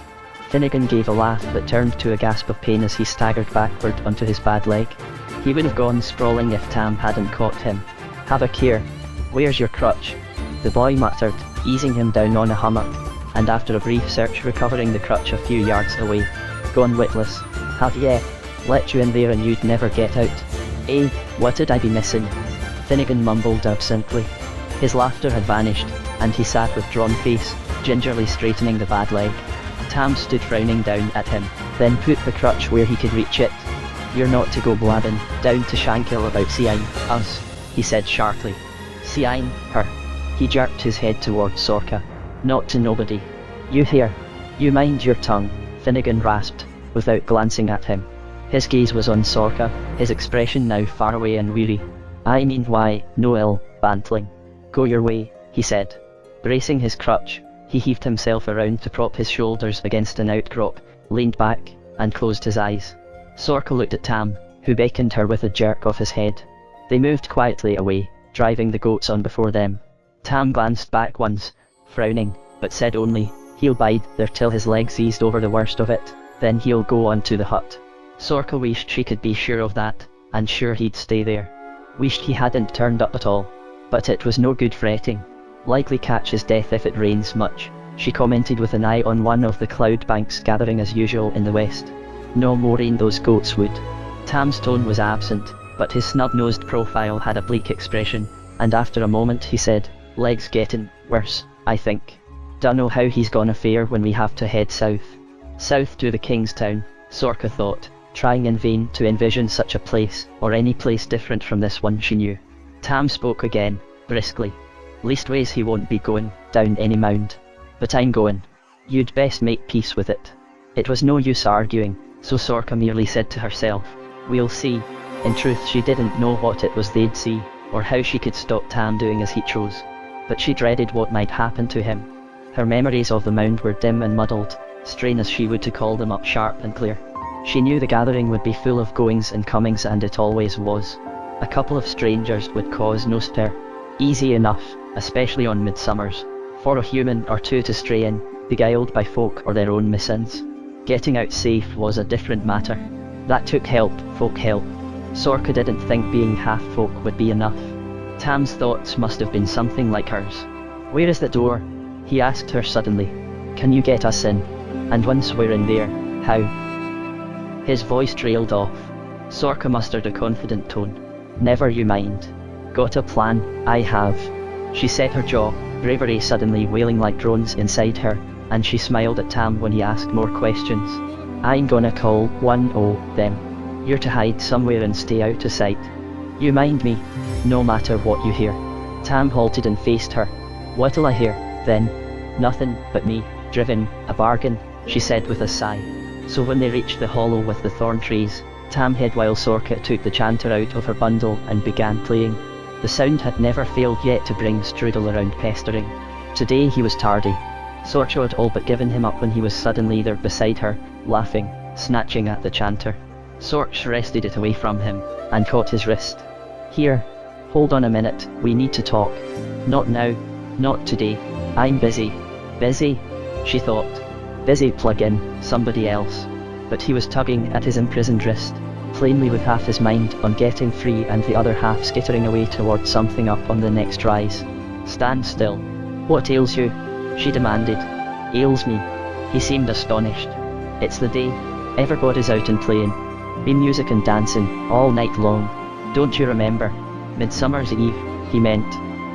Finnegan gave a laugh that turned to a gasp of pain as he staggered backward onto his bad leg. He would have gone sprawling if Tam hadn't caught him. "Have a care. Where's your crutch?" the boy muttered, easing him down on a hummock, and after a brief search recovering the crutch a few yards away. "Gone witless, have ye? Let you in there and you'd never get out." What did I be missing?" Finnegan mumbled absently. His laughter had vanished, and he sat with drawn face, gingerly straightening the bad leg. Tam stood frowning down at him, then put the crutch where he could reach it. "You're not to go blabbing down to Shankill about seeing us," he said sharply. "Seeing her?" He jerked his head towards Sorka. "Not to nobody. You hear? You mind your tongue," Finnegan rasped, without glancing at him. His gaze was on Sorka, his expression now far away and weary. I mean why, no ill, bantling. Go your way, he said. Bracing his crutch, he heaved himself around to prop his shoulders against an outcrop, leaned back, and closed his eyes. Sorka looked at Tam, who beckoned her with a jerk of his head. They moved quietly away, driving the goats on before them. Tam glanced back once, frowning, but said only, "He'll bide there till his legs eased over the worst of it, then he'll go on to the hut." Sorka wished she could be sure of that, and sure he'd stay there. Wished he hadn't turned up at all. But it was no good fretting. Likely catch his death if it rains much, she commented with an eye on one of the cloud banks gathering as usual in the west. No more rain those goats would. Tam's tone was absent, but his snub-nosed profile had a bleak expression, and after a moment he said, "Legs gettin' worse, I think. Dunno how he's gonna fare when we have to head south." South to the King's Town, Sorka thought, trying in vain to envision such a place, or any place different from this one she knew. Tam spoke again, briskly. "Leastways he won't be going down any mound. But I'm going. You'd best make peace with it." It was no use arguing, so Sorka merely said to herself, "We'll see." In truth she didn't know what it was they'd see, or how she could stop Tam doing as he chose. But she dreaded what might happen to him. Her memories of the mound were dim and muddled, strain as she would to call them up sharp and clear. She knew the gathering would be full of goings and comings, and it always was. A couple of strangers would cause no stir. Easy enough, especially on midsummers, for a human or two to stray in, beguiled by folk or their own missins. Getting out safe was a different matter. That took help, folk help. Sorka didn't think being half folk would be enough. Tam's thoughts must have been something like hers. "Where is the door?" he asked her suddenly. "Can you get us in? And once we're in there, how?" His voice trailed off. Sorka mustered a confident tone. "Never you mind. Got a plan, I have." She set her jaw, bravery suddenly wailing like drones inside her, and she smiled at Tam when he asked more questions. "I'm gonna call one o' them. You're to hide somewhere and stay out of sight. You mind me, no matter what you hear." Tam halted and faced her. "What'll I hear, then?" "Nothin' but me, driven, a bargain," she said with a sigh. So when they reached the hollow with the thorn trees, Tam hid while Sorka took the chanter out of her bundle and began playing. The sound had never failed yet to bring Strudel around pestering. Today he was tardy. Sorka had all but given him up when he was suddenly there beside her, laughing, snatching at the chanter. Sorka wrested it away from him, and caught his wrist. "Here, hold on a minute, we need to talk." "Not now, not today, I'm busy." "Busy?" she thought. Busy plug in somebody else. But he was tugging at his imprisoned wrist, plainly with half his mind on getting free and the other half skittering away towards something up on the next rise. "Stand still. What ails you?" she demanded. "Ails me?" He seemed astonished. "It's the day. Everybody's out and playing. Been music and dancing, all night long. Don't you remember? Midsummer's Eve," he meant.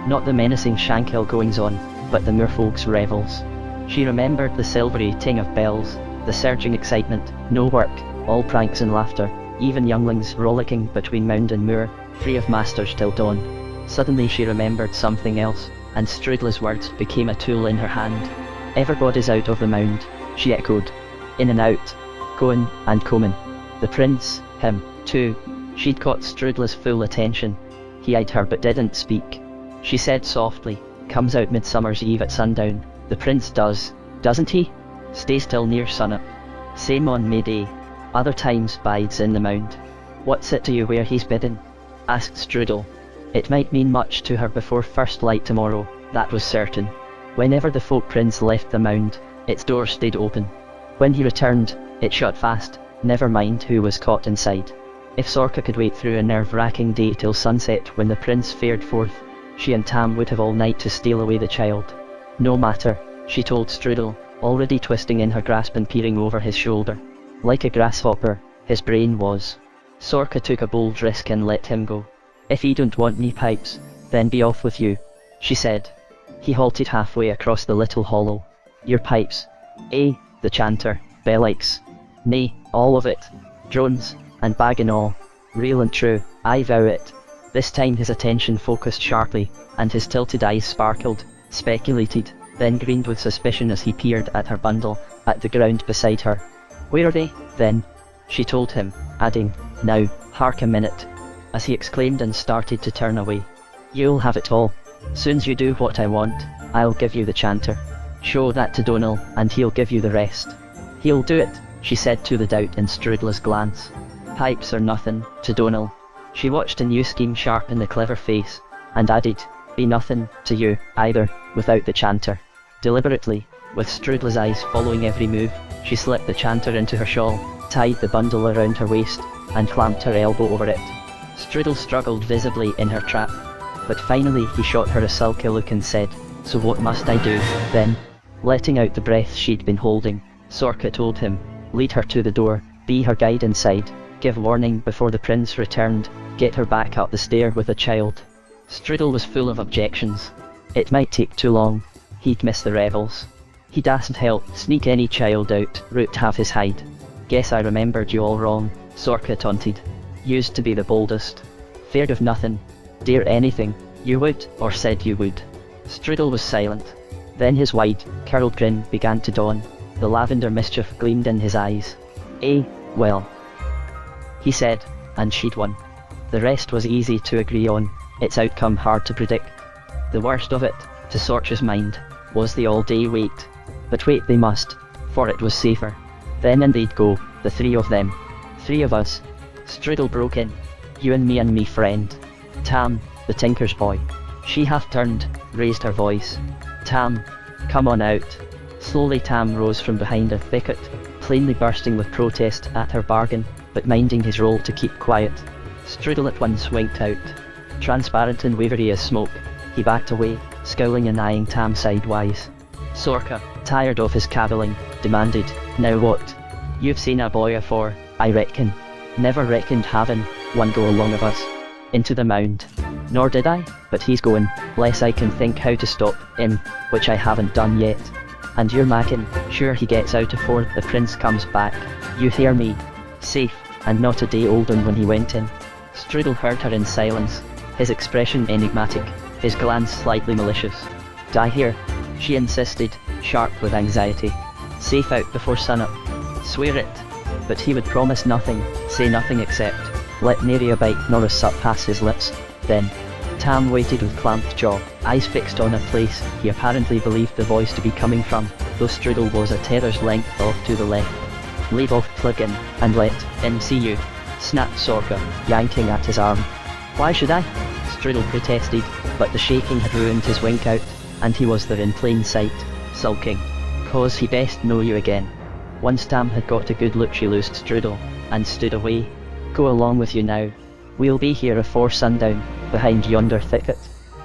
Not the menacing Shankill goings-on, but the moorfolk's revels. She remembered the silvery ting of bells, the surging excitement, no work, all pranks and laughter, even younglings rollicking between mound and moor, free of masters till dawn. Suddenly she remembered something else, and Strudela's words became a tool in her hand. "Everybody's out of the mound," she echoed. "In and out. Goin' and comin'. The prince, him, too." She'd caught Strudela's full attention. He eyed her but didn't speak. She said softly, "Comes out Midsummer's Eve at sundown. The prince does, doesn't he? Stays till near sunup. Same on May Day. Other times bides in the mound." "What's it to you where he's bidden?" asked Strudel. It might mean much to her before first light tomorrow, that was certain. Whenever the folk prince left the mound, its door stayed open. When he returned, it shut fast, never mind who was caught inside. If Sorka could wait through a nerve-wracking day till sunset when the prince fared forth, she and Tam would have all night to steal away the child. "No matter," she told Strudel, already twisting in her grasp and peering over his shoulder. Like a grasshopper, his brain was. Sorka took a bold risk and let him go. "If you don't want me pipes, then be off with you," she said. He halted halfway across the little hollow. "Your pipes?" "Eh, the chanter, bellikes." "Nay, all of it. Drones, and bag and all. Real and true, I vow it." This time his attention focused sharply, and his tilted eyes sparkled, speculated, then grinned with suspicion as he peered at her bundle, at the ground beside her. "Where are they, then?" she told him, adding, "Now, hark a minute." as he exclaimed and started to turn away. You'll have it all. Soon's you do what I want, I'll give you the chanter. Show that to Donal, and he'll give you the rest. He'll do it, she said to the doubt in Strudela's glance. Pipes are nothing, to Donal. She watched a new scheme sharpen the clever face, and added, be nothing, to you, either, without the chanter. Deliberately, with Strudela's eyes following every move, she slipped the chanter into her shawl, tied the bundle around her waist, and clamped her elbow over it. Strudel struggled visibly in her trap, but finally he shot her a sulky look and said, so what must I do, then? Letting out the breath she'd been holding, Sorcha told him, lead her to the door, be her guide inside, give warning before the prince returned, get her back up the stair with the child. Strudel was full of objections. It might take too long. He'd miss the revels. He dasn't help sneak any child out, root half his hide. Guess I remembered you all wrong, Sorcha taunted. Used to be the boldest. Feared of nothing. Dare anything, you would, or said you would. Strudel was silent. Then his wide, curled grin began to dawn. The lavender mischief gleamed in his eyes. Well, he said, and she'd won. The rest was easy to agree on, its outcome hard to predict. The worst of it, to Sorcha's mind, was the all-day wait. But wait they must, for it was safer. Then and they'd go, the three of them. 3 of us. Strudel broke in. You and me, friend. Tam, the tinker's boy. She half turned, raised her voice. Tam, come on out. Slowly Tam rose from behind a thicket, plainly bursting with protest at her bargain, but minding his role to keep quiet. Strudel at once winked out. Transparent and wavery as smoke, he backed away, scowling and eyeing Tam sidewise. Sorcha, tired of his cavilling, demanded, now what? You've seen a boy afore, I reckon. Never reckoned having one go along of us into the mound. Nor did I, but he's going, less I can think how to stop him, which I haven't done yet. And you're mackin', sure he gets out afore the prince comes back. You hear me? Safe, and not a day older when he went in. Strudel heard her in silence, his expression enigmatic, his glance slightly malicious. Die here, she insisted, sharp with anxiety. Safe out before sunup. Swear it. But he would promise nothing, say nothing except, let nary a bite nor a sup pass his lips. Then, Tam waited with clamped jaw, eyes fixed on a place he apparently believed the voice to be coming from, though Strudel was a tether's length off to the left. Leave off pluggin', and let him see you, snapped Sorcha, yanking at his arm. Why should I? Strudel protested, but the shaking had ruined his wink out, and he was there in plain sight, sulking. Cause he best know you again. Once Tam had got a good look she loosed Strudel, and stood away. Go along with you now. We'll be here afore sundown, behind yonder thicket.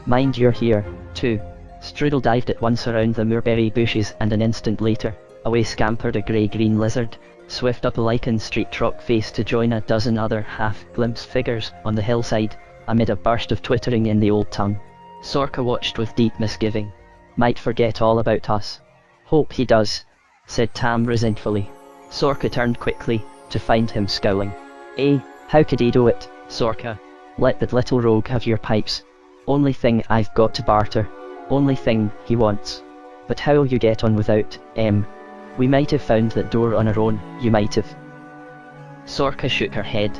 Mind you're here, too. Strudel dived at once around the moorberry bushes and an instant later, away scampered a grey-green lizard, swift up a lichen streaked rock face to join a dozen other half-glimpsed figures on the hillside, amid a burst of twittering in the old tongue. Sorcha watched with deep misgiving. Might forget all about us. Hope he does, said Tam resentfully. Sorcha turned quickly, to find him scowling. How could he do it, Sorcha? Let the little rogue have your pipes. Only thing I've got to barter. Only thing he wants. But how'll you get on without, We might have found that door on our own, you might have. Sorcha shook her head.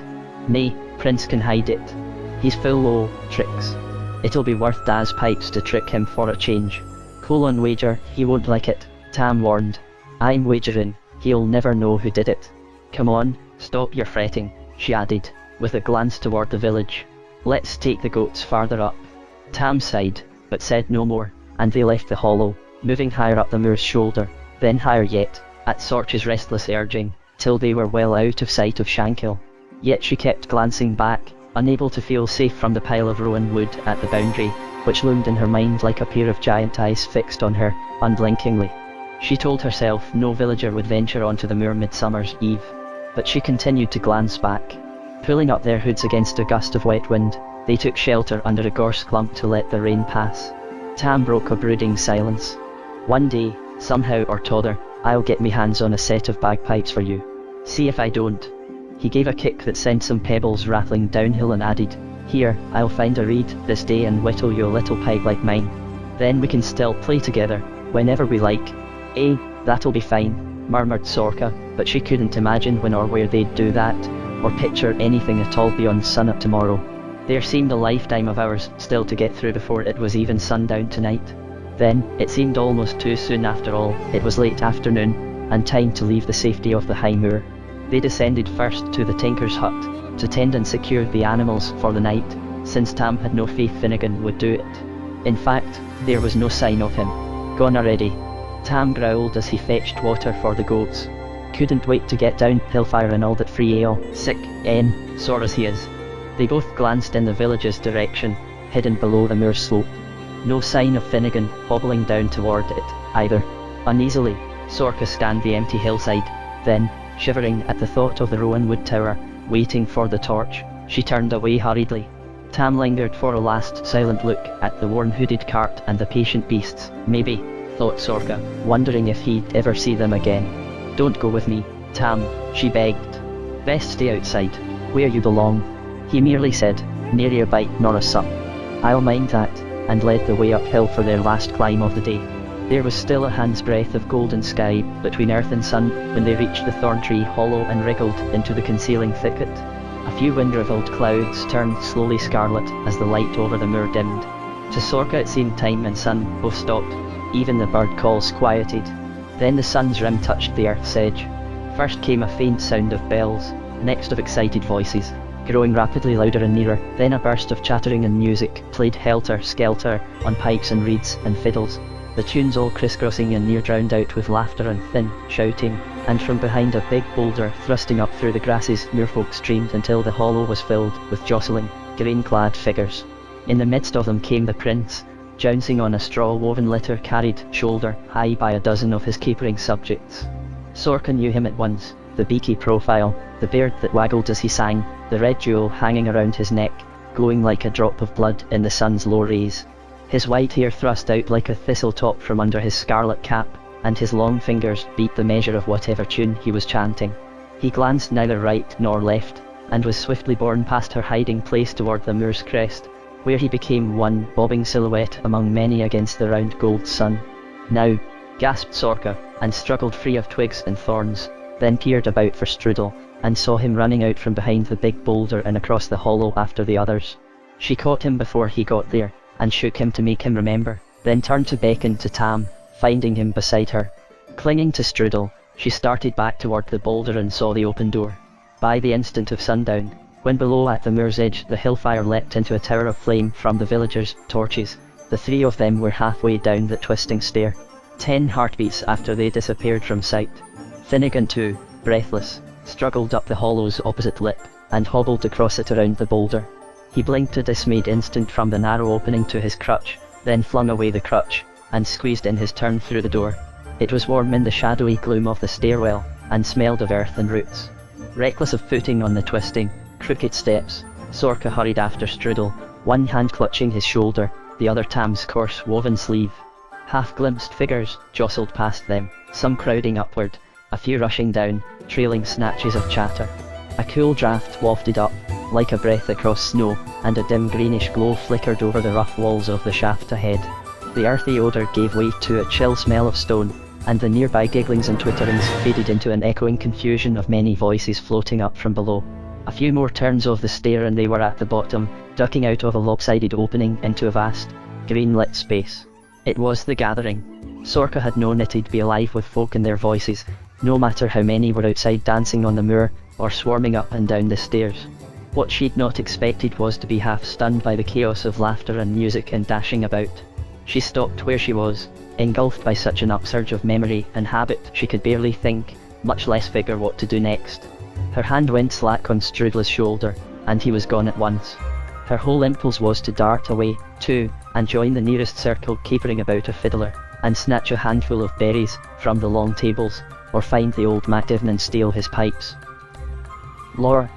Nay, Prince can hide it. He's full o' tricks. It'll be worth Daz's pipes to trick him for a change. Colon wager, he won't like it, Tam warned. I'm wagerin', he'll never know who did it. Come on, stop your fretting, she added, with a glance toward the village. Let's take the goats farther up. Tam sighed, but said no more, and they left the hollow, moving higher up the moor's shoulder, then higher yet, at Sorcha's restless urging, till they were well out of sight of Shankill. Yet she kept glancing back, unable to feel safe from the pile of rowan wood at the boundary, which loomed in her mind like a pair of giant eyes fixed on her, unblinkingly. She told herself no villager would venture onto the moor midsummer's eve, but she continued to glance back. Pulling up their hoods against a gust of wet wind, they took shelter under a gorse clump to let the rain pass. Tam broke a brooding silence. One day, somehow or t'other, I'll get me hands on a set of bagpipes for you. See if I don't. He gave a kick that sent some pebbles rattling downhill and added, Here, I'll find a reed this day and whittle you a little pipe like mine. Then we can still play together, whenever we like. That'll be fine, murmured Sorcha, but she couldn't imagine when or where they'd do that, or picture anything at all beyond sunup tomorrow. There seemed a lifetime of hours still to get through before it was even sundown tonight. Then, it seemed almost too soon after all. It was late afternoon, and time to leave the safety of the high moor. They descended first to the tinker's hut, to tend and secure the animals for the night, since Tam had no faith Finnegan would do it. In fact, there was no sign of him. Gone already. Tam growled as he fetched water for the goats. Couldn't wait to get down Hillfire and all that free ale, sick, sore as he is. They both glanced in the village's direction, hidden below the moor slope. No sign of Finnegan hobbling down toward it, either. Uneasily, Sorka scanned the empty hillside, then, shivering at the thought of the Rowan Wood Tower, waiting for the torch, she turned away hurriedly. Tam lingered for a last silent look at the worn hooded cart and the patient beasts. Maybe, thought Sorka, wondering if he'd ever see them again. Don't go with me, Tam, she begged. Best stay outside, where you belong. He merely said, nary a bite nor a sup. I'll mind that, and led the way uphill for their last climb of the day. There was still a hand's breadth of golden sky between earth and sun when they reached the thorn tree hollow and wriggled into the concealing thicket. A few wind-rivelled clouds turned slowly scarlet as the light over the moor dimmed. To Sorka it seemed time and sun both stopped, even the bird calls quieted. Then the sun's rim touched the earth's edge. First came a faint sound of bells, next of excited voices, growing rapidly louder and nearer. Then a burst of chattering and music played helter-skelter on pipes and reeds and fiddles, the tunes all crisscrossing and near drowned out with laughter and thin shouting, and from behind a big boulder thrusting up through the grasses moorfolk streamed until the hollow was filled with jostling, green-clad figures. In the midst of them came the prince, jouncing on a straw-woven litter carried shoulder-high by a dozen of his capering subjects. Sorka knew him at once, the beaky profile, the beard that waggled as he sang, the red jewel hanging around his neck, glowing like a drop of blood in the sun's low rays. His white hair thrust out like a thistle top from under his scarlet cap, and his long fingers beat the measure of whatever tune he was chanting. He glanced neither right nor left, and was swiftly borne past her hiding place toward the moor's crest, where he became one bobbing silhouette among many against the round gold sun. Now, gasped Sorka, and struggled free of twigs and thorns, then peered about for Strudel, and saw him running out from behind the big boulder and across the hollow after the others. She caught him before he got there, and shook him to make him remember, then turned to beckon to Tam, finding him beside her. Clinging to Strudel, she started back toward the boulder and saw the open door. By the instant of sundown, when below at the moor's edge the hillfire leapt into a tower of flame from the villagers' torches, the three of them were halfway down the twisting stair. 10 heartbeats after they disappeared from sight. Finnegan too, breathless, struggled up the hollow's opposite lip, and hobbled across it around the boulder. He blinked a dismayed instant from the narrow opening to his crutch, then flung away the crutch, and squeezed in his turn through the door. It was warm in the shadowy gloom of the stairwell, and smelled of earth and roots. Reckless of footing on the twisting, crooked steps, Sorka hurried after Strudel, one hand clutching his shoulder, the other Tam's coarse woven sleeve. Half-glimpsed figures jostled past them, some crowding upward, a few rushing down, trailing snatches of chatter. A cool draught wafted up, like a breath across snow, and a dim greenish glow flickered over the rough walls of the shaft ahead. The earthy odour gave way to a chill smell of stone, and the nearby gigglings and twitterings faded into an echoing confusion of many voices floating up from below. A few more turns of the stair and they were at the bottom, ducking out of a lopsided opening into a vast, green-lit space. It was the gathering. Sorka had known it'd be alive with folk and their voices, no matter how many were outside dancing on the moor, or swarming up and down the stairs. What she'd not expected was to be half stunned by the chaos of laughter and music and dashing about. She stopped where she was, engulfed by such an upsurge of memory and habit she could barely think, much less figure what to do next. Her hand went slack on Strudel's shoulder, and he was gone at once. Her whole impulse was to dart away, too, and join the nearest circle capering about a fiddler, and snatch a handful of berries from the long tables, or find the old MacDivin and steal his pipes. "Lor,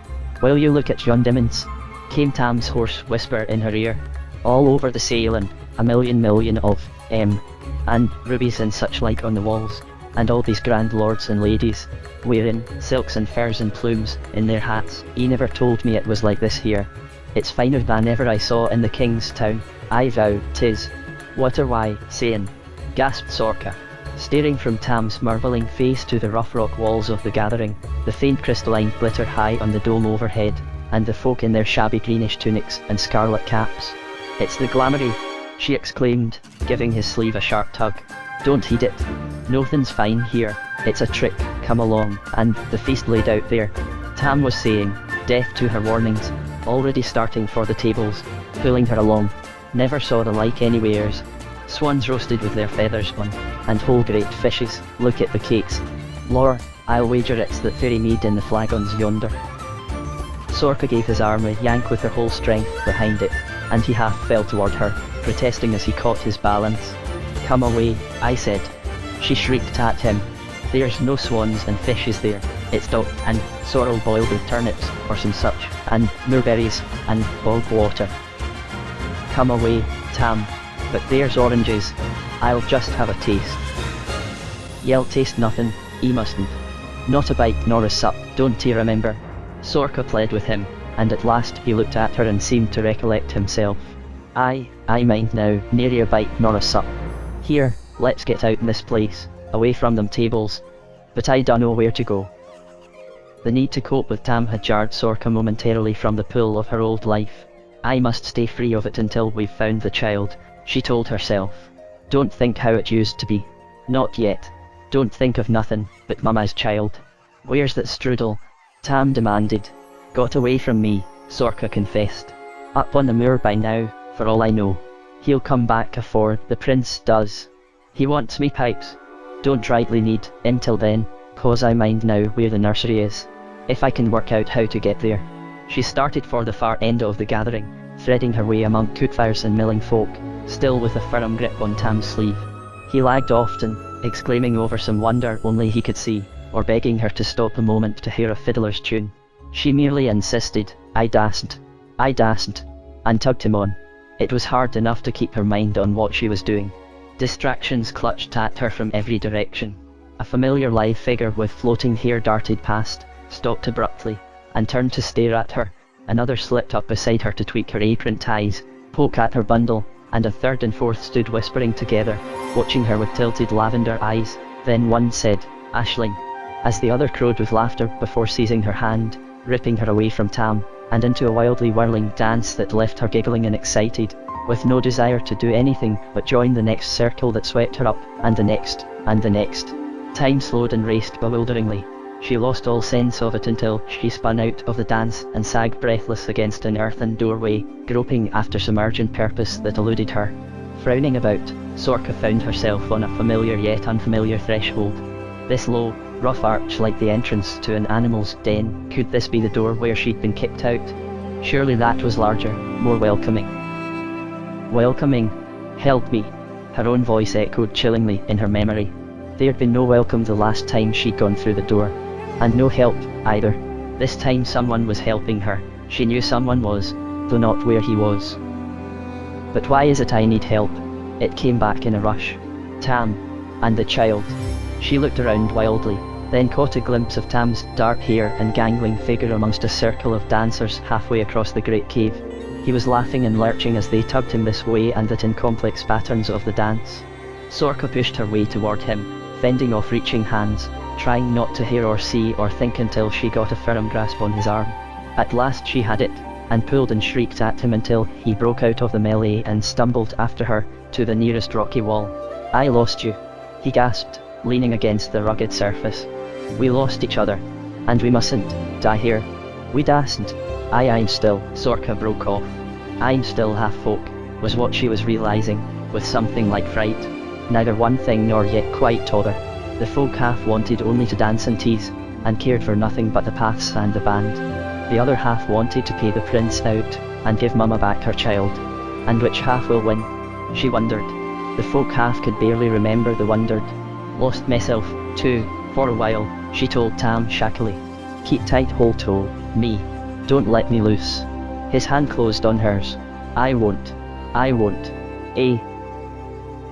will you look at yon diamonds?" came Tam's hoarse whisper in her ear. "All over the ceiling, a million of, and rubies and such like on the walls, and all these grand lords and ladies, wearing silks and furs and plumes in their hats. He never told me it was like this here. It's finer than ever I saw in the king's town, I vow 'tis. What are why saying?" gasped Sorka, staring from Tam's marvelling face to the rough rock walls of the gathering, the faint crystalline glitter high on the dome overhead, and the folk in their shabby greenish tunics and scarlet caps. "It's the glamoury," she exclaimed, giving his sleeve a sharp tug. "Don't heed it. Nothing's fine here, it's a trick, come along," and the feast laid out there. Tam was saying, deaf to her warnings, already starting for the tables, pulling her along. Never saw the like anywheres. Swans roasted with their feathers on, and whole great fishes. Look at the cakes. Lor, I'll wager it's that fairy maid in the flagons yonder. Sorka gave his arm a yank with her whole strength behind it, and he half fell toward her, protesting as he caught his balance. "Come away," I said. She shrieked at him. "There's no swans and fishes there, it's duck and sorrel boiled with turnips, or some such, and moorberries, and bog water." "Come away, Tam, but there's oranges, I'll just have a taste." "Ye'll taste nothing, ye mustn't. Not a bite nor a sup, don't ye remember?" Sorka pled with him, and at last he looked at her and seemed to recollect himself. I mind now, nary a bite nor a sup. Here, let's get out in this place, away from them tables. But I dunno where to go." The need to cope with Tam had jarred Sorka momentarily from the pull of her old life. "I must stay free of it until we've found the child," she told herself. "Don't think how it used to be. Not yet. Don't think of nothing but Mama's child." "Where's that strudel?" Tam demanded. "Got away from me," Sorka confessed. "Up on the moor by now, for all I know. He'll come back afore the prince does. He wants me pipes. Don't rightly need until then, 'cause I mind now where the nursery is, if I can work out how to get there." She started for the far end of the gathering, threading her way among cookfires and milling folk, still with a firm grip on Tam's sleeve. He lagged often, exclaiming over some wonder only he could see, or begging her to stop a moment to hear a fiddler's tune. She merely insisted, I dasn't, and tugged him on. It was hard enough to keep her mind on what she was doing. Distractions clutched at her from every direction. A familiar live figure with floating hair darted past, stopped abruptly, and turned to stare at her. Another slipped up beside her to tweak her apron ties, poke at her bundle, and a third and fourth stood whispering together, watching her with tilted lavender eyes. Then one said, "Ashling," as the other crowed with laughter before seizing her hand, ripping her away from Tam, and into a wildly whirling dance that left her giggling and excited, with no desire to do anything but join the next circle that swept her up, and the next, and the next. Time slowed and raced bewilderingly. She lost all sense of it until she spun out of the dance and sagged breathless against an earthen doorway, groping after some urgent purpose that eluded her. Frowning about, Sorka found herself on a familiar yet unfamiliar threshold. This low, rough arch like the entrance to an animal's den. Could this be the door where she'd been kicked out? Surely that was larger, more welcoming. Welcoming? Help me. Her own voice echoed chillingly in her memory. There'd been no welcome the last time she'd gone through the door. And no help, either. This time someone was helping her. She knew someone was, though not where he was. But why is it I need help? It came back in a rush. Tam. And the child. She looked around wildly, then caught a glimpse of Tam's dark hair and gangling figure amongst a circle of dancers halfway across the great cave. He was laughing and lurching as they tugged him this way and that in complex patterns of the dance. Sorka pushed her way toward him, fending off reaching hands, trying not to hear or see or think until she got a firm grasp on his arm. At last she had it, and pulled and shrieked at him until he broke out of the melee and stumbled after her to the nearest rocky wall. "I lost you," he gasped, leaning against the rugged surface. "We lost each other, and we mustn't die here. We dasn't." I'm still," Sorka broke off. "I'm still half folk," was what she was realizing, with something like fright. Neither one thing nor yet quite t'other. The folk half wanted only to dance and tease, and cared for nothing but the paths and the band. The other half wanted to pay the prince out, and give Mama back her child. And which half will win? She wondered. The folk half could barely remember the wondered. "Lost myself, too, for a while," she told Tam shackily. "Keep tight hold to me. Don't let me loose." His hand closed on hers. I won't. Eh?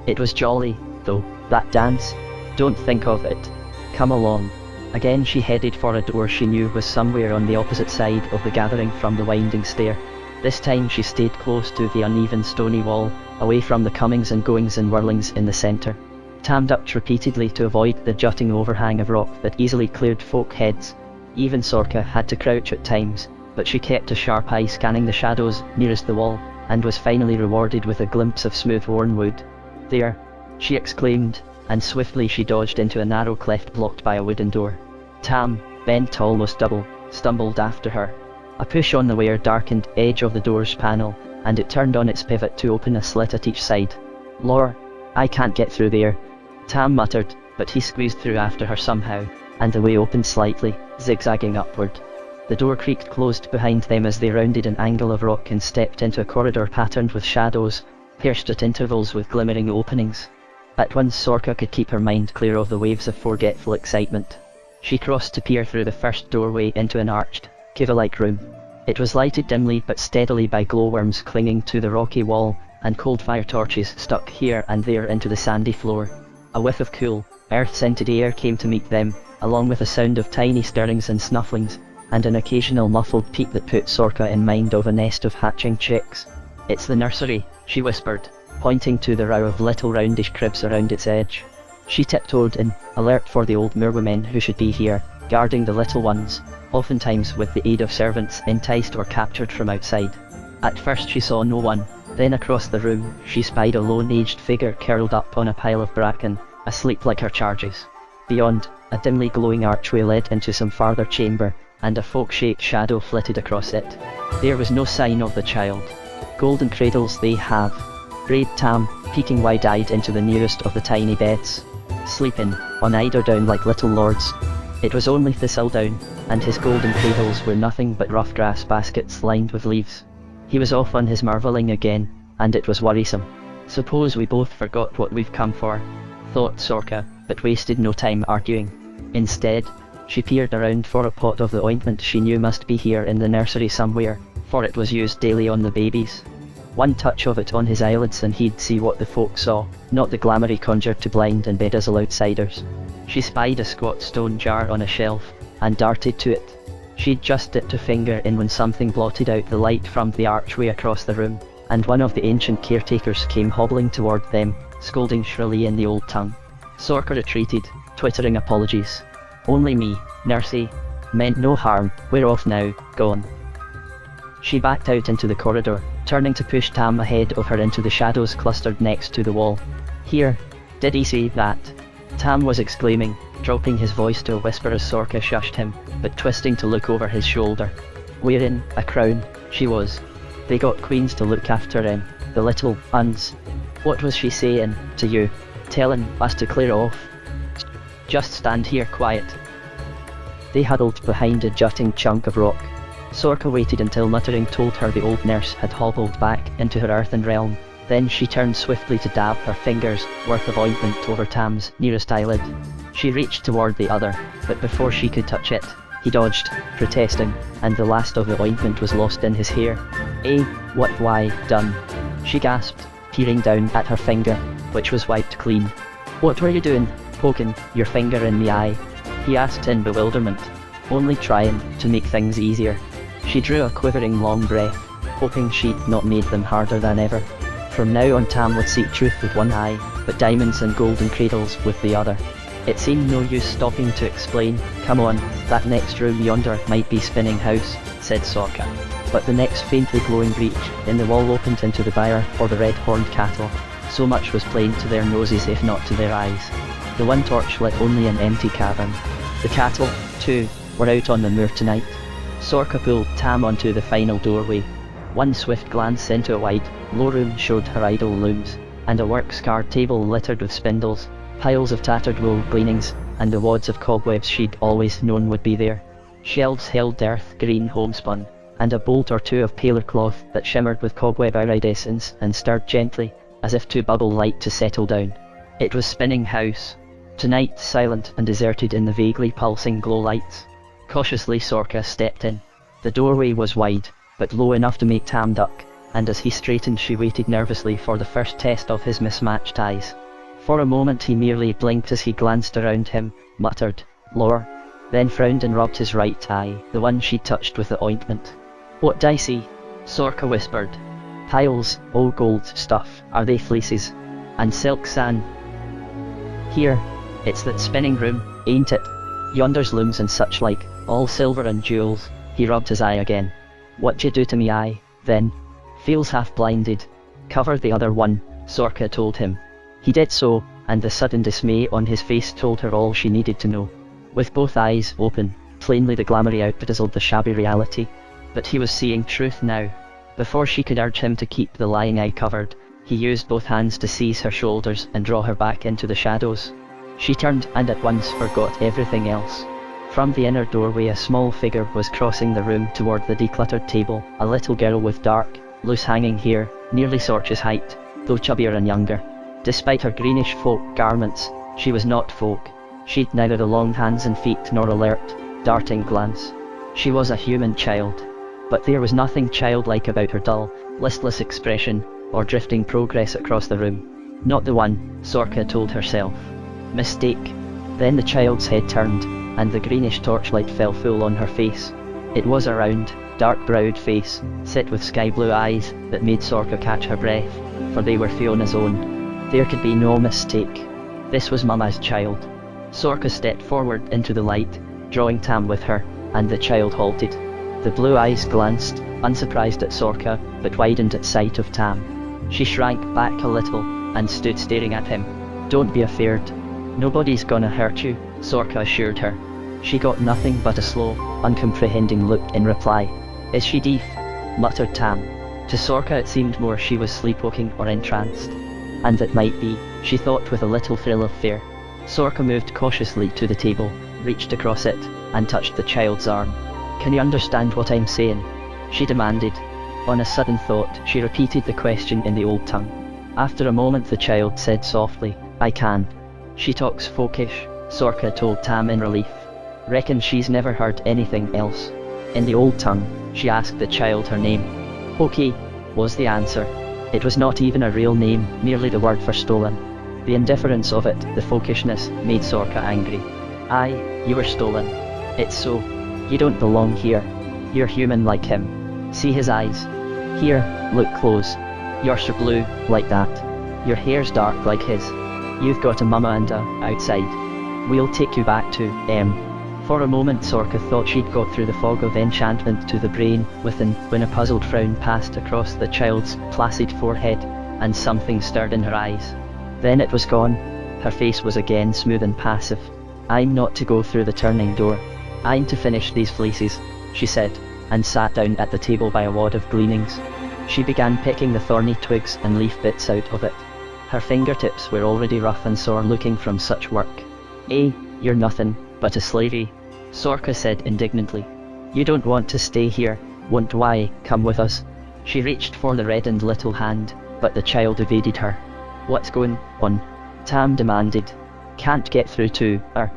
It was jolly, though, that dance. Don't think of it. Come along. Again she headed for a door she knew was somewhere on the opposite side of the gathering from the winding stair. This time she stayed close to the uneven stony wall, away from the comings and goings and whirlings in the centre. Tam ducked repeatedly to avoid the jutting overhang of rock that easily cleared folk heads. Even Sorka had to crouch at times, but she kept a sharp eye scanning the shadows nearest the wall, and was finally rewarded with a glimpse of smooth worn wood. "There!" she exclaimed, and swiftly she dodged into a narrow cleft blocked by a wooden door. Tam, bent almost double, stumbled after her. A push on the wire darkened edge of the door's panel, and it turned on its pivot to open a slit at each side. "Lor, I can't get through there," Tam muttered, but he squeezed through after her somehow, and the way opened slightly, zigzagging upward. The door creaked closed behind them as they rounded an angle of rock and stepped into a corridor patterned with shadows, pierced at intervals with glimmering openings. At once Sorka could keep her mind clear of the waves of forgetful excitement. She crossed to peer through the first doorway into an arched, cave-like room. It was lighted dimly but steadily by glowworms clinging to the rocky wall, and cold fire torches stuck here and there into the sandy floor. A whiff of cool, earth-scented air came to meet them, along with a sound of tiny stirrings and snufflings, and an occasional muffled peep that put Sorka in mind of a nest of hatching chicks. "It's the nursery," she whispered, pointing to the row of little roundish cribs around its edge. She tiptoed in, alert for the old Moorwomen who should be here, guarding the little ones, oftentimes with the aid of servants enticed or captured from outside. At first she saw no one, then across the room she spied a lone aged figure curled up on a pile of bracken, asleep like her charges. Beyond, a dimly glowing archway led into some farther chamber, and a folk-shaped shadow flitted across it. There was no sign of the child. "Golden cradles they have," brayed Tam, peeking wide-eyed into the nearest of the tiny beds. "Sleeping on eiderdown like little lords." It was only thistledown, and his golden cradles were nothing but rough grass baskets lined with leaves. He was off on his marvelling again, and it was worrisome. "Suppose we both forgot what we've come for," thought Sorka, but wasted no time arguing. Instead, she peered around for a pot of the ointment she knew must be here in the nursery somewhere, for it was used daily on the babies. One touch of it on his eyelids and he'd see what the folk saw, not the glamour he conjured to blind and bedazzle outsiders. She spied a squat stone jar on a shelf, and darted to it. She'd just dipped a finger in when something blotted out the light from the archway across the room, and one of the ancient caretakers came hobbling toward them, scolding shrilly in the old tongue. Sorka retreated, twittering apologies. "Only me, nursey. Meant no harm, we're off now, gone." She backed out into the corridor, turning to push Tam ahead of her into the shadows clustered next to the wall. "Here, did he say that?" Tam was exclaiming, dropping his voice to a whisper as Sorka shushed him, but twisting to look over his shoulder. Wearing a crown, she was. They got queens to look after him, the little uns. What was she saying to you? Telling us to clear off? Just stand here quiet. They huddled behind a jutting chunk of rock. Sorka waited until muttering told her the old nurse had hobbled back into her earthen realm. Then she turned swiftly to dab her fingers' worth of ointment over Tam's nearest eyelid. She reached toward the other, but before she could touch it, he dodged, protesting, and the last of the ointment was lost in his hair. "Eh, what why done?" she gasped, peering down at her finger, which was wiped clean. "What were you doing, poking your finger in me eye?" he asked in bewilderment. "Only trying to make things easier." She drew a quivering long breath, hoping she'd not made them harder than ever. From now on Tam would seek truth with one eye, but diamonds and golden cradles with the other. It seemed no use stopping to explain. "Come on, that next room yonder might be spinning house," said Sorka. But the next faintly glowing breach in the wall opened into the byre for the red-horned cattle. So much was plain to their noses if not to their eyes. The one torch lit only an empty cavern. The cattle, too, were out on the moor tonight. Sorka pulled Tam onto the final doorway. One swift glance into a wide, low room showed her idle looms, and a work-scarred table littered with spindles, piles of tattered wool gleanings, and the wads of cobwebs she'd always known would be there. Shelves held earth-green homespun, and a bolt or two of paler cloth that shimmered with cobweb iridescence and stirred gently, as if too bubble light to settle down. It was Spinning House. Tonight silent and deserted in the vaguely pulsing glow lights. Cautiously Sorka stepped in. The doorway was wide, but low enough to make Tam duck, and as he straightened she waited nervously for the first test of his mismatched eyes. For a moment he merely blinked as he glanced around him, muttered, "Lor," then frowned and rubbed his right eye, the one she touched with the ointment. "What do I see?" Sorka whispered. "Piles, all gold stuff. Are they fleeces? And silk san?" "Here, it's that spinning room, ain't it? Yonder's looms and such like, all silver and jewels." He rubbed his eye again. What'd you do to me? I, then, feels half blinded. Cover the other one, Sorka told him. He did so, and the sudden dismay on his face told her all she needed to know. With both eyes open, plainly the glamoury outdazzled the shabby reality. But he was seeing truth now. Before she could urge him to keep the lying eye covered, he used both hands to seize her shoulders and draw her back into the shadows. She turned and at once forgot everything else. From the inner doorway a small figure was crossing the room toward the decluttered table, a little girl with dark, loose hanging hair, nearly Sorcha's height, though chubbier and younger. Despite her greenish folk garments, she was not folk. She'd neither the long hands and feet nor alert, darting glance. She was a human child. But there was nothing childlike about her dull, listless expression, or drifting progress across the room. Not the one, Sorka told herself. Mistake. Then the child's head turned, and the greenish torchlight fell full on her face. It was a round, dark-browed face, set with sky-blue eyes, that made Sorka catch her breath, for they were Fiona's own. There could be no mistake. This was Mama's child. Sorka stepped forward into the light, drawing Tam with her, and the child halted. The blue eyes glanced, unsurprised at Sorka, but widened at sight of Tam. She shrank back a little, and stood staring at him. Don't be afeard. Nobody's gonna hurt you, Sorka assured her. She got nothing but a slow, uncomprehending look in reply. Is she deaf? Muttered Tam. To Sorka it seemed more she was sleepwalking or entranced. And that might be, she thought with a little thrill of fear. Sorka moved cautiously to the table, reached across it, and touched the child's arm. Can you understand what I'm saying? She demanded. On a sudden thought, she repeated the question in the old tongue. After a moment the child said softly, I can. She talks folkish, Sorka told Tam in relief. Reckon she's never heard anything else. In the old tongue, she asked the child her name. Hoki, was the answer. It was not even a real name, merely the word for stolen. The indifference of it, the folkishness, made Sorka angry. Aye, you were stolen. It's so. You don't belong here. You're human like him. See his eyes. Here, look close. Yours are blue, like that. Your hair's dark like his. You've got a mama and a outside. We'll take you back to For a moment Sorka thought she'd got through the fog of enchantment to the brain within, when a puzzled frown passed across the child's placid forehead, and something stirred in her eyes. Then it was gone. Her face was again smooth and passive. I'm not to go through the turning door. I'm to finish these fleeces, she said, and sat down at the table by a wad of gleanings. She began picking the thorny twigs and leaf bits out of it. Her fingertips were already rough and sore looking from such work. You're nothing but a slavey, Sorka said indignantly. You don't want to stay here, won't why, come with us. She reached for the reddened little hand, but the child evaded her. What's going on? Tam demanded. Can't get through to her.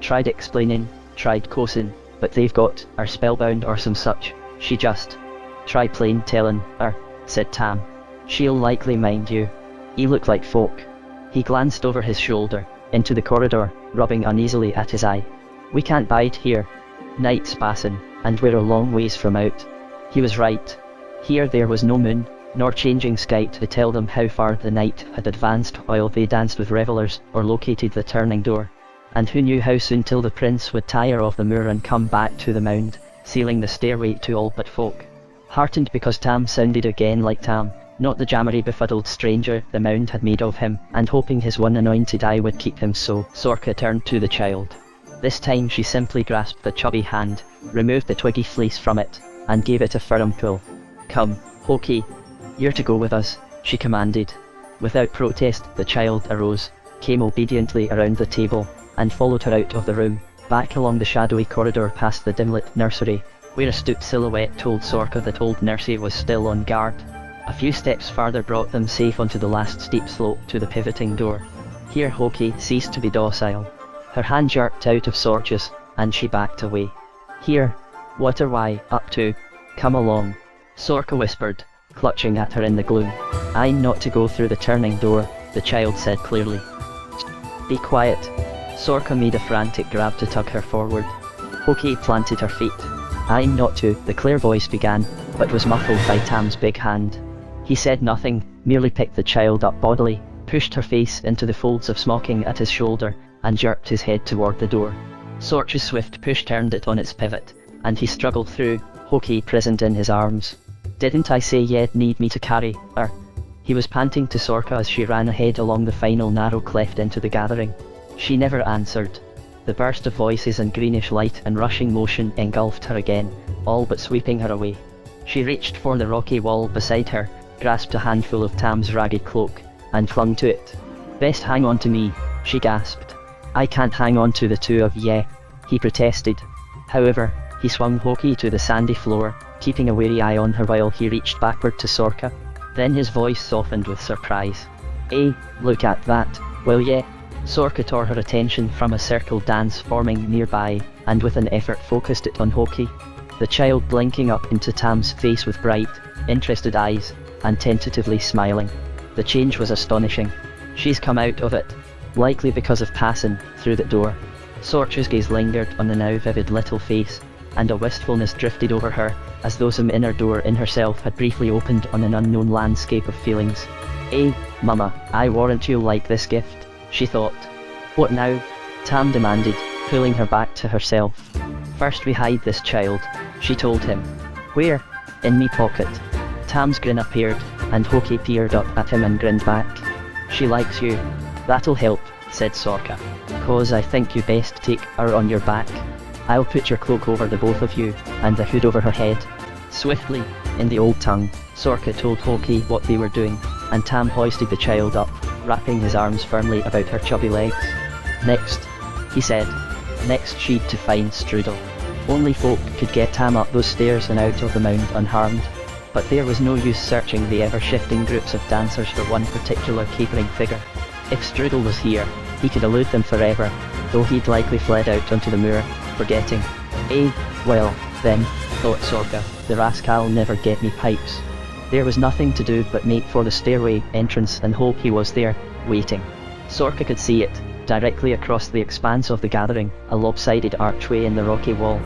Tried explaining, tried coaxing, but they've got her spellbound or some such. She just. Try plain telling her, said Tam. She'll likely mind you. You look like folk. He glanced over his shoulder, into the corridor, rubbing uneasily at his eye. We can't bide here. Night's passing, and we're a long ways from out. He was right. Here there was no moon, nor changing sky to tell them how far the night had advanced while they danced with revellers, or located the turning door. And who knew how soon till the prince would tire of the moor and come back to the mound, sealing the stairway to all but folk. Heartened because Tam sounded again like Tam, not the jammery befuddled stranger the mound had made of him, and hoping his one anointed eye would keep him so, Sorka turned to the child. This time she simply grasped the chubby hand, removed the twiggy fleece from it, and gave it a firm pull. Come, Hoki. You're to go with us, she commanded. Without protest, the child arose, came obediently around the table, and followed her out of the room, back along the shadowy corridor past the dim-lit nursery, where a stooped silhouette told Sorka that old Nursie was still on guard. A few steps farther brought them safe onto the last steep slope to the pivoting door. Here Hoki ceased to be docile. Her hand jerked out of Sorcha's, and she backed away. Here, what are we up to? Come along, Sorka whispered, clutching at her in the gloom. I'm not to go through the turning door, the child said clearly. Be quiet. Sorka made a frantic grab to tug her forward. Hoki planted her feet. I'm not to, the clear voice began, but was muffled by Tam's big hand. He said nothing, merely picked the child up bodily, pushed her face into the folds of smocking at his shoulder, and jerked his head toward the door. Sorcha's swift push turned it on its pivot, and he struggled through, Hoki prisoned in his arms. Didn't I say you'd need me to carry her? He was panting to Sorka as she ran ahead along the final narrow cleft into the gathering. She never answered. The burst of voices and greenish light and rushing motion engulfed her again, all but sweeping her away. She reached for the rocky wall beside her, grasped a handful of Tam's ragged cloak, and clung to it. "Best hang on to me," she gasped. "I can't hang on to the two of ye," he protested. However, he swung Hoki to the sandy floor, keeping a wary eye on her while he reached backward to Sorka. Then his voice softened with surprise. "Eh, look at that, will ye?" Sorka tore her attention from a circle dance forming nearby, and with an effort focused it on Hoki. The child blinking up into Tam's face with bright, interested eyes, and tentatively smiling. The change was astonishing. "She's come out of it. Likely because of passing through that door." Sorcha's gaze lingered on the now vivid little face, and a wistfulness drifted over her, as though some inner door in herself had briefly opened on an unknown landscape of feelings. "Eh, Mama, I warrant you'll like this gift," she thought. "What now?" Tam demanded, pulling her back to herself. "First we hide this child," she told him. "Where?" "In me pocket." Tam's grin appeared, and Hoki peered up at him and grinned back. "She likes you." "That'll help," said Sorka. "'Cause I think you best take her on your back. I'll put your cloak over the both of you, and the hood over her head." Swiftly, in the old tongue, Sorka told Hoki what they were doing, and Tam hoisted the child up, wrapping his arms firmly about her chubby legs. "Next," he said. "Next she'd to find Strudel. Only folk could get Tam up those stairs and out of the mound unharmed. But there was no use searching the ever-shifting groups of dancers for one particular capering figure. If Strudel was here, he could elude them forever, though he'd likely fled out onto the moor, forgetting. "Eh, well, then," thought Sorka, "the rascal'll never get me pipes." There was nothing to do but make for the stairway entrance and hope he was there, waiting. Sorka could see it, directly across the expanse of the gathering, a lopsided archway in the rocky wall.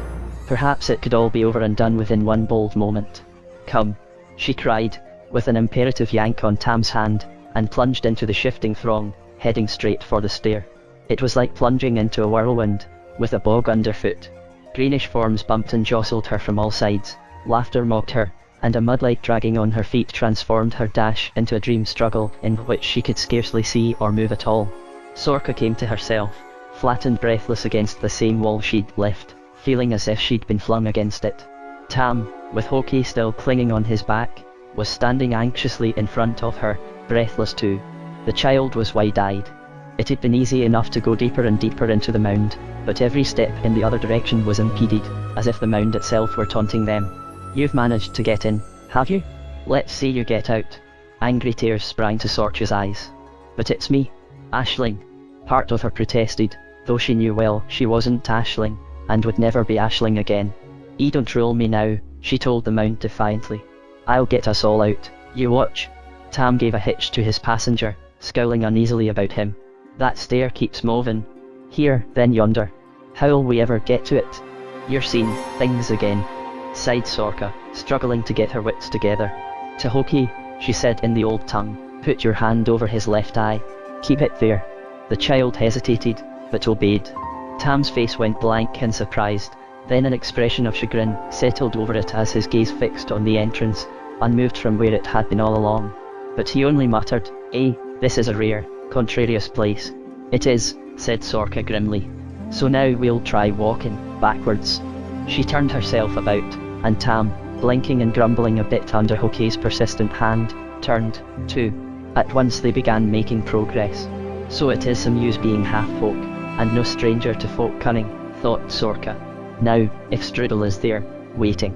Perhaps it could all be over and done within one bold moment. "Come," she cried, with an imperative yank on Tam's hand, and plunged into the shifting throng, heading straight for the stair. It was like plunging into a whirlwind, with a bog underfoot. Greenish forms bumped and jostled her from all sides, laughter mocked her, and a mudlight dragging on her feet transformed her dash into a dream struggle in which she could scarcely see or move at all. Sorka came to herself, flat and breathless against the same wall she'd left, feeling as if she'd been flung against it. Tam, with Hoki still clinging on his back, was standing anxiously in front of her, breathless too. The child was wide-eyed. It had been easy enough to go deeper and deeper into the mound, but every step in the other direction was impeded, as if the mound itself were taunting them. "You've managed to get in, have you? Let's see you get out." Angry tears sprang to Sorcha's eyes. "But it's me, Aisling," part of her protested, though she knew well she wasn't Aisling, and would never be Aisling again. "'E don't rule me now," she told the mound defiantly. "I'll get us all out, you watch." Tam gave a hitch to his passenger, scowling uneasily about him. "That stair keeps moving. Here, then yonder. How'll we ever get to it?" "You're seeing things again," sighed Sorka, struggling to get her wits together. To Hoki, she said in the old tongue, "Put your hand over his left eye. Keep it there." The child hesitated, but obeyed. Tam's face went blank and surprised, then an expression of chagrin settled over it as his gaze fixed on the entrance, unmoved from where it had been all along. But he only muttered, "Eh, this is a rare, contrarious place." "It is," said Sorka grimly. "So now we'll try walking backwards." She turned herself about, and Tam, blinking and grumbling a bit under Hoki's persistent hand, turned, too. At once they began making progress. So it is some use being half-folk, and no stranger to folk cunning, thought Sorka. Now, if Strudel is there, waiting.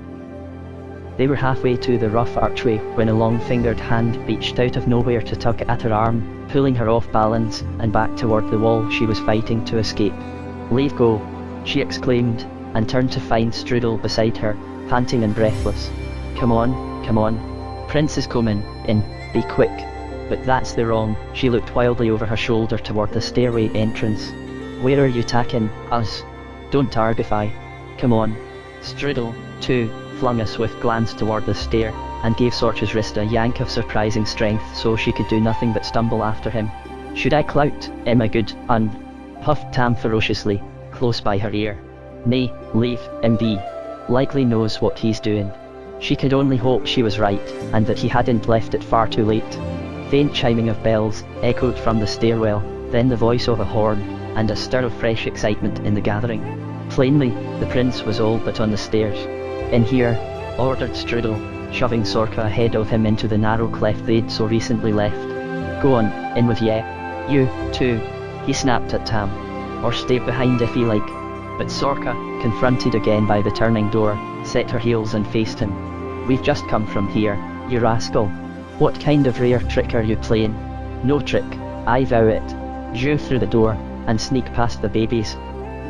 They were halfway to the rough archway when a long-fingered hand reached out of nowhere to tug at her arm, pulling her off balance and back toward the wall she was fighting to escape. "Leave go," she exclaimed, and turned to find Strudel beside her, panting and breathless. Come on. Prince is coming in, be quick." But that's the wrong. She looked wildly over her shoulder toward the stairway entrance. "Where are you taking us? Don't argufy. Come on." Strudel, too, flung a swift glance toward the stair, and gave Sorcha's wrist a yank of surprising strength so she could do nothing but stumble after him. "Should I clout, my good puffed Tam ferociously, close by her ear. "Nay, leave him be. Likely knows what he's doing. She could only hope she was right, and that he hadn't left it far too late. Faint chiming of bells echoed from the stairwell, then the voice of a horn, and a stir of fresh excitement in the gathering. Plainly, the prince was all but on the stairs. "In here," ordered Strudel, shoving Sorka ahead of him into the narrow cleft they'd so recently left. "Go on, in with ye. You, too," he snapped at Tam. "Or stay behind if you like." But Sorka, confronted again by the turning door, set her heels and faced him. "We've just come from here, you rascal. What kind of rare trick are you playing?" "No trick, I vow it." "Jew through the door, and sneak past the babies."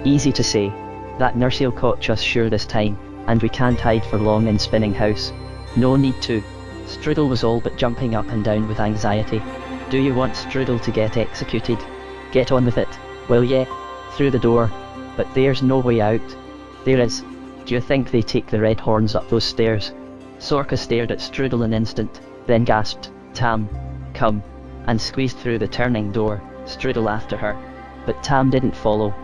"Easy to say. That nurse'll catch us sure this time, and we can't hide for long in Spinning House." "No need to." Strudel was all but jumping up and down with anxiety. "Do you want Strudel to get executed? Get on with it, will ye? Through the door." "But there's no way out." "There is. Do you think they take the red horns up those stairs?" Sorka stared at Strudel an instant, then gasped, "Tam, come," and squeezed through the turning door, Strudel after her. But Tam didn't follow.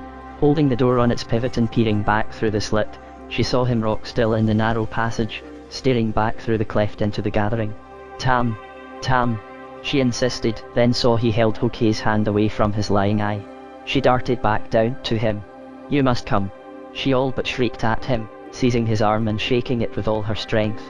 Holding the door on its pivot and peering back through the slit, she saw him rock still in the narrow passage, staring back through the cleft into the gathering. "Tam, Tam," she insisted, then saw he held Hokey's hand away from his lying eye. She darted back down to him. "You must come," she all but shrieked at him, seizing his arm and shaking it with all her strength.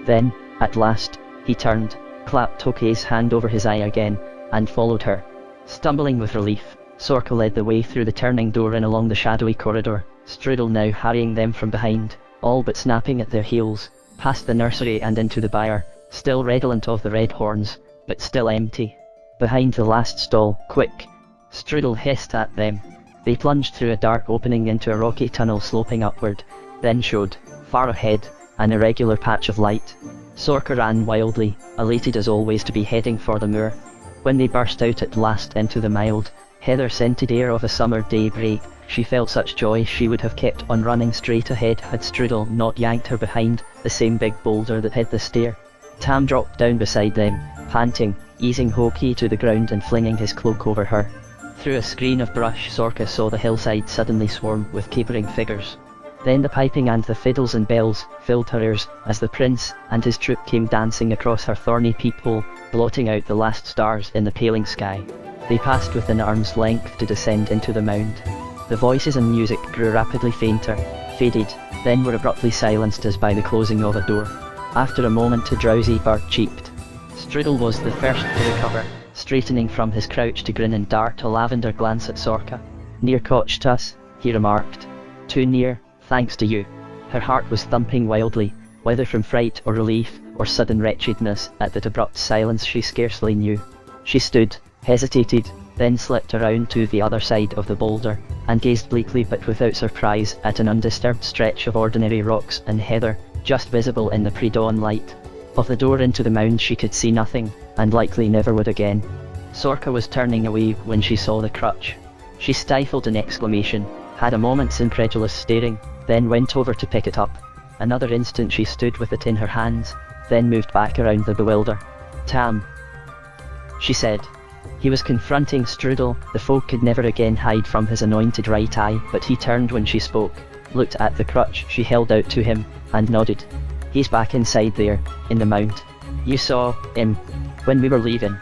Then, at last, he turned, clapped Hokey's hand over his eye again, and followed her. Stumbling with relief, Sorka led the way through the turning door and along the shadowy corridor, Strudel now harrying them from behind, all but snapping at their heels, past the nursery and into the byre, still redolent of the red horns, but still empty. Behind the last stall, "Quick!" Strudel hissed at them. They plunged through a dark opening into a rocky tunnel sloping upward, then showed, far ahead, an irregular patch of light. Sorka ran wildly, elated as always to be heading for the moor. When they burst out at last into the mild, heather-scented air of a summer daybreak, she felt such joy she would have kept on running straight ahead had Strudel not yanked her behind the same big boulder that hid the stair. Tam dropped down beside them, panting, easing Hokey to the ground and flinging his cloak over her. Through a screen of brush, Sorka saw the hillside suddenly swarm with capering figures. Then the piping and the fiddles and bells filled her ears as the prince and his troop came dancing across her thorny peephole, blotting out the last stars in the paling sky. They passed within arm's length to descend into the mound. The voices and music grew rapidly fainter, faded, then were abruptly silenced as by the closing of a door. After a moment a drowsy bird cheeped. Strudel was the first to recover, straightening from his crouch to grin and dart a lavender glance at Sorka. "Near cotched us," he remarked. "Too near, thanks to you." Her heart was thumping wildly, whether from fright or relief, or sudden wretchedness at that abrupt silence she scarcely knew. She stood, hesitated, then slipped around to the other side of the boulder, and gazed bleakly but without surprise at an undisturbed stretch of ordinary rocks and heather, just visible in the pre-dawn light. Of the door into the mound she could see nothing, and likely never would again. Sorka was turning away when she saw the crutch. She stifled an exclamation, had a moment's incredulous staring, then went over to pick it up. Another instant she stood with it in her hands, then moved back around the bewilder. "Tam," she said. He was confronting Strudel. The folk could never again hide from his anointed right eye, but he turned when she spoke, looked at the crutch she held out to him, and nodded. "He's back inside there, in the mound. You saw him when we were leaving."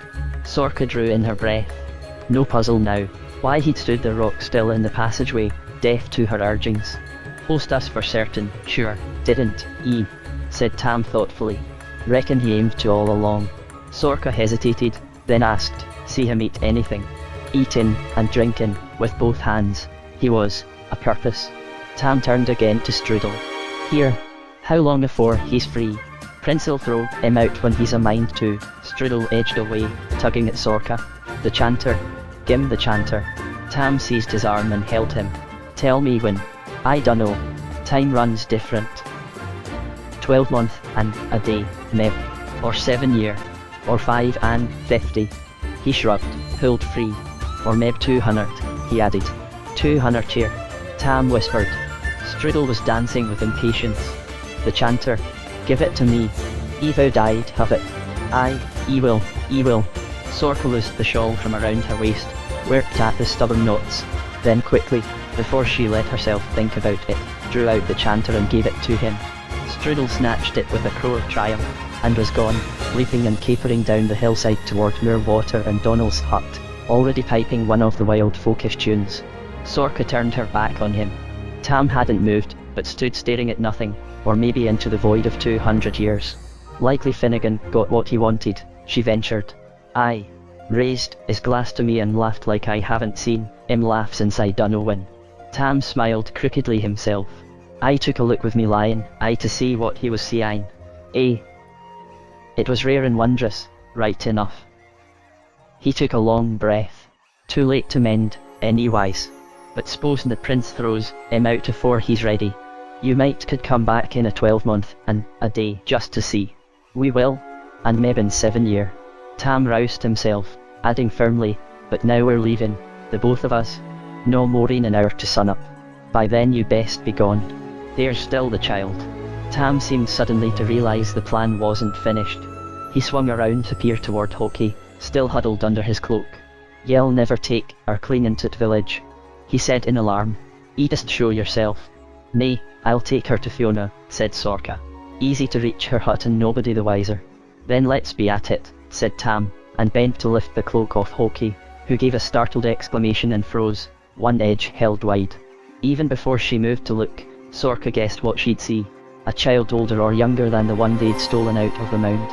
Sorka drew in her breath. No puzzle now, why he'd stood there rock still in the passageway, deaf to her urgings. "Post us for certain, sure, didn't he?" said Tam thoughtfully. "Reckon he aimed to all along." Sorka hesitated, then asked, "See him eat anything?" "Eating and drinking, with both hands. He was a purpose." Tam turned again to Strudel. "Here. How long afore he's free?" "Prince'll throw him out when he's a mind to." Strudel edged away, tugging at Sorka. "The chanter. Gim the chanter." Tam seized his arm and held him. "Tell me when." "I dunno. Time runs different. 12 month and a day, meb. Or 7 year. Or 5 and 50. He shrugged, pulled free. "Or meb 200, he added. 200 here." Tam whispered. Strudel was dancing with impatience. "The chanter. Give it to me. Evo died have it." "Aye, he will, he will." Sorka loosed the shawl from around her waist, worked at the stubborn knots, then quickly, before she let herself think about it, drew out the chanter and gave it to him. Strudel snatched it with a crow of triumph, and was gone, leaping and capering down the hillside toward Moorwater and Donal's hut, already piping one of the wild folkish tunes. Sorka turned her back on him. Tam hadn't moved, but stood staring at nothing, or maybe into the void of 200 years. Likely Finnegan got what he wanted, she ventured. Aye. Raised his glass to me and laughed like I haven't seen him laugh since I dunno when. Tam smiled crookedly himself. I took a look with me lion, I to see what he was seeing. Eh. It was rare and wondrous, right enough. He took a long breath. Too late to mend, anywise. But s'posen the prince throws him out afore he's ready. You might could come back in a 12-month and a day just to see. We will, and maybe in 7 year. Tam roused himself, adding firmly, but now we're leaving, the both of us. No more'n an hour to sunup. By then you best be gone. There's still the child. Tam seemed suddenly to realise the plan wasn't finished. He swung around to peer toward Hoki, still huddled under his cloak. Ye'll never take our clean into t' village, he said in alarm. "Ye just show yourself." "Nay, I'll take her to Fiona," said Sorka. "Easy to reach her hut and nobody the wiser." "Then let's be at it," said Tam, and bent to lift the cloak off Hoki, who gave a startled exclamation and froze, one edge held wide. Even before she moved to look, Sorka guessed what she'd see. A child older or younger than the one they'd stolen out of the mound.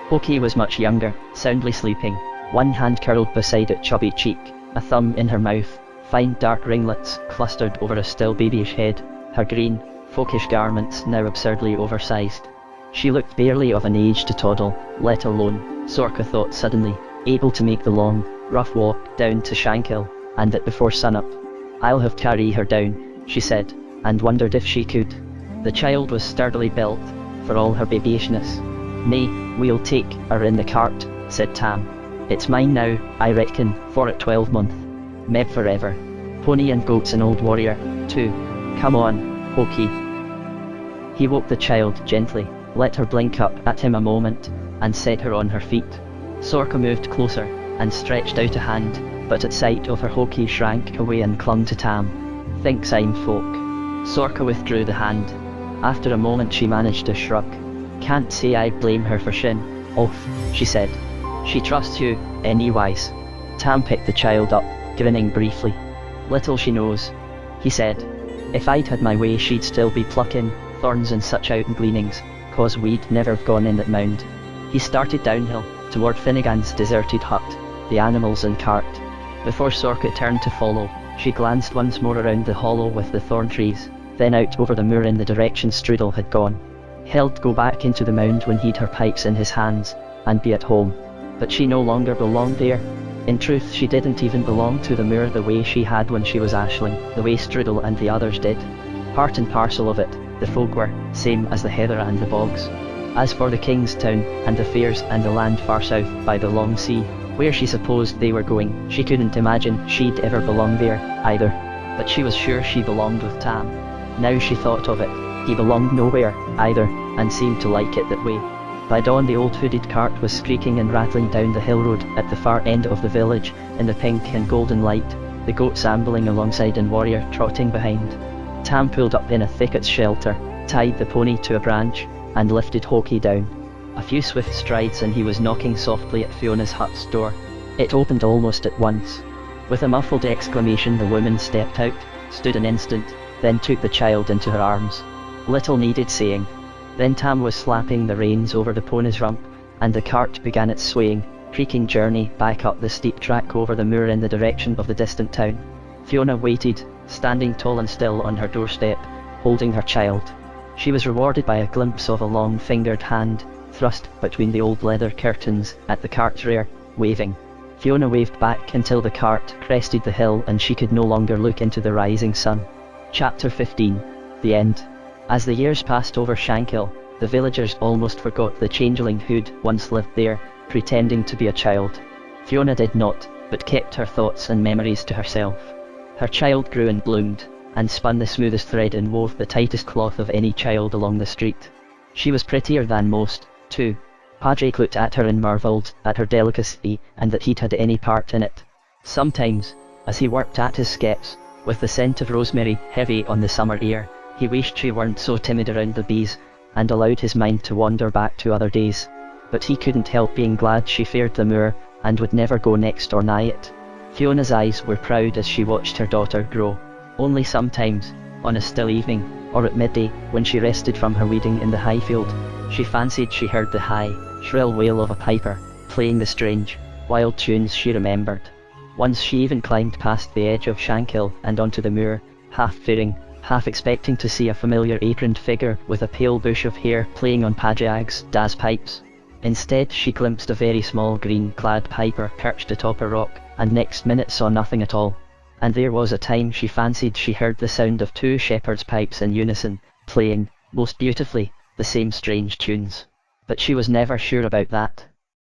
Hoki was much younger, soundly sleeping, one hand curled beside its chubby cheek, a thumb in her mouth, fine dark ringlets clustered over a still babyish head, her green, folkish garments now absurdly oversized. She looked barely of an age to toddle, let alone, Sorka thought suddenly, able to make the long, rough walk down to Shankill, and that before sunup. "I'll have carry her down," she said, and wondered if she could. The child was sturdily built, for all her babyishness. "Nay, we'll take her in the cart," said Tam. "It's mine now, I reckon, for a 12-month. Meb forever. Pony and goat's an old warrior, too. Come on, Hoki." He woke the child gently, let her blink up at him a moment, and set her on her feet. Sorka moved closer, and stretched out a hand, but at sight of her Hoki shrank away and clung to Tam. "Thinks I'm folk." Sorka withdrew the hand. After a moment she managed a shrug. "Can't say I blame her for shin off," she said. "She trusts you, anyways." Tam picked the child up, grinning briefly. "Little she knows," he said. "If I'd had my way she'd still be plucking thorns and such out gleanings, 'cause we'd never have gone in that mound." He started downhill, toward Finnegan's deserted hut, the animals and cart. Before Sorka turned to follow, she glanced once more around the hollow with the thorn trees, then out over the moor in the direction Strudel had gone. He'd go back into the mound when he'd her pipes in his hands, and be at home. But she no longer belonged there. In truth, she didn't even belong to the moor the way she had when she was Aisling, the way Strudel and the others did. Part and parcel of it, the folk were, same as the heather and the bogs. As for the King's Town, and the fairs and the land far south by the long sea, where she supposed they were going, she couldn't imagine she'd ever belong there, either. But she was sure she belonged with Tam. Now she thought of it, he belonged nowhere, either, and seemed to like it that way. By dawn the old hooded cart was squeaking and rattling down the hill road at the far end of the village, in the pink and golden light, the goats ambling alongside and Warrior trotting behind. Tam pulled up in a thicket's shelter, tied the pony to a branch, and lifted Hoki down. A few swift strides and he was knocking softly at Fiona's hut's door. It opened almost at once. With a muffled exclamation the woman stepped out, stood an instant, then took the child into her arms. Little needed saying. Then Tam was slapping the reins over the pony's rump, and the cart began its swaying, creaking journey back up the steep track over the moor in the direction of the distant town. Fiona waited, standing tall and still on her doorstep, holding her child. She was rewarded by a glimpse of a long-fingered hand, thrust between the old leather curtains at the cart's rear, waving. Fiona waved back until the cart crested the hill and she could no longer look into the rising sun. Chapter 15. The End. As the years passed over Shankill, the villagers almost forgot the changeling who'd once lived there, pretending to be a child. Fiona did not, but kept her thoughts and memories to herself. Her child grew and bloomed, and spun the smoothest thread and wove the tightest cloth of any child along the street. She was prettier than most, too. Padraig looked at her and marvelled at her delicacy and that he'd had any part in it. Sometimes, as he worked at his skeps, with the scent of rosemary heavy on the summer air, He wished she weren't so timid around the bees, and allowed his mind to wander back to other days. But he couldn't help being glad she feared the moor, and would never go next or nigh it. Fiona's eyes were proud as she watched her daughter grow. Only sometimes, on a still evening, or at midday, when she rested from her weeding in the high field, she fancied she heard the high, shrill wail of a piper, playing the strange, wild tunes she remembered. Once she even climbed past the edge of Shankill and onto the moor, half fearing, half expecting to see a familiar aproned figure with a pale bush of hair playing on Padraig's Daz pipes. Instead she glimpsed a very small green-clad piper perched atop a rock, and next minute saw nothing at all. And there was a time she fancied she heard the sound of two shepherds' pipes in unison, playing, most beautifully, the same strange tunes. But she was never sure about that.